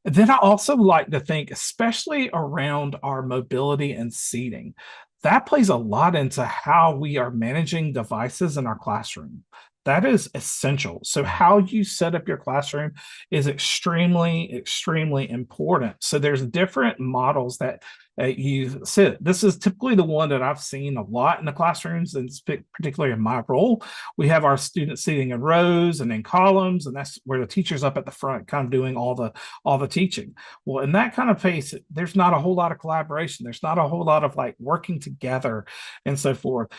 Then I also like to think, especially around our mobility and seating, that plays a lot into how we are managing devices in our classroom. That is essential. So how you set up your classroom is extremely, extremely important. So there's different models that you sit. This is typically the one that I've seen a lot in the classrooms, and particularly in my role. We have our students sitting in rows and in columns, and that's where the teacher's up at the front kind of doing all the teaching. Well, in that kind of pace, there's not a whole lot of collaboration. There's not a whole lot of like working together and so forth.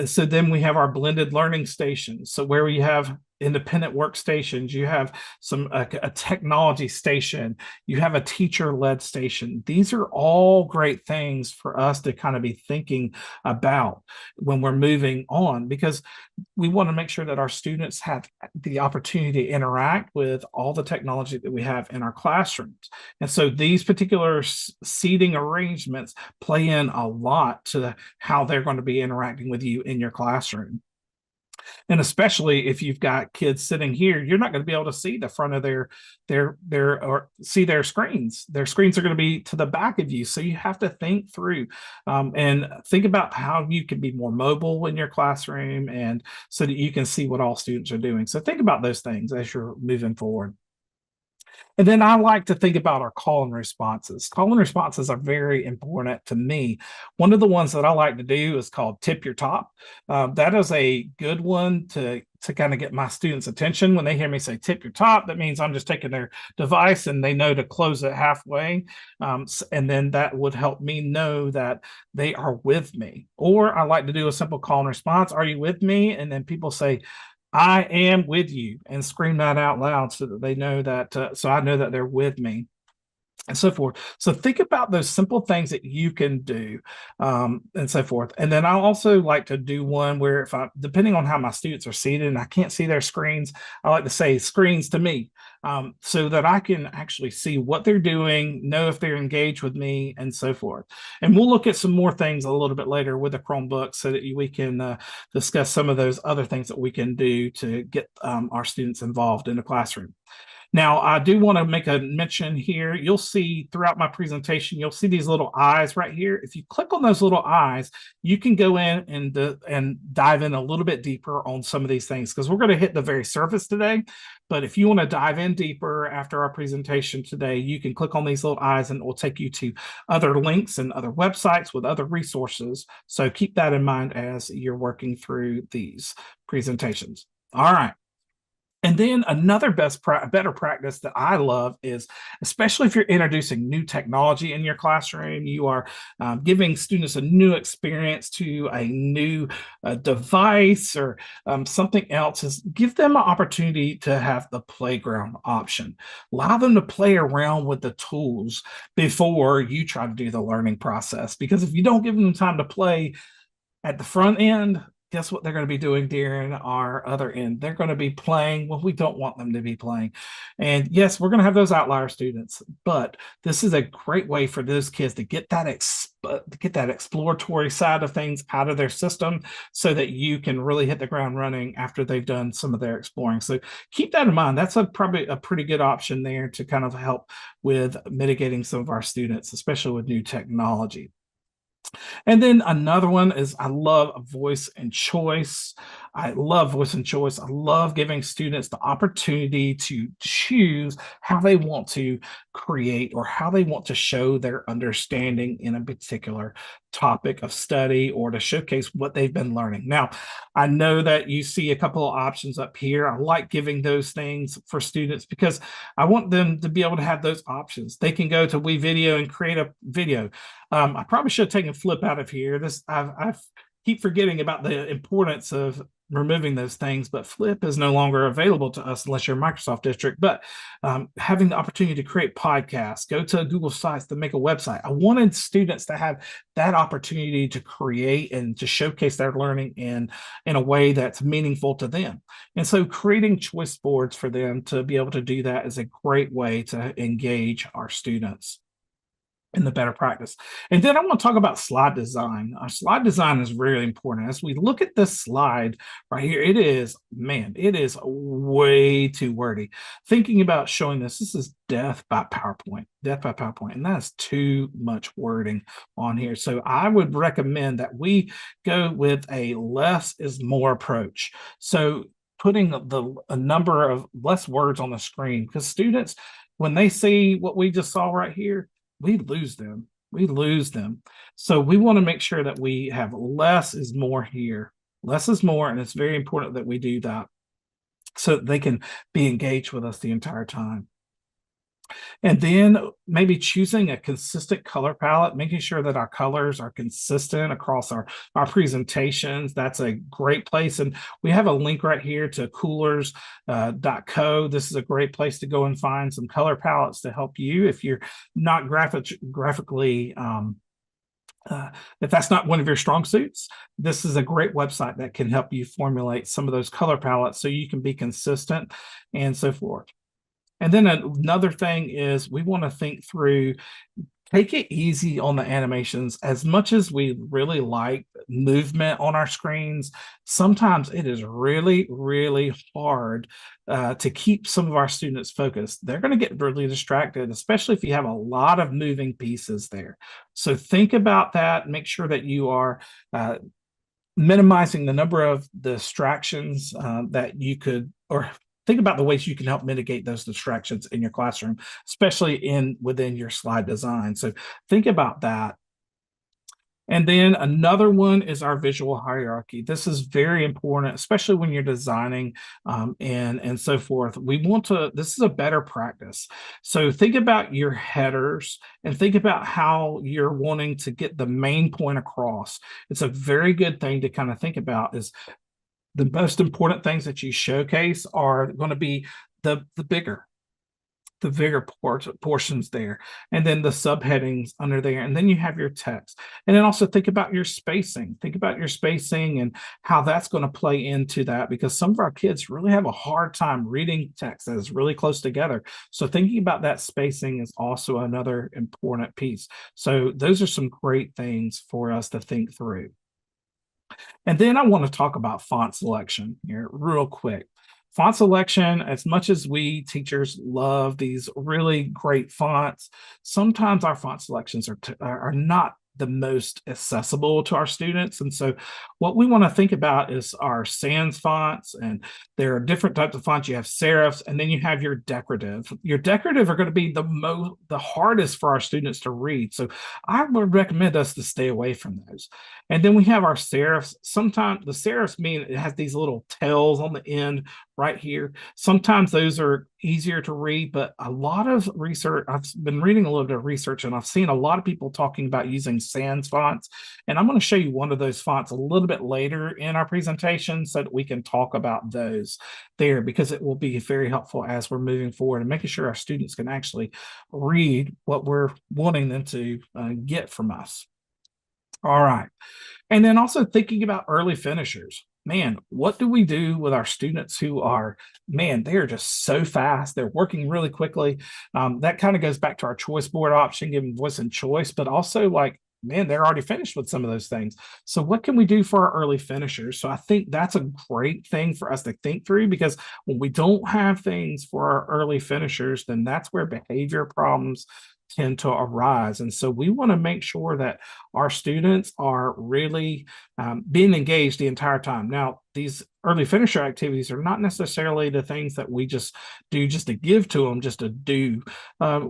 So then we have our blended learning stations. So where we have independent workstations, you have a technology station, you have a teacher-led station. These are all great things for us to kind of be thinking about when we're moving on, because we want to make sure that our students have the opportunity to interact with all the technology that we have in our classrooms. And so these particular seating arrangements play in a lot to how they're going to be interacting with you in your classroom. And especially if you've got kids sitting here, you're not going to be able to see the front of or see their screens. Their screens are going to be to the back of you. So you have to think through and think about how you can be more mobile in your classroom, and so that you can see what all students are doing. So think about those things as you're moving forward. And then I like to think about our call and responses. Call and responses are very important to me. One of the ones that I like to do is called tip your top. That is a good one to kind of get my students' attention. When they hear me say tip your top, that means I'm just taking their device and they know to close it halfway. And then that would help me know that they are with me. Or I like to do a simple call and response. Are you with me? And then people say, I am with you, and scream that out loud so that they know that, so I know that they're with me, and so forth. So think about those simple things that you can do, and so forth. And then I also like to do one where depending on how my students are seated and I can't see their screens, I like to say screens to me, so that I can actually see what they're doing, know if they're engaged with me, and so forth. And we'll look at some more things a little bit later with the Chromebook so that we can discuss some of those other things that we can do to get our students involved in the classroom. Now, I do want to make a mention here. You'll see throughout my presentation, you'll see these little eyes right here. If you click on those little eyes, you can go in and dive in a little bit deeper on some of these things, because we're going to hit the very surface today. But if you want to dive in deeper after our presentation today, you can click on these little eyes and it will take you to other links and other websites with other resources. So keep that in mind as you're working through these presentations. All right. And then another better practice that I love is, especially if you're introducing new technology in your classroom, you are giving students a new experience to a new device or something else, is give them an opportunity to have the playground option. Allow them to play around with the tools before you try to do the learning process. Because if you don't give them time to play at the front end, guess what they're going to be doing during our other end? They're going to be playing when we don't want them to be playing. And yes, we're going to have those outlier students, but this is a great way for those kids to get that exploratory side of things out of their system, so that you can really hit the ground running after they've done some of their exploring. So keep that in mind. That's probably a pretty good option there to kind of help with mitigating some of our students, especially with new technology. And then another one is, I love voice and choice. I love voice and choice. I love giving students the opportunity to choose how they want to create or how they want to show their understanding in a particular topic of study or to showcase what they've been learning. Now, I know that you see a couple of options up here. I like giving those things for students because I want them to be able to have those options. They can go to WeVideo and create a video. I probably should have taken Flip out of here. I keep forgetting about the importance of removing those things, but Flip is no longer available to us unless you're a Microsoft district. But having the opportunity to create podcasts, go to Google Sites to make a website. I wanted students to have that opportunity to create and to showcase their learning in a way that's meaningful to them. And so creating choice boards for them to be able to do that is a great way to engage our students in the better practice. And then I want to talk about slide design. Our slide design is really important. As we look at this slide right here, it is way too wordy. Thinking about showing this is death by PowerPoint, and that's too much wording on here. So I would recommend that we go with a less is more approach. So putting a number of less words on the screen, because students, when they see what we just saw right here, we lose them. So we want to make sure that we have less is more here. Less is more, and it's very important that we do that so that they can be engaged with us the entire time. And then maybe choosing a consistent color palette, making sure that our colors are consistent across our presentations. That's a great place. And we have a link right here to coolers.co. This is a great place to go and find some color palettes to help you if you're not graphically if that's not one of your strong suits. This is a great website that can help you formulate some of those color palettes so you can be consistent and so forth. And then another thing is we want to think through, take it easy on the animations. As much as we really like movement on our screens, sometimes it is really, really hard to keep some of our students focused. They're going to get really distracted, especially if you have a lot of moving pieces there. So think about that. Make sure that you are minimizing the number of distractions that you could, or think about the ways you can help mitigate those distractions in your classroom, especially within your slide design. So think about that. And then another one is our visual hierarchy. This is very important, especially when you're designing and so forth. This is a better practice. So think about your headers and think about how you're wanting to get the main point across. It's a very good thing to kind of think about is the most important things that you showcase are going to be the bigger portions there, and then the subheadings under there, and then you have your text. And then also think about your spacing. Think about your spacing and how that's going to play into that, because some of our kids really have a hard time reading text that is really close together. So thinking about that spacing is also another important piece. So those are some great things for us to think through. And then I want to talk about font selection here real quick. Font selection, as much as we teachers love these really great fonts, sometimes our font selections are not the most accessible to our students. And so what we want to think about is our sans fonts, and there are different types of fonts. You have serifs, and then you have your decorative. Your decorative are going to be the hardest for our students to read. So I would recommend us to stay away from those. And then we have our serifs. Sometimes the serifs mean it has these little tails on the end right here. Sometimes those are easier to read, but a lot of research, I've been reading a little bit of research, and I've seen a lot of people talking about using sans fonts. And I'm going to show you one of those fonts a little bit later in our presentation so that we can talk about those there, because it will be very helpful as we're moving forward and making sure our students can actually read what we're wanting them to get from us. All right. And then also thinking about early finishers. Man, what do we do with our students who are, they are just so fast. They're working really quickly. That kind of goes back to our choice board option, giving voice and choice, but also they're already finished with some of those things. So what can we do for our early finishers? So I think that's a great thing for us to think through, because when we don't have things for our early finishers, then that's where behavior problems tend to arise. And so we want to make sure that our students are really being engaged the entire time. Now, these early finisher activities are not necessarily the things that we just do just to give to them, just to do.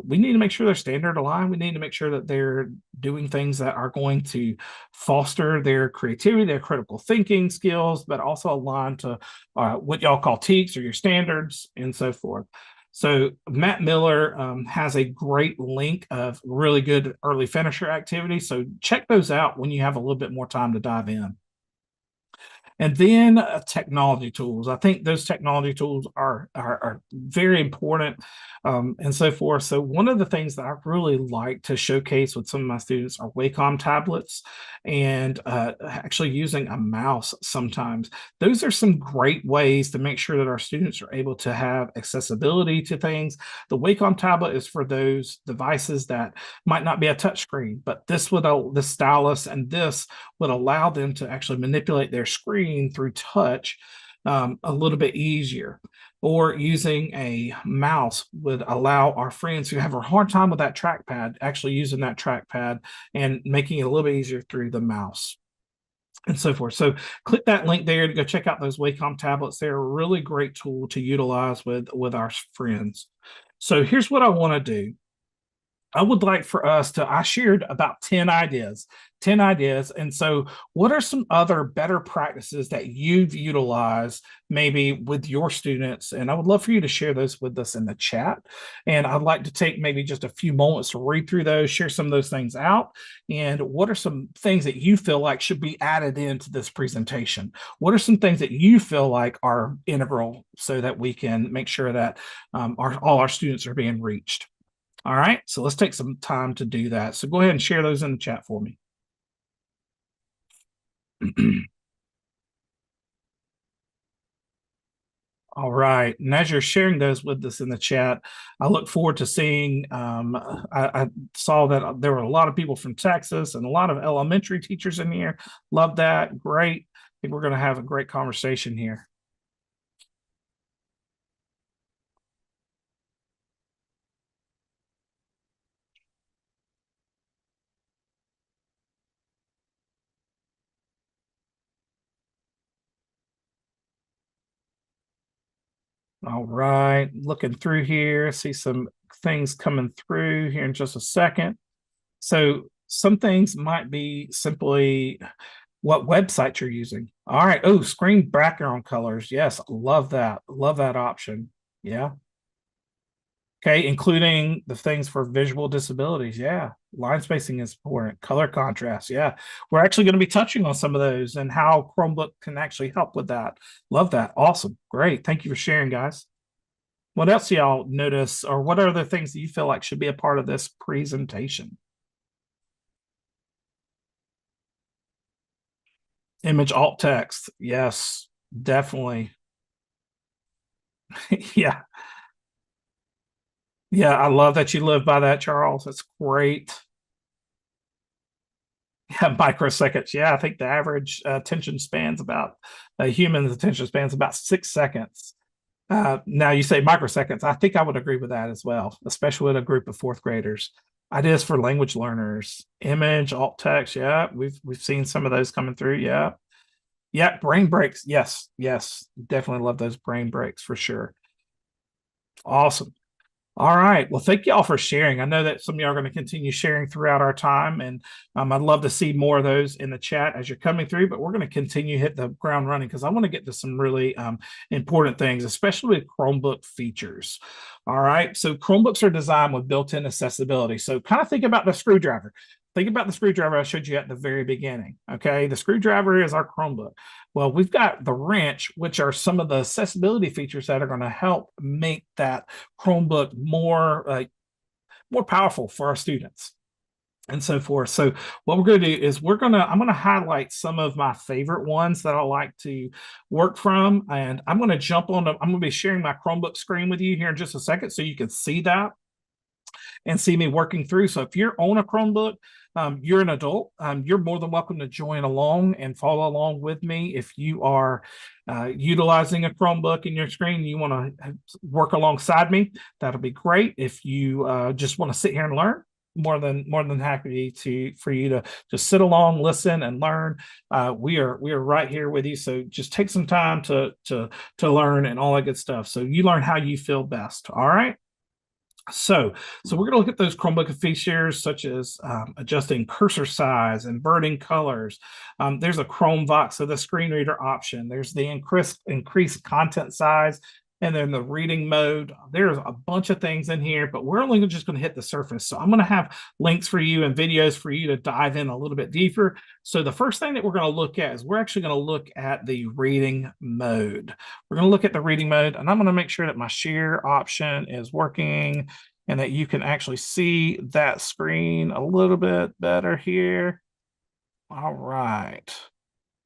We need to make sure they're standard aligned. We need to make sure that they're doing things that are going to foster their creativity, their critical thinking skills, but also align to what y'all call TEKS or your standards and so forth. So Matt Miller has a great link of really good early finisher activities. So check those out when you have a little bit more time to dive in. And then technology tools. I think those technology tools are very important and so forth. So one of the things that I really like to showcase with some of my students are Wacom tablets and actually using a mouse sometimes. Those are some great ways to make sure that our students are able to have accessibility to things. The Wacom tablet is for those devices that might not be a touchscreen, but this stylus and this would allow them to actually manipulate their screen through touch a little bit easier. Or using a mouse would allow our friends who have a hard time with that trackpad actually using that trackpad and making it a little bit easier through the mouse and so forth. So click that link there to go check out those Wacom tablets. They're a really great tool to utilize with our friends. So here's what I want to do. I would like for us to, I shared about 10 ideas. And so what are some other better practices that you've utilized maybe with your students? And I would love for you to share those with us in the chat. And I'd like to take maybe just a few moments to read through those, share some of those things out. And what are some things that you feel like should be added into this presentation? What are some things that you feel like are integral so that we can make sure that all our students are being reached? All right, so let's take some time to do that. So go ahead and share those in the chat for me. All right, and as you're sharing those with us in the chat, I look forward to seeing, I saw that there were a lot of people from Texas and a lot of elementary teachers in here. Love that, great. I think we're gonna have a great conversation here. All right, looking through here, see some things coming through here in just a second. So some things might be simply what website you're using. All right. Oh, screen background colors. Yes, love that. Love that option. Yeah. Okay, including the things for visual disabilities. Yeah. Line spacing is important. Color contrast. Yeah. We're actually going to be touching on some of those and how Chromebook can actually help with that. Love that. Awesome. Great. Thank you for sharing, guys. What else do y'all notice, or what are the things that you feel like should be a part of this presentation? Image alt text. Yes, definitely. Yeah. Yeah, I love that you live by that, Charles. That's great. Yeah, microseconds. Yeah, I think the average attention span's about, a human's attention span's about 6 seconds. Now you say microseconds. I think I would agree with that as well, especially with a group of fourth graders. Ideas for language learners, image, alt text. Yeah, we've seen some of those coming through. Yeah. Yeah, brain breaks. Yes, definitely love those brain breaks for sure. Awesome. All right. Well, thank you all for sharing. I know that some of you are going to continue sharing throughout our time, and I'd love to see more of those in the chat as you're coming through, but we're going to continue hit the ground running because I want to get to some really important things, especially with Chromebook features. All right. So Chromebooks are designed with built-in accessibility. So kind of think about the screwdriver. Think about the screwdriver I showed you at the very beginning. Okay, the screwdriver is our Chromebook. Well, we've got the wrench, which are some of the accessibility features that are going to help make that Chromebook more powerful for our students and so forth. So what we're going to do is I'm going to highlight some of my favorite ones that I like to work from, and I'm going to jump on. I'm going to be sharing my Chromebook screen with you here in just a second, so you can see that and see me working through. So if you're on a Chromebook, you're an adult, you're more than welcome to join along and follow along with me. If you are utilizing a Chromebook in your screen, you want to work alongside me, that'll be great. If you just want to sit here and learn, more than happy for you to just sit along, listen, and learn. We are right here with you. So just take some time to learn and all that good stuff. So you learn how you feel best. All right. So we're going to look at those Chromebook features such as adjusting cursor size, inverting colors. There's a Chromebook, so the screen reader option. There's the increased content size, and then the reading mode. There's a bunch of things in here, but we're only just going to hit the surface. So I'm going to have links for you and videos for you to dive in a little bit deeper. So the first thing that we're going to look at is we're actually going to look at the reading mode. We're going to look at the reading mode, and I'm going to make sure that my share option is working and that you can actually see that screen a little bit better here. All right.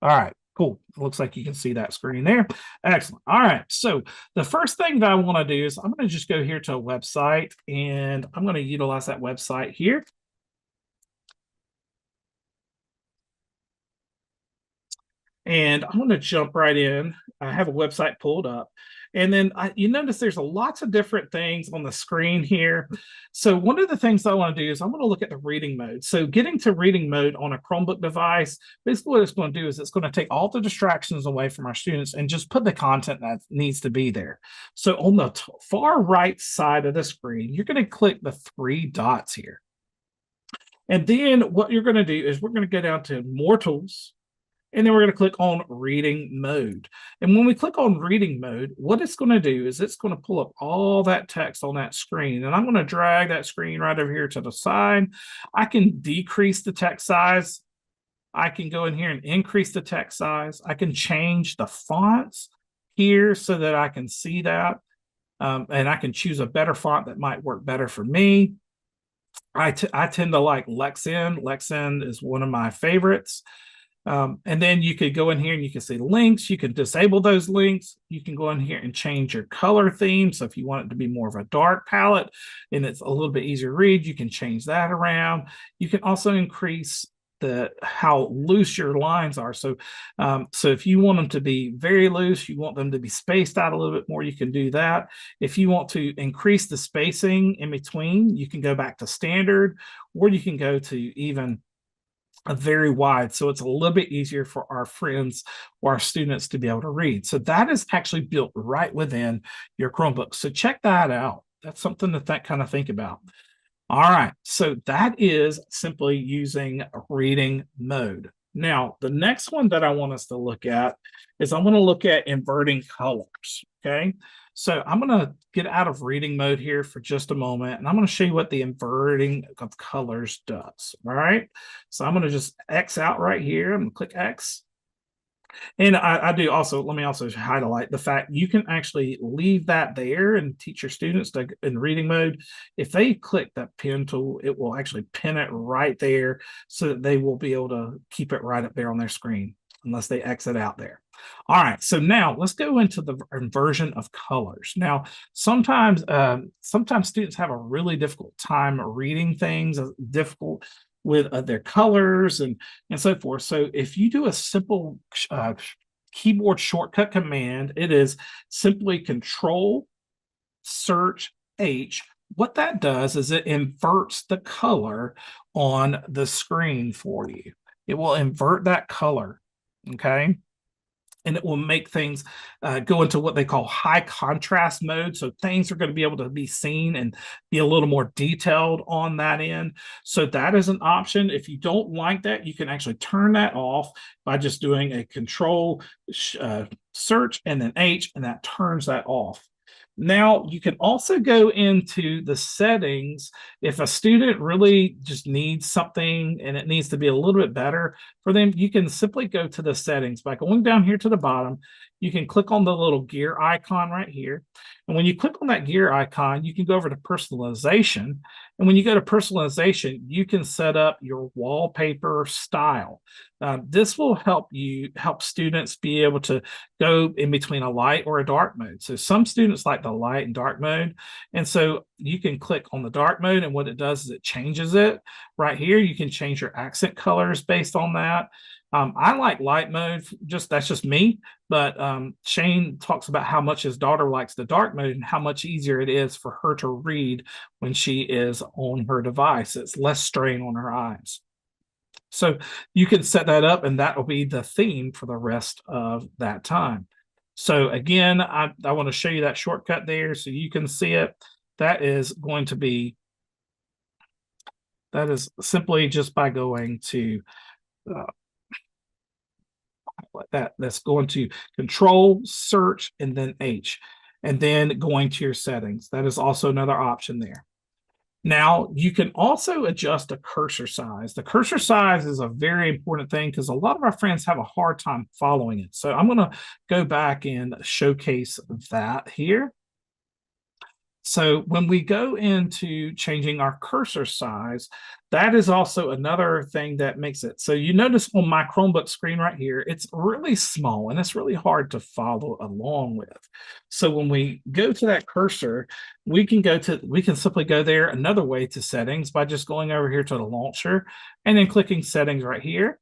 All right. Cool. It looks like you can see that screen there. Excellent. All right. So the first thing that I want to do is I'm going to just go here to a website, and I'm going to utilize that website here. And I'm going to jump right in. I have a website pulled up. And then you notice there's lots of different things on the screen here. So one of the things I want to do is I'm going to look at the reading mode. So getting to reading mode on a Chromebook device, basically what it's going to do is it's going to take all the distractions away from our students and just put the content that needs to be there. So on the far right side of the screen, you're going to click the 3 dots here. And then what you're going to do is we're going to go down to More Tools. And then we're going to click on reading mode. And when we click on reading mode, what it's going to do is it's going to pull up all that text on that screen. And I'm going to drag that screen right over here to the side. I can decrease the text size. I can go in here and increase the text size. I can change the fonts here so that I can see that. And I can choose a better font that might work better for me. I tend to like Lexin. Lexin is one of my favorites. And then you could go in here and you can see links. You can disable those links. You can go in here and change your color theme. So if you want it to be more of a dark palette and it's a little bit easier to read, you can change that around. You can also increase how loose your lines are. So if you want them to be very loose, you want them to be spaced out a little bit more, you can do that. If you want to increase the spacing in between, you can go back to standard, or you can go to even a very wide, so it's a little bit easier for our friends or our students to be able to read. So that is actually built right within your Chromebook. So check that out. That's something to kind of think about. All right, so that is simply using reading mode. Now, the next one that I want us to look at is I'm going to look at inverting colors, okay? So I'm going to get out of reading mode here for just a moment, and I'm going to show you what the inverting of colors does, all right? So I'm going to just X out right here. I'm going to click X. And I do also, let me also highlight the fact you can actually leave that there and teach your students to, in reading mode. If they click that pen tool, it will actually pin it right there so that they will be able to keep it right up there on their screen unless they exit out there. All right, so now let's go into the inversion of colors. Now, sometimes students have a really difficult time reading things, difficult with their colors and so forth. So if you do a simple keyboard shortcut command, it is simply Control Search H. What that does is it inverts the color on the screen for you. It will invert that color, okay? And it will make things go into what they call high contrast mode. So things are going to be able to be seen and be a little more detailed on that end. So that is an option. If you don't like that, you can actually turn that off by just doing a Control Search and then H, and that turns that off. Now, you can also go into the settings if a student really just needs something and it needs to be a little bit better for them. You can simply go to the settings by going down here to the bottom. You can click on the little gear icon right here. And when you click on that gear icon, you can go over to personalization. And when you go to personalization, you can set up your wallpaper style. This will help students be able to go in between a light or a dark mode. So some students like the light and dark mode. And so you can click on the dark mode, and what it does is it changes it. Right here, you can change your accent colors based on that. I like light mode, that's just me, but Shane talks about how much his daughter likes the dark mode and how much easier it is for her to read when she is on her device. It's less strain on her eyes. So you can set that up, and that will be the theme for the rest of that time. So again, I want to show you that shortcut there so you can see it. That is simply just by going to that's going to Control, Search, and then H, and then going to your settings. That is also another option there. Now, you can also adjust the cursor size. The cursor size is a very important thing because a lot of our friends have a hard time following it. So I'm going to go back and showcase that here. So when we go into changing our cursor size, that is also another thing that makes it. So you notice on my Chromebook screen right here, it's really small and it's really hard to follow along with. So when we go to that cursor, we can simply go there another way to settings by just going over here to the launcher and then clicking settings right here.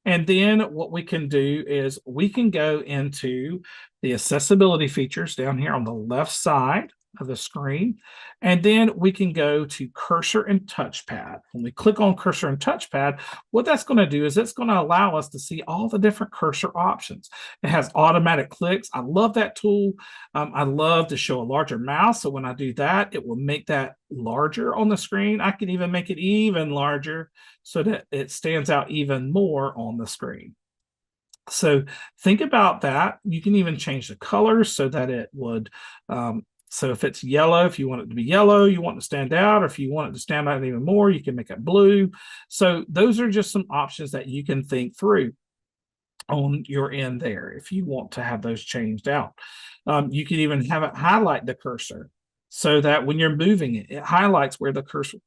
And then what we can do is we can go into the accessibility features down here on the left side of the screen, and then we can go to cursor and touchpad. When we click on cursor and touchpad, what that's going to do is it's going to allow us to see all the different cursor options. It has automatic clicks. I love that tool. I love to show a larger mouse, so when I do that, it will make that larger on the screen. I can even make it even larger so that it stands out even more on the screen. So think about that. You can even change the colors so that it would so if it's yellow, if you want it to be yellow, you want it to stand out, or if you want it to stand out even more, you can make it blue. So those are just some options that you can think through on your end there if you want to have those changed out. You can even have it highlight the cursor so that when you're moving it, it highlights where the cursor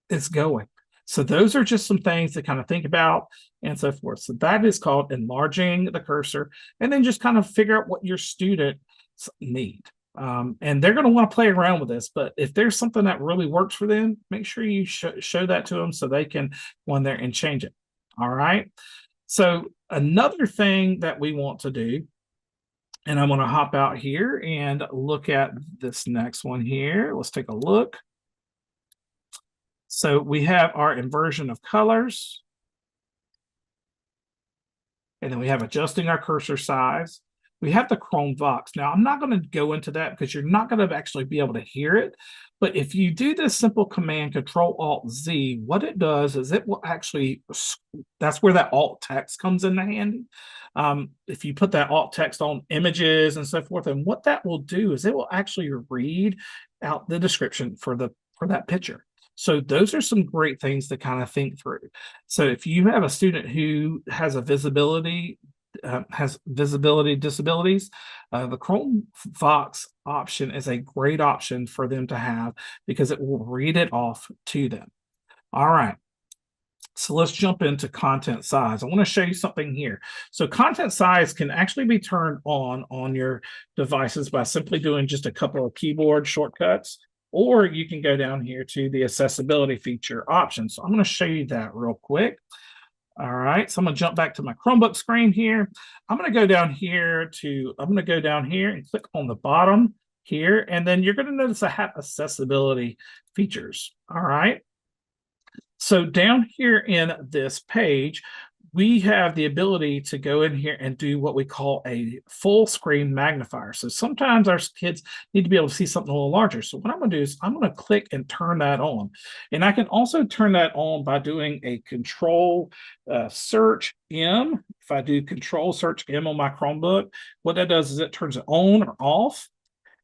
is going. So those are just some things to kind of think about and so forth. So that is called enlarging the cursor, and then just kind of figure out what your students need. And they're going to want to play around with this, but if there's something that really works for them, make sure you show that to them so they can go in there and change it. All right. So another thing that we want to do, and I'm going to hop out here and look at this next one here. Let's take a look. So we have our inversion of colors, and then we have adjusting our cursor size. We have the Chrome Vox. Now, I'm not going to go into that because you're not going to actually be able to hear it. But if you do this simple command, Control-Alt-Z, what it does is it will actually, that's where that alt text comes in handy. If you put that alt text on images and so forth, and what that will do is it will actually read out the description for that picture. So those are some great things to kind of think through. So if you have a student who has a visibility disabilities, the Chrome Vox option is a great option for them to have because it will read it off to them. All right. So let's jump into content size. I want to show you something here. So content size can actually be turned on your devices by simply doing just a couple of keyboard shortcuts, or you can go down here to the accessibility feature option. So I'm going to show you that real quick. All right, so I'm going to jump back to my Chromebook screen here. I'm going to go down here and click on the bottom here, and then you're going to notice I have accessibility features. All right. So down here in this page, we have the ability to go in here and do what we call a full screen magnifier. So sometimes our kids need to be able to see something a little larger. So what I'm going to do is I'm going to click and turn that on. And I can also turn that on by doing a Control Search M. If I do Control Search M on my Chromebook, what that does is it turns it on or off.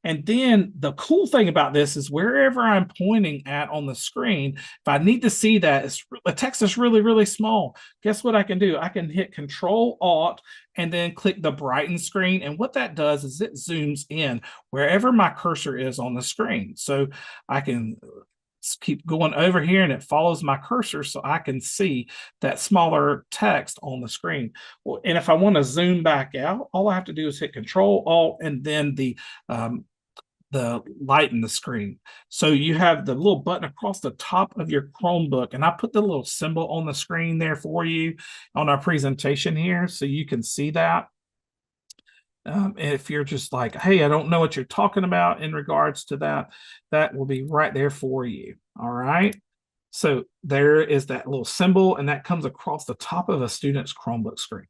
And then the cool thing about this is wherever I'm pointing at on the screen, if I need to see that, the text is really, really small. Guess what I can do? I can hit Control-Alt and then click the brighten screen. And what that does is it zooms in wherever my cursor is on the screen. So I can keep going over here and it follows my cursor so I can see that smaller text on the screen. Well, and if I want to zoom back out, all I have to do is hit Control-Alt and then the light in the screen. So you have the little button across the top of your Chromebook, and I put the little symbol on the screen there for you on our presentation here, so you can see that. If you're just like, hey, I don't know what you're talking about in regards to that, that will be right there for you. All right. So there is that little symbol, and that comes across the top of a student's Chromebook screen.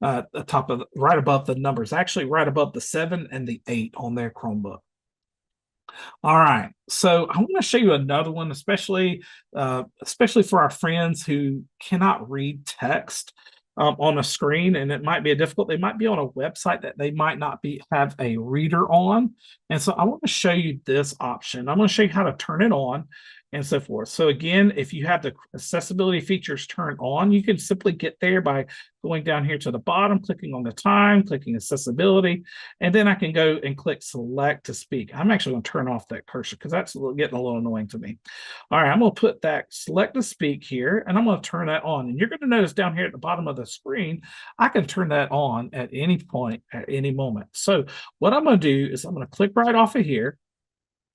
The top of right above the numbers, actually right above the 7 and the 8 on their Chromebook. All right, so I want to show you another one, especially for our friends who cannot read text on a screen, and it might be difficult. They might be on a website that they might not have a reader on, and so I want to show you this option. I'm going to show you how to turn it on and so forth. So again, if you have the accessibility features turned on, you can simply get there by going down here to the bottom, clicking on the time, clicking accessibility, and then I can go and click select to speak. I'm actually going to turn off that cursor because that's getting a little annoying to me. All right, I'm going to put that select to speak here, and I'm going to turn that on. And you're going to notice down here at the bottom of the screen, I can turn that on at any point, at any moment. So what I'm going to do is I'm going to click right off of here.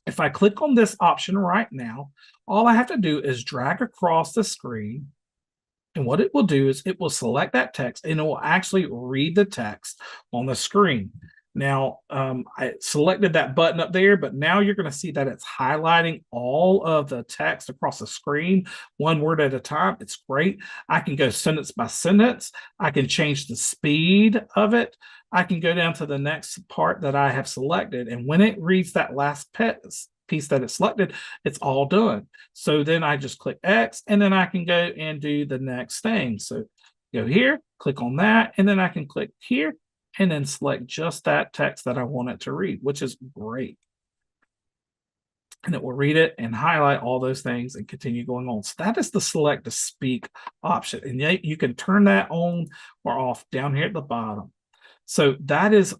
If I click on this option right now, all I have to do is drag across the screen. And what it will do is it will select that text, and it will actually read the text on the screen. Now, I selected that button up there, but now you're going to see that it's highlighting all of the text across the screen, one word at a time. It's great. I can go sentence by sentence. I can change the speed of it. I can go down to the next part that I have selected. And when it reads that last piece that it's selected, it's all done. So then I just click X, and then I can go and do the next thing. So go here, click on that, and then I can click here and then select just that text that I want it to read, which is great. And it will read it and highlight all those things and continue going on. So that is the select to speak option. And you can turn that on or off down here at the bottom. So that is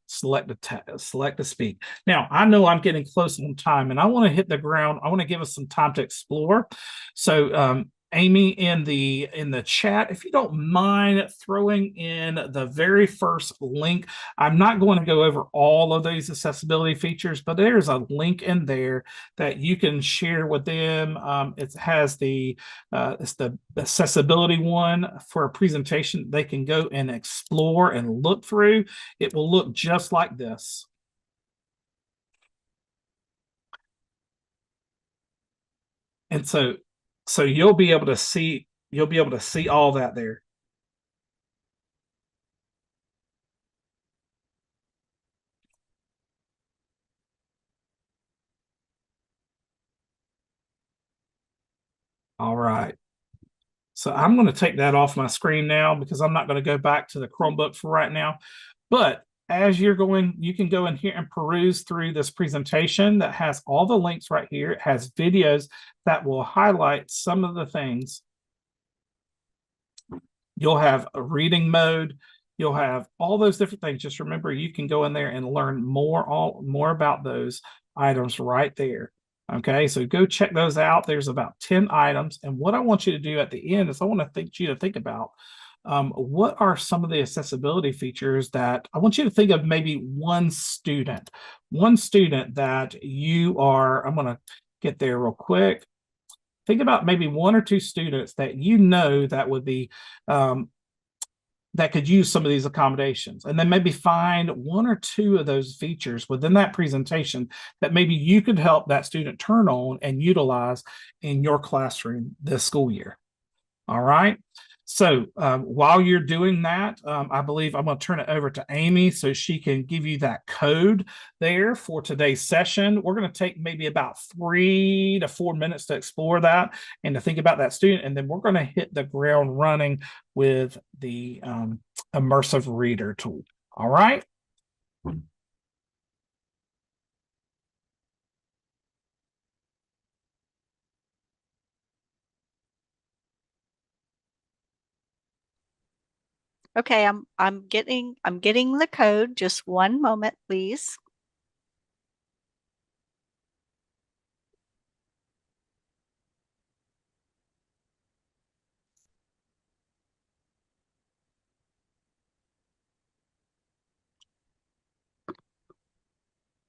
select to speak. Now, I know I'm getting close on time, and I want to hit the ground. I want to give us some time to explore. So Amy, in the chat, if you don't mind throwing in the very first link. I'm not going to go over all of these accessibility features, but there's a link in there that you can share with them. It has it's the accessibility one for a presentation they can go and explore and look through. It will look just like this. And so you'll be able to see all that there. All right. So I'm going to take that off my screen now because I'm not going to go back to the Chromebook for right now. But as you're going, you can go in here and peruse through this presentation that has all the links right here. It has videos that will highlight some of the things. You'll have a reading mode. You'll have all those different things. Just remember, you can go in there and learn more about those items right there. Okay, so go check those out. There's about 10 items. And what I want you to do at the end is I want you to think about what are some of the accessibility features that I want you to think of. Maybe one student that you are, I'm going to get there real quick. Think about maybe one or two students that you know that would be that could use some of these accommodations, and then maybe find one or two of those features within that presentation that maybe you could help that student turn on and utilize in your classroom this school year. All right. So while you're doing that, I believe I'm going to turn it over to Amy so she can give you that code there for today's session. We're going to take maybe about 3 to 4 minutes to explore that and to think about that student. And then we're going to hit the ground running with the Immersive Reader tool. All right. Okay, I'm getting the code. Just one moment, please.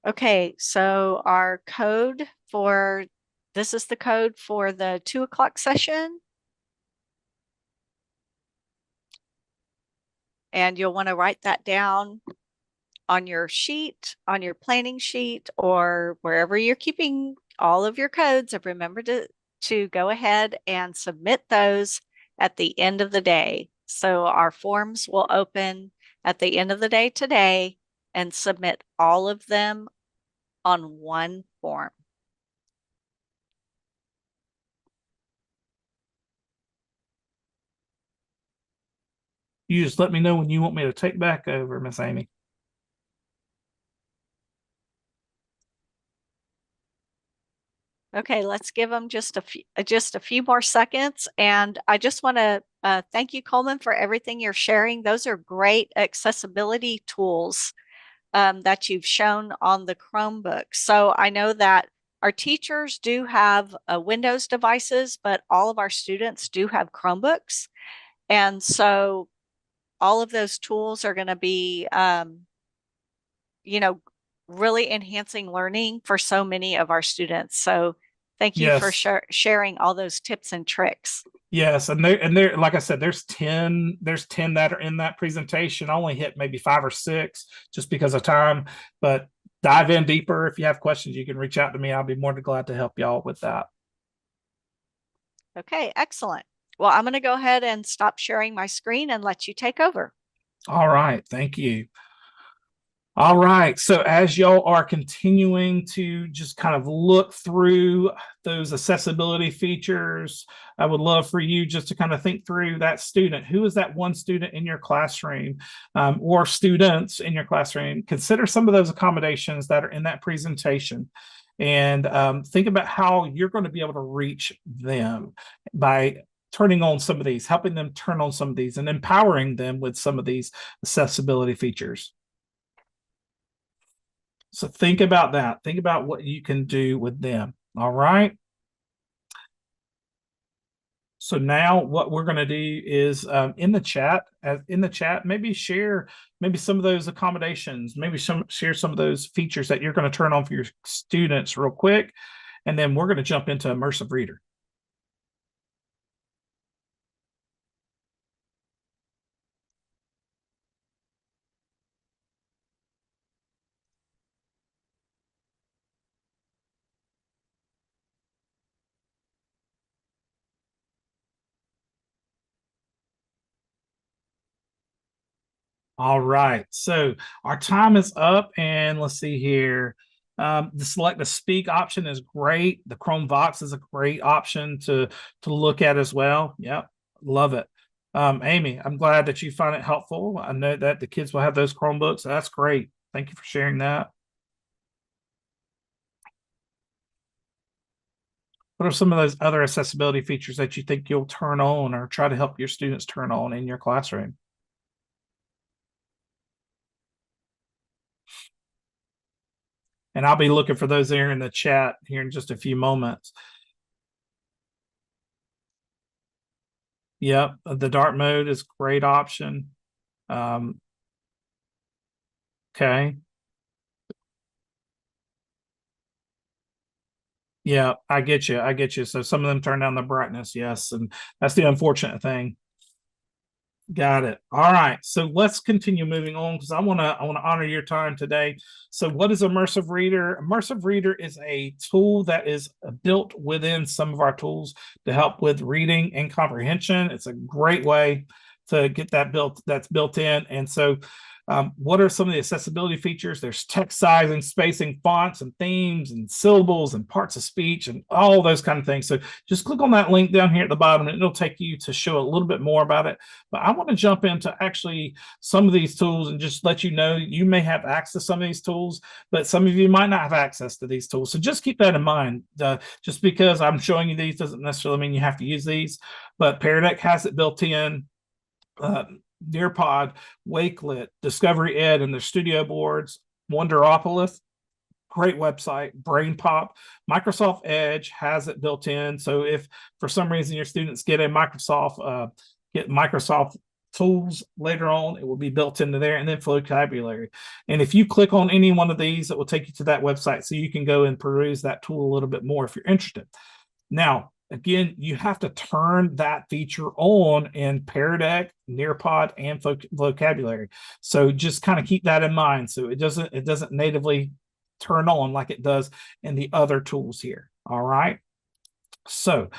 Okay, so our code for, this is the code for the 2 o'clock session. And you'll want to write that down on your sheet, on your planning sheet, or wherever you're keeping all of your codes. And remember to go ahead and submit those at the end of the day. So our forms will open at the end of the day today and submit all of them on one form. You just let me know when you want me to take back over, Miss Amy. Okay, let's give them just a few more seconds. And I just want to thank you, Coleman, for everything you're sharing. Those are great accessibility tools that you've shown on the Chromebook. So I know that our teachers do have Windows devices, but all of our students do have Chromebooks. And so all of those tools are going to be, you know, really enhancing learning for so many of our students. So thank you for sharing all those tips and tricks. Yes, and there, like I said, there's 10 that are in that presentation. I only hit maybe 5 or 6 just because of time, but dive in deeper. If you have questions, you can reach out to me. I'll be more than glad to help y'all with that. Okay, excellent. Well, I'm going to go ahead and stop sharing my screen and let you take over. All right, thank you. All right, so as y'all are continuing to just kind of look through those accessibility features, I would love for you just to kind of think through that student. Who is that one student in your classroom or students in your classroom? Consider some of those accommodations that are in that presentation and think about how you're going to be able to reach them by turning on some of these, helping them turn on some of these, and empowering them with some of these accessibility features. So think about that. Think about what you can do with them. All right. So now what we're going to do is in the chat, maybe share some of those accommodations, share some of those features that you're going to turn on for your students real quick. And then we're going to jump into Immersive Reader. All right, so our time is up, and let's see here. The select the speak option is great. The Chromevox is a great option to look at as well. Yep, love it. Amy, I'm glad that you find it helpful. I know that the kids will have those Chromebooks. So that's great. Thank you for sharing that. What are some of those other accessibility features that you think you'll turn on or try to help your students turn on in your classroom? And I'll be looking for those there in the chat here in just a few moments. Yep, the dark mode is a great option. Okay. Yeah, I get you. I get you. So some of them turn down the brightness. Yes. And that's the unfortunate thing. Got it. All right. So let's continue moving on because I want to honor your time today. So what is Immersive Reader? Immersive Reader is a tool that is built within some of our tools to help with reading and comprehension. It's a great way to get that built in. And so what are some of the accessibility features? There's text sizing, spacing, fonts, and themes, and syllables, and parts of speech, and all those kind of things. So just click on that link down here at the bottom, and it'll take you to show a little bit more about it. But I want to jump into actually some of these tools and just let you know you may have access to some of these tools, but some of you might not have access to these tools. So just keep that in mind. Just because I'm showing you these doesn't necessarily mean you have to use these, but Pear Deck has it built in. Nearpod, Wakelet, Discovery Ed, and their studio boards, Wonderopolis, great website, BrainPop, Microsoft Edge has it built in. So if for some reason your students get Microsoft tools later on. It will be built into there, and then vocabulary. And if you click on any one of these, it will take you to that website so you can go and peruse that tool a little bit more if you're interested. Now, again, you have to turn that feature on in Pear Deck, Nearpod, and vocabulary. So just kind of keep that in mind. So it doesn't natively turn on like it does in the other tools here. All right. So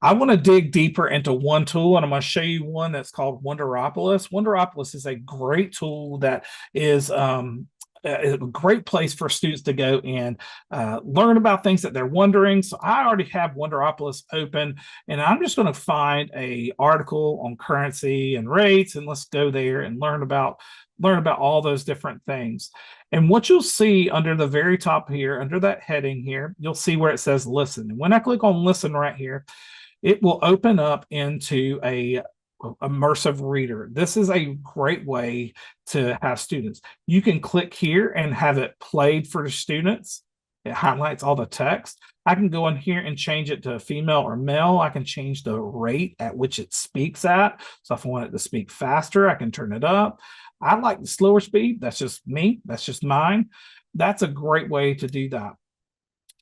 I want to dig deeper into one tool, and I'm going to show you one that's called Wonderopolis. Wonderopolis is a great tool that is a great place for students to go and learn about things that they're wondering. So I already have Wonderopolis open, and I'm just going to find an article on currency and rates, and let's go there and learn about all those different things. And what you'll see under the very top here, under that heading here, you'll see where it says listen. And when I click on listen right here, it will open up into a immersive reader. This is a great way to have students. You can click here and have it played for the students. It highlights all the text. I can go in here and change it to female or male. I can change the rate at which it speaks at. So if I want it to speak faster, I can turn it up. I like the slower speed. That's just me. That's just mine. That's a great way to do that.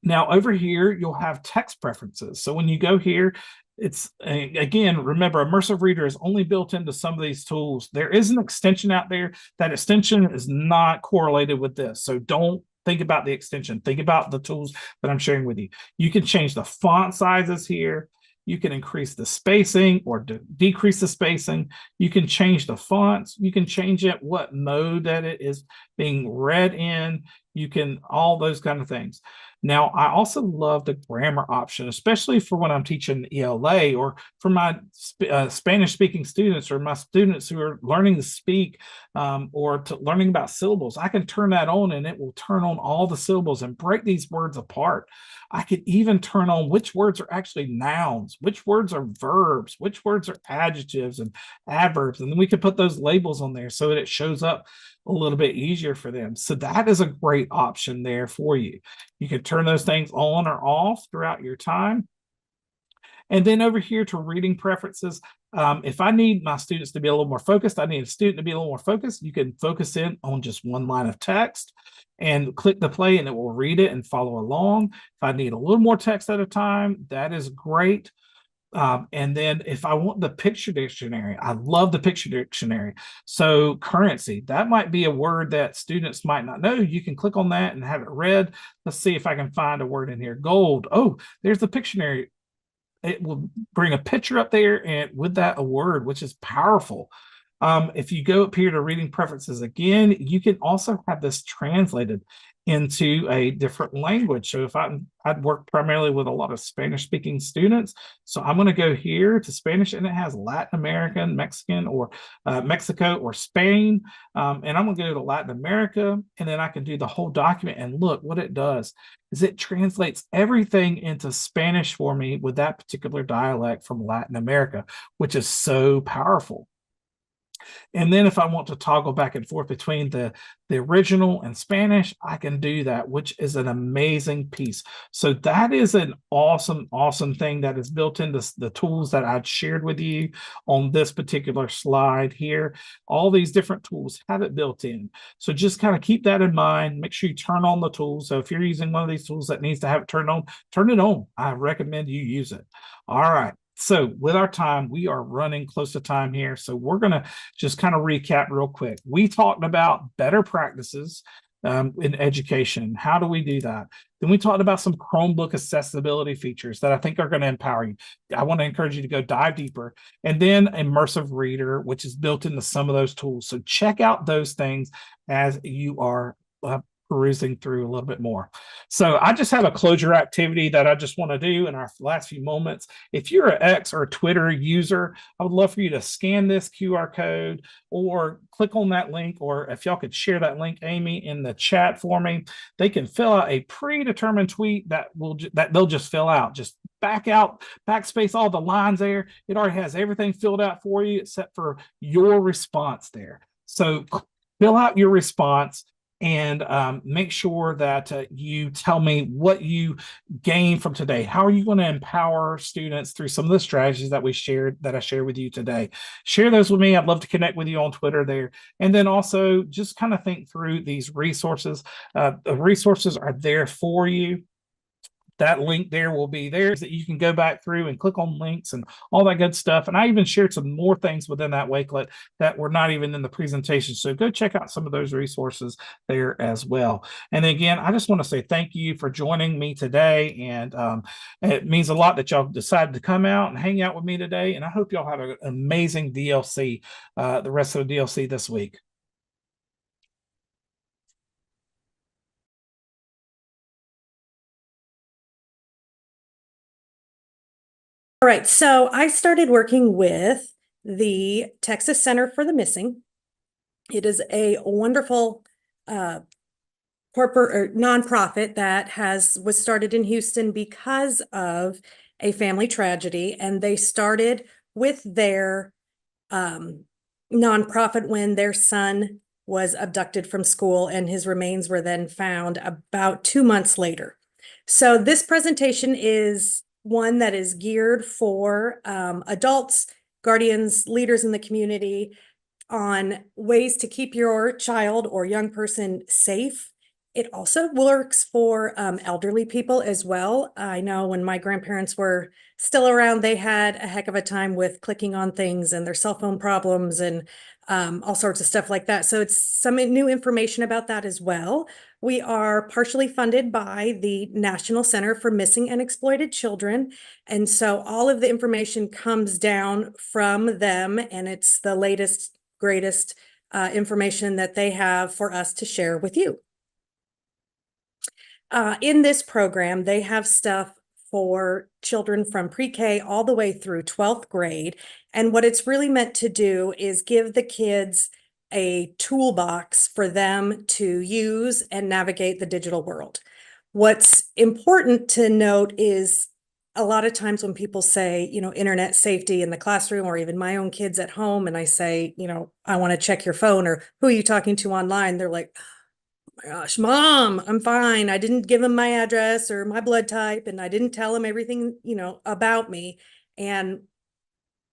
Now over here, you'll have text preferences. So when you go here, it's, again, remember, Immersive Reader is only built into some of these tools. There is an extension out there. That extension is not correlated with this. So don't think about the extension. Think about the tools that I'm sharing with you. You can change the font sizes here. You can increase the spacing or decrease the spacing. You can change the fonts. You can change it, what mode that it is being read in. You can, all those kind of things. Now, I also love the grammar option, especially for when I'm teaching ELA or for my Spanish-speaking students or my students who are learning to speak or learning about syllables. I can turn that on, and it will turn on all the syllables and break these words apart. I could even turn on which words are actually nouns, which words are verbs, which words are adjectives and adverbs, and then we could put those labels on there so that it shows up a little bit easier for them. So that is a great option there for you. You can turn those things on or off throughout your time. And then over here to reading preferences, if I need my students to be a little more focused, I need a student to be a little more focused, you can focus in on just one line of text and click the play, and it will read it and follow along. If I need a little more text at a time, that is great. And then if I want the picture dictionary, I love the picture dictionary. So currency, that might be a word that students might not know. You can click on that and have it read. Let's see if I can find a word in here. Gold. Oh, there's the Pictionary. It will bring a picture up there and with that a word, which is powerful. If you go up here to reading preferences again, you can also have this translated into a different language. So if I'd work primarily with a lot of Spanish-speaking students. So I'm going to go here to Spanish, and it has Latin American, Mexican, or Mexico or Spain. And I'm going to go to Latin America, and then I can do the whole document. And look what it does is it translates everything into Spanish for me with that particular dialect from Latin America, which is so powerful. And then if I want to toggle back and forth between the original and Spanish, I can do that, which is an amazing piece. So that is an awesome, awesome thing that is built into the tools that I've shared with you on this particular slide here. All these different tools have it built in. So just kind of keep that in mind. Make sure you turn on the tools. So if you're using one of these tools that needs to have it turned on, turn it on. I recommend you use it. All right. So with our time, we are running close to time here. So we're going to just kind of recap real quick. We talked about better practices in education. How do we do that? Then we talked about some Chromebook accessibility features that I think are going to empower you. I want to encourage you to go dive deeper. And then Immersive Reader, which is built into some of those tools. So check out those things as you are perusing through a little bit more. So I just have a closure activity that I just want to do in our last few moments. If you're an X or a Twitter user, I would love for you to scan this QR code or click on that link, or if y'all could share that link, Amy, in the chat for me. They can fill out a predetermined tweet that they'll just fill out. Just backspace all the lines there. It already has everything filled out for you except for your response there. So fill out your response. and make sure that you tell me what you gained from today. How are you going to empower students through some of the strategies that I shared with you today? Share those with me. I'd love to connect with you on Twitter there. And then also just kind of think through these resources. The resources are there for you. That link there will be there so that you can go back through and click on links and all that good stuff. And I even shared some more things within that Wakelet that were not even in the presentation. So go check out some of those resources there as well. And again, I just want to say thank you for joining me today. And it means a lot that y'all decided to come out and hang out with me today. And I hope y'all have an amazing DLC, the rest of the DLC this week. All right, so I started working with the Texas Center for the Missing. It is a wonderful corporate or nonprofit that was started in Houston because of a family tragedy, and they started with their nonprofit when their son was abducted from school, and his remains were then found about 2 months later. So this presentation is one that is geared for adults, guardians, leaders in the community on ways to keep your child or young person safe. It also works for elderly people as well. I know when my grandparents were still around, they had a heck of a time with clicking on things and their cell phone problems and all sorts of stuff like that. So it's some new information about that as well. We are partially funded by the National Center for Missing and Exploited Children. And so all of the information comes down from them, and it's the latest, greatest information that they have for us to share with you. In this program, they have stuff for children from pre-K all the way through 12th grade. And what it's really meant to do is give the kids a toolbox for them to use and navigate the digital world. What's important to note is a lot of times when people say, you know, internet safety in the classroom, or even my own kids at home, and I say, you know, I want to check your phone, or who are you talking to online? They're like, my gosh, Mom, I'm fine. I didn't give him my address or my blood type, and I didn't tell him everything, you know, about me. And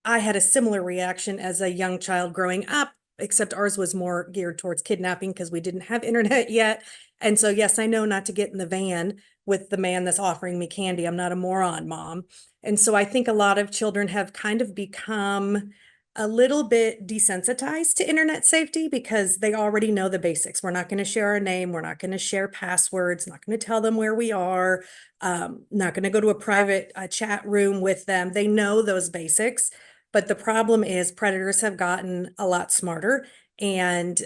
I had a similar reaction as a young child growing up, except ours was more geared towards kidnapping because we didn't have internet yet. And so, yes, I know not to get in the van with the man that's offering me candy. I'm not a moron, Mom. And so I think a lot of children have kind of become a little bit desensitized to internet safety because they already know the basics. We're not going to share our name. We're not going to share passwords, not going to tell them where we are, not going to go to a private chat room with them. They know those basics. But the problem is predators have gotten a lot smarter. And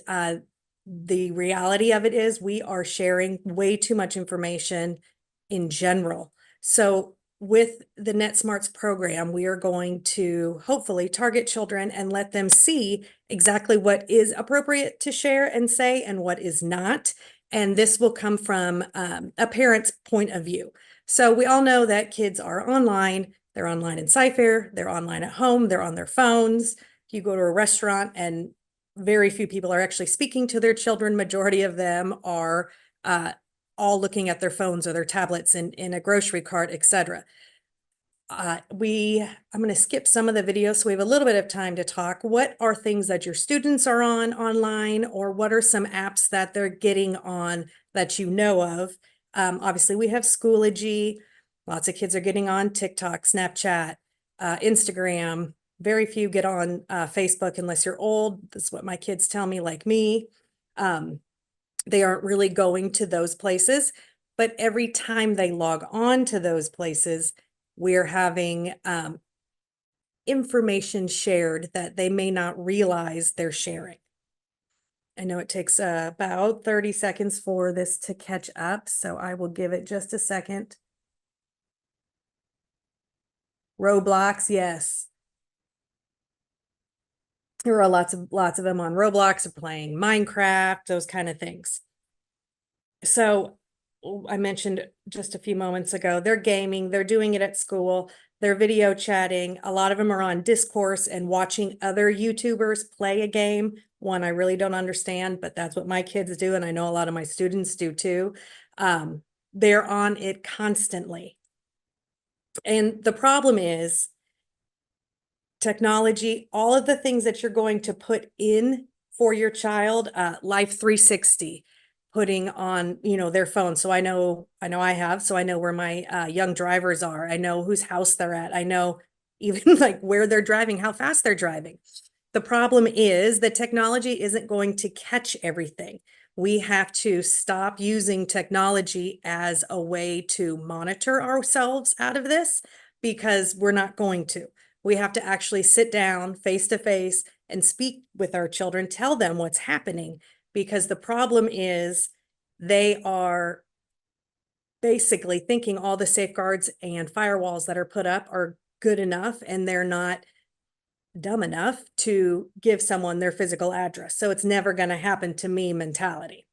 the reality of it is we are sharing way too much information in general. So with the NetSmarts program, we are going to hopefully target children and let them see exactly what is appropriate to share and say and what is not. And this will come from a parent's point of view. So we all know that kids are online. They're online in Cypher, they're online at home, they're on their phones. You go to a restaurant and very few people are actually speaking to their children. Majority of them are all looking at their phones or their tablets in a grocery cart, etc. I'm going to skip some of the videos so we have a little bit of time to talk. What are things that your students are on online, or what are some apps that they're getting on that you know of? Obviously, we have Schoology. Lots of kids are getting on TikTok, Snapchat, Instagram. Very few get on Facebook unless you're old. That's what my kids tell me, like me. They aren't really going to those places. But every time they log on to those places, we're having information shared that they may not realize they're sharing. I know it takes about 30 seconds for this to catch up, so I will give it just a second. Roblox, yes. There are lots of them on Roblox, or playing Minecraft, those kind of things. So I mentioned just a few moments ago, they're gaming, they're doing it at school, they're video chatting. A lot of them are on Discourse and watching other YouTubers play a game. one I really don't understand, but that's what my kids do. And I know a lot of my students do too. They're on it constantly. And the problem is technology, all of the things that you're going to put in for your child, Life 360, putting on, their phone. So I know I have, so I know where my young drivers are. I know whose house they're at. I know even like where they're driving, how fast they're driving. The problem is that technology isn't going to catch everything. We have to stop using technology as a way to monitor ourselves out of this, because we're not going to. We have to actually sit down face to face and speak with our children, tell them what's happening, because the problem is they are basically thinking all the safeguards and firewalls that are put up are good enough, and they're not dumb enough to give someone their physical address. So it's never going to happen to me mentality.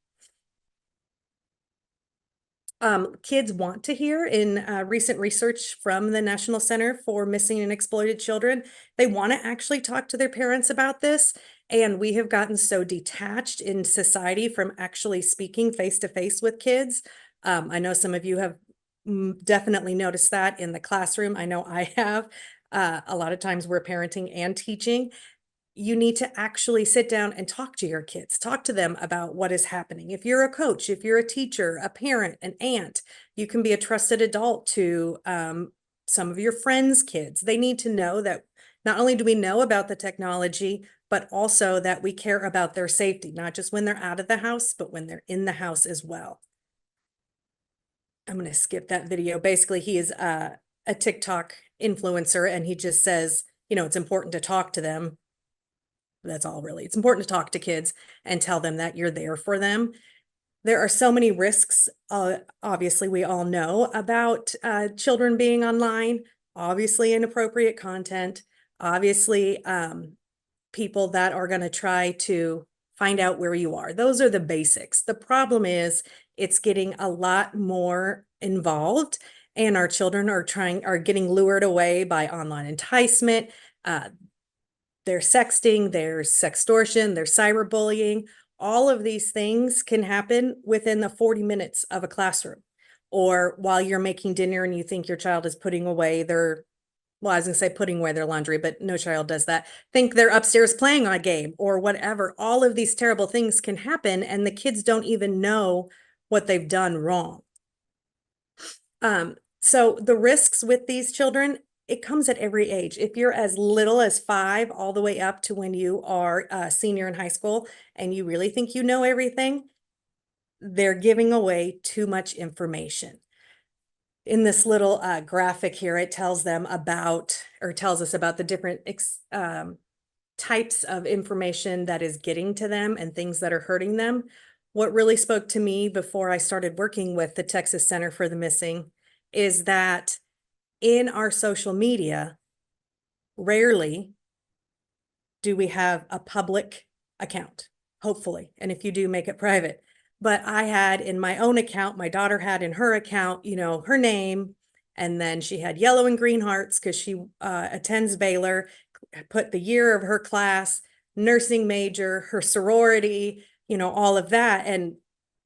Kids want to hear, in recent research from the National Center for Missing and Exploited Children, they want to actually talk to their parents about this. And we have gotten so detached in society from actually speaking face to face with kids. I know some of you have definitely noticed that in the classroom. I know I have. A lot of times we're parenting and teaching. You need to actually sit down and talk to your kids, talk to them about what is happening. If you're a coach, if you're a teacher, a parent, an aunt, you can be a trusted adult to some of your friends' kids. They need to know that not only do we know about the technology, but also that we care about their safety, not just when they're out of the house, but when they're in the house as well. I'm going to skip that video. Basically, he is a TikTok influencer, and he just says, it's important to talk to them. That's all really. It's important to talk to kids and tell them that you're there for them. There are so many risks. Obviously, we all know about children being online, obviously inappropriate content, obviously people that are going to try to find out where you are. Those are the basics. The problem is it's getting a lot more involved, and our children are getting lured away by online enticement. There's sexting, there's sextortion, there's cyberbullying. All of these things can happen within the 40 minutes of a classroom, or while you're making dinner and you think your child is putting away their, well, I was gonna say putting away their laundry, but no child does that. Think they're upstairs playing on a game or whatever. All of these terrible things can happen, and the kids don't even know what they've done wrong. So the risks with these children, it comes at every age. If you're as little as 5 all the way up to when you are a senior in high school and you really think you know everything, they're giving away too much information. In this little graphic here, it tells them about, or tells us about the different types of information that is getting to them and things that are hurting them. What really spoke to me before I started working with the Texas Center for the Missing is that in our social media, rarely do we have a public account, hopefully. And if you do, make it private. But I had in my own account, my daughter had in her account, her name, and then she had yellow and green hearts because she attends Baylor, put the year of her class, nursing major, her sorority, all of that. And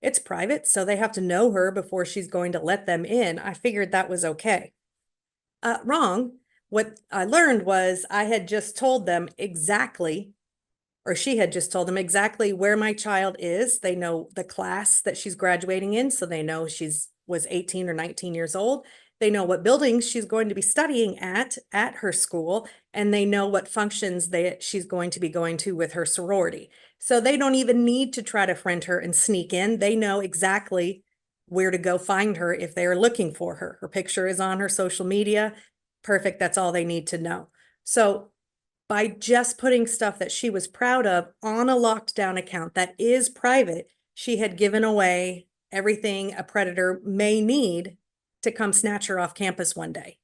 it's private, so they have to know her before she's going to let them in. I figured that was okay. Wrong. What I learned was I had just told them exactly, or she had just told them exactly where my child is. They know the class that she's graduating in, so they know was 18 or 19 years old. They know what buildings she's going to be studying at her school, and they know what functions she's going to be going to with her sorority. So they don't even need to try to friend her and sneak in. They know exactly where to go find her if they are looking for her. Her picture is on her social media. Perfect. That's all they need to know. So by just putting stuff that she was proud of on a locked down account that is private, she had given away everything a predator may need to come snatch her off campus one day.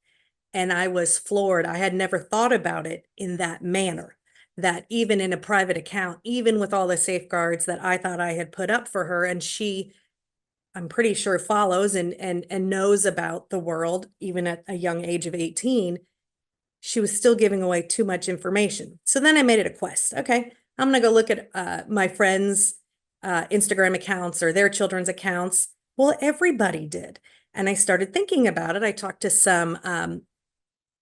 And I was floored. I had never thought about it in that manner, that even in a private account, even with all the safeguards that I thought I had put up for her, and she, I'm pretty sure, follows and knows about the world, even at a young age of 18, she was still giving away too much information. So then I made it a quest. Okay, I'm going to go look at my friends' Instagram accounts or their children's accounts. Well, everybody did. And I started thinking about it. I talked to some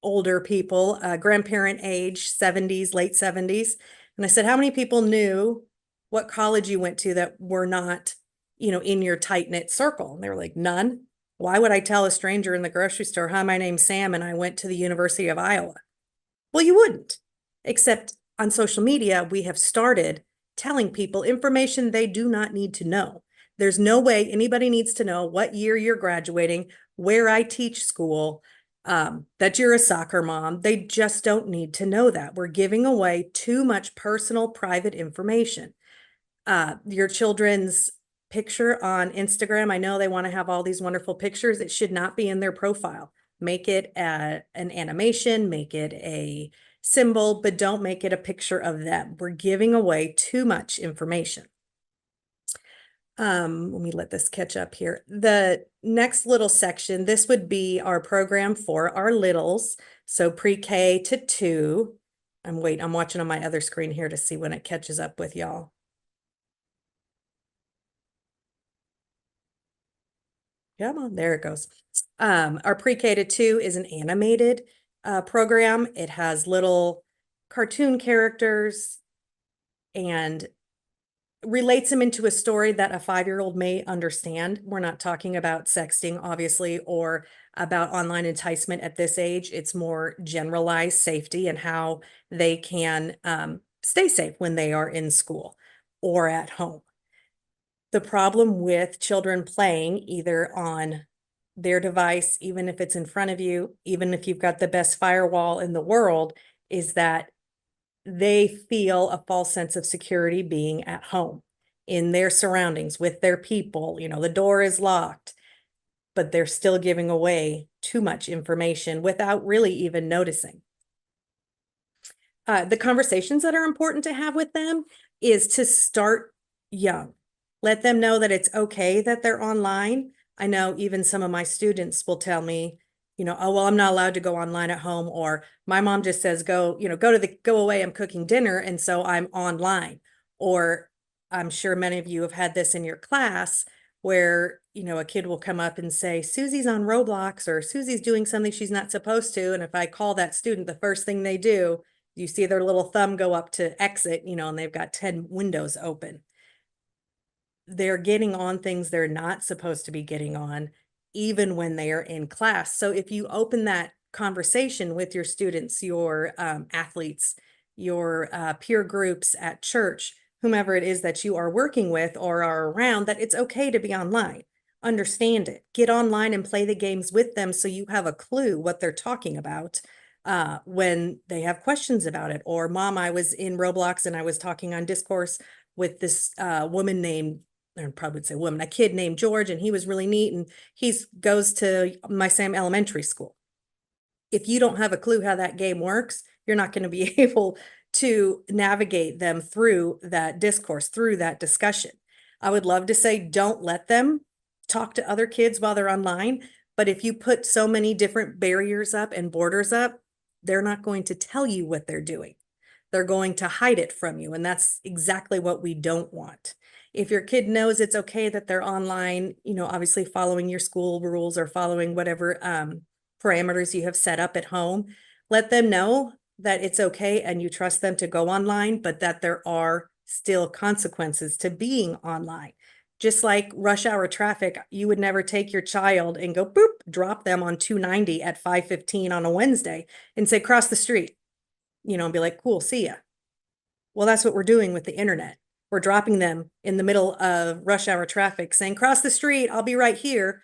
older people, grandparent age, 70s, late 70s. And I said, how many people knew what college you went to that were not, in your tight-knit circle? And they were like, none. Why would I tell a stranger in the grocery store, hi, my name's Sam, and I went to the University of Iowa? Well, you wouldn't, except on social media, we have started telling people information they do not need to know. There's no way anybody needs to know what year you're graduating, where I teach school, that you're a soccer mom. They just don't need to know that. We're giving away too much personal, private information. Your children's picture on Instagram, I know they want to have all these wonderful pictures. It should not be in their profile. Make it an animation, make it a symbol, but don't make it a picture of them. We're giving away too much information. Let me let this catch up here. The next little section, this would be our program for our littles. So pre-K to 2. I'm watching on my other screen here to see when it catches up with y'all. Come on, there it goes. Our pre-K to 2 is an animated program. It has little cartoon characters and relates them into a story that a 5-year-old may understand. We're not talking about sexting, obviously, or about online enticement at this age. It's more generalized safety and how they can stay safe when they are in school or at home. The problem with children playing either on their device, even if it's in front of you, even if you've got the best firewall in the world, is that they feel a false sense of security being at home in their surroundings with their people. The door is locked, but they're still giving away too much information without really even noticing. The conversations that are important to have with them is to start young. Let them know that it's okay that they're online. I know even some of my students will tell me, oh, well, I'm not allowed to go online at home, or my mom just says, go away, I'm cooking dinner, and so I'm online. Or I'm sure many of you have had this in your class where, a kid will come up and say, Susie's on Roblox, or Susie's doing something she's not supposed to. And if I call that student, the first thing they do, you see their little thumb go up to exit, and they've got 10 windows open. They're getting on things they're not supposed to be getting on, even when they are in class. So if you open that conversation with your students, your athletes, your peer groups at church, whomever it is that you are working with or are around, that it's okay to be online. Understand it. Get online and play the games with them so you have a clue what they're talking about when they have questions about it. Or, Mom, I was in Roblox and I was talking on Discourse with this woman named, I probably would say woman, a kid named George, and he was really neat, and he goes to my same elementary school. If you don't have a clue how that game works, you're not going to be able to navigate them through that discourse, through that discussion. I would love to say, don't let them talk to other kids while they're online, but if you put so many different barriers up and borders up, they're not going to tell you what they're doing. They're going to hide it from you, and that's exactly what we don't want. If your kid knows it's okay that they're online, obviously following your school rules or following whatever parameters you have set up at home, let them know that it's okay and you trust them to go online, but that there are still consequences to being online. Just like rush hour traffic, you would never take your child and go boop, drop them on 290 at 5:15 on a Wednesday and say, cross the street, and be like, cool, see ya. Well, that's what we're doing with the internet. We're dropping them in the middle of rush hour traffic saying, cross the street, I'll be right here.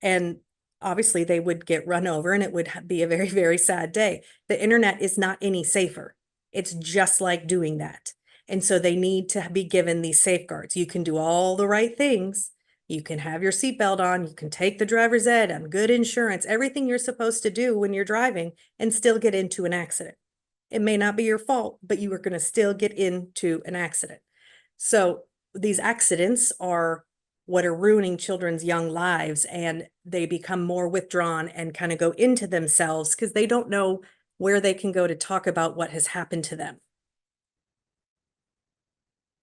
And obviously they would get run over and it would be a very, very sad day. The internet is not any safer. It's just like doing that. And so they need to be given these safeguards. You can do all the right things. You can have your seatbelt on. You can take the driver's ed on good insurance, everything you're supposed to do when you're driving, and still get into an accident. It may not be your fault, but you are going to still get into an accident. So these accidents are what are ruining children's young lives, and they become more withdrawn and kind of go into themselves because they don't know where they can go to talk about what has happened to them.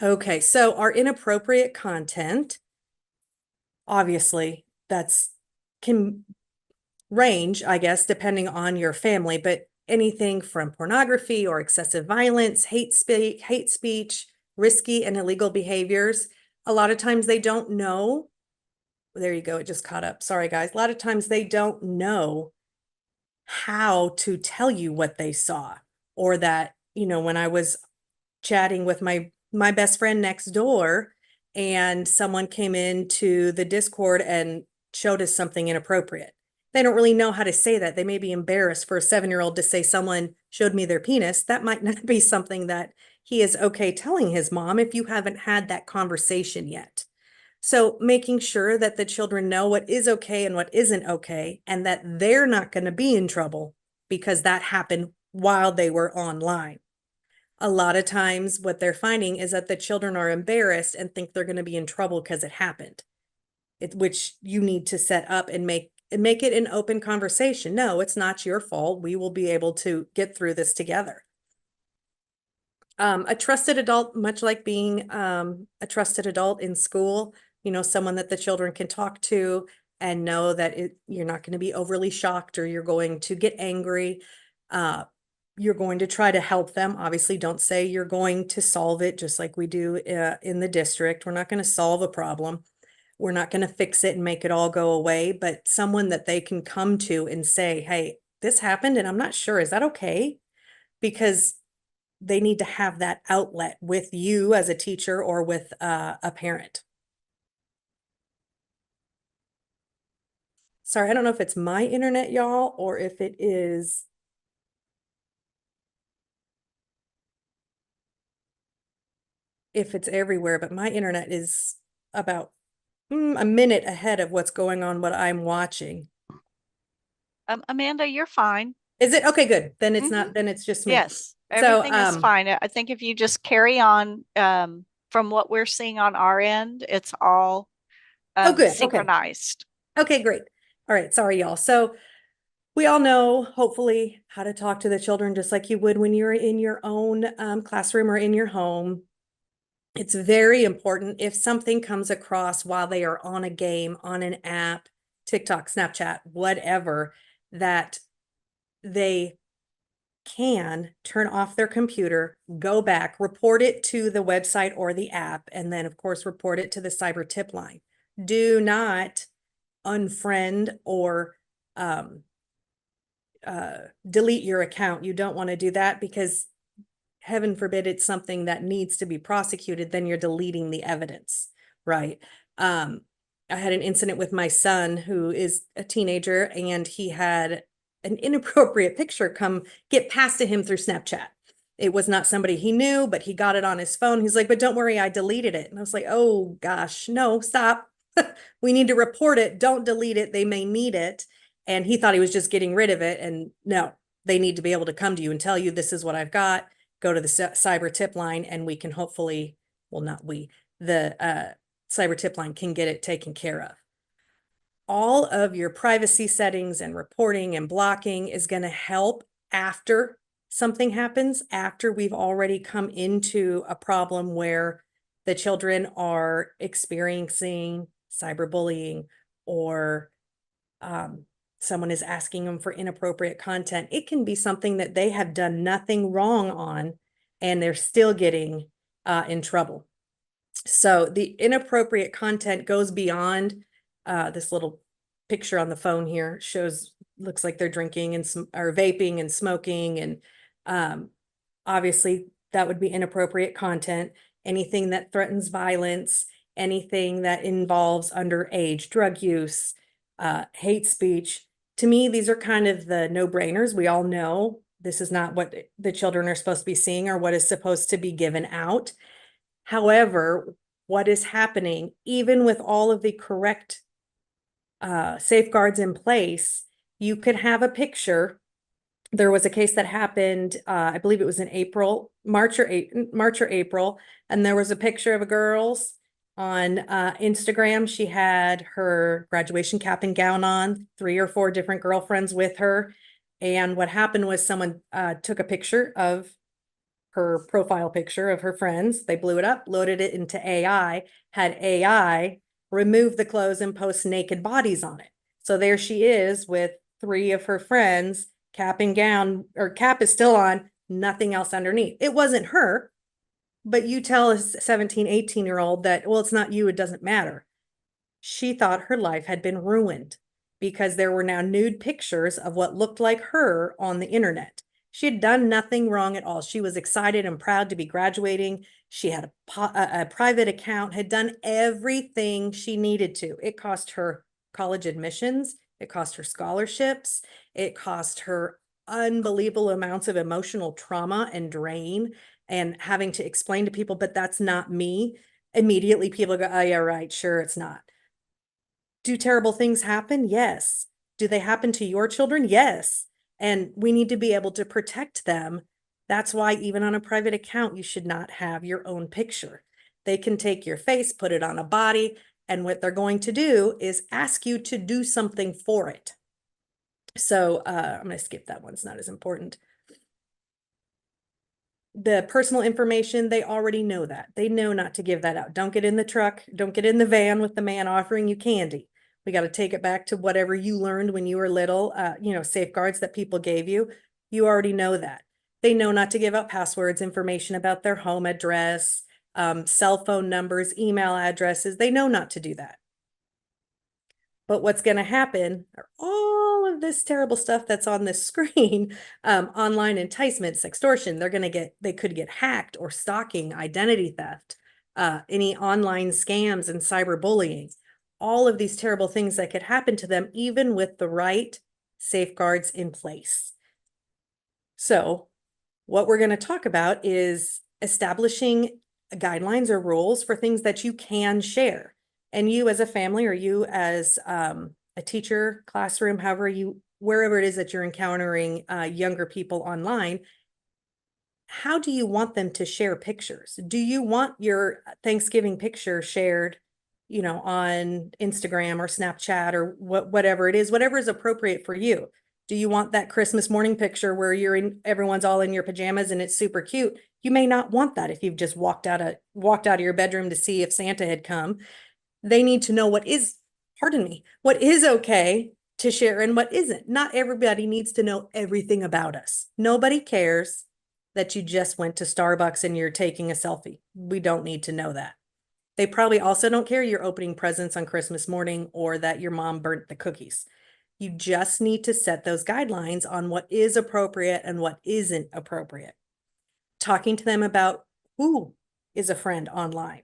Okay, so our inappropriate content, obviously, can range, I guess, depending on your family, but anything from pornography or excessive violence, hate speech, risky and illegal behaviors. A lot of times they don't know. There you go. It just caught up. Sorry, guys. A lot of times they don't know how to tell you what they saw, or that, when I was chatting with my best friend next door and someone came into the Discord and showed us something inappropriate. They don't really know how to say that. They may be embarrassed for a 7-year-old to say someone showed me their penis. That might not be something that he is okay telling his mom if you haven't had that conversation yet. So making sure that the children know what is okay and what isn't okay, and that they're not going to be in trouble because that happened while they were online. A lot of times what they're finding is that the children are embarrassed and think they're going to be in trouble because it happened, which you need to set up and make it an open conversation. No, it's not your fault. We will be able to get through this together. A trusted adult, much like being a trusted adult in school, someone that the children can talk to and know that you're not going to be overly shocked or you're going to get angry. You're going to try to help them. Obviously, don't say you're going to solve it, just like we do in the district. We're not going to solve a problem. We're not going to fix it and make it all go away, but someone that they can come to and say, hey, this happened and I'm not sure. Is that okay? Because they need to have that outlet with you as a teacher or with a parent. Sorry, I don't know if it's my internet, y'all, or if it is. If it's everywhere, but my internet is about a minute ahead of what's going on, what I'm watching. Amanda, you're fine. Is it? Okay, good. Then it's not, then it's just me. Yes, everything is fine. I think if you just carry on from what we're seeing on our end, it's all good. synchronized. Okay, great. All right, sorry, y'all. So we all know, hopefully, how to talk to the children just like you would when you're in your own classroom or in your home. It's very important if something comes across while they are on a game, on an app, TikTok, Snapchat, whatever, that they can turn off their computer, go back, report it to the website or the app, and then, of course, report it to the cyber tip line. Do not unfriend or delete your account. You don't want to do that because heaven forbid it's something that needs to be prosecuted, then you're deleting the evidence, right? I had an incident with my son who is a teenager, and he had an inappropriate picture get passed to him through Snapchat. It was not somebody he knew, but he got it on his phone. He's like, but don't worry, I deleted it. And I was like, oh gosh, no, stop. We need to report it. Don't delete it. They may need it. And he thought he was just getting rid of it. And no, they need to be able to come to you and tell you, this is what I've got. Go to the cyber tip line and we can hopefully, well, not we, the cyber tip line can get it taken care of. All of your privacy settings and reporting and blocking is going to help after something happens, after we've already come into a problem where the children are experiencing cyberbullying or someone is asking them for inappropriate content. It can be something that they have done nothing wrong on and they're still getting in trouble. So the inappropriate content goes beyond this little picture on the phone here looks like they're drinking and or vaping and smoking. And obviously that would be inappropriate content. Anything that threatens violence, anything that involves underage drug use, hate speech. To me, these are kind of the no-brainers. We all know this is not what the children are supposed to be seeing or what is supposed to be given out. However, what is happening, even with all of the correct safeguards in place, you could have a picture. There was a case that happened, I believe it was in March or April, and there was a picture of a girl's on Instagram. She had her graduation cap and gown on, 3 or 4 different girlfriends with her. And what happened was someone took a picture of her profile picture of her friends. They blew it up, loaded it into AI, had AI remove the clothes and post naked bodies on it. So there she is with 3 of her friends, cap and gown, or cap is still on, nothing else underneath. It wasn't her, but you tell a 17, 18-year-old that, well, it's not you, it doesn't matter. She thought her life had been ruined because there were now nude pictures of what looked like her on the internet. She had done nothing wrong at all. She was excited and proud to be graduating. She had a private account, had done everything she needed to. It cost her college admissions. It cost her scholarships. It cost her unbelievable amounts of emotional trauma and drain and having to explain to people, but that's not me. Immediately people go, oh yeah, right, sure, it's not. Do terrible things happen? Yes. Do they happen to your children? Yes. And we need to be able to protect them. That's why even on a private account, you should not have your own picture. They can take your face, put it on a body, and what they're going to do is ask you to do something for it. So I'm going to skip that one. It's not as important. The personal information, they already know that. They know not to give that out. Don't get in the truck. Don't get in the van with the man offering you candy. We got to take it back to whatever you learned when you were little, safeguards that people gave you. You already know that. They know not to give out passwords, information about their home address, cell phone numbers, email addresses. They know not to do that. But what's going to happen are all of this terrible stuff that's on this screen, online enticement, sextortion. They could get hacked, or stalking, identity theft, any online scams and cyberbullying. All of these terrible things that could happen to them, even with the right safeguards in place. So what we're going to talk about is establishing guidelines or rules for things that you can share. And you as a family, or you as a teacher, classroom, wherever it is that you're encountering younger people online, how do you want them to share pictures? Do you want your Thanksgiving picture shared, on Instagram or Snapchat or whatever it is, whatever is appropriate for you? Do you want that Christmas morning picture where everyone's all in your pajamas and it's super cute? You may not want that if you've just walked out of your bedroom to see if Santa had come. They need to know what is okay to share and what isn't. Not everybody needs to know everything about us. Nobody cares that you just went to Starbucks and you're taking a selfie. We don't need to know that. They probably also don't care you're opening presents on Christmas morning or that your mom burnt the cookies. You just need to set those guidelines on what is appropriate and what isn't appropriate. Talking to them about who is a friend online.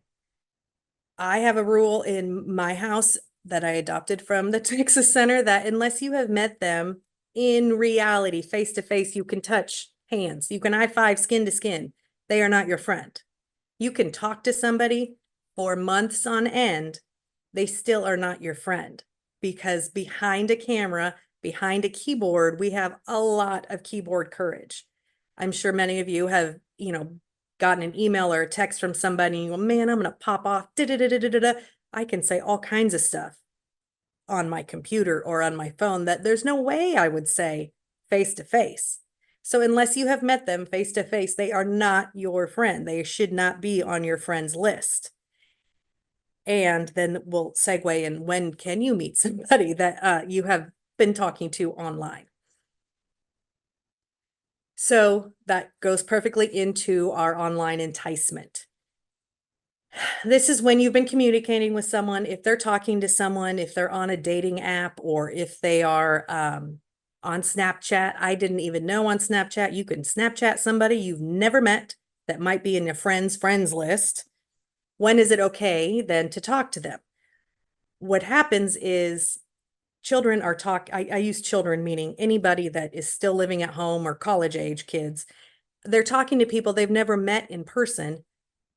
I have a rule in my house that I adopted from the Texas Center that unless you have met them in reality, face to face, you can touch hands, you can high five skin to skin, they are not your friend. You can talk to somebody for months on end, they still are not your friend, because behind a camera, behind a keyboard, we have a lot of keyboard courage. I'm sure many of you have, gotten an email or a text from somebody and you go, man, I'm going to pop off. I can say all kinds of stuff on my computer or on my phone that there's no way I would say face to face. So unless you have met them face to face, they are not your friend. They should not be on your friends list. And then we'll segue in, when can you meet somebody that you have been talking to online? So that goes perfectly into our online enticement. This is when you've been communicating with someone, if they're talking to someone, if they're on a dating app, or if they are on Snapchat. I didn't even know on Snapchat you can Snapchat somebody you've never met that might be in your friends list. When is it okay then to talk to them? What happens is children are I use children meaning anybody that is still living at home or college age kids. They're talking to people they've never met in person,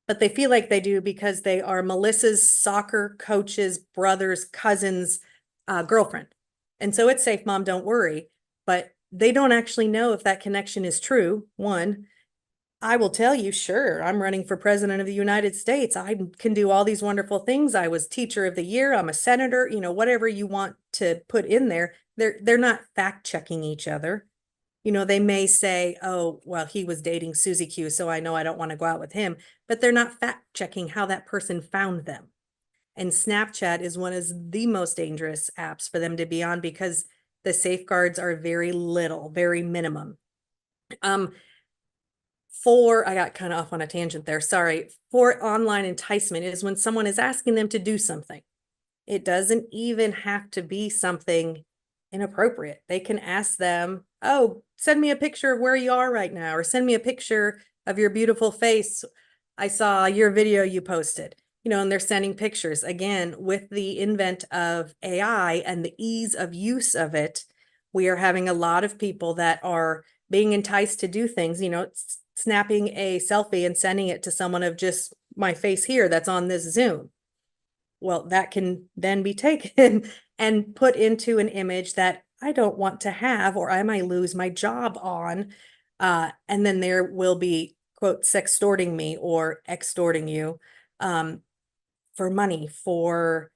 but they feel like they do because they are Melissa's soccer coach's brother's cousin's girlfriend. And so it's safe, mom, don't worry. But they don't actually know if that connection is true. One, I will tell you, sure, I'm running for president of the United States. I can do all these wonderful things. I was teacher of the year. I'm a senator, whatever you want to put in there. They're not fact checking each other. They may say, oh, well, he was dating Susie Q, so I know I don't want to go out with him, but they're not fact checking how that person found them. And Snapchat is one of the most dangerous apps for them to be on because the safeguards are very little, very minimum. I got kind of off on a tangent there. Sorry. For online enticement is when someone is asking them to do something. It doesn't even have to be something inappropriate. They can ask them, oh, send me a picture of where you are right now, or send me a picture of your beautiful face. I saw your video you posted, and they're sending pictures. Again, with the invent of AI and the ease of use of it, we are having a lot of people that are being enticed to do things, snapping a selfie and sending it to someone of just my face here that's on this Zoom. Well, that can then be taken and put into an image that I don't want to have, or I might lose my job on. And then there will be, quote, sextorting me or extorting you for money, for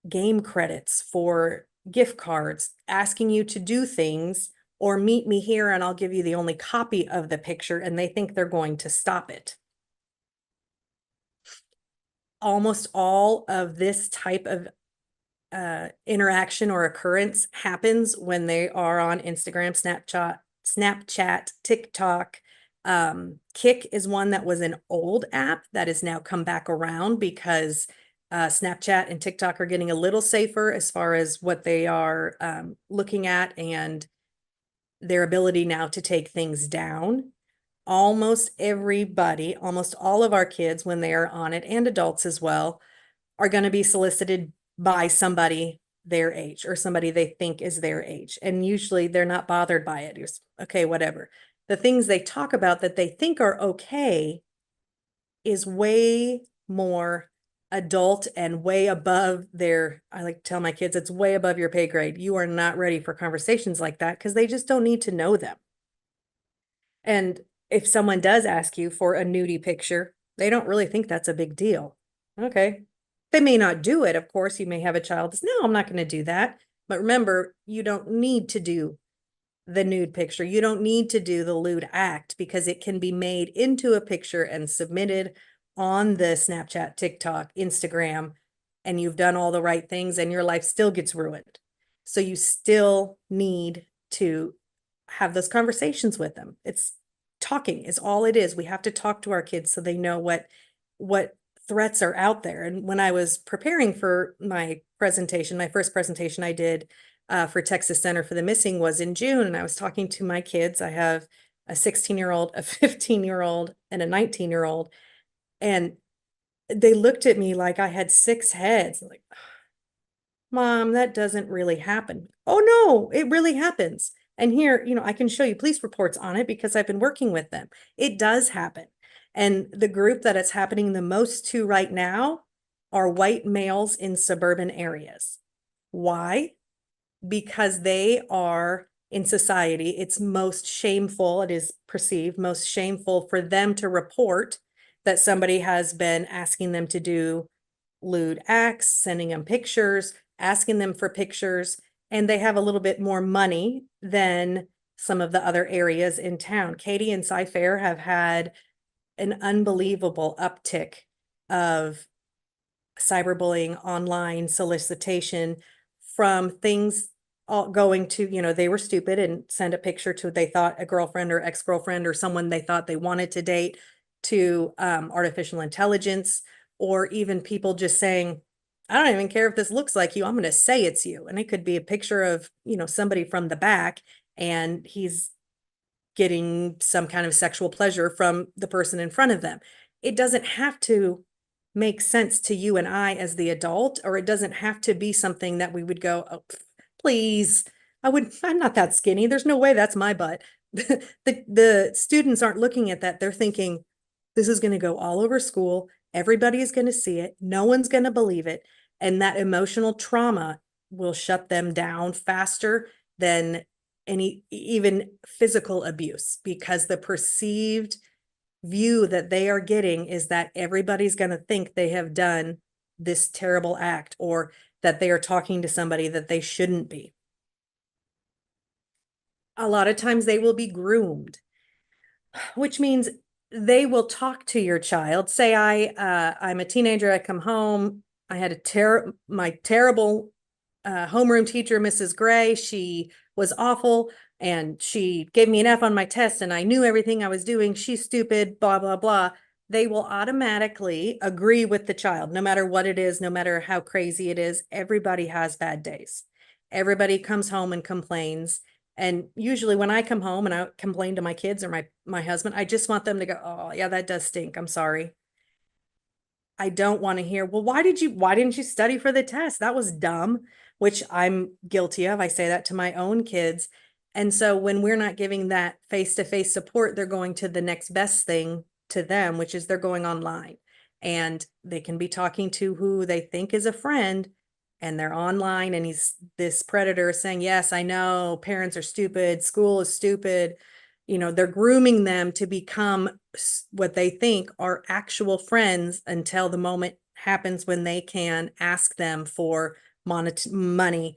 game credits, for gift cards, asking you to do things or meet me here and I'll give you the only copy of the picture, and they think they're going to stop it. Almost all of this type of interaction or occurrence happens when they are on Instagram, Snapchat, TikTok. Kik is one that was an old app that has now come back around because Snapchat and TikTok are getting a little safer as far as what they are looking at and their ability now to take things down. Almost everybody, almost all of our kids, when they are on it, and adults as well, are going to be solicited by somebody their age or somebody they think is their age. And usually they're not bothered by it. It's okay, whatever. The things they talk about that they think are okay is way more adult and way above I like to tell my kids, it's way above your pay grade. You are not ready for conversations like that because they just don't need to know them. And if someone does ask you for a nudie picture, they don't really think that's a big deal. Okay. They may not do it. Of course, you may have a child that's, no, I'm not going to do that. But remember, you don't need to do the nude picture. You don't need to do the lewd act because it can be made into a picture and submitted on the Snapchat, TikTok, Instagram, and you've done all the right things and your life still gets ruined. So you still need to have those conversations with them. It's talking is all it is. We have to talk to our kids so they know what threats are out there. And when I was preparing for my presentation, my first presentation I did for Texas Center for the Missing was in June. And I was talking to my kids. I have a 16-year-old, a 15-year-old, and a 19-year-old. And they looked at me like I had 6 heads. Like, Mom, that doesn't really happen. Oh, no, it really happens. And here, I can show you police reports on it because I've been working with them. It does happen. And the group that it's happening the most to right now are white males in suburban areas. Why? Because they are in society, it's most shameful, it is perceived most shameful for them to report that somebody has been asking them to do lewd acts, sending them pictures, asking them for pictures, and they have a little bit more money than some of the other areas in town. Katy and Cy-Fair have had an unbelievable uptick of cyberbullying, online solicitation from things all going to, they were stupid and send a picture to, they thought a girlfriend or ex-girlfriend or someone they thought they wanted to date, to artificial intelligence, or even people just saying, I don't even care if this looks like you, I'm going to say it's you. And it could be a picture of, somebody from the back and he's getting some kind of sexual pleasure from the person in front of them. It doesn't have to make sense to you and I as the adult, or it doesn't have to be something that we would go, oh, please, I'm not that skinny. There's no way that's my butt. The students aren't looking at that. They're thinking, this is going to go all over school. Everybody is going to see it. No one's going to believe it. And that emotional trauma will shut them down faster than even physical abuse, because the perceived view that they are getting is that everybody's going to think they have done this terrible act, or that they are talking to somebody that they shouldn't be. a lot of times they will be groomed, which means they will talk to your child. Say I'm a teenager, I come home, I had my terrible homeroom teacher, Mrs. Gray. She was awful and she gave me an F on my test and I knew everything I was doing. She's stupid, blah, blah, blah. They will automatically agree with the child, no matter what it is, no matter how crazy it is. Everybody has bad days. Everybody comes home and complains. And usually when I come home and I complain to my kids or my husband, I just want them to go, oh yeah, that does stink. I'm sorry. I don't want to hear, well, why didn't you study for the test? That was dumb, which I'm guilty of. I say that to my own kids. And so when we're not giving that face-to-face support, they're going to the next best thing to them, which is they're going online, and they can be talking to who they think is a friend, and they're online, and he's this predator saying, yes, I know parents are stupid, school is stupid. You know, they're grooming them to become what they think are actual friends until the moment happens when they can ask them for money,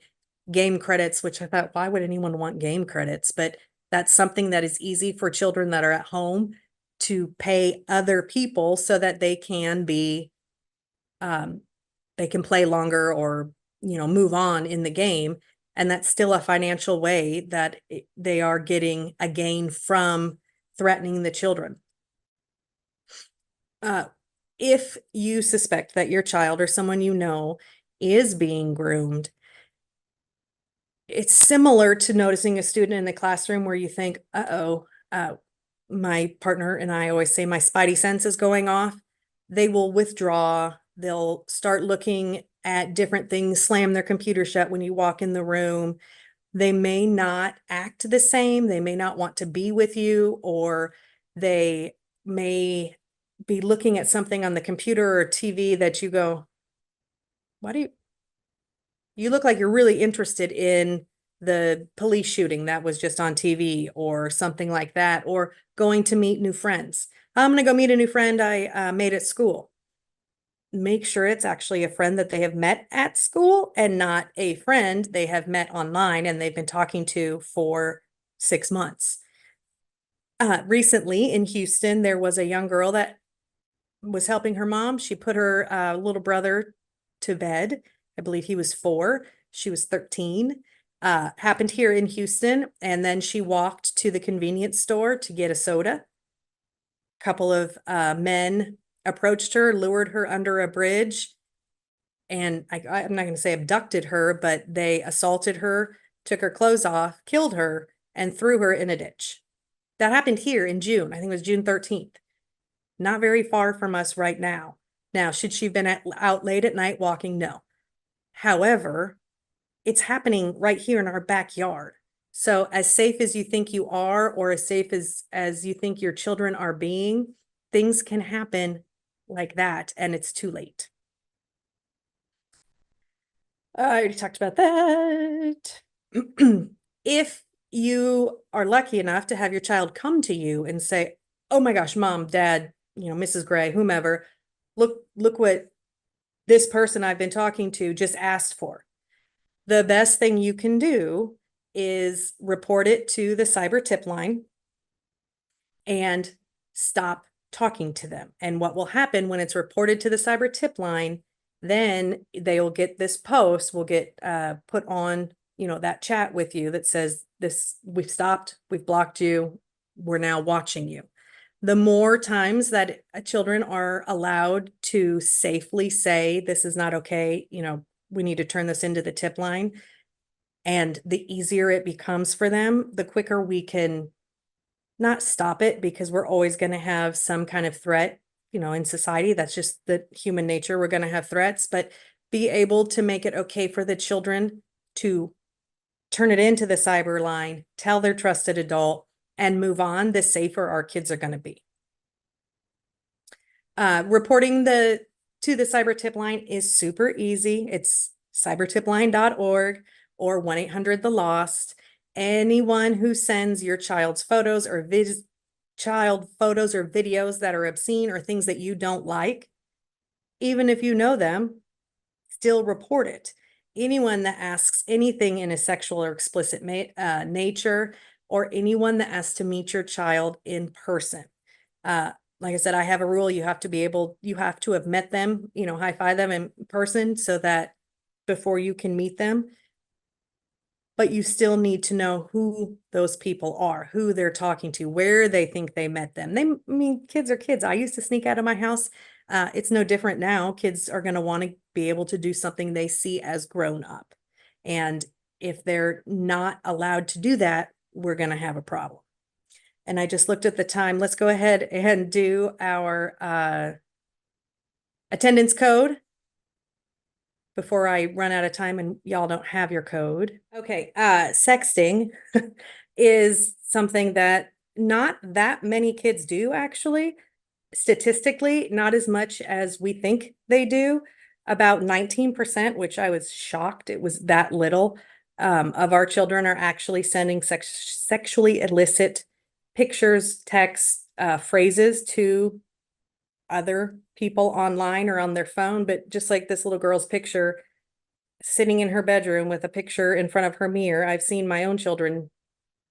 game credits, which I thought, why would anyone want game credits? But that's something that is easy for children that are at home to pay other people so that they can be, they can play longer or, you know, move on in the game. And that's still a financial way that they are getting a gain from threatening the children. If you suspect that your child or someone you know is being groomed, it's similar to noticing a student in the classroom where you think, uh-oh, my partner and I always say my spidey sense is going off. They will withdraw. They'll start looking at different things, slam their computer shut when you walk in the room. They may not act the same. They may not want to be with you, or they may be looking at something on the computer or TV that you go, you look like you're really interested in the police shooting that was just on TV or something like that, or going to meet new friends. I'm going to go meet a new friend I made at school. Make sure it's actually a friend that they have met at school and not a friend they have met online and they've been talking to for 6 months. Recently in Houston, there was a young girl that was helping her mom. She put her little brother to bed. I believe he was 4. She was 13. Happened here in Houston. And then she walked to the convenience store to get a soda. A couple of men approached her, lured her under a bridge. And I'm not going to say abducted her, but they assaulted her, took her clothes off, killed her, and threw her in a ditch. That happened here in June. I think it was June 13th. Not very far from us right now. Now, should she have been out late at night walking? No. However, it's happening right here in our backyard. So as safe as you think you are, or as safe as you think your children are being, things can happen like that, and it's too late. I already talked about that. If you are lucky enough to have your child come to you and say, oh my gosh, mom, dad, you know, Mrs. Gray, whomever, look what this person I've been talking to just asked for. The best thing you can do is report it to the cyber tip line and stop talking to them. And what will happen when it's reported to the cyber tip line, then they will get this post, will get put on, you know, that chat with you that says this, we've stopped, we've blocked you, we're now watching you. The more times that children are allowed to safely say, this is not okay, you know, we need to turn this into the tip line, and the easier it becomes for them, the quicker we can not stop it, because we're always going to have some kind of threat, you know, in society. That's just the human nature. We're going to have threats, but be able to make it okay for the children to turn it into the cyber line, tell their trusted adult, and move on, the safer our kids are going to be. Reporting to the cyber tip line is super easy. It's cybertipline.org or 1-800-THE-LOST. Anyone who sends your child's photos or videos that are obscene or things that you don't like, even if you know them, still report it. Anyone that asks anything in a sexual or explicit nature, or anyone that asks to meet your child in person. Like I said, I have a rule. You have to have met them, high five them in person so that before you can meet them. But you still need to know who those people are, who they're talking to, where they think they met them. Kids are kids. I used to sneak out of my house. It's no different now. Kids are going to want to be able to do something they see as grown up. And if they're not allowed to do that, we're going to have a problem. And I just looked at the time. Let's go ahead and do our attendance code before I run out of time and y'all don't have your code. Okay, sexting is something that not that many kids do, actually. Statistically, not as much as we think they do. About 19%, which I was shocked it was that little, of our children are actually sending sexually illicit pictures, texts, phrases to other people online or on their phone. But just like this little girl's picture sitting in her bedroom with a picture in front of her mirror, I've seen my own children,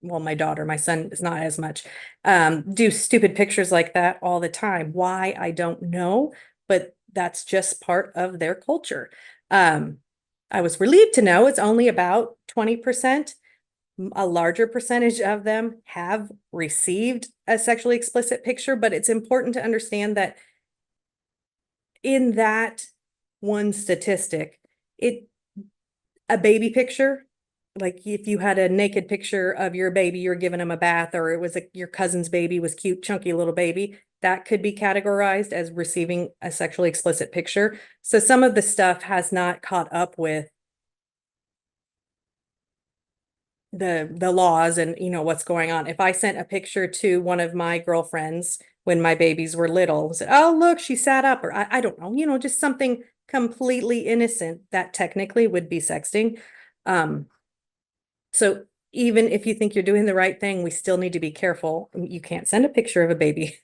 well, my daughter, my son is not as much, do stupid pictures like that all the time. Why? I don't know, but that's just part of their culture. I was relieved to know it's only about 20%. A larger percentage of them have received a sexually explicit picture, but it's important to understand that in that one statistic, a baby picture, like if you had a naked picture of your baby, you're giving him a bath, or it was your cousin's baby was cute, chunky little baby, that could be categorized as receiving a sexually explicit picture. So some of the stuff has not caught up with the laws and what's going on. If I sent a picture to one of my girlfriends when my babies were little, said, oh look, she sat up, or I don't know, just something completely innocent, that technically would be sexting. So even if you think you're doing the right thing, we still need to be careful. You can't send a picture of a baby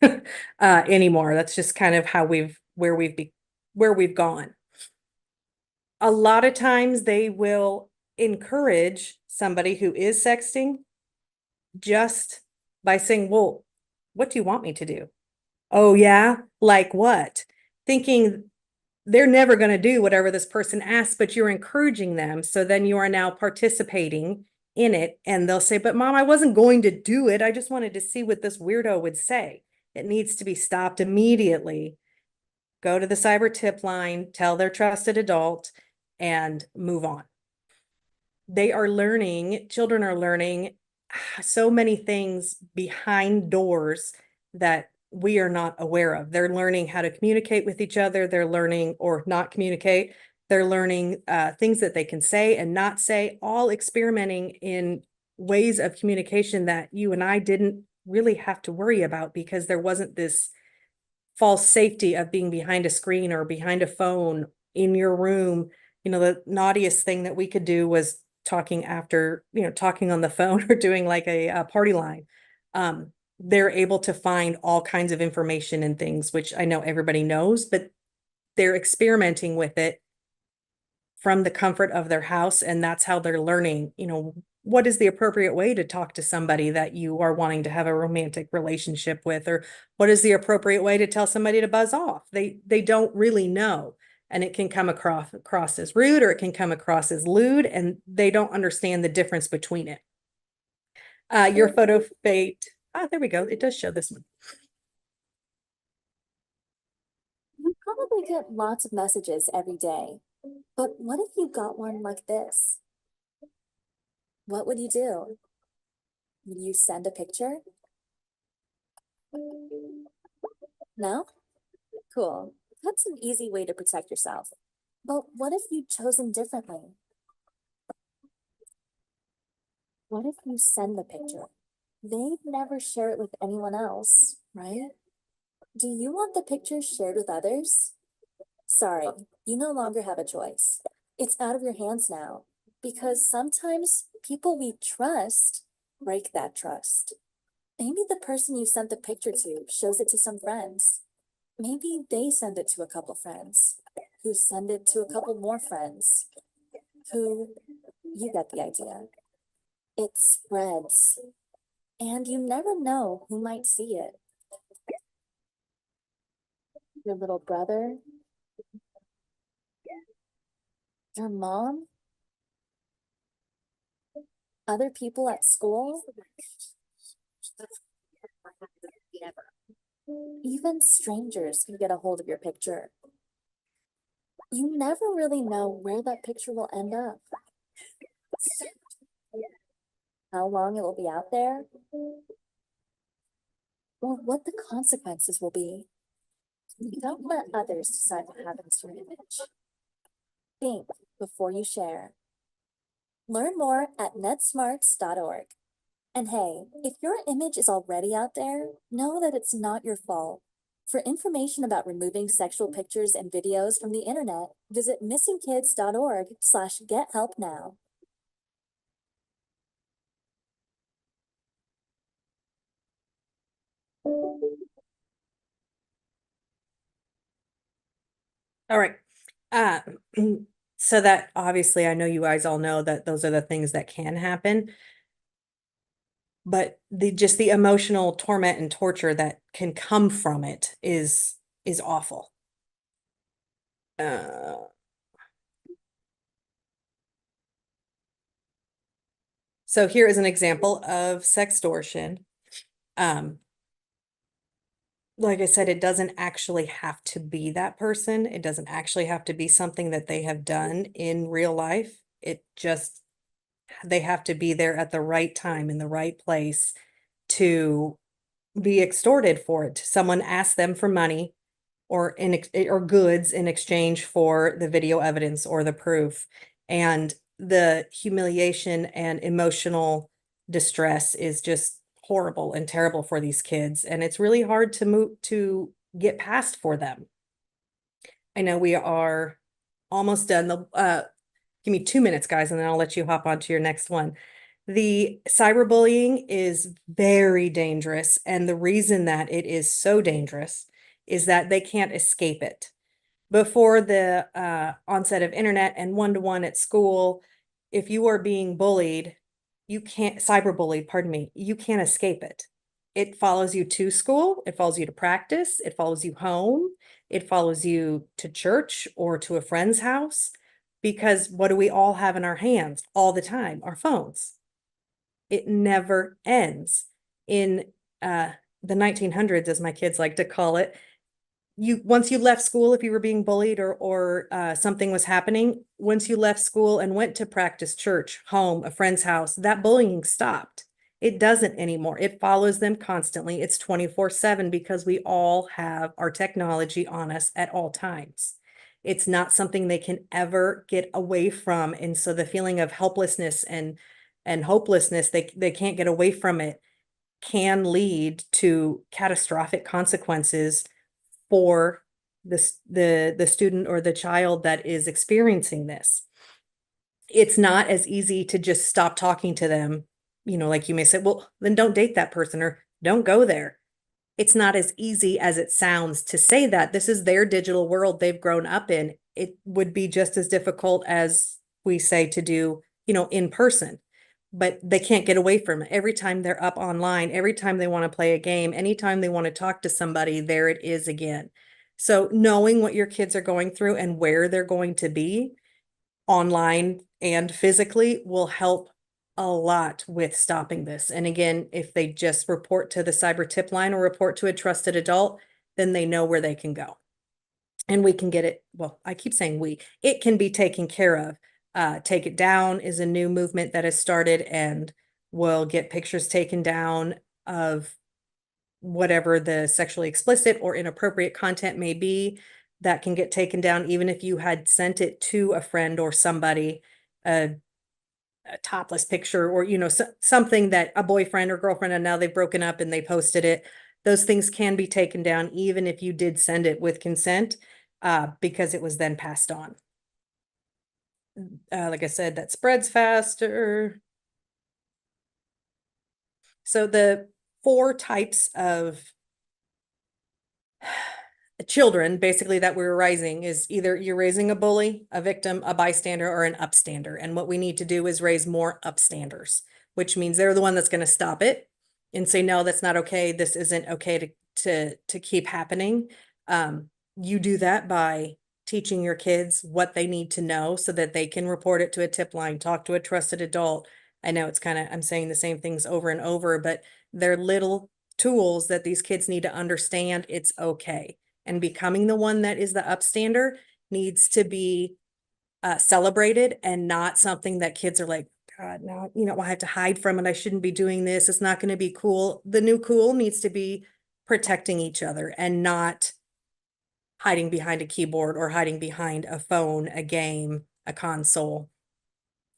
anymore. That's just kind of where we've gone. A lot of times they will encourage somebody who is sexting just by saying, well, what do you want me to do? Oh yeah, like what? Thinking they're never going to do whatever this person asks, but you're encouraging them. So then you are now participating in it, and they'll say, but mom, I wasn't going to do it. I just wanted to see what this weirdo would say. It needs to be stopped immediately. Go to the cyber tip line, tell their trusted adult, and move on. Children are learning so many things behind doors that we are not aware of. They're learning how to communicate with each other. They're learning or not communicate. They're learning things that they can say and not say, all experimenting in ways of communication that you and I didn't really have to worry about because there wasn't this false safety of being behind a screen or behind a phone in your room. The naughtiest thing that we could do was talking on the phone or doing like a party line. They're able to find all kinds of information and things, which I know everybody knows, but they're experimenting with it from the comfort of their house. And that's how they're learning, what is the appropriate way to talk to somebody that you are wanting to have a romantic relationship with, or what is the appropriate way to tell somebody to buzz off? They don't really know. And it can come across as rude, or it can come across as lewd, and they don't understand the difference between it. Your photo fate. There we go. It does show this one. You probably get lots of messages every day, but what if you got one like this? What would you do? Would you send a picture? No? Cool. That's an easy way to protect yourself. But what if you'd chosen differently? What if you send the picture? They'd never share it with anyone else, right? Do you want the picture shared with others? Sorry, you no longer have a choice. It's out of your hands now, because sometimes people we trust break that trust. Maybe the person you sent the picture to shows it to some friends. Maybe they send it to a couple friends, who send it to a couple more friends, you get the idea. It spreads. And you never know who might see it. Your little brother, your mom, other people at school, even strangers can get a hold of your picture. You never really know where that picture will end up. How long it will be out there, or what the consequences will be. Don't let others decide what happens to your image. Think before you share. Learn more at netsmarts.org. And hey, if your image is already out there, know that it's not your fault. For information about removing sexual pictures and videos from the internet, visit missingkids.org/gethelpnow. All right. Uh, so that obviously I know you guys all know that those are the things that can happen. But the emotional torment and torture that can come from it is awful. So here is an example of sextortion. Like I said, it doesn't actually have to be that person. It doesn't actually have to be something that they have done in real life. They have to be there at the right time in the right place to be extorted for it. Someone asks them for money or goods in exchange for the video evidence or the proof. And the humiliation and emotional distress is just horrible and terrible for these kids. And it's really hard to get past for them. I know we are almost done. Give me 2 minutes, guys, and then I'll let you hop on to your next one. The cyberbullying is very dangerous. And the reason that it is so dangerous is that they can't escape it. Before the onset of internet and one-to-one at school, if you are being bullied, cyberbullied, pardon me, you can't escape it. It follows you to school, it follows you to practice, it follows you home, it follows you to church or to a friend's house, because what do we all have in our hands all the time? Our phones. It never ends. In the 1900s, as my kids like to call it, once you left school, if you were being bullied or something was happening, once you left school and went to practice, church, home, a friend's house, that bullying stopped. It doesn't anymore. It follows them constantly. It's 24/7 because we all have our technology on us at all times. It's not something they can ever get away from. And so the feeling of helplessness and hopelessness, they can't get away from it, can lead to catastrophic consequences for the student or the child that is experiencing this. It's not as easy to just stop talking to them. Like you may say, well, then don't date that person or don't go there. It's not as easy as it sounds to say that. This is their digital world they've grown up in. It would be just as difficult as we say to do, in person. But they can't get away from it. Every time they're up online, every time they want to play a game, anytime they want to talk to somebody, there it is again. So knowing what your kids are going through and where they're going to be online and physically will help a lot with stopping this. And again, if they just report to the cyber tip line or report to a trusted adult, then they know where they can go. And we can get it. Well, I keep saying it can be taken care of. Take It Down is a new movement that has started and will get pictures taken down of whatever the sexually explicit or inappropriate content may be. That can get taken down even if you had sent it to a friend or somebody, a topless picture or, something that a boyfriend or girlfriend, and now they've broken up and they posted it. Those things can be taken down even if you did send it with consent, because it was then passed on. Like I said, that spreads faster. So the 4 types of children basically that we're raising is either you're raising a bully, a victim, a bystander, or an upstander. And what we need to do is raise more upstanders, which means they're the one that's going to stop it. and say, no, that's not okay. This isn't okay to keep happening. You do that by teaching your kids what they need to know so that they can report it to a tip line, talk to a trusted adult. I know it's kind of, I'm saying the same things over and over, but they're little tools that these kids need to understand it's okay. And becoming the one that is the upstander needs to be celebrated and not something that kids are like, God, now, I have to hide from it. I shouldn't be doing this. It's not going to be cool. The new cool needs to be protecting each other and not hiding behind a keyboard or hiding behind a phone, a game, a console.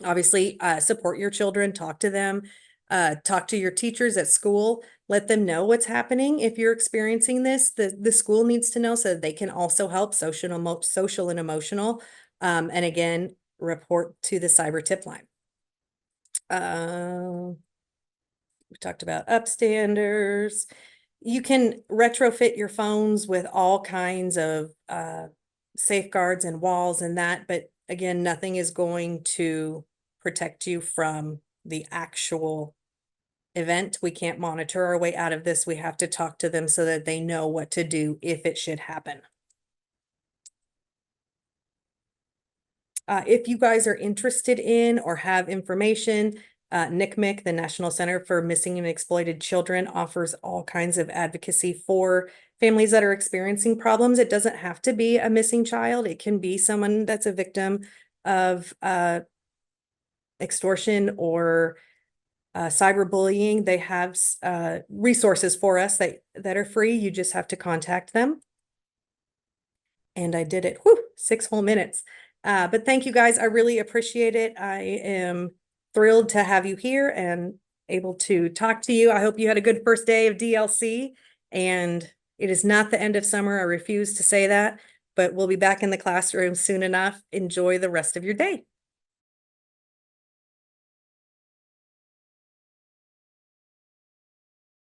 Obviously, support your children, talk to them, talk to your teachers at school, let them know what's happening. If you're experiencing this, the school needs to know so that they can also help social and emotional. And again, report to the cyber tip line. We talked about upstanders. You can retrofit your phones with all kinds of safeguards and walls and that, but again, nothing is going to protect you from the actual event. We can't monitor our way out of this. We have to talk to them so that they know what to do if it should happen. If you guys are interested in or have information, NCMEC, the National Center for Missing and Exploited Children, offers all kinds of advocacy for families that are experiencing problems. It doesn't have to be a missing child. It can be someone that's a victim of extortion or cyberbullying. They have resources for us that are free. You just have to contact them. And I did it, 6 whole minutes. But thank you guys. I really appreciate it. I am thrilled to have you here and able to talk to you. I hope you had a good first day of DLC, and it is not the end of summer. I refuse to say that, but we'll be back in the classroom soon enough. Enjoy the rest of your day.